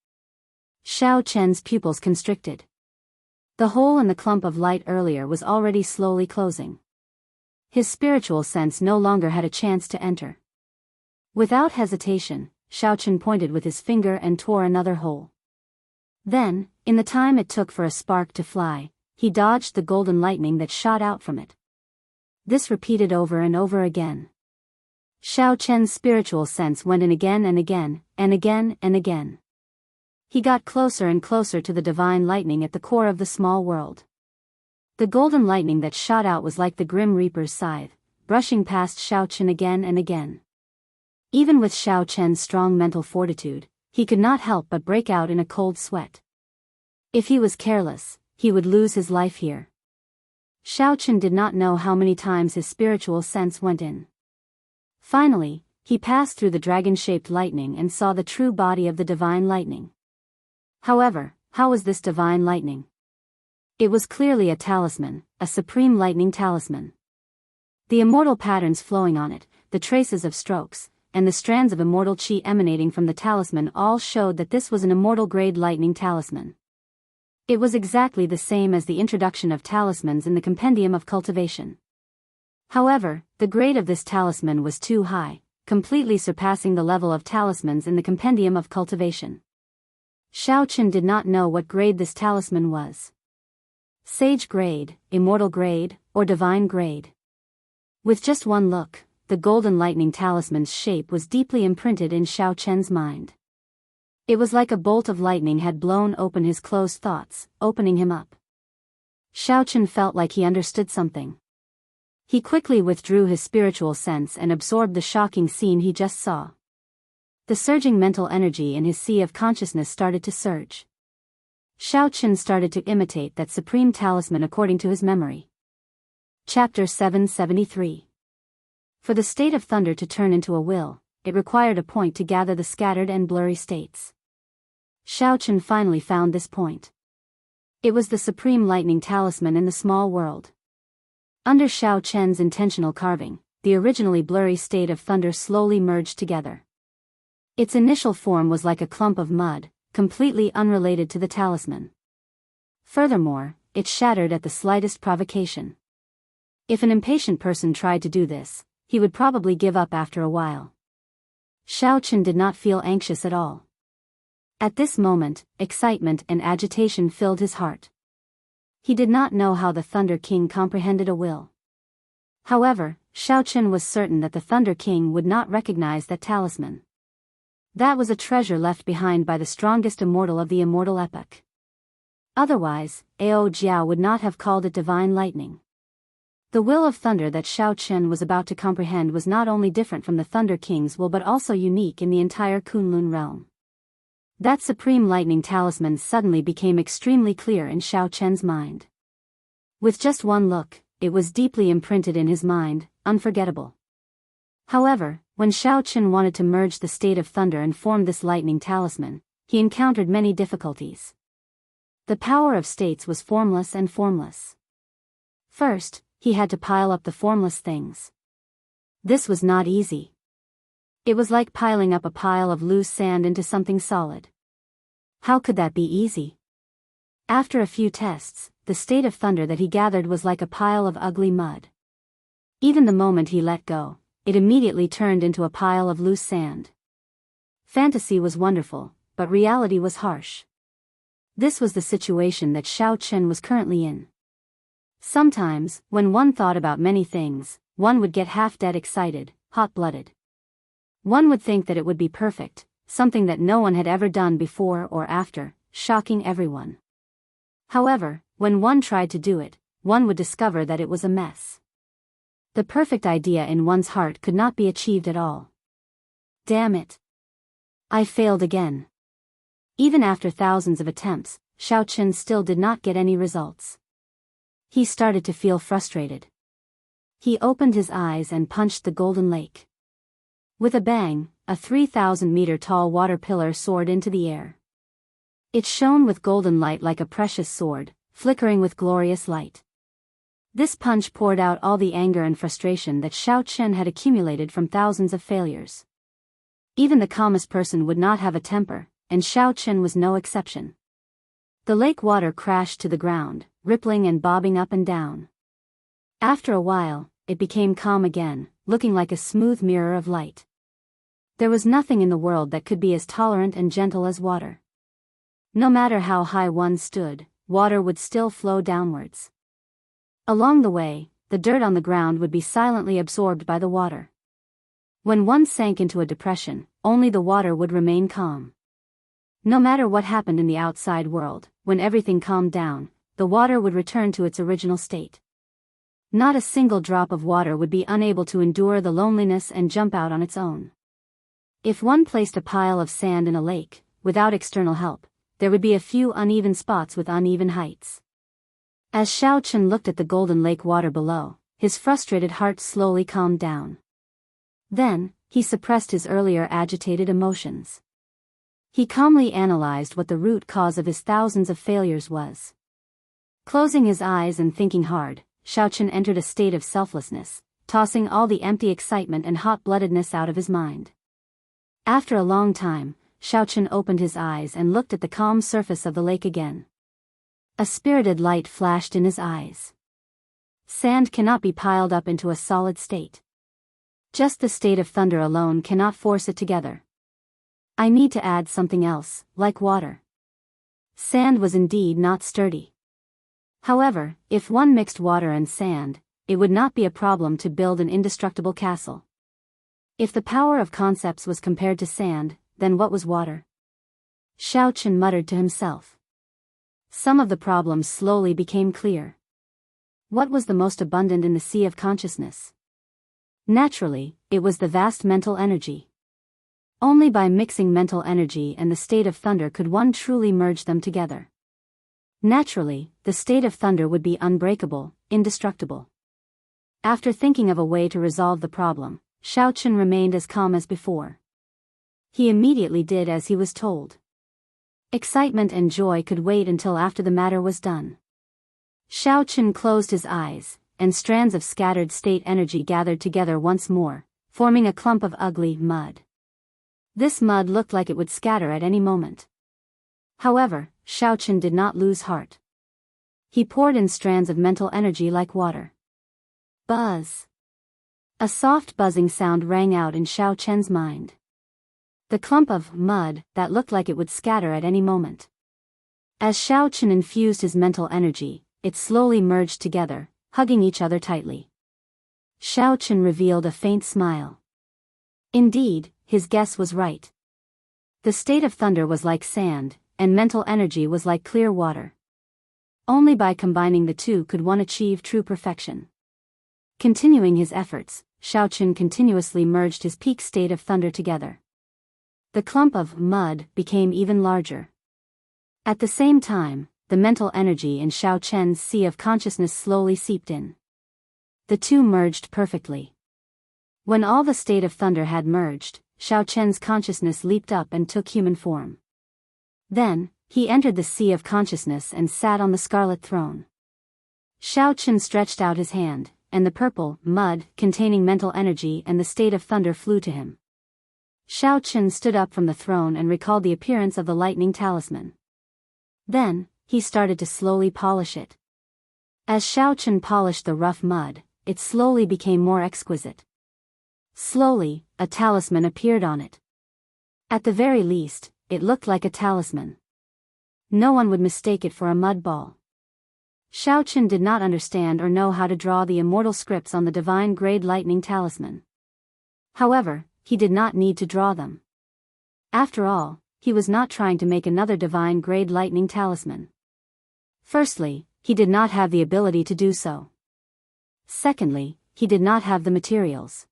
Xiaochen's pupils constricted. The hole in the clump of light earlier was already slowly closing. His spiritual sense no longer had a chance to enter. Without hesitation, Xiaochen pointed with his finger and tore another hole. Then, in the time it took for a spark to fly, he dodged the golden lightning that shot out from it. This repeated over and over again. Xiaochen's spiritual sense went in again and again, and again and again. He got closer and closer to the divine lightning at the core of the small world. The golden lightning that shot out was like the Grim Reaper's scythe, brushing past Xiaochen again and again. Even with Xiaochen's strong mental fortitude, he could not help but break out in a cold sweat. If he was careless, he would lose his life here. Xiaochen did not know how many times his spiritual sense went in. Finally, he passed through the dragon-shaped lightning and saw the true body of the divine lightning. However, how was this divine lightning? It was clearly a talisman, a supreme lightning talisman. The immortal patterns flowing on it, the traces of strokes, and the strands of immortal chi emanating from the talisman all showed that this was an immortal-grade lightning talisman. It was exactly the same as the introduction of talismans in the Compendium of Cultivation. However, the grade of this talisman was too high, completely surpassing the level of talismans in the Compendium of Cultivation. Xiaochen did not know what grade this talisman was. Sage grade, immortal grade, or divine grade. With just one look, the golden lightning talisman's shape was deeply imprinted in Xiaochen's mind. It was like a bolt of lightning had blown open his closed thoughts, opening him up. Xiaochen felt like he understood something. He quickly withdrew his spiritual sense and absorbed the shocking scene he just saw. The surging mental energy in his sea of consciousness started to surge. Xiaochen started to imitate that supreme talisman according to his memory. Chapter 773. For the state of thunder to turn into a will, it required a point to gather the scattered and blurry states. Xiaochen finally found this point. It was the supreme lightning talisman in the small world. Under Xiaochen's intentional carving, the originally blurry state of thunder slowly merged together. Its initial form was like a clump of mud, completely unrelated to the talisman. Furthermore, it shattered at the slightest provocation. If an impatient person tried to do this, he would probably give up after a while. Xiaochen did not feel anxious at all. At this moment, excitement and agitation filled his heart. He did not know how the Thunder King comprehended a will. However, Xiaochen was certain that the Thunder King would not recognize that talisman. That was a treasure left behind by the strongest immortal of the immortal epoch. Otherwise, Ao Jiao would not have called it divine lightning. The will of thunder that Xiaochen was about to comprehend was not only different from the Thunder King's will but also unique in the entire Kunlun realm. That supreme lightning talisman suddenly became extremely clear in Xiaochen's mind. With just one look, it was deeply imprinted in his mind, unforgettable. However, when Xiaochen wanted to merge the state of thunder and form this lightning talisman, he encountered many difficulties. The power of states was formless and formless. First, he had to pile up the formless things. This was not easy. It was like piling up a pile of loose sand into something solid. How could that be easy? After a few tests, the state of thunder that he gathered was like a pile of ugly mud. Even the moment he let go, it immediately turned into a pile of loose sand. Fantasy was wonderful, but reality was harsh. This was the situation that Xiaochen was currently in. Sometimes, when one thought about many things, one would get half-dead excited, hot-blooded. One would think that it would be perfect, something that no one had ever done before or after, shocking everyone. However, when one tried to do it, one would discover that it was a mess. The perfect idea in one's heart could not be achieved at all. Damn it. I failed again. Even after thousands of attempts, Xiaochen still did not get any results. He started to feel frustrated. He opened his eyes and punched the golden lake. With a bang, a 3,000-meter tall water pillar soared into the air. It shone with golden light like a precious sword, flickering with glorious light. This punch poured out all the anger and frustration that Xiaochen had accumulated from thousands of failures. Even the calmest person would not have a temper, and Xiaochen was no exception. The lake water crashed to the ground, rippling and bobbing up and down. After a while, it became calm again, looking like a smooth mirror of light. There was nothing in the world that could be as tolerant and gentle as water. No matter how high one stood, water would still flow downwards. Along the way, the dirt on the ground would be silently absorbed by the water. When one sank into a depression, only the water would remain calm. No matter what happened in the outside world, when everything calmed down, the water would return to its original state. Not a single drop of water would be unable to endure the loneliness and jump out on its own. If one placed a pile of sand in a lake, without external help, there would be a few uneven spots with uneven heights. As Xiaochen looked at the golden lake water below, his frustrated heart slowly calmed down. Then, he suppressed his earlier agitated emotions. He calmly analyzed what the root cause of his thousands of failures was. Closing his eyes and thinking hard, Xiaochen entered a state of selflessness, tossing all the empty excitement and hot-bloodedness out of his mind. After a long time, Xiaochen opened his eyes and looked at the calm surface of the lake again. A spirited light flashed in his eyes. Sand cannot be piled up into a solid state. Just the state of thunder alone cannot force it together. I need to add something else, like water. Sand was indeed not sturdy. However, if one mixed water and sand, it would not be a problem to build an indestructible castle. If the power of concepts was compared to sand, then what was water? Xiaochen muttered to himself. Some of the problems slowly became clear. What was the most abundant in the sea of consciousness? Naturally, it was the vast mental energy. Only by mixing mental energy and the state of thunder could one truly merge them together. Naturally, the state of thunder would be unbreakable, indestructible. After thinking of a way to resolve the problem, Xiaochen remained as calm as before. He immediately did as he was told. Excitement and joy could wait until after the matter was done. Xiaochen closed his eyes, and strands of scattered state energy gathered together once more, forming a clump of ugly mud. This mud looked like it would scatter at any moment. However, Xiaochen did not lose heart. He poured in strands of mental energy like water. Buzz! A soft buzzing sound rang out in Xiaochen's mind. The clump of mud that looked like it would scatter at any moment. As Xiaochen infused his mental energy, it slowly merged together, hugging each other tightly. Xiaochen revealed a faint smile. Indeed, his guess was right. The state of thunder was like sand, and mental energy was like clear water. Only by combining the two could one achieve true perfection. Continuing his efforts, Xiaochen continuously merged his peak state of thunder together. The clump of mud became even larger. At the same time, the mental energy in Xiaochen's sea of consciousness slowly seeped in. The two merged perfectly. When all the state of thunder had merged, Xiaochen's consciousness leaped up and took human form. Then, he entered the sea of consciousness and sat on the scarlet throne. Xiaochen stretched out his hand, and the purple mud containing mental energy and the state of thunder flew to him. Xiaochen stood up from the throne and recalled the appearance of the lightning talisman. Then, he started to slowly polish it. As Xiaochen polished the rough mud, it slowly became more exquisite. Slowly, a talisman appeared on it. At the very least, it looked like a talisman. No one would mistake it for a mud ball. Xiaochen did not understand or know how to draw the immortal scripts on the divine-grade lightning talisman. However, he did not need to draw them. After all, he was not trying to make another divine-grade lightning talisman. Firstly, he did not have the ability to do so. Secondly, he did not have the materials.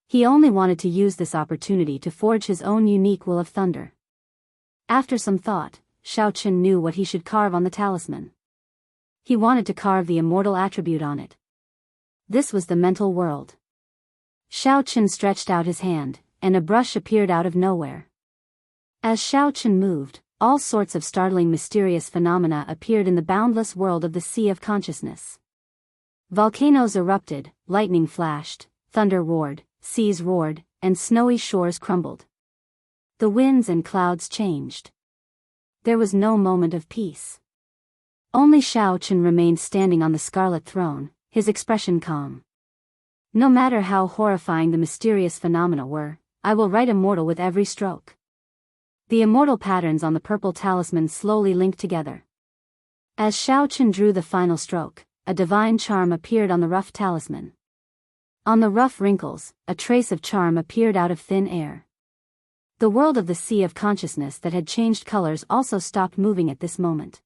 He only wanted to use this opportunity to forge his own unique will of thunder. After some thought, Shao Chen knew what he should carve on the talisman. He wanted to carve the immortal attribute on it. This was the mental world. Shao Chen stretched out his hand, and a brush appeared out of nowhere. As Shao Chen moved, all sorts of startling mysterious phenomena appeared in the boundless world of the Sea of Consciousness. Volcanoes erupted, lightning flashed, thunder roared, seas roared, and snowy shores crumbled. The winds and clouds changed. There was no moment of peace. Only Shao Chen remained standing on the scarlet throne, his expression calm. No matter how horrifying the mysterious phenomena were, I will write immortal with every stroke. The immortal patterns on the purple talisman slowly linked together. As Shao Chen drew the final stroke, a divine charm appeared on the rough talisman. On the rough wrinkles, a trace of charm appeared out of thin air. The world of the Sea of Consciousness that had changed colors also stopped moving at this moment.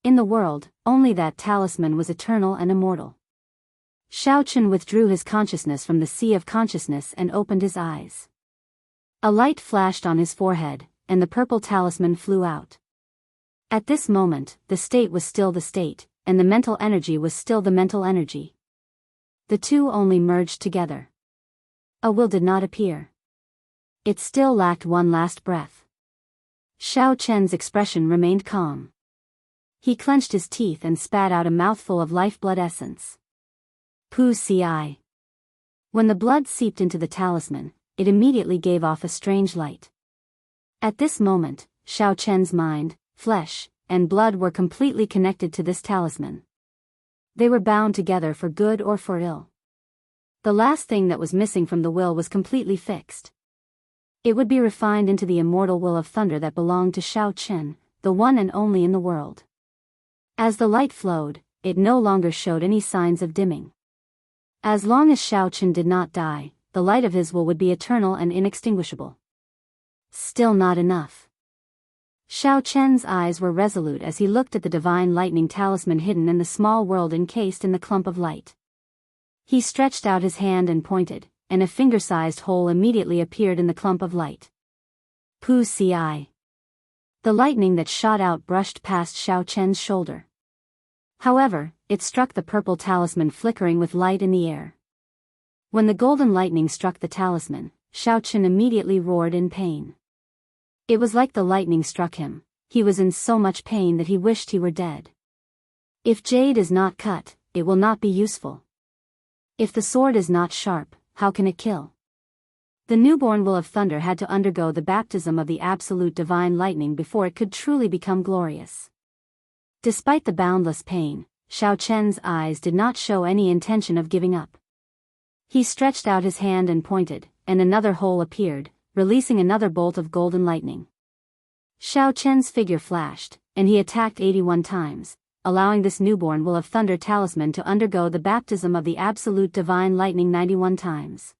In the world, only that talisman was eternal and immortal. Shao Chen withdrew his consciousness from the Sea of Consciousness and opened his eyes. A light flashed on his forehead, and the purple talisman flew out. At this moment, the state was still the state, and the mental energy was still the mental energy. The two only merged together. A will did not appear. It still lacked one last breath. Shao Chen's expression remained calm. He clenched his teeth and spat out a mouthful of lifeblood essence. Pu ci. When the blood seeped into the talisman, it immediately gave off a strange light. At this moment, Shao Chen's mind, flesh, and blood were completely connected to this talisman. They were bound together for good or for ill. The last thing that was missing from the will was completely fixed. It would be refined into the immortal will of thunder that belonged to Shao Chen, the one and only in the world. As the light flowed, it no longer showed any signs of dimming. As long as Shao Chen did not die, the light of his will would be eternal and inextinguishable. Still not enough. Shao Chen's eyes were resolute as he looked at the divine lightning talisman hidden in the small world encased in the clump of light. He stretched out his hand and pointed, and a finger-sized hole immediately appeared in the clump of light. Pu ci. The lightning that shot out brushed past Shao Chen's shoulder. However, it struck the purple talisman flickering with light in the air. When the golden lightning struck the talisman, Shao Chen immediately roared in pain. It was like the lightning struck him. He was in so much pain that he wished he were dead. If jade is not cut, it will not be useful. If the sword is not sharp, how can it kill? The newborn will of thunder had to undergo the baptism of the absolute divine lightning before it could truly become glorious. Despite the boundless pain, Shao Chen's eyes did not show any intention of giving up. He stretched out his hand and pointed, and another hole appeared, releasing another bolt of golden lightning. Shao Chen's figure flashed, and he attacked 81 times, allowing this newborn will of thunder talisman to undergo the baptism of the absolute divine lightning 91 times.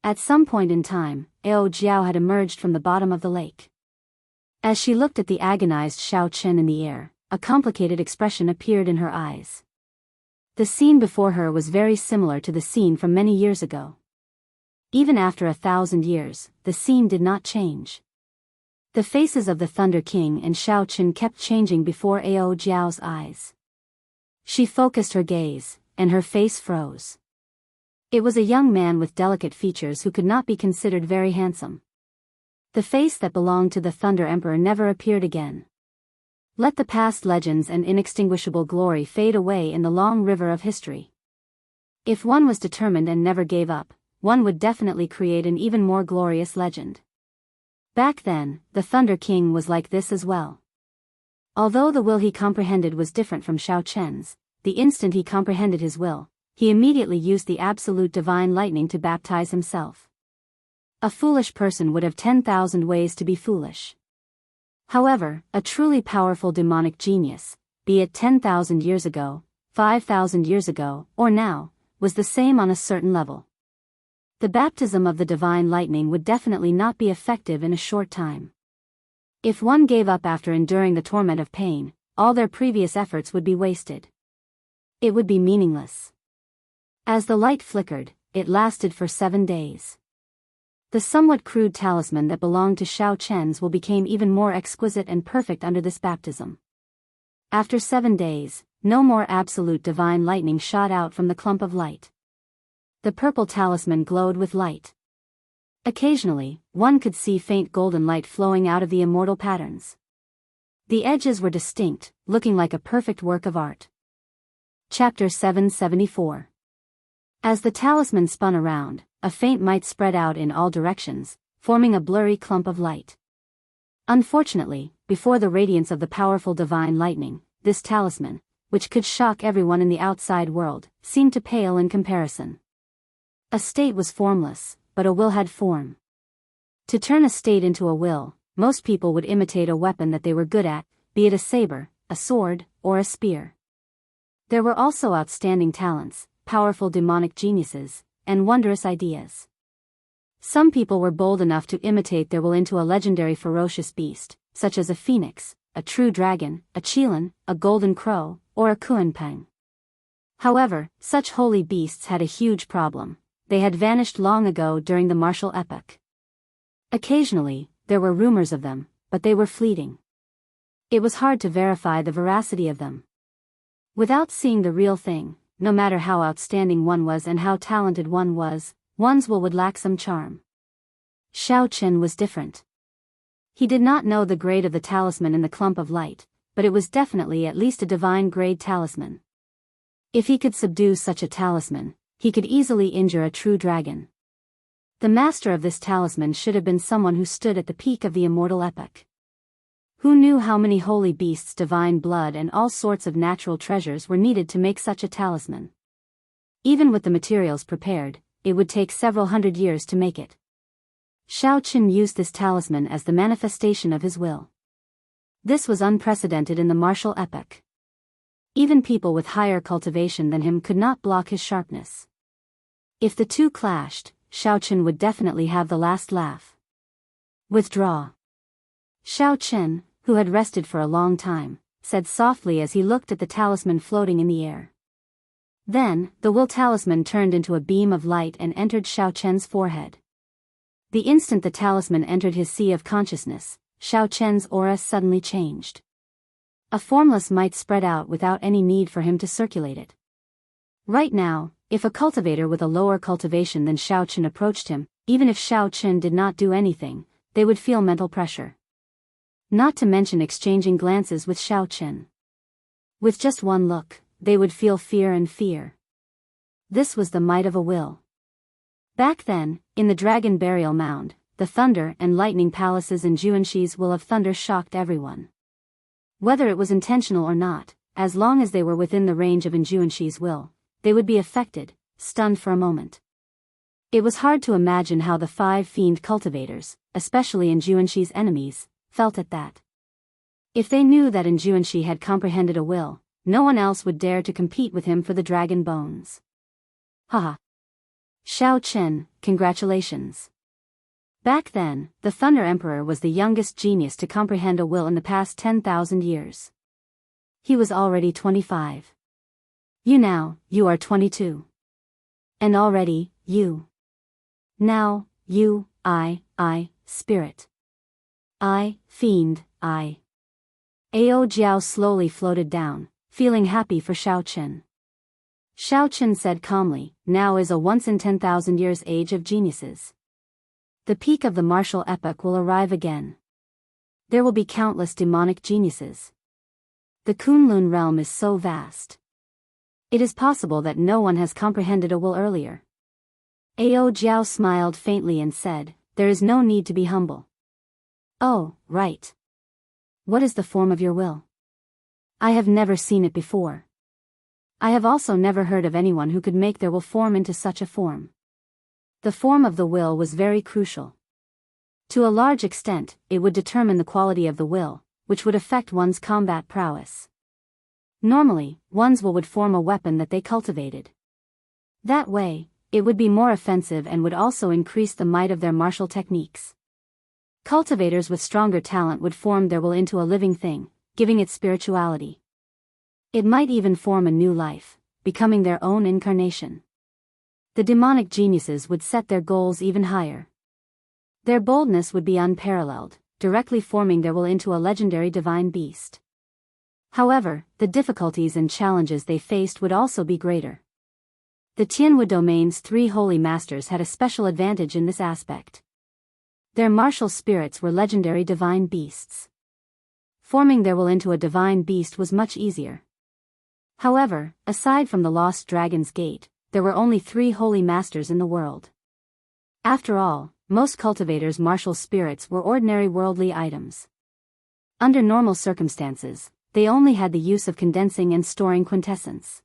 At some point in time, Ao Jiao had emerged from the bottom of the lake. As she looked at the agonized Shao Chen in the air, a complicated expression appeared in her eyes. The scene before her was very similar to the scene from many years ago. Even after 1,000 years, the scene did not change. The faces of the Thunder King and Shao Chen kept changing before Ao Jiao's eyes. She focused her gaze, and her face froze. It was a young man with delicate features who could not be considered very handsome. The face that belonged to the Thunder Emperor never appeared again. Let the past legends and inextinguishable glory fade away in the long river of history. If one was determined and never gave up, one would definitely create an even more glorious legend. Back then, the Thunder King was like this as well. Although the will he comprehended was different from Shao Chen's, the instant he comprehended his will, he immediately used the absolute divine lightning to baptize himself. A foolish person would have 10,000 ways to be foolish. However, a truly powerful demonic genius, be it 10,000 years ago, 5,000 years ago, or now, was the same on a certain level. The baptism of the divine lightning would definitely not be effective in a short time. If one gave up after enduring the torment of pain, all their previous efforts would be wasted. It would be meaningless. As the light flickered, it lasted for 7 days. The somewhat crude talisman that belonged to Xiao Chen's will became even more exquisite and perfect under this baptism. After 7 days, no more absolute divine lightning shot out from the clump of light. The purple talisman glowed with light. Occasionally, one could see faint golden light flowing out of the immortal patterns. The edges were distinct, looking like a perfect work of art. Chapter 774. As the talisman spun around, a faint light spread out in all directions, forming a blurry clump of light. Unfortunately, before the radiance of the powerful divine lightning, this talisman, which could shock everyone in the outside world, seemed to pale in comparison. A state was formless, but a will had form. To turn a state into a will, most people would imitate a weapon that they were good at, be it a saber, a sword, or a spear. There were also outstanding talents, powerful demonic geniuses, and wondrous ideas. Some people were bold enough to imitate their will into a legendary ferocious beast, such as a phoenix, a true dragon, a qilin, a golden crow, or a kunpeng. However, such holy beasts had a huge problem. They had vanished long ago during the martial epoch. Occasionally, there were rumors of them, but they were fleeting. It was hard to verify the veracity of them. Without seeing the real thing, no matter how outstanding one was and how talented one was, one's will would lack some charm. Xiao Chen was different. He did not know the grade of the talisman in the clump of light, but it was definitely at least a divine grade talisman. If he could subdue such a talisman, he could easily injure a true dragon. The master of this talisman should have been someone who stood at the peak of the immortal epoch. Who knew how many holy beasts, divine blood and all sorts of natural treasures were needed to make such a talisman? Even with the materials prepared, it would take several hundred years to make it. Xiao Chen used this talisman as the manifestation of his will. This was unprecedented in the martial epoch. Even people with higher cultivation than him could not block his sharpness. If the two clashed, Xiao Chen would definitely have the last laugh. Withdraw. Xiao Chen, who had rested for a long time, said softly as he looked at the talisman floating in the air. Then, the will talisman turned into a beam of light and entered Xiao Chen's forehead. The instant the talisman entered his sea of consciousness, Xiao Chen's aura suddenly changed. A formless might spread out without any need for him to circulate it. Right now, if a cultivator with a lower cultivation than Xiao Chen approached him, even if Xiao Chen did not do anything, they would feel mental pressure. Not to mention exchanging glances with Xiao Chen. With just one look, they would feel fear and fear. This was the might of a will. Back then, in the Dragon Burial Mound, the thunder and lightning palaces in Juanshi's will of thunder shocked everyone. Whether it was intentional or not, as long as they were within the range of Juanshi's will, they would be affected, stunned for a moment. It was hard to imagine how the 5 fiend cultivators, especially Juanshi's enemies, felt at that. If they knew that Juanshi had comprehended a will, no one else would dare to compete with him for the dragon bones. Haha. Xiao Chen, congratulations. Back then, the Thunder Emperor was the youngest genius to comprehend a will in the past 10,000 years. He was already 25. You are 22. And already, you. Now, you, I, spirit. I, fiend, I. Ao Jiao slowly floated down, feeling happy for Xiao Chen. Xiao Chen said calmly, now is a once in 10,000 years age of geniuses. The peak of the martial epoch will arrive again. There will be countless demonic geniuses. The Kunlun realm is so vast. It is possible that no one has comprehended a will earlier. Ao Jiao smiled faintly and said, there is no need to be humble. Oh, right. What is the form of your will? I have never seen it before. I have also never heard of anyone who could make their will form into such a form. The form of the will was very crucial. To a large extent, it would determine the quality of the will, which would affect one's combat prowess. Normally, one's will would form a weapon that they cultivated. That way, it would be more offensive and would also increase the might of their martial techniques. Cultivators with stronger talent would form their will into a living thing, giving it spirituality. It might even form a new life, becoming their own incarnation. The demonic geniuses would set their goals even higher. Their boldness would be unparalleled, directly forming their will into a legendary divine beast. However, the difficulties and challenges they faced would also be greater. The Tianwu domain's 3 holy masters had a special advantage in this aspect. Their martial spirits were legendary divine beasts. Forming their will into a divine beast was much easier. However, aside from the Lost Dragon's Gate, there were only 3 holy masters in the world. After all, most cultivators' martial spirits were ordinary worldly items. Under normal circumstances, they only had the use of condensing and storing quintessence.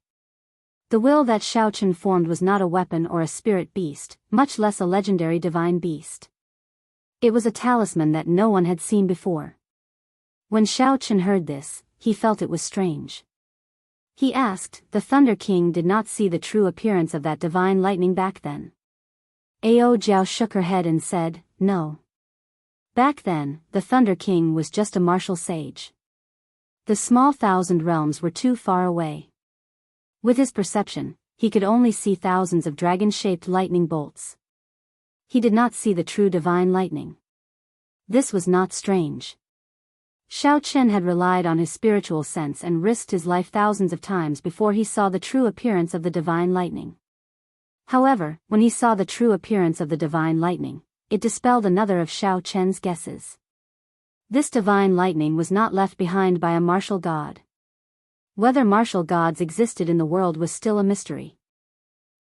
The will that Shao Chen formed was not a weapon or a spirit beast, much less a legendary divine beast. It was a talisman that no one had seen before. When Shao Chen heard this, he felt it was strange. He asked, the Thunder King did not see the true appearance of that divine lightning back then. Ao Jiao shook her head and said, no. Back then, the Thunder King was just a martial sage. The small 1,000 realms were too far away. With his perception, he could only see thousands of dragon-shaped lightning bolts. He did not see the true divine lightning. This was not strange. Shao Chen had relied on his spiritual sense and risked his life thousands of times before he saw the true appearance of the divine lightning. However, when he saw the true appearance of the divine lightning, it dispelled another of Shao Chen's guesses. This divine lightning was not left behind by a martial god. Whether martial gods existed in the world was still a mystery.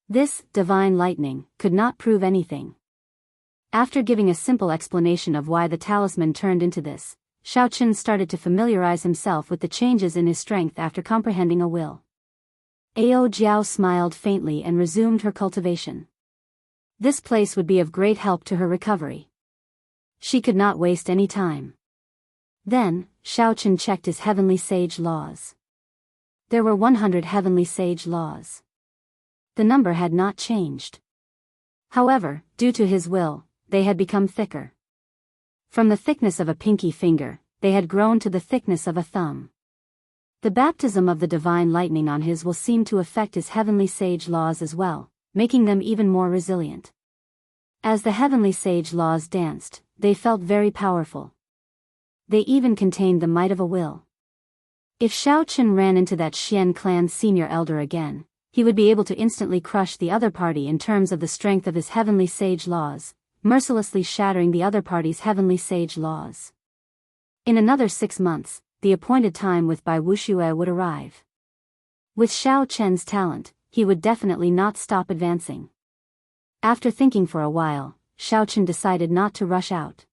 This divine lightning could not prove anything. After giving a simple explanation of why the talisman turned into this, Shao Chen started to familiarize himself with the changes in his strength after comprehending a will. Ao Jiao smiled faintly and resumed her cultivation. This place would be of great help to her recovery. She could not waste any time. Then, Shao Chen checked his heavenly sage laws. There were 100 heavenly sage laws. The number had not changed. However, due to his will, they had become thicker. From the thickness of a pinky finger, they had grown to the thickness of a thumb. The baptism of the divine lightning on his will seemed to affect his heavenly sage laws as well, making them even more resilient. As the heavenly sage laws danced, they felt very powerful. They even contained the might of a will. If Shao Chen ran into that Xian clan senior elder again, he would be able to instantly crush the other party in terms of the strength of his heavenly sage laws, mercilessly shattering the other party's heavenly sage laws. In another 6 months, the appointed time with Bai Wuxue would arrive. With Shao Chen's talent, he would definitely not stop advancing. After thinking for a while, Shao Chen decided not to rush out.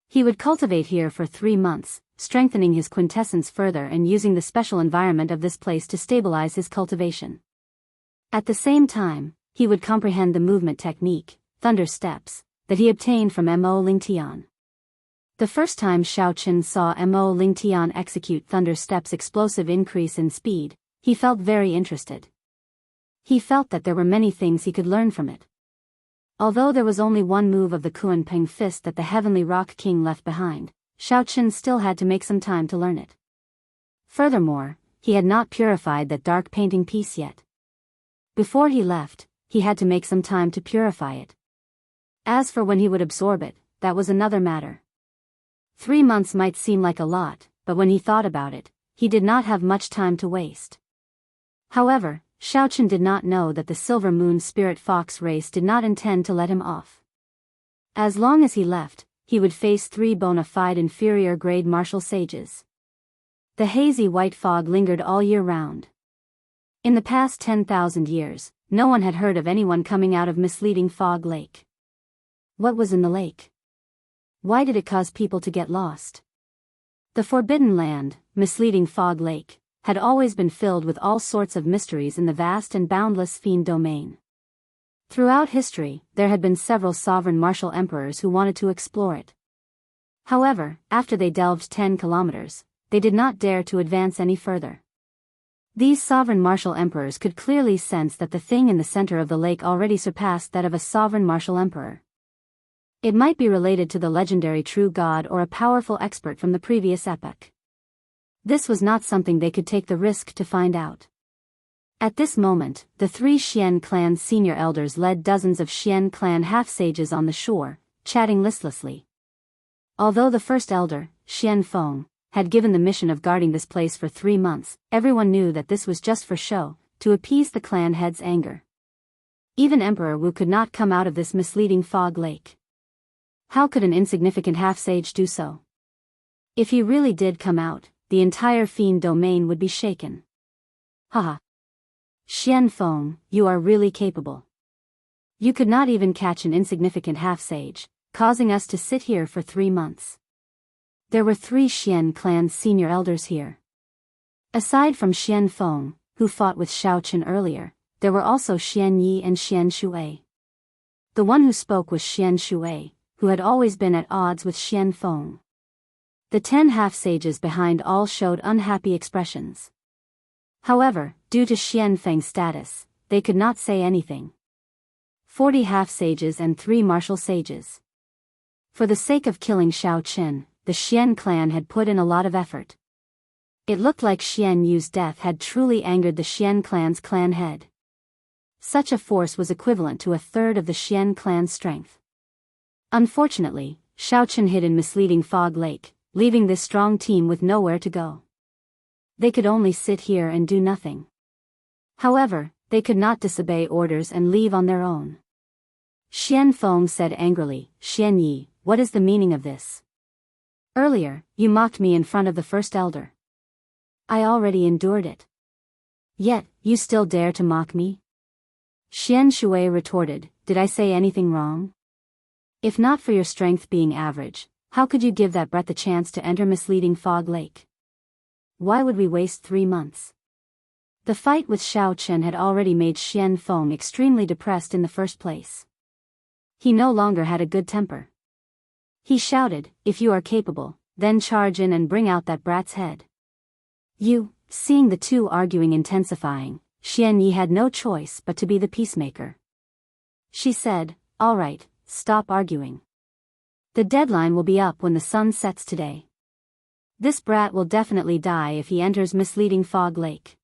He would cultivate here for 3 months, strengthening his quintessence further and using the special environment of this place to stabilize his cultivation. At the same time, he would comprehend the movement technique, thunder steps, that he obtained from Mo Lingtian. The first time Shao Chen saw Mo Lingtian execute thunder steps' explosive increase in speed, he felt very interested. He felt that there were many things he could learn from it. Although there was only one move of the Kuan Peng fist that the Heavenly Rock King left behind, Shao Chen still had to make some time to learn it. Furthermore, he had not purified that dark painting piece yet. Before he left, he had to make some time to purify it. As for when he would absorb it, that was another matter. 3 months might seem like a lot, but when he thought about it, he did not have much time to waste. However, Shao Chen did not know that the Silver Moon Spirit Fox race did not intend to let him off. As long as he left, he would face 3 bona fide inferior grade martial sages. The hazy white fog lingered all year round. In the past 10,000 years, no one had heard of anyone coming out of misleading Fog Lake. What was in the lake? Why did it cause people to get lost? The Forbidden Land, misleading Fog Lake, had always been filled with all sorts of mysteries in the vast and boundless fiend domain. Throughout history, there had been several sovereign martial emperors who wanted to explore it. However, after they delved 10 kilometers, they did not dare to advance any further. These sovereign martial emperors could clearly sense that the thing in the center of the lake already surpassed that of a sovereign martial emperor. It might be related to the legendary true god or a powerful expert from the previous epoch. This was not something they could take the risk to find out. At this moment, the three Xian clan's senior elders led dozens of Xian clan half-sages on the shore, chatting listlessly. Although the first elder, Xian Feng, had given the mission of guarding this place for 3 months, everyone knew that this was just for show, to appease the clan head's anger. Even Emperor Wu could not come out of this misleading fog lake. How could an insignificant half-sage do so? If he really did come out, the entire fiend domain would be shaken. Haha. Xian Feng, you are really capable. You could not even catch an insignificant half-sage, causing us to sit here for 3 months. There were 3 Xian clan senior elders here. Aside from Xian Feng, who fought with Xiao Chen earlier, there were also Xian Yi and Xian Shui. The one who spoke was Xian Shui, who had always been at odds with Xian Feng. The 10 half-sages behind all showed unhappy expressions. However, due to Xian Feng's status, they could not say anything. 40 half-sages and 3 martial sages. For the sake of killing Xiao Chen, the Xian clan had put in a lot of effort. It looked like Xian Yu's death had truly angered the Xian clan's clan head. Such a force was equivalent to a third of the Xian clan's strength. Unfortunately, Xiao Chen hid in misleading fog lake, leaving this strong team with nowhere to go. They could only sit here and do nothing. However, they could not disobey orders and leave on their own. Xian Feng said angrily, "Xian Yi, what is the meaning of this? Earlier, you mocked me in front of the first elder. I already endured it. Yet, you still dare to mock me?" Xian Shui retorted, "Did I say anything wrong? If not for your strength being average, how could you give that brat the chance to enter misleading fog lake? Why would we waste 3 months? The fight with Xiao Chen had already made Xian Feng extremely depressed in the first place. He no longer had a good temper. He shouted, "If you are capable, then charge in and bring out that brat's head." Seeing the two arguing intensifying, Xian Yi had no choice but to be the peacemaker. She said, "All right, stop arguing. The deadline will be up when the sun sets today. This brat will definitely die if he enters misleading fog lake.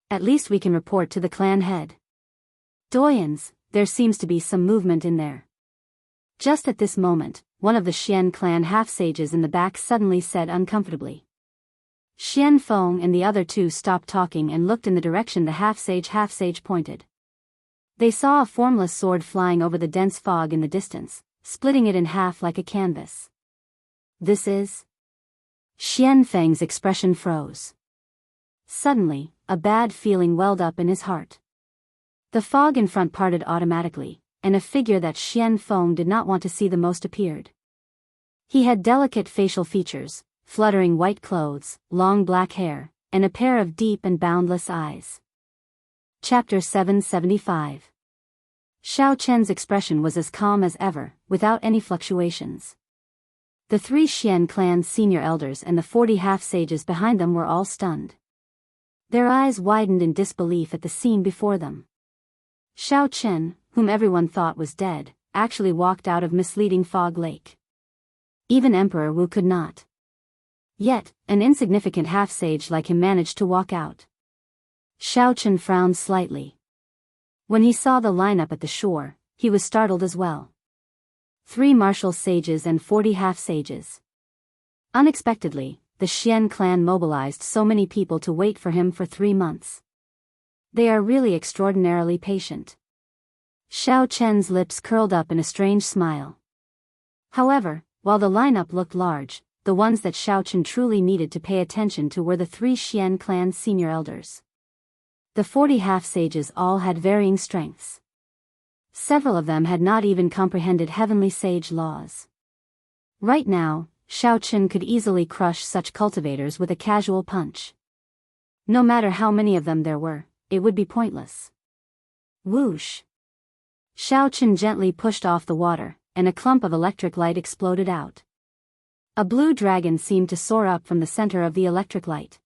At least we can report to the clan head. Doyens, there seems to be some movement in there." Just at this moment, one of the Xian clan half-sages in the back suddenly said uncomfortably. Xian Feng and the other two stopped talking and looked in the direction the half-sage pointed. They saw a formless sword flying over the dense fog in the distance, splitting it in half like a canvas. "This is..." Xian Feng's expression froze. Suddenly, a bad feeling welled up in his heart. The fog in front parted automatically, and a figure that Xian Feng did not want to see the most appeared. He had delicate facial features, fluttering white clothes, long black hair, and a pair of deep and boundless eyes. Chapter 775. Xiao Chen's expression was as calm as ever, without any fluctuations. The 3 Xian clan senior elders and the 40 half-sages behind them were all stunned. Their eyes widened in disbelief at the scene before them. Xiao Chen, whom everyone thought was dead, actually walked out of misleading fog lake. Even Emperor Wu could not. Yet, an insignificant half-sage like him managed to walk out. Xiao Chen frowned slightly. When he saw the lineup at the shore, he was startled as well. 3 martial sages and 40 half-sages. Unexpectedly, the Xian clan mobilized so many people to wait for him for 3 months. They are really extraordinarily patient. Xiao Chen's lips curled up in a strange smile. However, while the lineup looked large, the ones that Xiao Chen truly needed to pay attention to were the 3 Xian clan senior elders. The 40 half-sages all had varying strengths. Several of them had not even comprehended heavenly sage laws. Right now, Xiao Chen could easily crush such cultivators with a casual punch. No matter how many of them there were, it would be pointless. Whoosh! Xiao Chen gently pushed off the water, and a clump of electric light exploded out. A blue dragon seemed to soar up from the center of the electric light.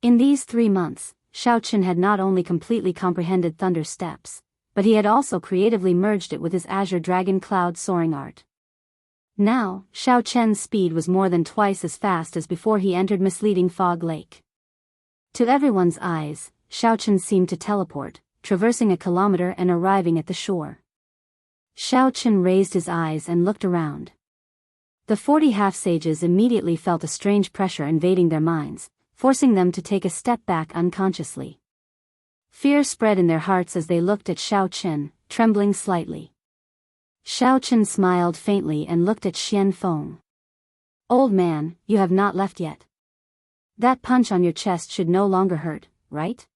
In these 3 months, Xiao Chen had not only completely comprehended thunder steps, but he had also creatively merged it with his azure dragon cloud soaring art. Now, Xiao Chen's speed was more than twice as fast as before he entered misleading Fog Lake. To everyone's eyes, Xiao Chen seemed to teleport, traversing a kilometer and arriving at the shore. Xiao Chen raised his eyes and looked around. The 40 half-sages immediately felt a strange pressure invading their minds, forcing them to take a step back unconsciously. Fear spread in their hearts as they looked at Xiao Chen, trembling slightly. Xiao Chen smiled faintly and looked at Xian Feng. "Old man, you have not left yet. That punch on your chest should no longer hurt, right?"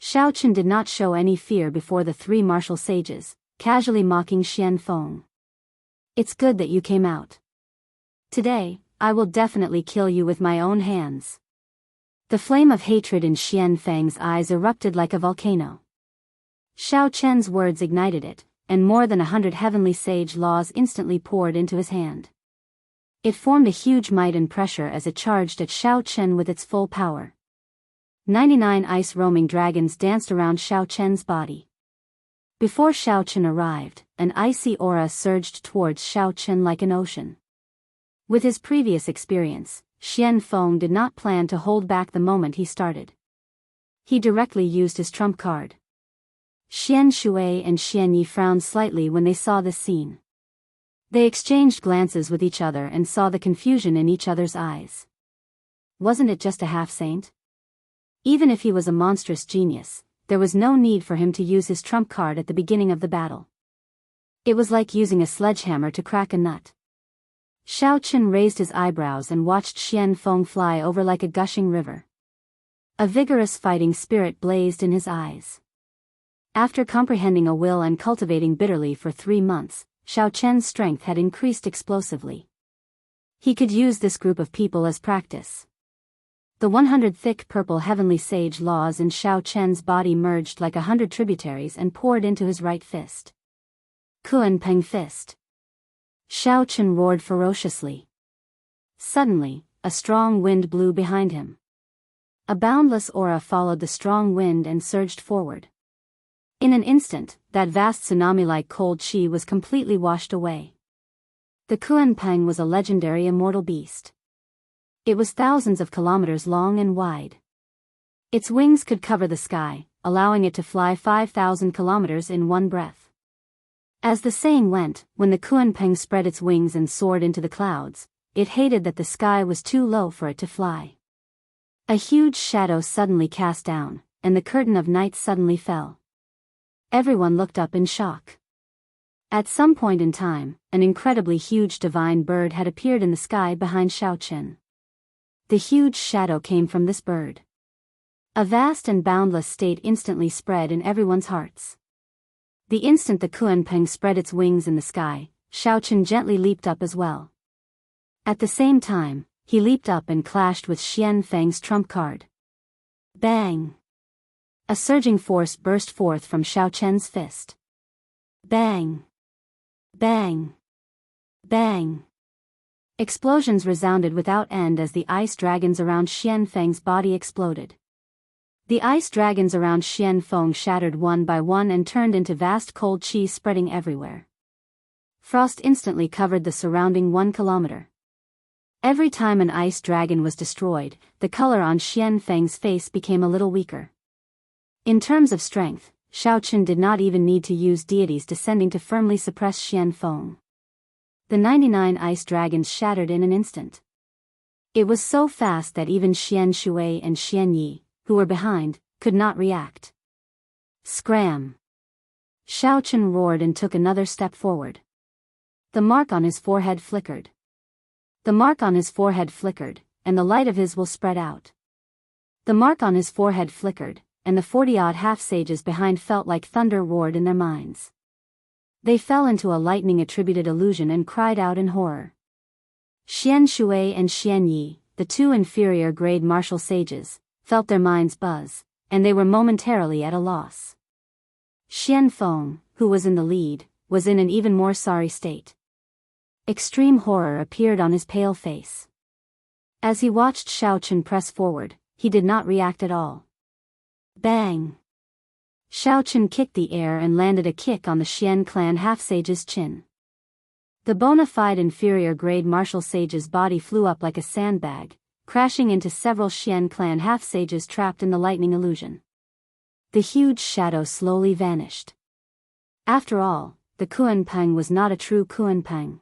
Xiao Chen did not show any fear before the three martial sages, casually mocking Xian Feng. "It's good that you came out. Today, I will definitely kill you with my own hands." The flame of hatred in Xian Feng's eyes erupted like a volcano. Xiao Chen's words ignited it, and more than 100 heavenly sage laws instantly poured into his hand. It formed a huge might and pressure as it charged at Xiao Chen with its full power. 99 ice-roaming dragons danced around Xiao Chen's body. Before Xiao Chen arrived, an icy aura surged towards Xiao Chen like an ocean. With his previous experience, Xian Feng did not plan to hold back the moment he started. He directly used his trump card. Xian Shui and Xian Yi frowned slightly when they saw this scene. They exchanged glances with each other and saw the confusion in each other's eyes. Wasn't it just a half-saint? Even if he was a monstrous genius, there was no need for him to use his trump card at the beginning of the battle. It was like using a sledgehammer to crack a nut. Xiao Chen raised his eyebrows and watched Xian Feng fly over like a gushing river. A vigorous fighting spirit blazed in his eyes. After comprehending a will and cultivating bitterly for 3 months, Xiao Chen's strength had increased explosively. He could use this group of people as practice. The 100 thick purple heavenly sage laws in Xiao Chen's body merged like 100 tributaries and poured into his right fist. Kuan Peng Fist. Xiao Chen roared ferociously. Suddenly, a strong wind blew behind him. A boundless aura followed the strong wind and surged forward. In an instant, that vast tsunami-like cold chi was completely washed away. The Kuan Peng was a legendary immortal beast. It was thousands of kilometers long and wide. Its wings could cover the sky, allowing it to fly 5,000 kilometers in one breath. As the saying went, when the Kuan Peng spread its wings and soared into the clouds, it hated that the sky was too low for it to fly. A huge shadow suddenly cast down, and the curtain of night suddenly fell. Everyone looked up in shock. At some point in time, an incredibly huge divine bird had appeared in the sky behind Xiao Chen. The huge shadow came from this bird. A vast and boundless state instantly spread in everyone's hearts. The instant the Kuan Peng spread its wings in the sky, Xiao Chen gently leaped up as well. At the same time, he leaped up and clashed with Xian Feng's trump card. Bang! A surging force burst forth from Xiao Chen's fist. Bang! Bang! Bang! Explosions resounded without end as the ice dragons around Xian Feng's body exploded. The ice dragons around Xian Feng shattered one by one and turned into vast cold chi spreading everywhere. Frost instantly covered the surrounding 1 kilometer. Every time an ice dragon was destroyed, the color on Xian Feng's face became a little weaker. In terms of strength, Xiao Chen did not even need to use deities descending to firmly suppress Xian Feng. The 99 ice dragons shattered in an instant. It was so fast that even Xian Shui and Xian Yi, who were behind, could not react. Scram! Xiao Chen roared and took another step forward. The mark on his forehead flickered. The mark on his forehead flickered, and the light of his will spread out. The mark on his forehead flickered, and the 40-odd half-sages behind felt like thunder roared in their minds. They fell into a lightning-attributed illusion and cried out in horror. Xian Shui and Xian Yi, the 2 inferior-grade martial sages, felt their minds buzz, and they were momentarily at a loss. Xian Feng, who was in the lead, was in an even more sorry state. Extreme horror appeared on his pale face. As he watched Xiao Chen press forward, he did not react at all. Bang! Xiao Chen kicked the air and landed a kick on the Xian clan half-sage's chin. The bona fide inferior-grade martial sage's body flew up like a sandbag, crashing into several Xian clan half-sages trapped in the lightning illusion. The huge shadow slowly vanished. After all, the Kuanpeng was not a true Kuanpeng.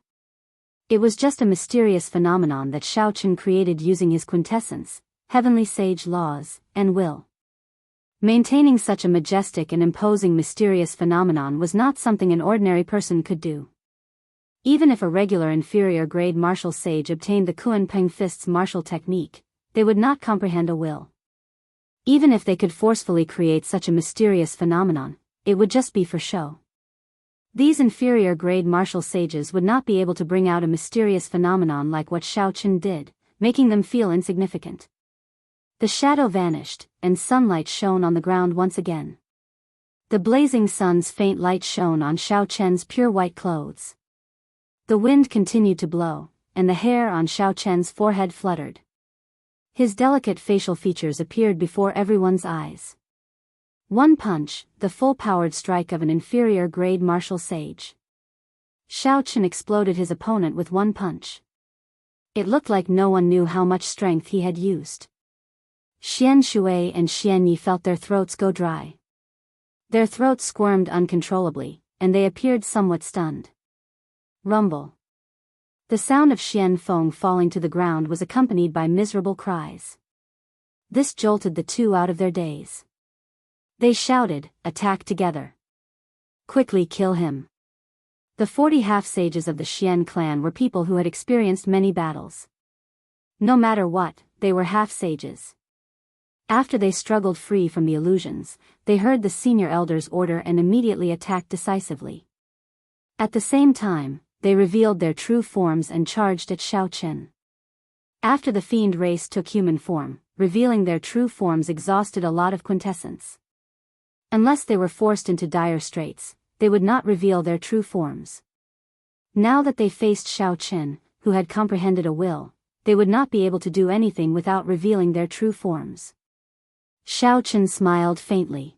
It was just a mysterious phenomenon that Shaochen created using his quintessence, heavenly sage laws, and will. Maintaining such a majestic and imposing mysterious phenomenon was not something an ordinary person could do. Even if a regular inferior-grade martial sage obtained the Kuanpeng fist's martial technique, they would not comprehend a will. Even if they could forcefully create such a mysterious phenomenon, it would just be for show. These inferior-grade martial sages would not be able to bring out a mysterious phenomenon like what Shaochen did, making them feel insignificant. The shadow vanished, and sunlight shone on the ground once again. The blazing sun's faint light shone on Shaochen's pure white clothes. The wind continued to blow, and the hair on Shaochen's forehead fluttered. His delicate facial features appeared before everyone's eyes. One punch, the full-powered strike of an inferior-grade martial sage. Shaochen exploded his opponent with one punch. It looked like no one knew how much strength he had used. Xian Shui and Xian Yi felt their throats go dry. Their throats squirmed uncontrollably, and they appeared somewhat stunned. Rumble. The sound of Xian Feng falling to the ground was accompanied by miserable cries. This jolted the two out of their daze. They shouted, "Attack together! Quickly kill him!" The 40 half-sages of the Xian clan were people who had experienced many battles. No matter what, they were half-sages. After they struggled free from the illusions, they heard the senior elders' order and immediately attacked decisively. At the same time, they revealed their true forms and charged at Shaochen. After the fiend race took human form, revealing their true forms exhausted a lot of quintessence. Unless they were forced into dire straits, they would not reveal their true forms. Now that they faced Shaochen, who had comprehended a will, they would not be able to do anything without revealing their true forms. Shaochen smiled faintly.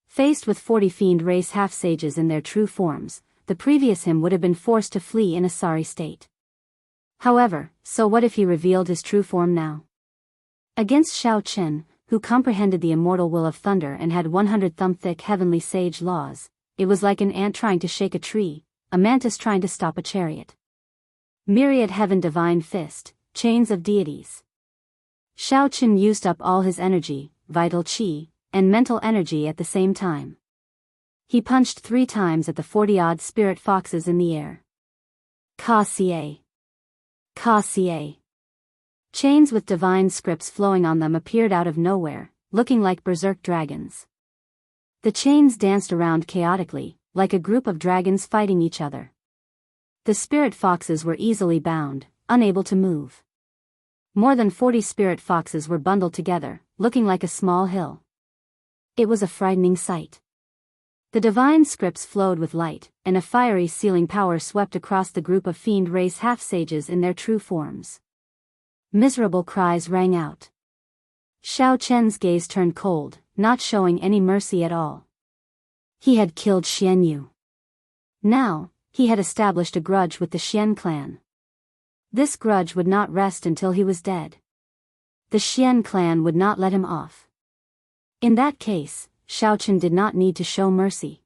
Faced with 40 fiend race half-sages in their true forms, the previous him would have been forced to flee in a sorry state. However, so what if he revealed his true form now? Against Shaochen, who comprehended the immortal will of thunder and had 100 thumb-thick heavenly sage laws, it was like an ant trying to shake a tree, a mantis trying to stop a chariot. Myriad heaven divine fist, chains of deities. Shaochen used up all his energy, vital qi, and mental energy at the same time. He punched 3 times at the 40-odd spirit foxes in the air. Ka-cie. Ka-cie. Chains with divine scripts flowing on them appeared out of nowhere, looking like berserk dragons. The chains danced around chaotically, like a group of dragons fighting each other. The spirit foxes were easily bound, unable to move. More than 40 spirit foxes were bundled together, looking like a small hill. It was a frightening sight. The divine scripts flowed with light, and a fiery sealing power swept across the group of fiend race half-sages in their true forms. Miserable cries rang out. Shaochen's gaze turned cold, not showing any mercy at all. He had killed Xian Yu. Now, he had established a grudge with the Xian clan. This grudge would not rest until he was dead. The Xian clan would not let him off. In that case, Shaochen did not need to show mercy.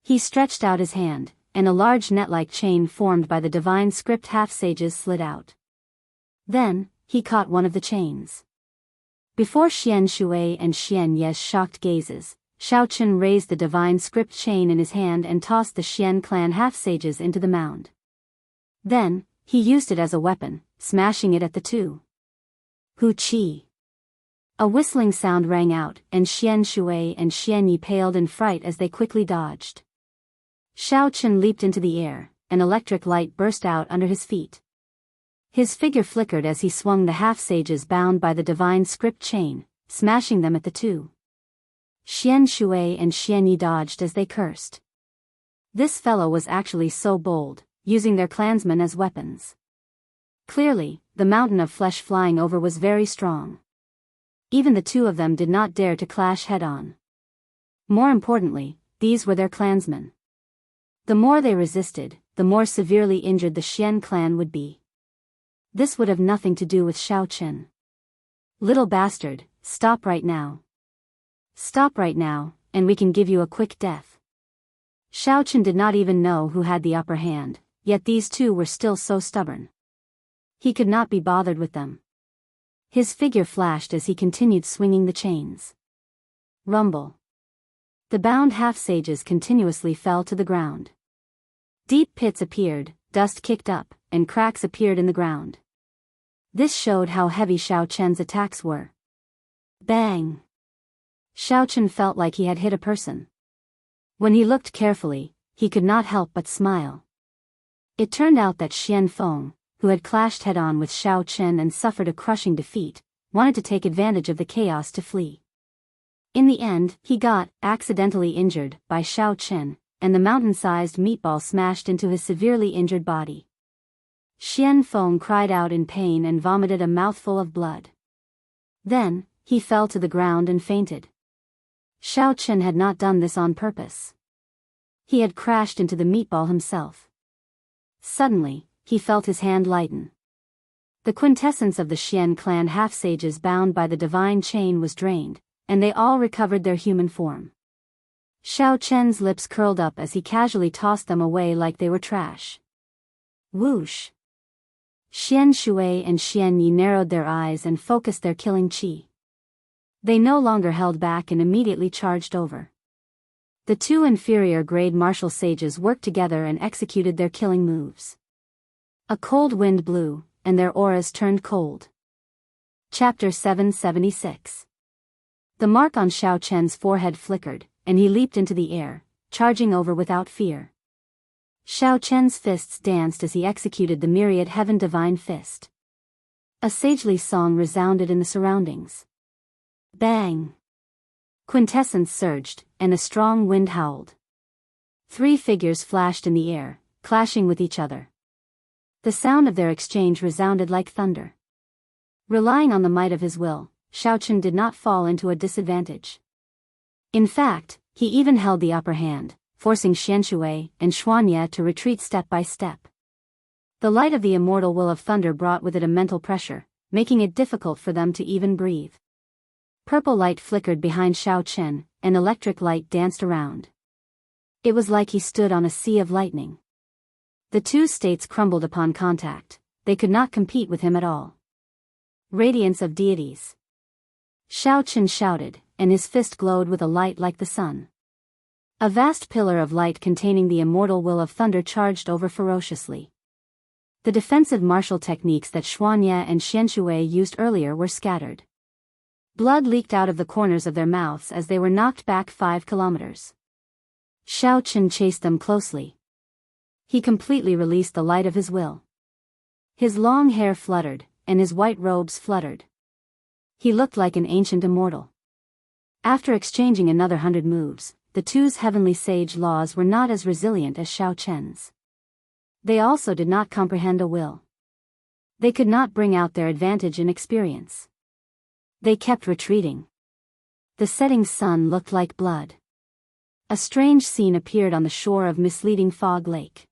He stretched out his hand, and a large net-like chain formed by the divine script half-sages slid out. Then, he caught one of the chains. Before Xian Shui and Xian Ye's shocked gazes, Shaochen raised the divine script chain in his hand and tossed the Xian clan half-sages into the mound. Then, he used it as a weapon, smashing it at the two. Hu Qi. A whistling sound rang out, and Xian Shui and Xian Yi paled in fright as they quickly dodged. Shaochen leaped into the air, an electric light burst out under his feet. His figure flickered as he swung the half-sages bound by the divine script chain, smashing them at the two. Xian Shui and Xian Yi dodged as they cursed. This fellow was actually so bold, using their clansmen as weapons. Clearly, the mountain of flesh flying over was very strong. Even the two of them did not dare to clash head-on. More importantly, these were their clansmen. The more they resisted, the the more severely injured the Xian clan would be. This would have nothing to do with Xiaochen. Little bastard, stop right now. Stop right now, and we can give you a quick death. Xiaochen did not even know who had the upper hand, yet these two were still so stubborn. He could not be bothered with them. His figure flashed as he continued swinging the chains. Rumble. The bound half-sages continuously fell to the ground. Deep pits appeared, dust kicked up, and cracks appeared in the ground. This showed how heavy Xiaochen's attacks were. Bang! Xiaochen felt like he had hit a person. When he looked carefully, he could not help but smile. It turned out that Xian Feng, who had clashed head-on with Xiaochen and suffered a crushing defeat, wanted to take advantage of the chaos to flee. In the end, he got accidentally injured by Xiaochen, and the mountain-sized meatball smashed into his severely injured body. Xian Feng cried out in pain and vomited a mouthful of blood. Then, he fell to the ground and fainted. Xiaochen had not done this on purpose. He had crashed into the meatball himself. Suddenly, he felt his hand lighten. The quintessence of the Xian clan half-sages bound by the divine chain was drained, and they all recovered their human form. Xiaochen's lips curled up as he casually tossed them away like they were trash. Whoosh! Xian Shui and Xian Yi narrowed their eyes and focused their killing qi. They no longer held back and immediately charged over. The two inferior-grade martial sages worked together and executed their killing moves. A cold wind blew, and their auras turned cold. Chapter 776. The mark on Xiaochen's forehead flickered, and he leaped into the air, charging over without fear. Xiaochen's fists danced as he executed the myriad heaven divine fist. A sagely song resounded in the surroundings. Bang! Quintessence surged, and a strong wind howled. Three figures flashed in the air, clashing with each other. The sound of their exchange resounded like thunder. Relying on the might of his will, Xiaochen did not fall into a disadvantage. In fact, he even held the upper hand, forcing Xianshui and Xuanye to retreat step by step. The light of the immortal will of thunder brought with it a mental pressure, making it difficult for them to even breathe. Purple light flickered behind Xiaochen, and electric light danced around. It was like he stood on a sea of lightning. The two states crumbled upon contact. They could not compete with him at all. Radiance of deities. Xiaochen shouted, and his fist glowed with a light like the sun. A vast pillar of light containing the immortal will of thunder charged over ferociously. The defensive martial techniques that Xuanye and Xianshui used earlier were scattered. Blood leaked out of the corners of their mouths as they were knocked back 5 kilometers. Xiaochen chased them closely. He completely released the light of his will. His long hair fluttered, and his white robes fluttered. He looked like an ancient immortal. After exchanging another 100 moves, the two's heavenly sage laws were not as resilient as Xiaochen's. They also did not comprehend a will. They could not bring out their advantage in experience. They kept retreating. The setting sun looked like blood. A strange scene appeared on the shore of misleading Fog Lake.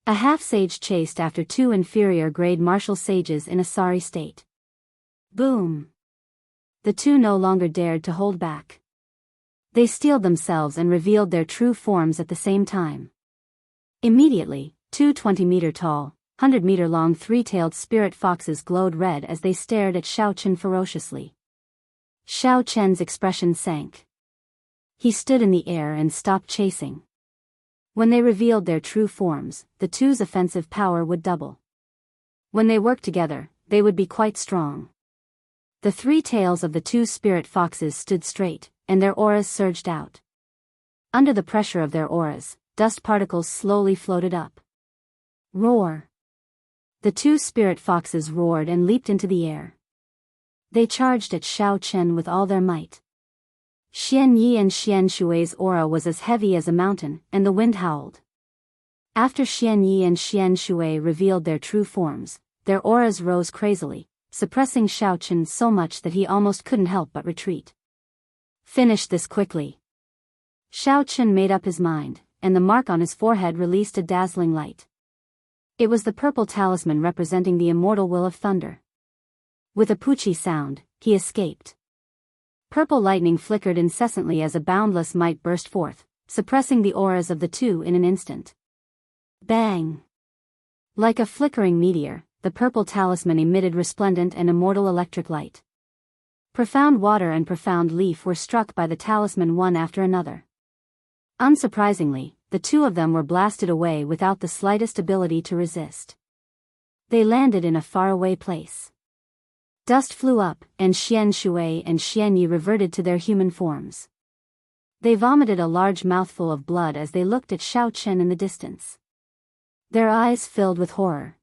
A half-sage chased after two inferior-grade martial sages in a sorry state. Boom! The two no longer dared to hold back. They steeled themselves and revealed their true forms at the same time. Immediately, two 20-meter-tall, 100-meter-long three-tailed spirit foxes glowed red as they stared at Xiaochen ferociously. Xiaochen's expression sank. He stood in the air and stopped chasing. When they revealed their true forms, the two's offensive power would double. When they worked together, they would be quite strong. The three tails of the two spirit foxes stood straight, and their auras surged out. Under the pressure of their auras, dust particles slowly floated up. Roar! The two spirit foxes roared and leaped into the air. They charged at Xiaochen with all their might. Xian Yi and Xian Shui's aura was as heavy as a mountain, and the wind howled. After Xian Yi and Xian Shui revealed their true forms, their auras rose crazily, suppressing Xiaochen so much that he almost couldn't help but retreat. Finish this quickly. Xiaochen made up his mind, and the mark on his forehead released a dazzling light. It was the purple talisman representing the immortal will of thunder. With a poochie sound, he escaped. Purple lightning flickered incessantly as a boundless might burst forth, suppressing the auras of the two in an instant. Bang! Like a flickering meteor, the purple talisman emitted resplendent and immortal electric light. Profound water and profound leaf were struck by the talisman one after another. Unsurprisingly, the two of them were blasted away without the slightest ability to resist. They landed in a faraway place. Dust flew up, and Xian Shui and Xian Yi reverted to their human forms. They vomited a large mouthful of blood as they looked at Xiao Chen in the distance. Their eyes filled with horror.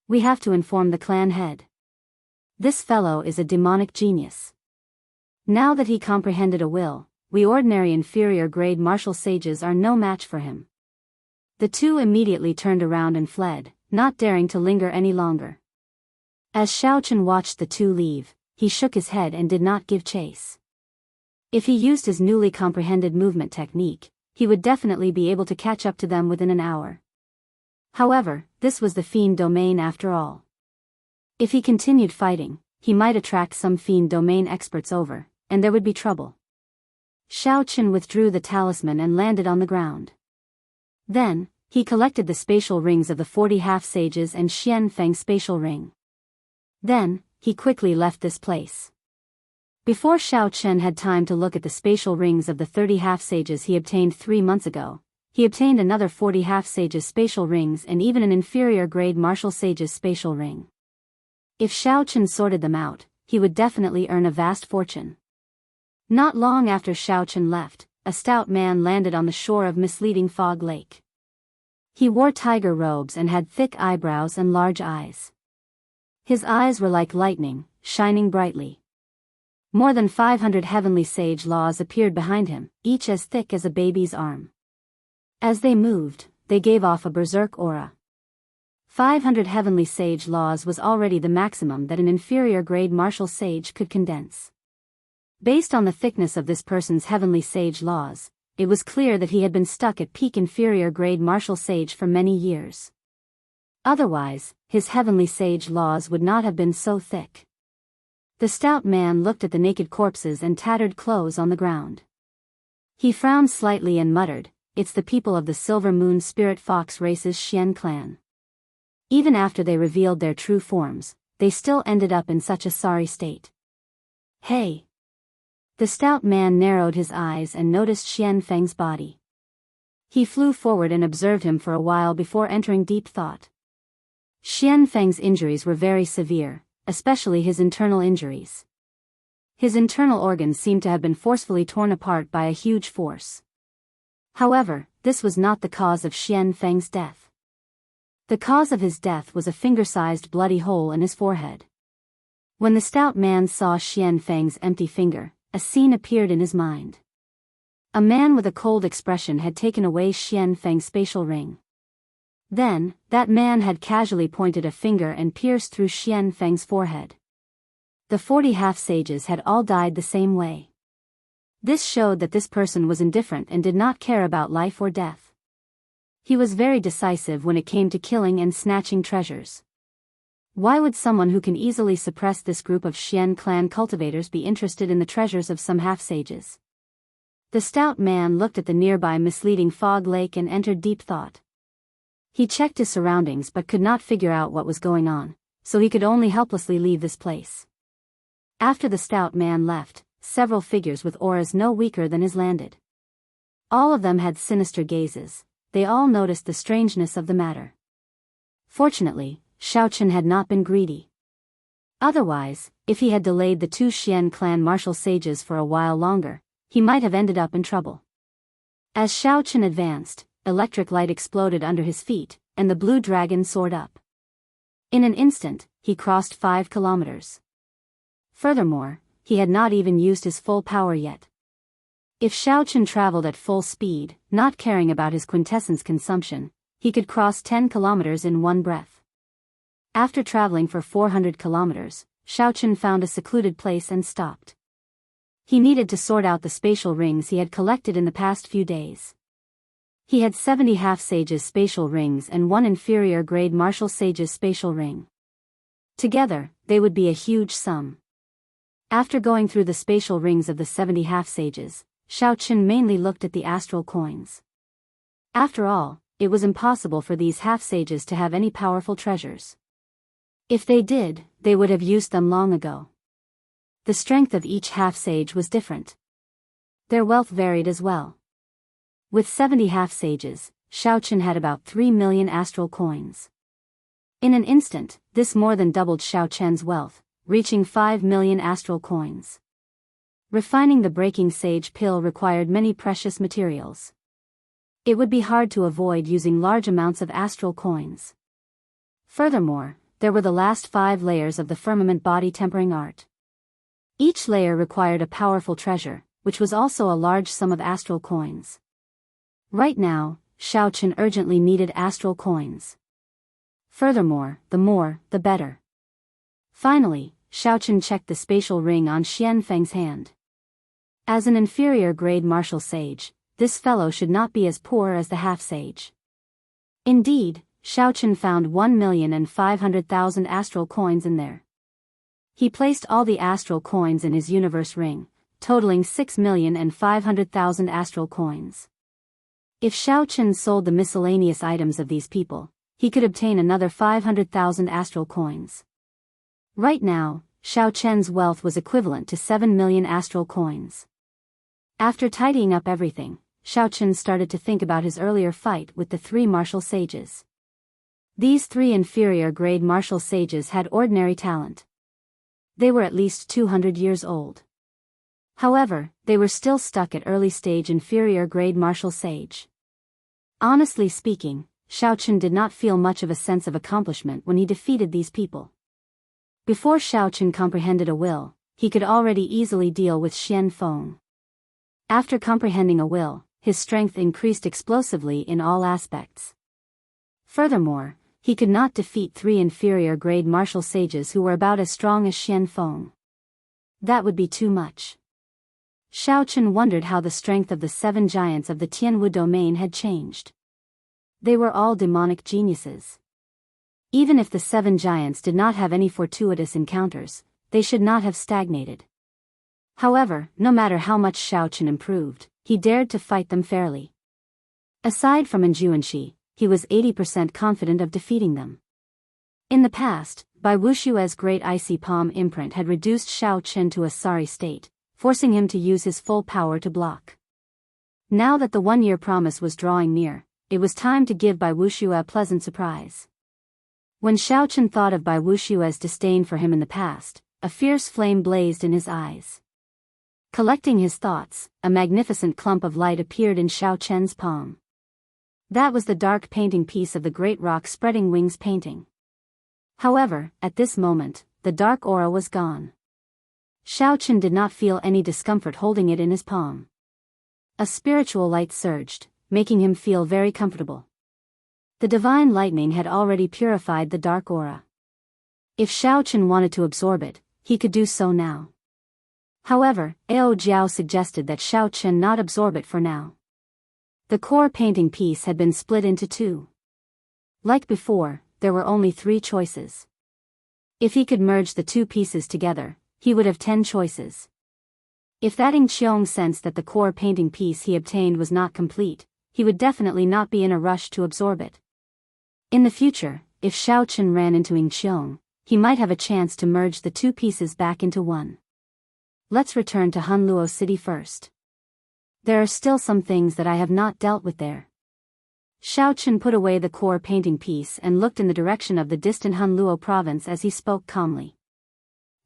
"We have to inform the clan head. This fellow is a demonic genius. Now that he comprehended a will, we ordinary inferior grade martial sages are no match for him." The two immediately turned around and fled, not daring to linger any longer. As Xiao Chen watched the two leave, he shook his head and did not give chase. If he used his newly comprehended movement technique, he would definitely be able to catch up to them within an hour. However, this was the fiend domain after all. If he continued fighting, he might attract some fiend domain experts over, and there would be trouble. Xiao Chen withdrew the talisman and landed on the ground. Then, he collected the spatial rings of the 40 half-sages and Xian Feng's spatial ring. Then, he quickly left this place. Before Xiao Chen had time to look at the spatial rings of the 30 half-sages he obtained 3 months ago, he obtained another 40 half-sages spatial rings and even an inferior grade martial sage's spatial ring. If Xiao Chen sorted them out, he would definitely earn a vast fortune. Not long after Xiao Chen left, a stout man landed on the shore of misleading Fog Lake. He wore tiger robes and had thick eyebrows and large eyes. His eyes were like lightning, shining brightly. More than 500 heavenly sage laws appeared behind him, each as thick as a baby's arm. As they moved, they gave off a berserk aura. 500 heavenly sage laws was already the maximum that an inferior grade martial sage could condense. Based on the thickness of this person's heavenly sage laws, it was clear that he had been stuck at peak inferior grade martial sage for many years. Otherwise, his heavenly sage laws would not have been so thick. The stout man looked at the naked corpses and tattered clothes on the ground. He frowned slightly and muttered, "It's the people of the Silver Moon Spirit Fox race's Xian clan. Even after they revealed their true forms, they still ended up in such a sorry state." "Hey!" The stout man narrowed his eyes and noticed Xian Feng's body. He flew forward and observed him for a while before entering deep thought. Xian Feng's injuries were very severe, especially his internal injuries. His internal organs seemed to have been forcefully torn apart by a huge force. However, this was not the cause of Xian Feng's death. The cause of his death was a finger-sized bloody hole in his forehead. When the stout man saw Xian Feng's empty finger, a scene appeared in his mind. A man with a cold expression had taken away Xian Feng's spatial ring. Then, that man had casually pointed a finger and pierced through Xian Feng's forehead. The 40 half-sages had all died the same way. This showed that this person was indifferent and did not care about life or death. He was very decisive when it came to killing and snatching treasures. Why would someone who can easily suppress this group of Xian clan cultivators be interested in the treasures of some half-sages? The stout man looked at the nearby misleading Fog Lake and entered deep thought. He checked his surroundings but could not figure out what was going on, so he could only helplessly leave this place. After the stout man left, several figures with auras no weaker than his landed. All of them had sinister gazes. They all noticed the strangeness of the matter. Fortunately, Xiao Chen had not been greedy. Otherwise, if he had delayed the two Xian clan martial sages for a while longer, he might have ended up in trouble. As Xiao Chen advanced, electric light exploded under his feet, and the blue dragon soared up. In an instant, he crossed 5 kilometers. Furthermore, he had not even used his full power yet. If Xiao Chen traveled at full speed, not caring about his quintessence consumption, he could cross 10 kilometers in one breath. After traveling for 400 kilometers, Xiao Chen found a secluded place and stopped. He needed to sort out the spatial rings he had collected in the past few days. He had 70 half-sages spatial rings and 1 inferior-grade martial sage's spatial ring. Together, they would be a huge sum. After going through the spatial rings of the 70 half-sages, Xiaoqun mainly looked at the astral coins. After all, it was impossible for these half-sages to have any powerful treasures. If they did, they would have used them long ago. The strength of each half-sage was different. Their wealth varied as well. With 70 half-sages, Xiaoqun had about 3 million astral coins. In an instant, this more than doubled Xiaoqun's wealth, reaching 5 million astral coins. Refining the breaking sage pill required many precious materials. It would be hard to avoid using large amounts of astral coins. Furthermore, there were the last 5 layers of the firmament body tempering art. Each layer required a powerful treasure, which was also a large sum of astral coins. Right now, Xiaoqun urgently needed astral coins. Furthermore, the more, the better. Finally, Xiaoqun checked the spatial ring on Xianfeng's hand. As an inferior-grade martial sage, this fellow should not be as poor as the half-sage. Indeed, Xiaoqun found 1,500,000 astral coins in there. He placed all the astral coins in his universe ring, totaling 6,500,000 astral coins. If Xiaoqun sold the miscellaneous items of these people, he could obtain another 500,000 astral coins. Right now, Xiaoqun's wealth was equivalent to 7 million astral coins. After tidying up everything, Xiaoqun started to think about his earlier fight with the 3 martial sages. These 3 inferior-grade martial sages had ordinary talent. They were at least 200 years old. However, they were still stuck at early-stage inferior-grade martial sage. Honestly speaking, Xiaoqun did not feel much of a sense of accomplishment when he defeated these people. Before Xiaoqun comprehended a will, he could already easily deal with Xianfeng. After comprehending a will, his strength increased explosively in all aspects. Furthermore, he could not defeat 3 inferior-grade martial sages who were about as strong as Xianfeng. That would be too much. Xiaoqun wondered how the strength of the 7 giants of the Tianwu domain had changed. They were all demonic geniuses. Even if the 7 giants did not have any fortuitous encounters, they should not have stagnated. However, no matter how much Xiaoqun improved, he dared to fight them fairly. Aside from Enjuanxi, he was 80% confident of defeating them. In the past, Bai Wushue's great icy palm imprint had reduced Xiaoqun to a sorry state, forcing him to use his full power to block. Now that the 1-year promise was drawing near, it was time to give Bai Wushue a pleasant surprise. When Xiaoqun thought of Bai Wushue's disdain for him in the past, a fierce flame blazed in his eyes. Collecting his thoughts, a magnificent clump of light appeared in Xiaoqun's palm. That was the dark painting piece of the great rock spreading wings painting. However, at this moment, the dark aura was gone. Xiaoqun did not feel any discomfort holding it in his palm. A spiritual light surged, making him feel very comfortable. The divine lightning had already purified the dark aura. If Xiaoqun wanted to absorb it, he could do so now. However, Ao Jiao suggested that Xiaoqun not absorb it for now. The core painting piece had been split into 2. Like before, there were only 3 choices. If he could merge the 2 pieces together, he would have 10 choices. If that Ing Qiong sensed that the core painting piece he obtained was not complete, he would definitely not be in a rush to absorb it. In the future, if Xiaoqun ran into Ing Qiong, he might have a chance to merge the 2 pieces back into 1. Let's return to Hunluo City first. There are still some things that I have not dealt with there. Xiaoqun put away the core painting piece and looked in the direction of the distant Hunluo province as he spoke calmly.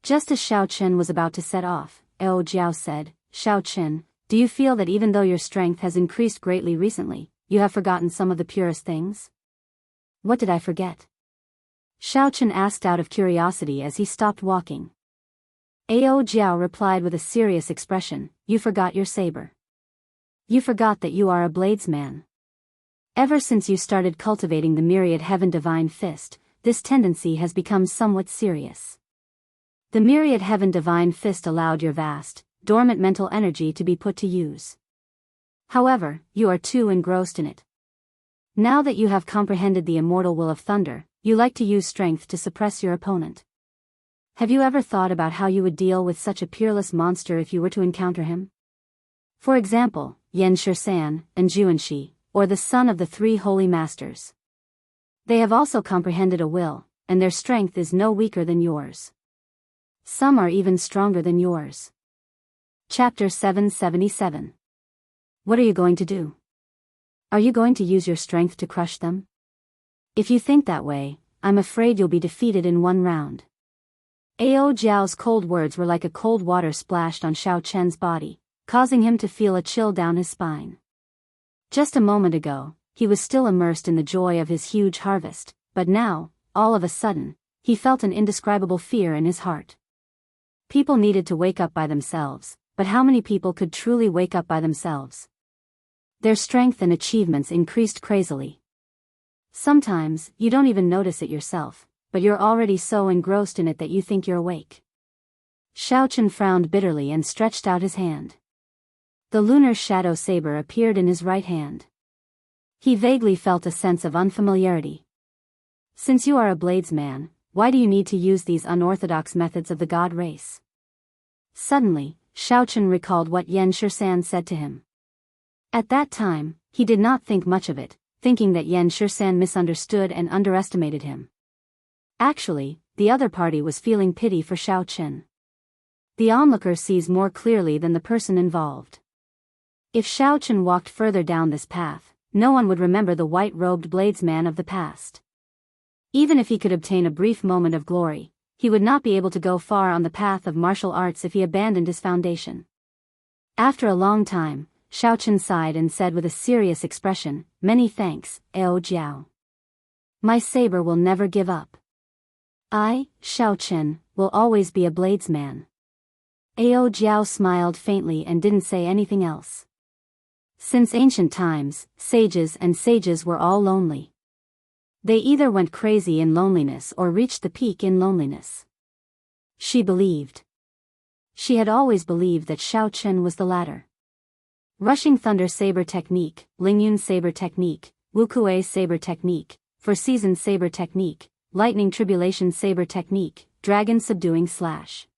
Just as Xiaoqun was about to set off, Ao Jiao said, "Xiaoqun, do you feel that even though your strength has increased greatly recently, you have forgotten some of the purest things?" "What did I forget?" Xiaoqun asked out of curiosity as he stopped walking. Ao Jiao replied with a serious expression, "You forgot your saber. You forgot that you are a bladesman. Ever since you started cultivating the myriad heaven divine fist, this tendency has become somewhat serious. The myriad heaven divine fist allowed your vast, dormant mental energy to be put to use. However, you are too engrossed in it, Now that you have comprehended the immortal will of thunder, you like to use strength to suppress your opponent. Have you ever thought about how you would deal with such a peerless monster if you were to encounter him? For example, Yen Shirsan, and Juanshi, or the son of the three holy masters. They have also comprehended a will, and their strength is no weaker than yours. Some are even stronger than yours. Chapter 777. What are you going to do? Are you going to use your strength to crush them? If you think that way, I'm afraid you'll be defeated in one round. Ao Jiao's cold words were like a cold water splashed on Xiao Chen's body, causing him to feel a chill down his spine. Just a moment ago, he was still immersed in the joy of his huge harvest, but now, all of a sudden, he felt an indescribable fear in his heart. People needed to wake up by themselves, but how many people could truly wake up by themselves? Their strength and achievements increased crazily. Sometimes, you don't even notice it yourself, but you're already so engrossed in it that you think you're awake. Xiao Chen frowned bitterly and stretched out his hand. The lunar shadow saber appeared in his right hand. He vaguely felt a sense of unfamiliarity. Since you are a bladesman, why do you need to use these unorthodox methods of the god race? Suddenly, Xiao Chen recalled what Yen Shirsan said to him. At that time, he did not think much of it, thinking that Yen Shirsan misunderstood and underestimated him. Actually, the other party was feeling pity for Xiao Chen. The onlooker sees more clearly than the person involved. If Xiao Chen walked further down this path, no one would remember the white-robed bladesman of the past. Even if he could obtain a brief moment of glory, he would not be able to go far on the path of martial arts if he abandoned his foundation. After a long time, Xiao Chen sighed and said with a serious expression, "Many thanks, Ao Jiao. My saber will never give up. I, Xiao Chen, will always be a bladesman." Ao Jiao smiled faintly and didn't say anything else. Since ancient times, sages were all lonely. They either went crazy in loneliness or reached the peak in loneliness. She believed. She had always believed that Xiao Chen was the latter. Rushing Thunder Saber Technique, Lingyun Saber Technique, Wukuei Saber Technique, For Season Saber Technique, Lightning Tribulation Saber Technique, Dragon Subduing Slash.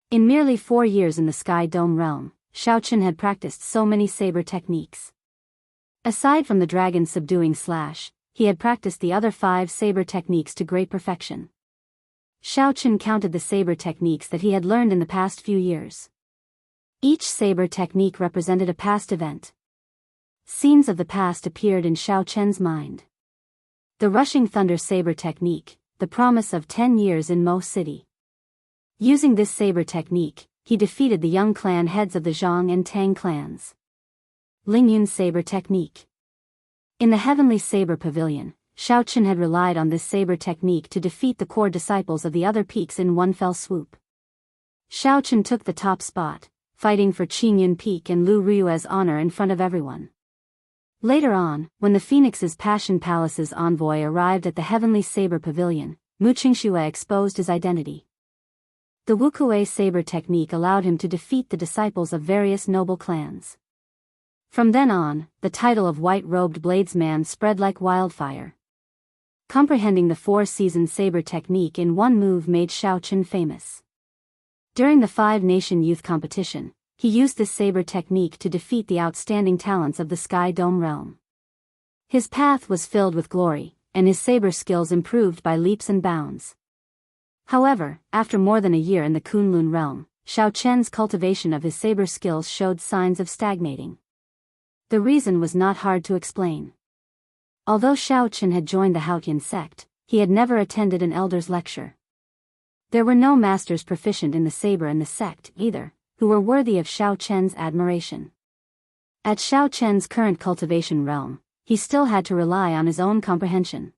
In merely 4 years in the Sky Dome realm, Xiao Chen had practiced so many saber techniques. Aside from the Dragon Subduing Slash, he had practiced the other 5 saber techniques to great perfection. Xiao Chen counted the saber techniques that he had learned in the past few years. Each saber technique represented a past event. Scenes of the past appeared in Xiao Chen's mind. The Rushing Thunder Saber Technique, the promise of 10 years in Mo City. Using this saber technique, he defeated the young clan heads of the Zhang and Tang clans. Lingyun Saber Technique. In the Heavenly Saber Pavilion, Xiao Chen had relied on this saber technique to defeat the core disciples of the other peaks in one fell swoop. Xiao Chen took the top spot, fighting for Qingyun Peak and Lu Ryue's honor in front of everyone. Later on, when the Phoenix's Passion Palace's envoy arrived at the Heavenly Saber Pavilion, Mu Qingxue exposed his identity. The Wukuei saber technique allowed him to defeat the disciples of various noble clans. From then on, the title of white-robed bladesman spread like wildfire. Comprehending the 4-season saber technique in one move made Xiao Chen famous. During the 5-nation youth competition, he used this saber technique to defeat the outstanding talents of the Sky Dome realm. His path was filled with glory, and his saber skills improved by leaps and bounds. However, after more than a year in the Kunlun realm, Xiao Chen's cultivation of his saber skills showed signs of stagnating. The reason was not hard to explain. Although Xiao Chen had joined the Haotian sect, he had never attended an elder's lecture. There were no masters proficient in the saber in the sect, either, who were worthy of Xiao Chen's admiration. At Xiao Chen's current cultivation realm, he still had to rely on his own comprehension.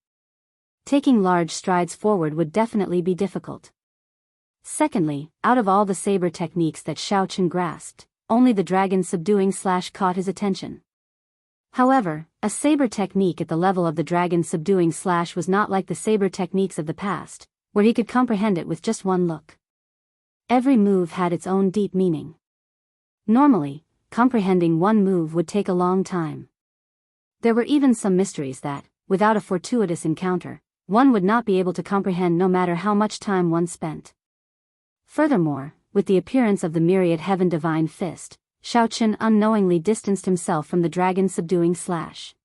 Taking large strides forward would definitely be difficult. Secondly, out of all the saber techniques that Xiao Chen grasped, only the Dragon Subduing Slash caught his attention. However, a saber technique at the level of the Dragon Subduing Slash was not like the saber techniques of the past, where he could comprehend it with just one look. Every move had its own deep meaning. Normally, comprehending one move would take a long time. There were even some mysteries that, without a fortuitous encounter, one would not be able to comprehend no matter how much time one spent. Furthermore, with the appearance of the myriad heaven divine fist, Xiao Chen unknowingly distanced himself from the dragon's subduing slash.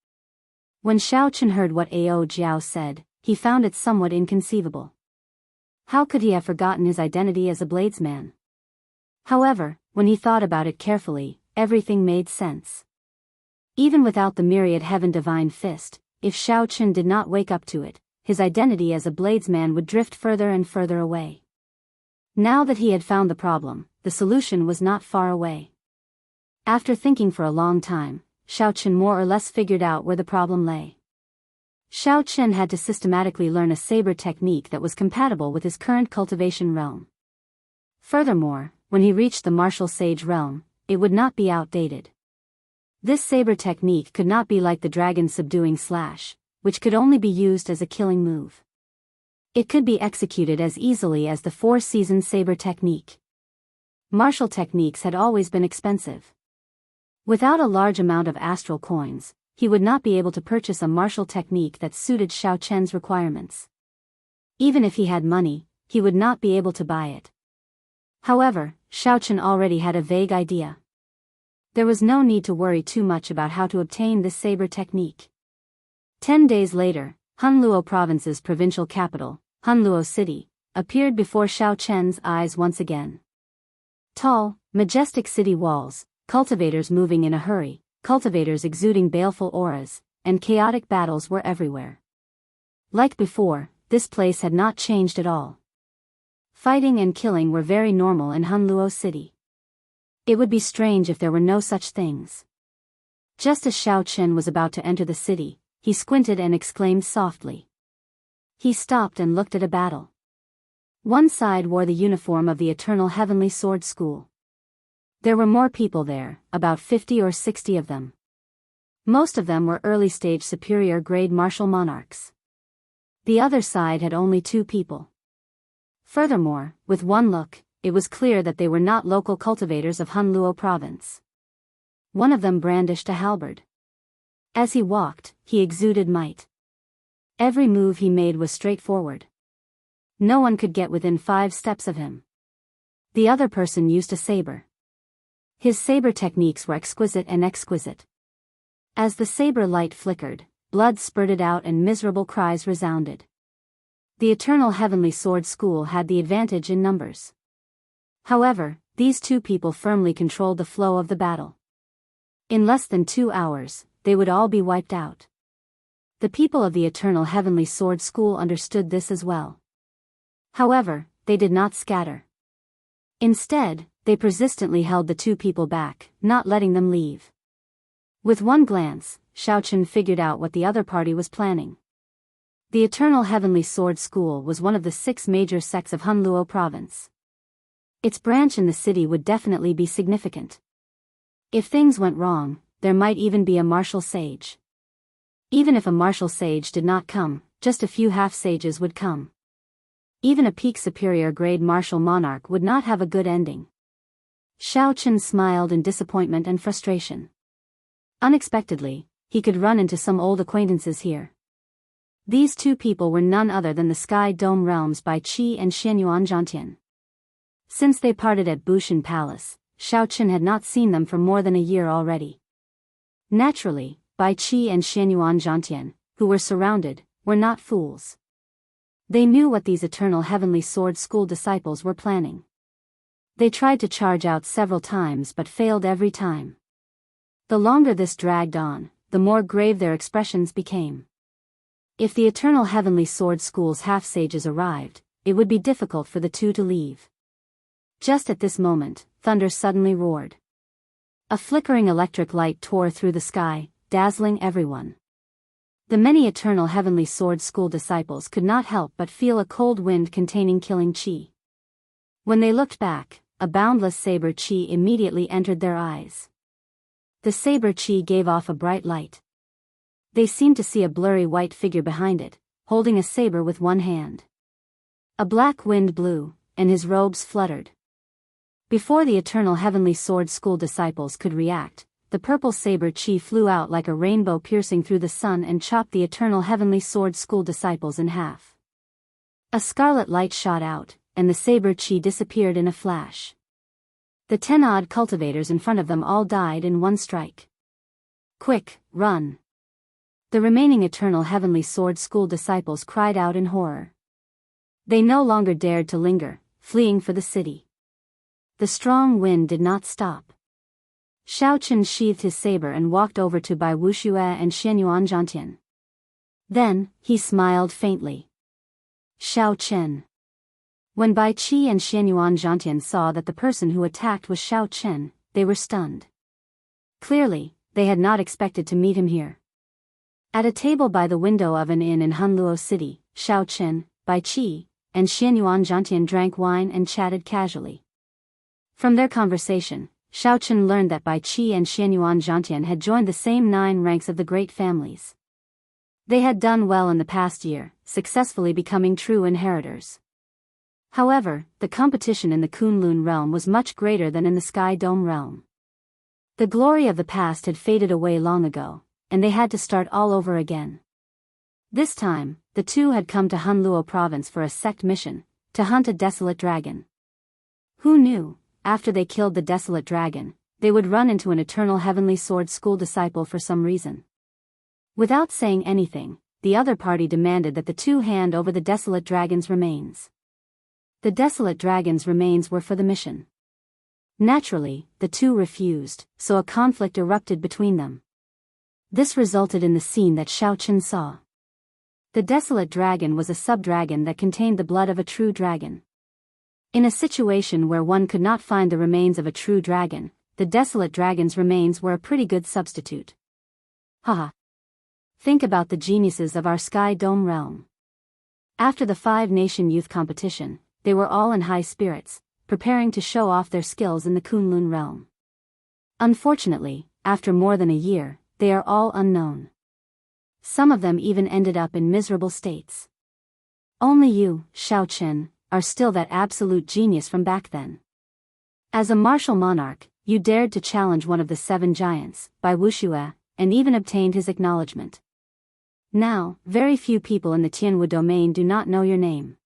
When Xiao Chen heard what Ao Jiao said, he found it somewhat inconceivable. How could he have forgotten his identity as a bladesman? However, when he thought about it carefully, everything made sense. Even without the myriad heaven divine fist, if Xiao Chen did not wake up to it, his identity as a bladesman would drift further and further away. Now that he had found the problem, the solution was not far away. After thinking for a long time, Xiao Chen more or less figured out where the problem lay. Xiao Chen had to systematically learn a saber technique that was compatible with his current cultivation realm. Furthermore, when he reached the martial sage realm, it would not be outdated. This saber technique could not be like the dragon's subduing slash, which could only be used as a killing move. It could be executed as easily as the four-season saber technique. Martial techniques had always been expensive. Without a large amount of astral coins, he would not be able to purchase a martial technique that suited Xiao Chen's requirements. Even if he had money, he would not be able to buy it. However, Xiao Chen already had a vague idea. There was no need to worry too much about how to obtain this saber technique. 10 days later, Hunluo Province's provincial capital, Hunluo City, appeared before Xiao Chen's eyes once again. Tall, majestic city walls, cultivators moving in a hurry, cultivators exuding baleful auras, and chaotic battles were everywhere. Like before, this place had not changed at all. Fighting and killing were very normal in Hunluo City. It would be strange if there were no such things. Just as Xiao Chen was about to enter the city, he squinted and exclaimed softly. He stopped and looked at a battle. One side wore the uniform of the Eternal Heavenly Sword School. There were more people there, about 50 or 60 of them. Most of them were early-stage superior-grade martial monarchs. The other side had only 2 people. Furthermore, with one look, it was clear that they were not local cultivators of Hunluo Province. One of them brandished a halberd. As he walked, he exuded might. Every move he made was straightforward. No one could get within 5 steps of him. The other person used a saber. His saber techniques were exquisite and exquisite. As the saber light flickered, blood spurted out and miserable cries resounded. The Eternal Heavenly Sword School had the advantage in numbers. However, these 2 people firmly controlled the flow of the battle. In less than 2 hours, they would all be wiped out. The people of the Eternal Heavenly Sword School understood this as well. However, they did not scatter. Instead, they persistently held the 2 people back, not letting them leave. With one glance, Xiao Chen figured out what the other party was planning. The Eternal Heavenly Sword School was one of the 6 major sects of Hunluo Province. Its branch in the city would definitely be significant. If things went wrong, there might even be a martial sage. Even if a martial sage did not come, just a few half-sages would come. Even a peak superior grade martial monarch would not have a good ending. Xiao Chen smiled in disappointment and frustration. Unexpectedly, he could run into some old acquaintances here. These 2 people were none other than the Sky Dome Realms Bai Qi and Xianyuan Zhantian. Since they parted at Bushan Palace, Xiao Chen had not seen them for more than a year already. Naturally, Bai Qi and Xianyuan Zhantian, who were surrounded, were not fools. They knew what these Eternal Heavenly Sword School disciples were planning. They tried to charge out several times but failed every time. The longer this dragged on, the more grave their expressions became. If the Eternal Heavenly Sword School's half-sages arrived, it would be difficult for the 2 to leave. Just at this moment, thunder suddenly roared. A flickering electric light tore through the sky, dazzling everyone. The many Eternal Heavenly Sword School disciples could not help but feel a cold wind containing killing chi. When they looked back, a boundless saber chi immediately entered their eyes. The saber chi gave off a bright light. They seemed to see a blurry white figure behind it, holding a saber with one hand. A black wind blew, and his robes fluttered. Before the Eternal Heavenly Sword School disciples could react, the purple saber chi flew out like a rainbow piercing through the sun and chopped the eternal heavenly sword school disciples in half. A scarlet light shot out, and the saber chi disappeared in a flash. The 10-odd cultivators in front of them all died in one strike. Quick, run! The remaining eternal heavenly sword school disciples cried out in horror. They no longer dared to linger, fleeing for the city. The strong wind did not stop. Shao Chen sheathed his saber and walked over to Bai Wuxue and Xianyuan Zhantian. Then, he smiled faintly. Shao Chen. When Bai Qi and Xianyuan Zhantian saw that the person who attacked was Shao Chen, they were stunned. Clearly, they had not expected to meet him here. At a table by the window of an inn in Hunluo City, Shao Chen, Bai Qi, and Xianyuan Zhantian drank wine and chatted casually. From their conversation, Shao Chen learned that Bai Qi and Xianyuan Zhantian had joined the same 9 ranks of the great families. They had done well in the past year, successfully becoming true inheritors. However, the competition in the Kunlun realm was much greater than in the Sky Dome realm. The glory of the past had faded away long ago, and they had to start all over again. This time, the two had come to Hunluo province for a sect mission, to hunt a desolate dragon. Who knew, after they killed the desolate dragon, they would run into an eternal heavenly sword school disciple for some reason. Without saying anything, the other party demanded that the two hand over the desolate dragon's remains. The desolate dragon's remains were for the mission. Naturally, the two refused, so a conflict erupted between them. This resulted in the scene that Shao Chen saw. The desolate dragon was a sub-dragon that contained the blood of a true dragon. In a situation where one could not find the remains of a true dragon, the desolate dragon's remains were a pretty good substitute. Haha. Think about the geniuses of our Sky Dome realm. After the 5-nation youth competition, they were all in high spirits, preparing to show off their skills in the Kunlun realm. Unfortunately, after more than a year, they are all unknown. Some of them even ended up in miserable states. Only you, Shao Chen, are still that absolute genius from back then. As a martial monarch, you dared to challenge one of the 7 giants, Bai Wuxue, and even obtained his acknowledgement. Now, very few people in the Tianwu domain do not know your name.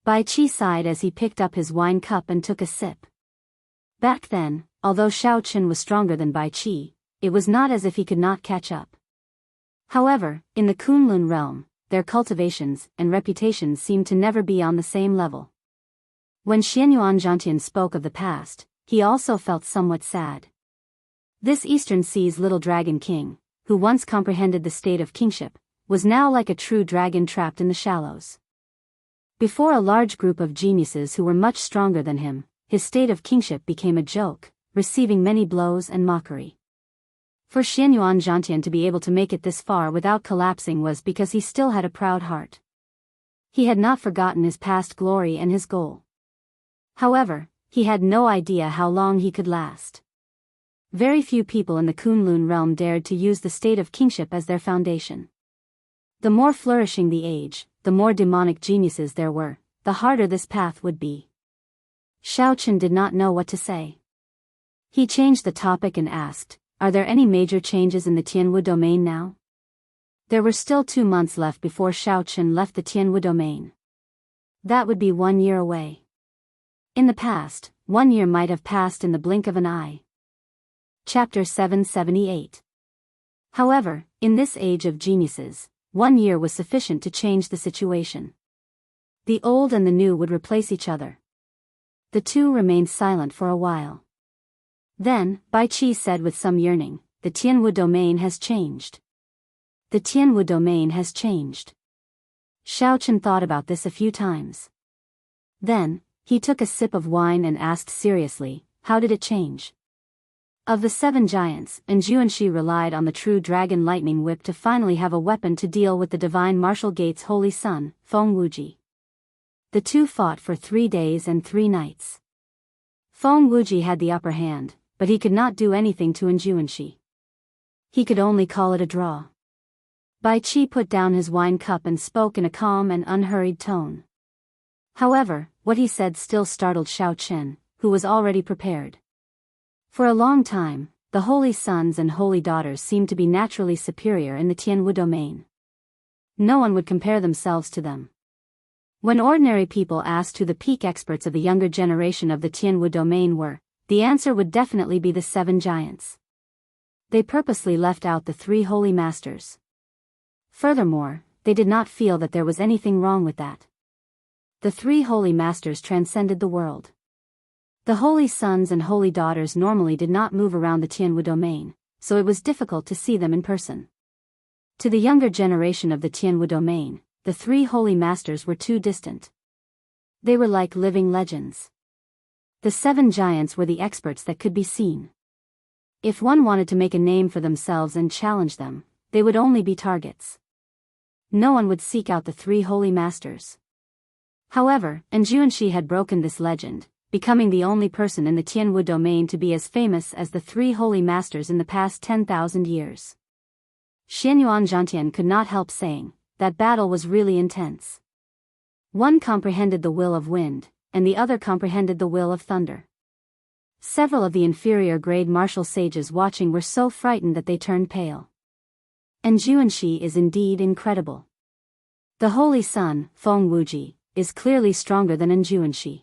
Bai Qi sighed as he picked up his wine cup and took a sip. Back then, although Shao Chen was stronger than Bai Qi, it was not as if he could not catch up. However, in the Kunlun realm, their cultivations and reputations seemed to never be on the same level. When Xianyuan Zhantian spoke of the past, he also felt somewhat sad. This Eastern Sea's little dragon king, who once comprehended the state of kingship, was now like a true dragon trapped in the shallows. Before a large group of geniuses who were much stronger than him, his state of kingship became a joke, receiving many blows and mockery. For Xianyuan Zhantian to be able to make it this far without collapsing was because he still had a proud heart. He had not forgotten his past glory and his goal. However, he had no idea how long he could last. Very few people in the Kunlun realm dared to use the state of kingship as their foundation. The more flourishing the age, the more demonic geniuses there were, the harder this path would be. Shao Chen did not know what to say. He changed the topic and asked, "Are there any major changes in the Tianwu domain now?" There were still 2 months left before Shao Chen left the Tianwu domain. That would be 1 year away. In the past, 1 year might have passed in the blink of an eye. Chapter 778. However, in this age of geniuses, 1 year was sufficient to change the situation. The old and the new would replace each other. The two remained silent for a while. Then, Bai Qi said with some yearning, "The Tianwu domain has changed. The Tianwu domain has changed." Shao Chen thought about this a few times. Then, he took a sip of wine and asked seriously, "How did it change?" Of the 7 giants, Enjuanshi relied on the true dragon lightning whip to finally have a weapon to deal with the divine martial gate's holy son, Feng Wuji. The two fought for 3 days and 3 nights. Feng Wuji had the upper hand, but he could not do anything to Enjuanshi. He could only call it a draw. Bai Qi put down his wine cup and spoke in a calm and unhurried tone. However, what he said still startled Shao Chen, who was already prepared. For a long time, the holy sons and holy daughters seemed to be naturally superior in the Tianwu domain. No one would compare themselves to them. When ordinary people asked who the peak experts of the younger generation of the Tianwu domain were, the answer would definitely be the 7 giants. They purposely left out the 3 holy masters. Furthermore, they did not feel that there was anything wrong with that. The 3 holy masters transcended the world. The holy sons and holy daughters normally did not move around the Tianwu domain, so it was difficult to see them in person. To the younger generation of the Tianwu domain, the 3 holy masters were too distant. They were like living legends. The 7 giants were the experts that could be seen. If one wanted to make a name for themselves and challenge them, they would only be targets. No one would seek out the 3 holy masters. However, Enjuanshi had broken this legend, becoming the only person in the Tianwu domain to be as famous as the 3 holy masters in the past 10,000 years. Xianyuan Zhantian could not help saying, that battle was really intense. One comprehended the will of wind, and the other comprehended the will of thunder. Several of the inferior grade martial sages watching were so frightened that they turned pale. Enjuanshi is indeed incredible. The holy son, Feng Wuji, is clearly stronger than Enjuanshi.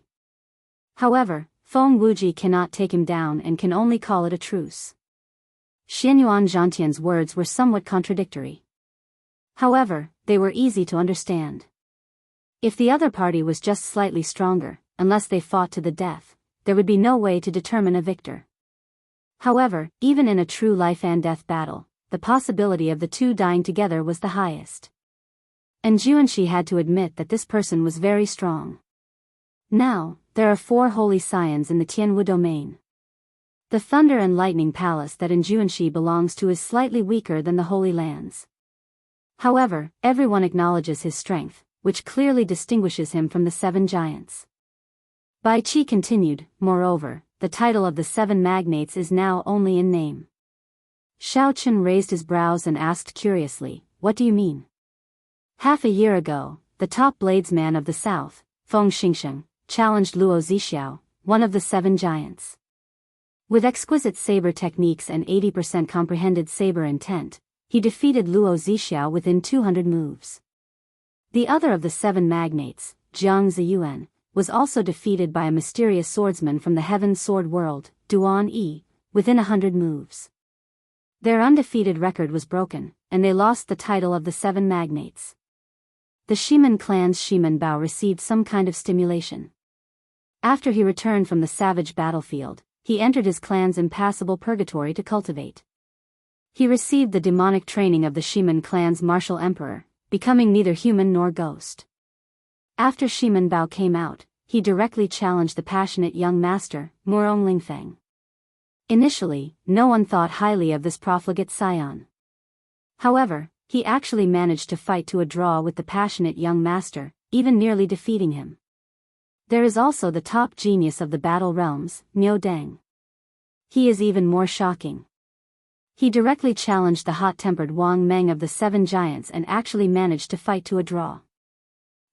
However, Feng Wuji cannot take him down and can only call it a truce. Xianyuan Zhantian's words were somewhat contradictory. However, they were easy to understand. If the other party was just slightly stronger, unless they fought to the death, there would be no way to determine a victor. However, even in a true life and death battle, the possibility of the 2 dying together was the highest. Enjuanshi had to admit that this person was very strong. Now, there are 4 holy scions in the Tianwu domain. The Thunder and Lightning Palace that Enjuanshi belongs to is slightly weaker than the Holy Lands. However, everyone acknowledges his strength, which clearly distinguishes him from the 7 giants. Bai Qi continued, moreover, the title of the 7 magnates is now only in name. Shao Chen raised his brows and asked curiously, what do you mean? Half a year ago, the top bladesman of the south, Feng Xingsheng, challenged Luo Zixiao, one of the 7 giants. With exquisite saber techniques and 80% comprehended saber intent, he defeated Luo Zixiao within 200 moves. The other of the 7 magnates, Jiang Ziyuan, was also defeated by a mysterious swordsman from the Heaven Sword World, Duan Yi, within 100 moves. Their undefeated record was broken, and they lost the title of the 7 magnates. The Shiman clan's Shiman Bao received some kind of stimulation. After he returned from the savage battlefield, he entered his clan's impassable purgatory to cultivate. He received the demonic training of the Shiman clan's martial emperor, becoming neither human nor ghost. After Shiman Bao came out, he directly challenged the passionate young master, Murong Lingfeng. Initially, no one thought highly of this profligate scion. However, he actually managed to fight to a draw with the passionate young master, even nearly defeating him. There is also the top genius of the battle realms, Niu Deng. He is even more shocking. He directly challenged the hot-tempered Wang Meng of the 7 giants and actually managed to fight to a draw.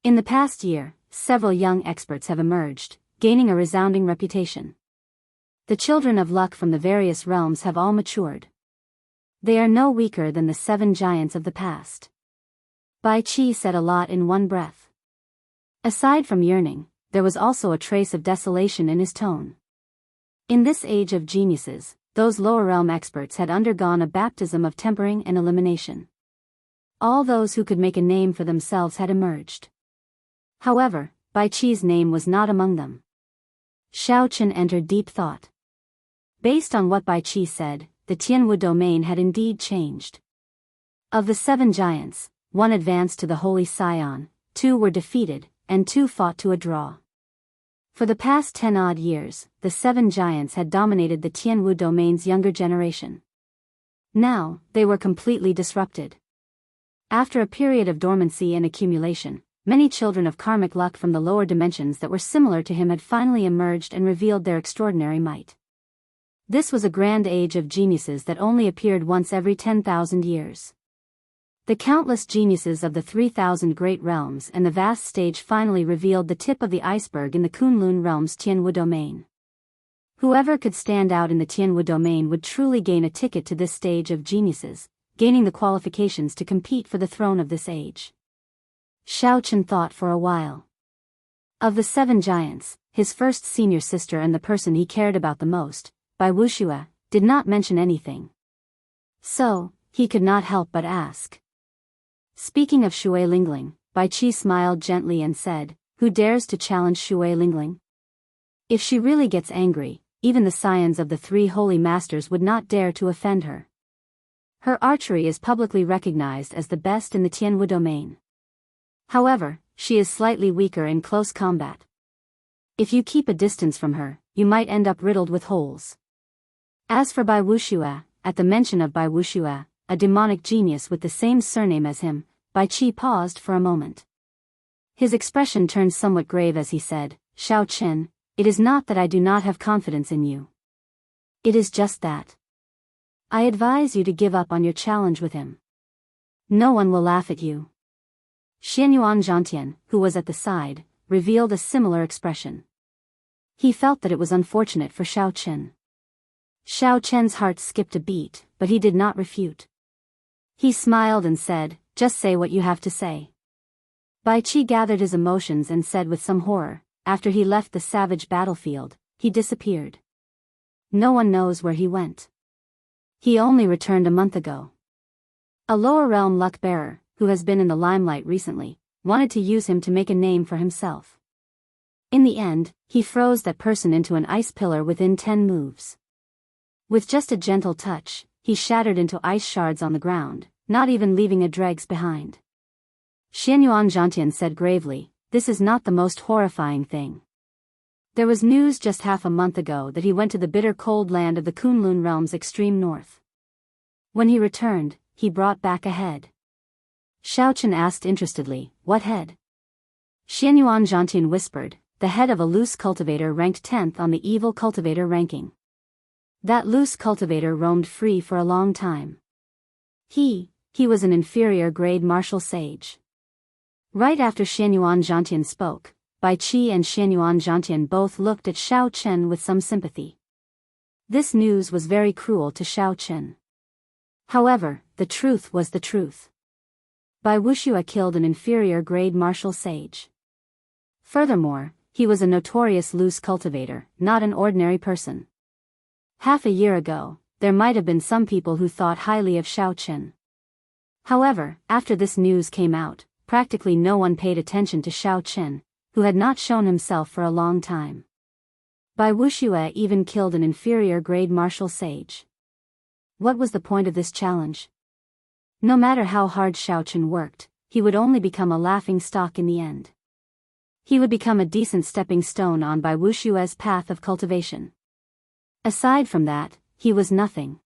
In the past year, several young experts have emerged, gaining a resounding reputation. The children of luck from the various realms have all matured. They are no weaker than the 7 giants of the past. Bai Qi said a lot in one breath. Aside from yearning, there was also a trace of desolation in his tone. In this age of geniuses, those lower realm experts had undergone a baptism of tempering and elimination. All those who could make a name for themselves had emerged. However, Bai Qi's name was not among them. Shao Chen entered deep thought. Based on what Bai Qi said, the Tianwu domain had indeed changed. Of the 7 giants, 1 advanced to the Holy Scion, 2 were defeated, and 2 fought to a draw. For the past 10-odd years, the 7 giants had dominated the Tianwu domain's younger generation. Now, they were completely disrupted. After a period of dormancy and accumulation, many children of karmic luck from the lower dimensions that were similar to him had finally emerged and revealed their extraordinary might. This was a grand age of geniuses that only appeared once every 10,000 years. The countless geniuses of the 3,000 great realms and the vast stage finally revealed the tip of the iceberg in the Kunlun realm's Tianwu domain. Whoever could stand out in the Tianwu domain would truly gain a ticket to this stage of geniuses, gaining the qualifications to compete for the throne of this age. Xiao Chen thought for a while. Of the 7 giants, his first senior sister and the person he cared about the most, Bai Wuxue, did not mention anything. So, he could not help but ask. Speaking of Shui Lingling, Bai Qi smiled gently and said, "Who dares to challenge Shui Lingling? If she really gets angry, even the scions of the 3 holy masters would not dare to offend her. Her archery is publicly recognized as the best in the Tianwu domain. However, she is slightly weaker in close combat. If you keep a distance from her, you might end up riddled with holes." As for Bai Wuxue, at the mention of Bai Wuxue, a demonic genius with the same surname as him, Bai Qi paused for a moment. His expression turned somewhat grave as he said, "Xiao Chen, it is not that I do not have confidence in you. It is just that I advise you to give up on your challenge with him. No one will laugh at you." Xianyuan Zhantian, who was at the side, revealed a similar expression. He felt that it was unfortunate for Xiao Chen. Xiao Chen's heart skipped a beat, but he did not refute. He smiled and said, "Just say what you have to say." Bai Qi gathered his emotions and said with some horror, "After he left the savage battlefield, he disappeared. No one knows where he went. He only returned a month ago." A lower realm luck bearer, who has been in the limelight recently, wanted to use him to make a name for himself. In the end, he froze that person into an ice pillar within 10 moves. With just a gentle touch, he shattered into ice shards on the ground, not even leaving a dregs behind. Xianyuan Zhantian said gravely, "This is not the most horrifying thing. There was news just half a month ago that he went to the bitter cold land of the Kunlun realm's extreme north. When he returned, he brought back a head." Xiao Chen asked interestedly, "What head?" Xianyuan Zhantian whispered, "The head of a loose cultivator ranked 10th on the evil cultivator ranking. That loose cultivator roamed free for a long time. He was an inferior grade martial sage." Right after Xianyuan Zhantian spoke, Bai Qi and Xianyuan Zhantian both looked at Xiao Chen with some sympathy. This news was very cruel to Xiao Chen. However, the truth was the truth. Bai Wuxue killed an inferior grade martial sage. Furthermore, he was a notorious loose cultivator, not an ordinary person. Half a year ago, there might have been some people who thought highly of Xiao Chen. However, after this news came out, practically no one paid attention to Xiao Chen, who had not shown himself for a long time. Bai Wuxue even killed an inferior grade martial sage. What was the point of this challenge? No matter how hard Xiao Chen worked, he would only become a laughing stock in the end. He would become a decent stepping stone on Bai Wuxue's path of cultivation. Aside from that, he was nothing.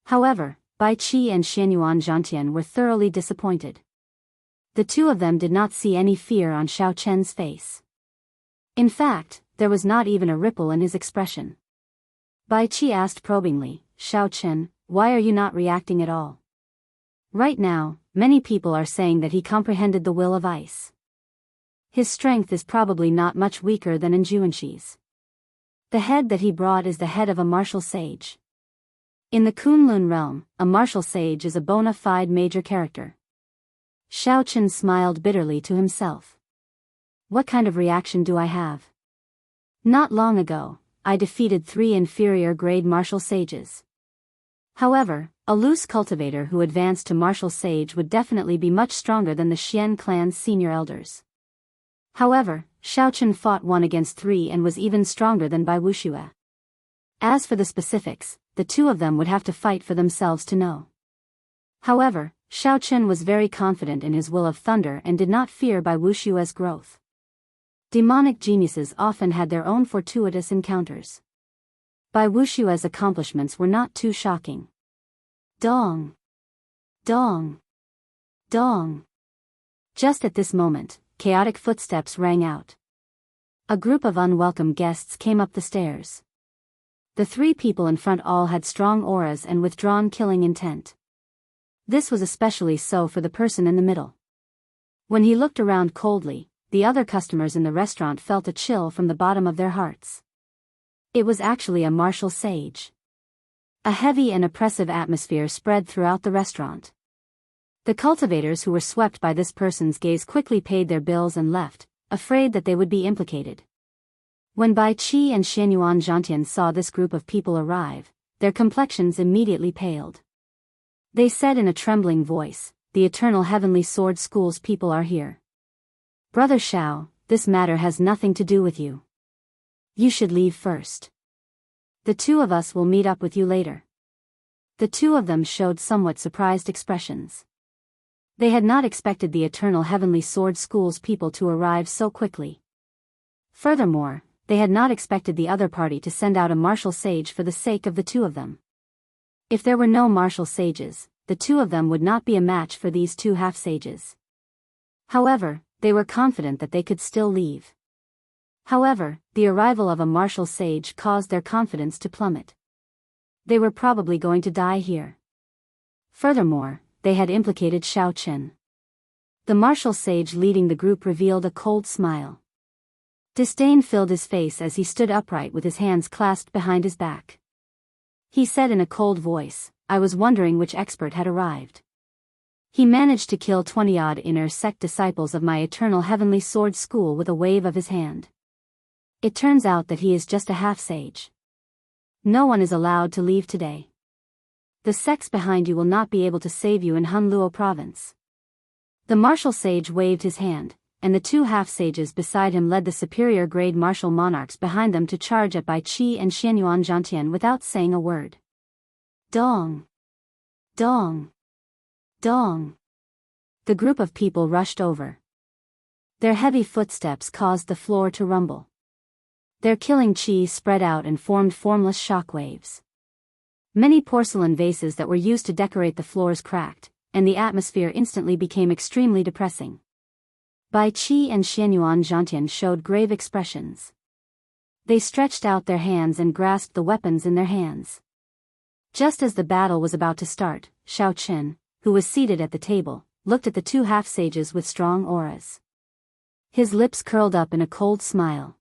However, Bai Qi and Xianyuan Zhantian were thoroughly disappointed. The two of them did not see any fear on Xiao Chen's face. In fact, there was not even a ripple in his expression. Bai Qi asked probingly, "Xiao Chen, why are you not reacting at all? Right now, many people are saying that he comprehended the will of ice. His strength is probably not much weaker than Enjuanshi's. The head that he brought is the head of a martial sage. In the Kunlun realm, a martial sage is a bona fide major character." Xiao Chen smiled bitterly to himself. What kind of reaction do I have? Not long ago, I defeated 3 inferior grade martial sages. However, a loose cultivator who advanced to martial sage would definitely be much stronger than the Xian clan's senior elders. However, Xiao Chen fought 1 against 3 and was even stronger than Bai Wuxue. As for the specifics, the two of them would have to fight for themselves to know. However, Xiao Chen was very confident in his will of thunder and did not fear Bai Wuxue's growth. Demonic geniuses often had their own fortuitous encounters. Bai Wuxue's accomplishments were not too shocking. Dong! Dong! Dong! Just at this moment, chaotic footsteps rang out. A group of unwelcome guests came up the stairs. The 3 people in front all had strong auras and withdrawn killing intent. This was especially so for the person in the middle. When he looked around coldly, the other customers in the restaurant felt a chill from the bottom of their hearts. It was actually a martial sage. A heavy and oppressive atmosphere spread throughout the restaurant. The cultivators who were swept by this person's gaze quickly paid their bills and left, afraid that they would be implicated. When Bai Qi and Xianyuan Zhantian saw this group of people arrive, their complexions immediately paled. They said in a trembling voice, "The Eternal Heavenly Sword School's people are here. Brother Xiao, this matter has nothing to do with you. You should leave first. The two of us will meet up with you later." The two of them showed somewhat surprised expressions. They had not expected the Eternal Heavenly Sword School's people to arrive so quickly. Furthermore, they had not expected the other party to send out a martial sage for the sake of the two of them. If there were no martial sages, the two of them would not be a match for these two half-sages. However, they were confident that they could still leave. However, the arrival of a martial sage caused their confidence to plummet. They were probably going to die here. Furthermore, they had implicated Xiao Chen. The martial sage leading the group revealed a cold smile. Disdain filled his face as he stood upright with his hands clasped behind his back. He said in a cold voice, "I was wondering which expert had arrived. He managed to kill 20-odd inner sect disciples of my Eternal Heavenly Sword School with a wave of his hand. It turns out that he is just a half-sage. No one is allowed to leave today. The sects behind you will not be able to save you in Hunluo province." The martial sage waved his hand, and the two half-sages beside him led the superior-grade martial monarchs behind them to charge at Bai Qi and Xianyuan Zhantian without saying a word. Dong! Dong! Dong! The group of people rushed over. Their heavy footsteps caused the floor to rumble. Their killing chi spread out and formed formless shock waves. Many porcelain vases that were used to decorate the floors cracked, and the atmosphere instantly became extremely depressing. Bai Qi and Xianyuan Zhantian showed grave expressions. They stretched out their hands and grasped the weapons in their hands. Just as the battle was about to start, Xiao Chen, who was seated at the table, looked at the two half-sages with strong auras. His lips curled up in a cold smile.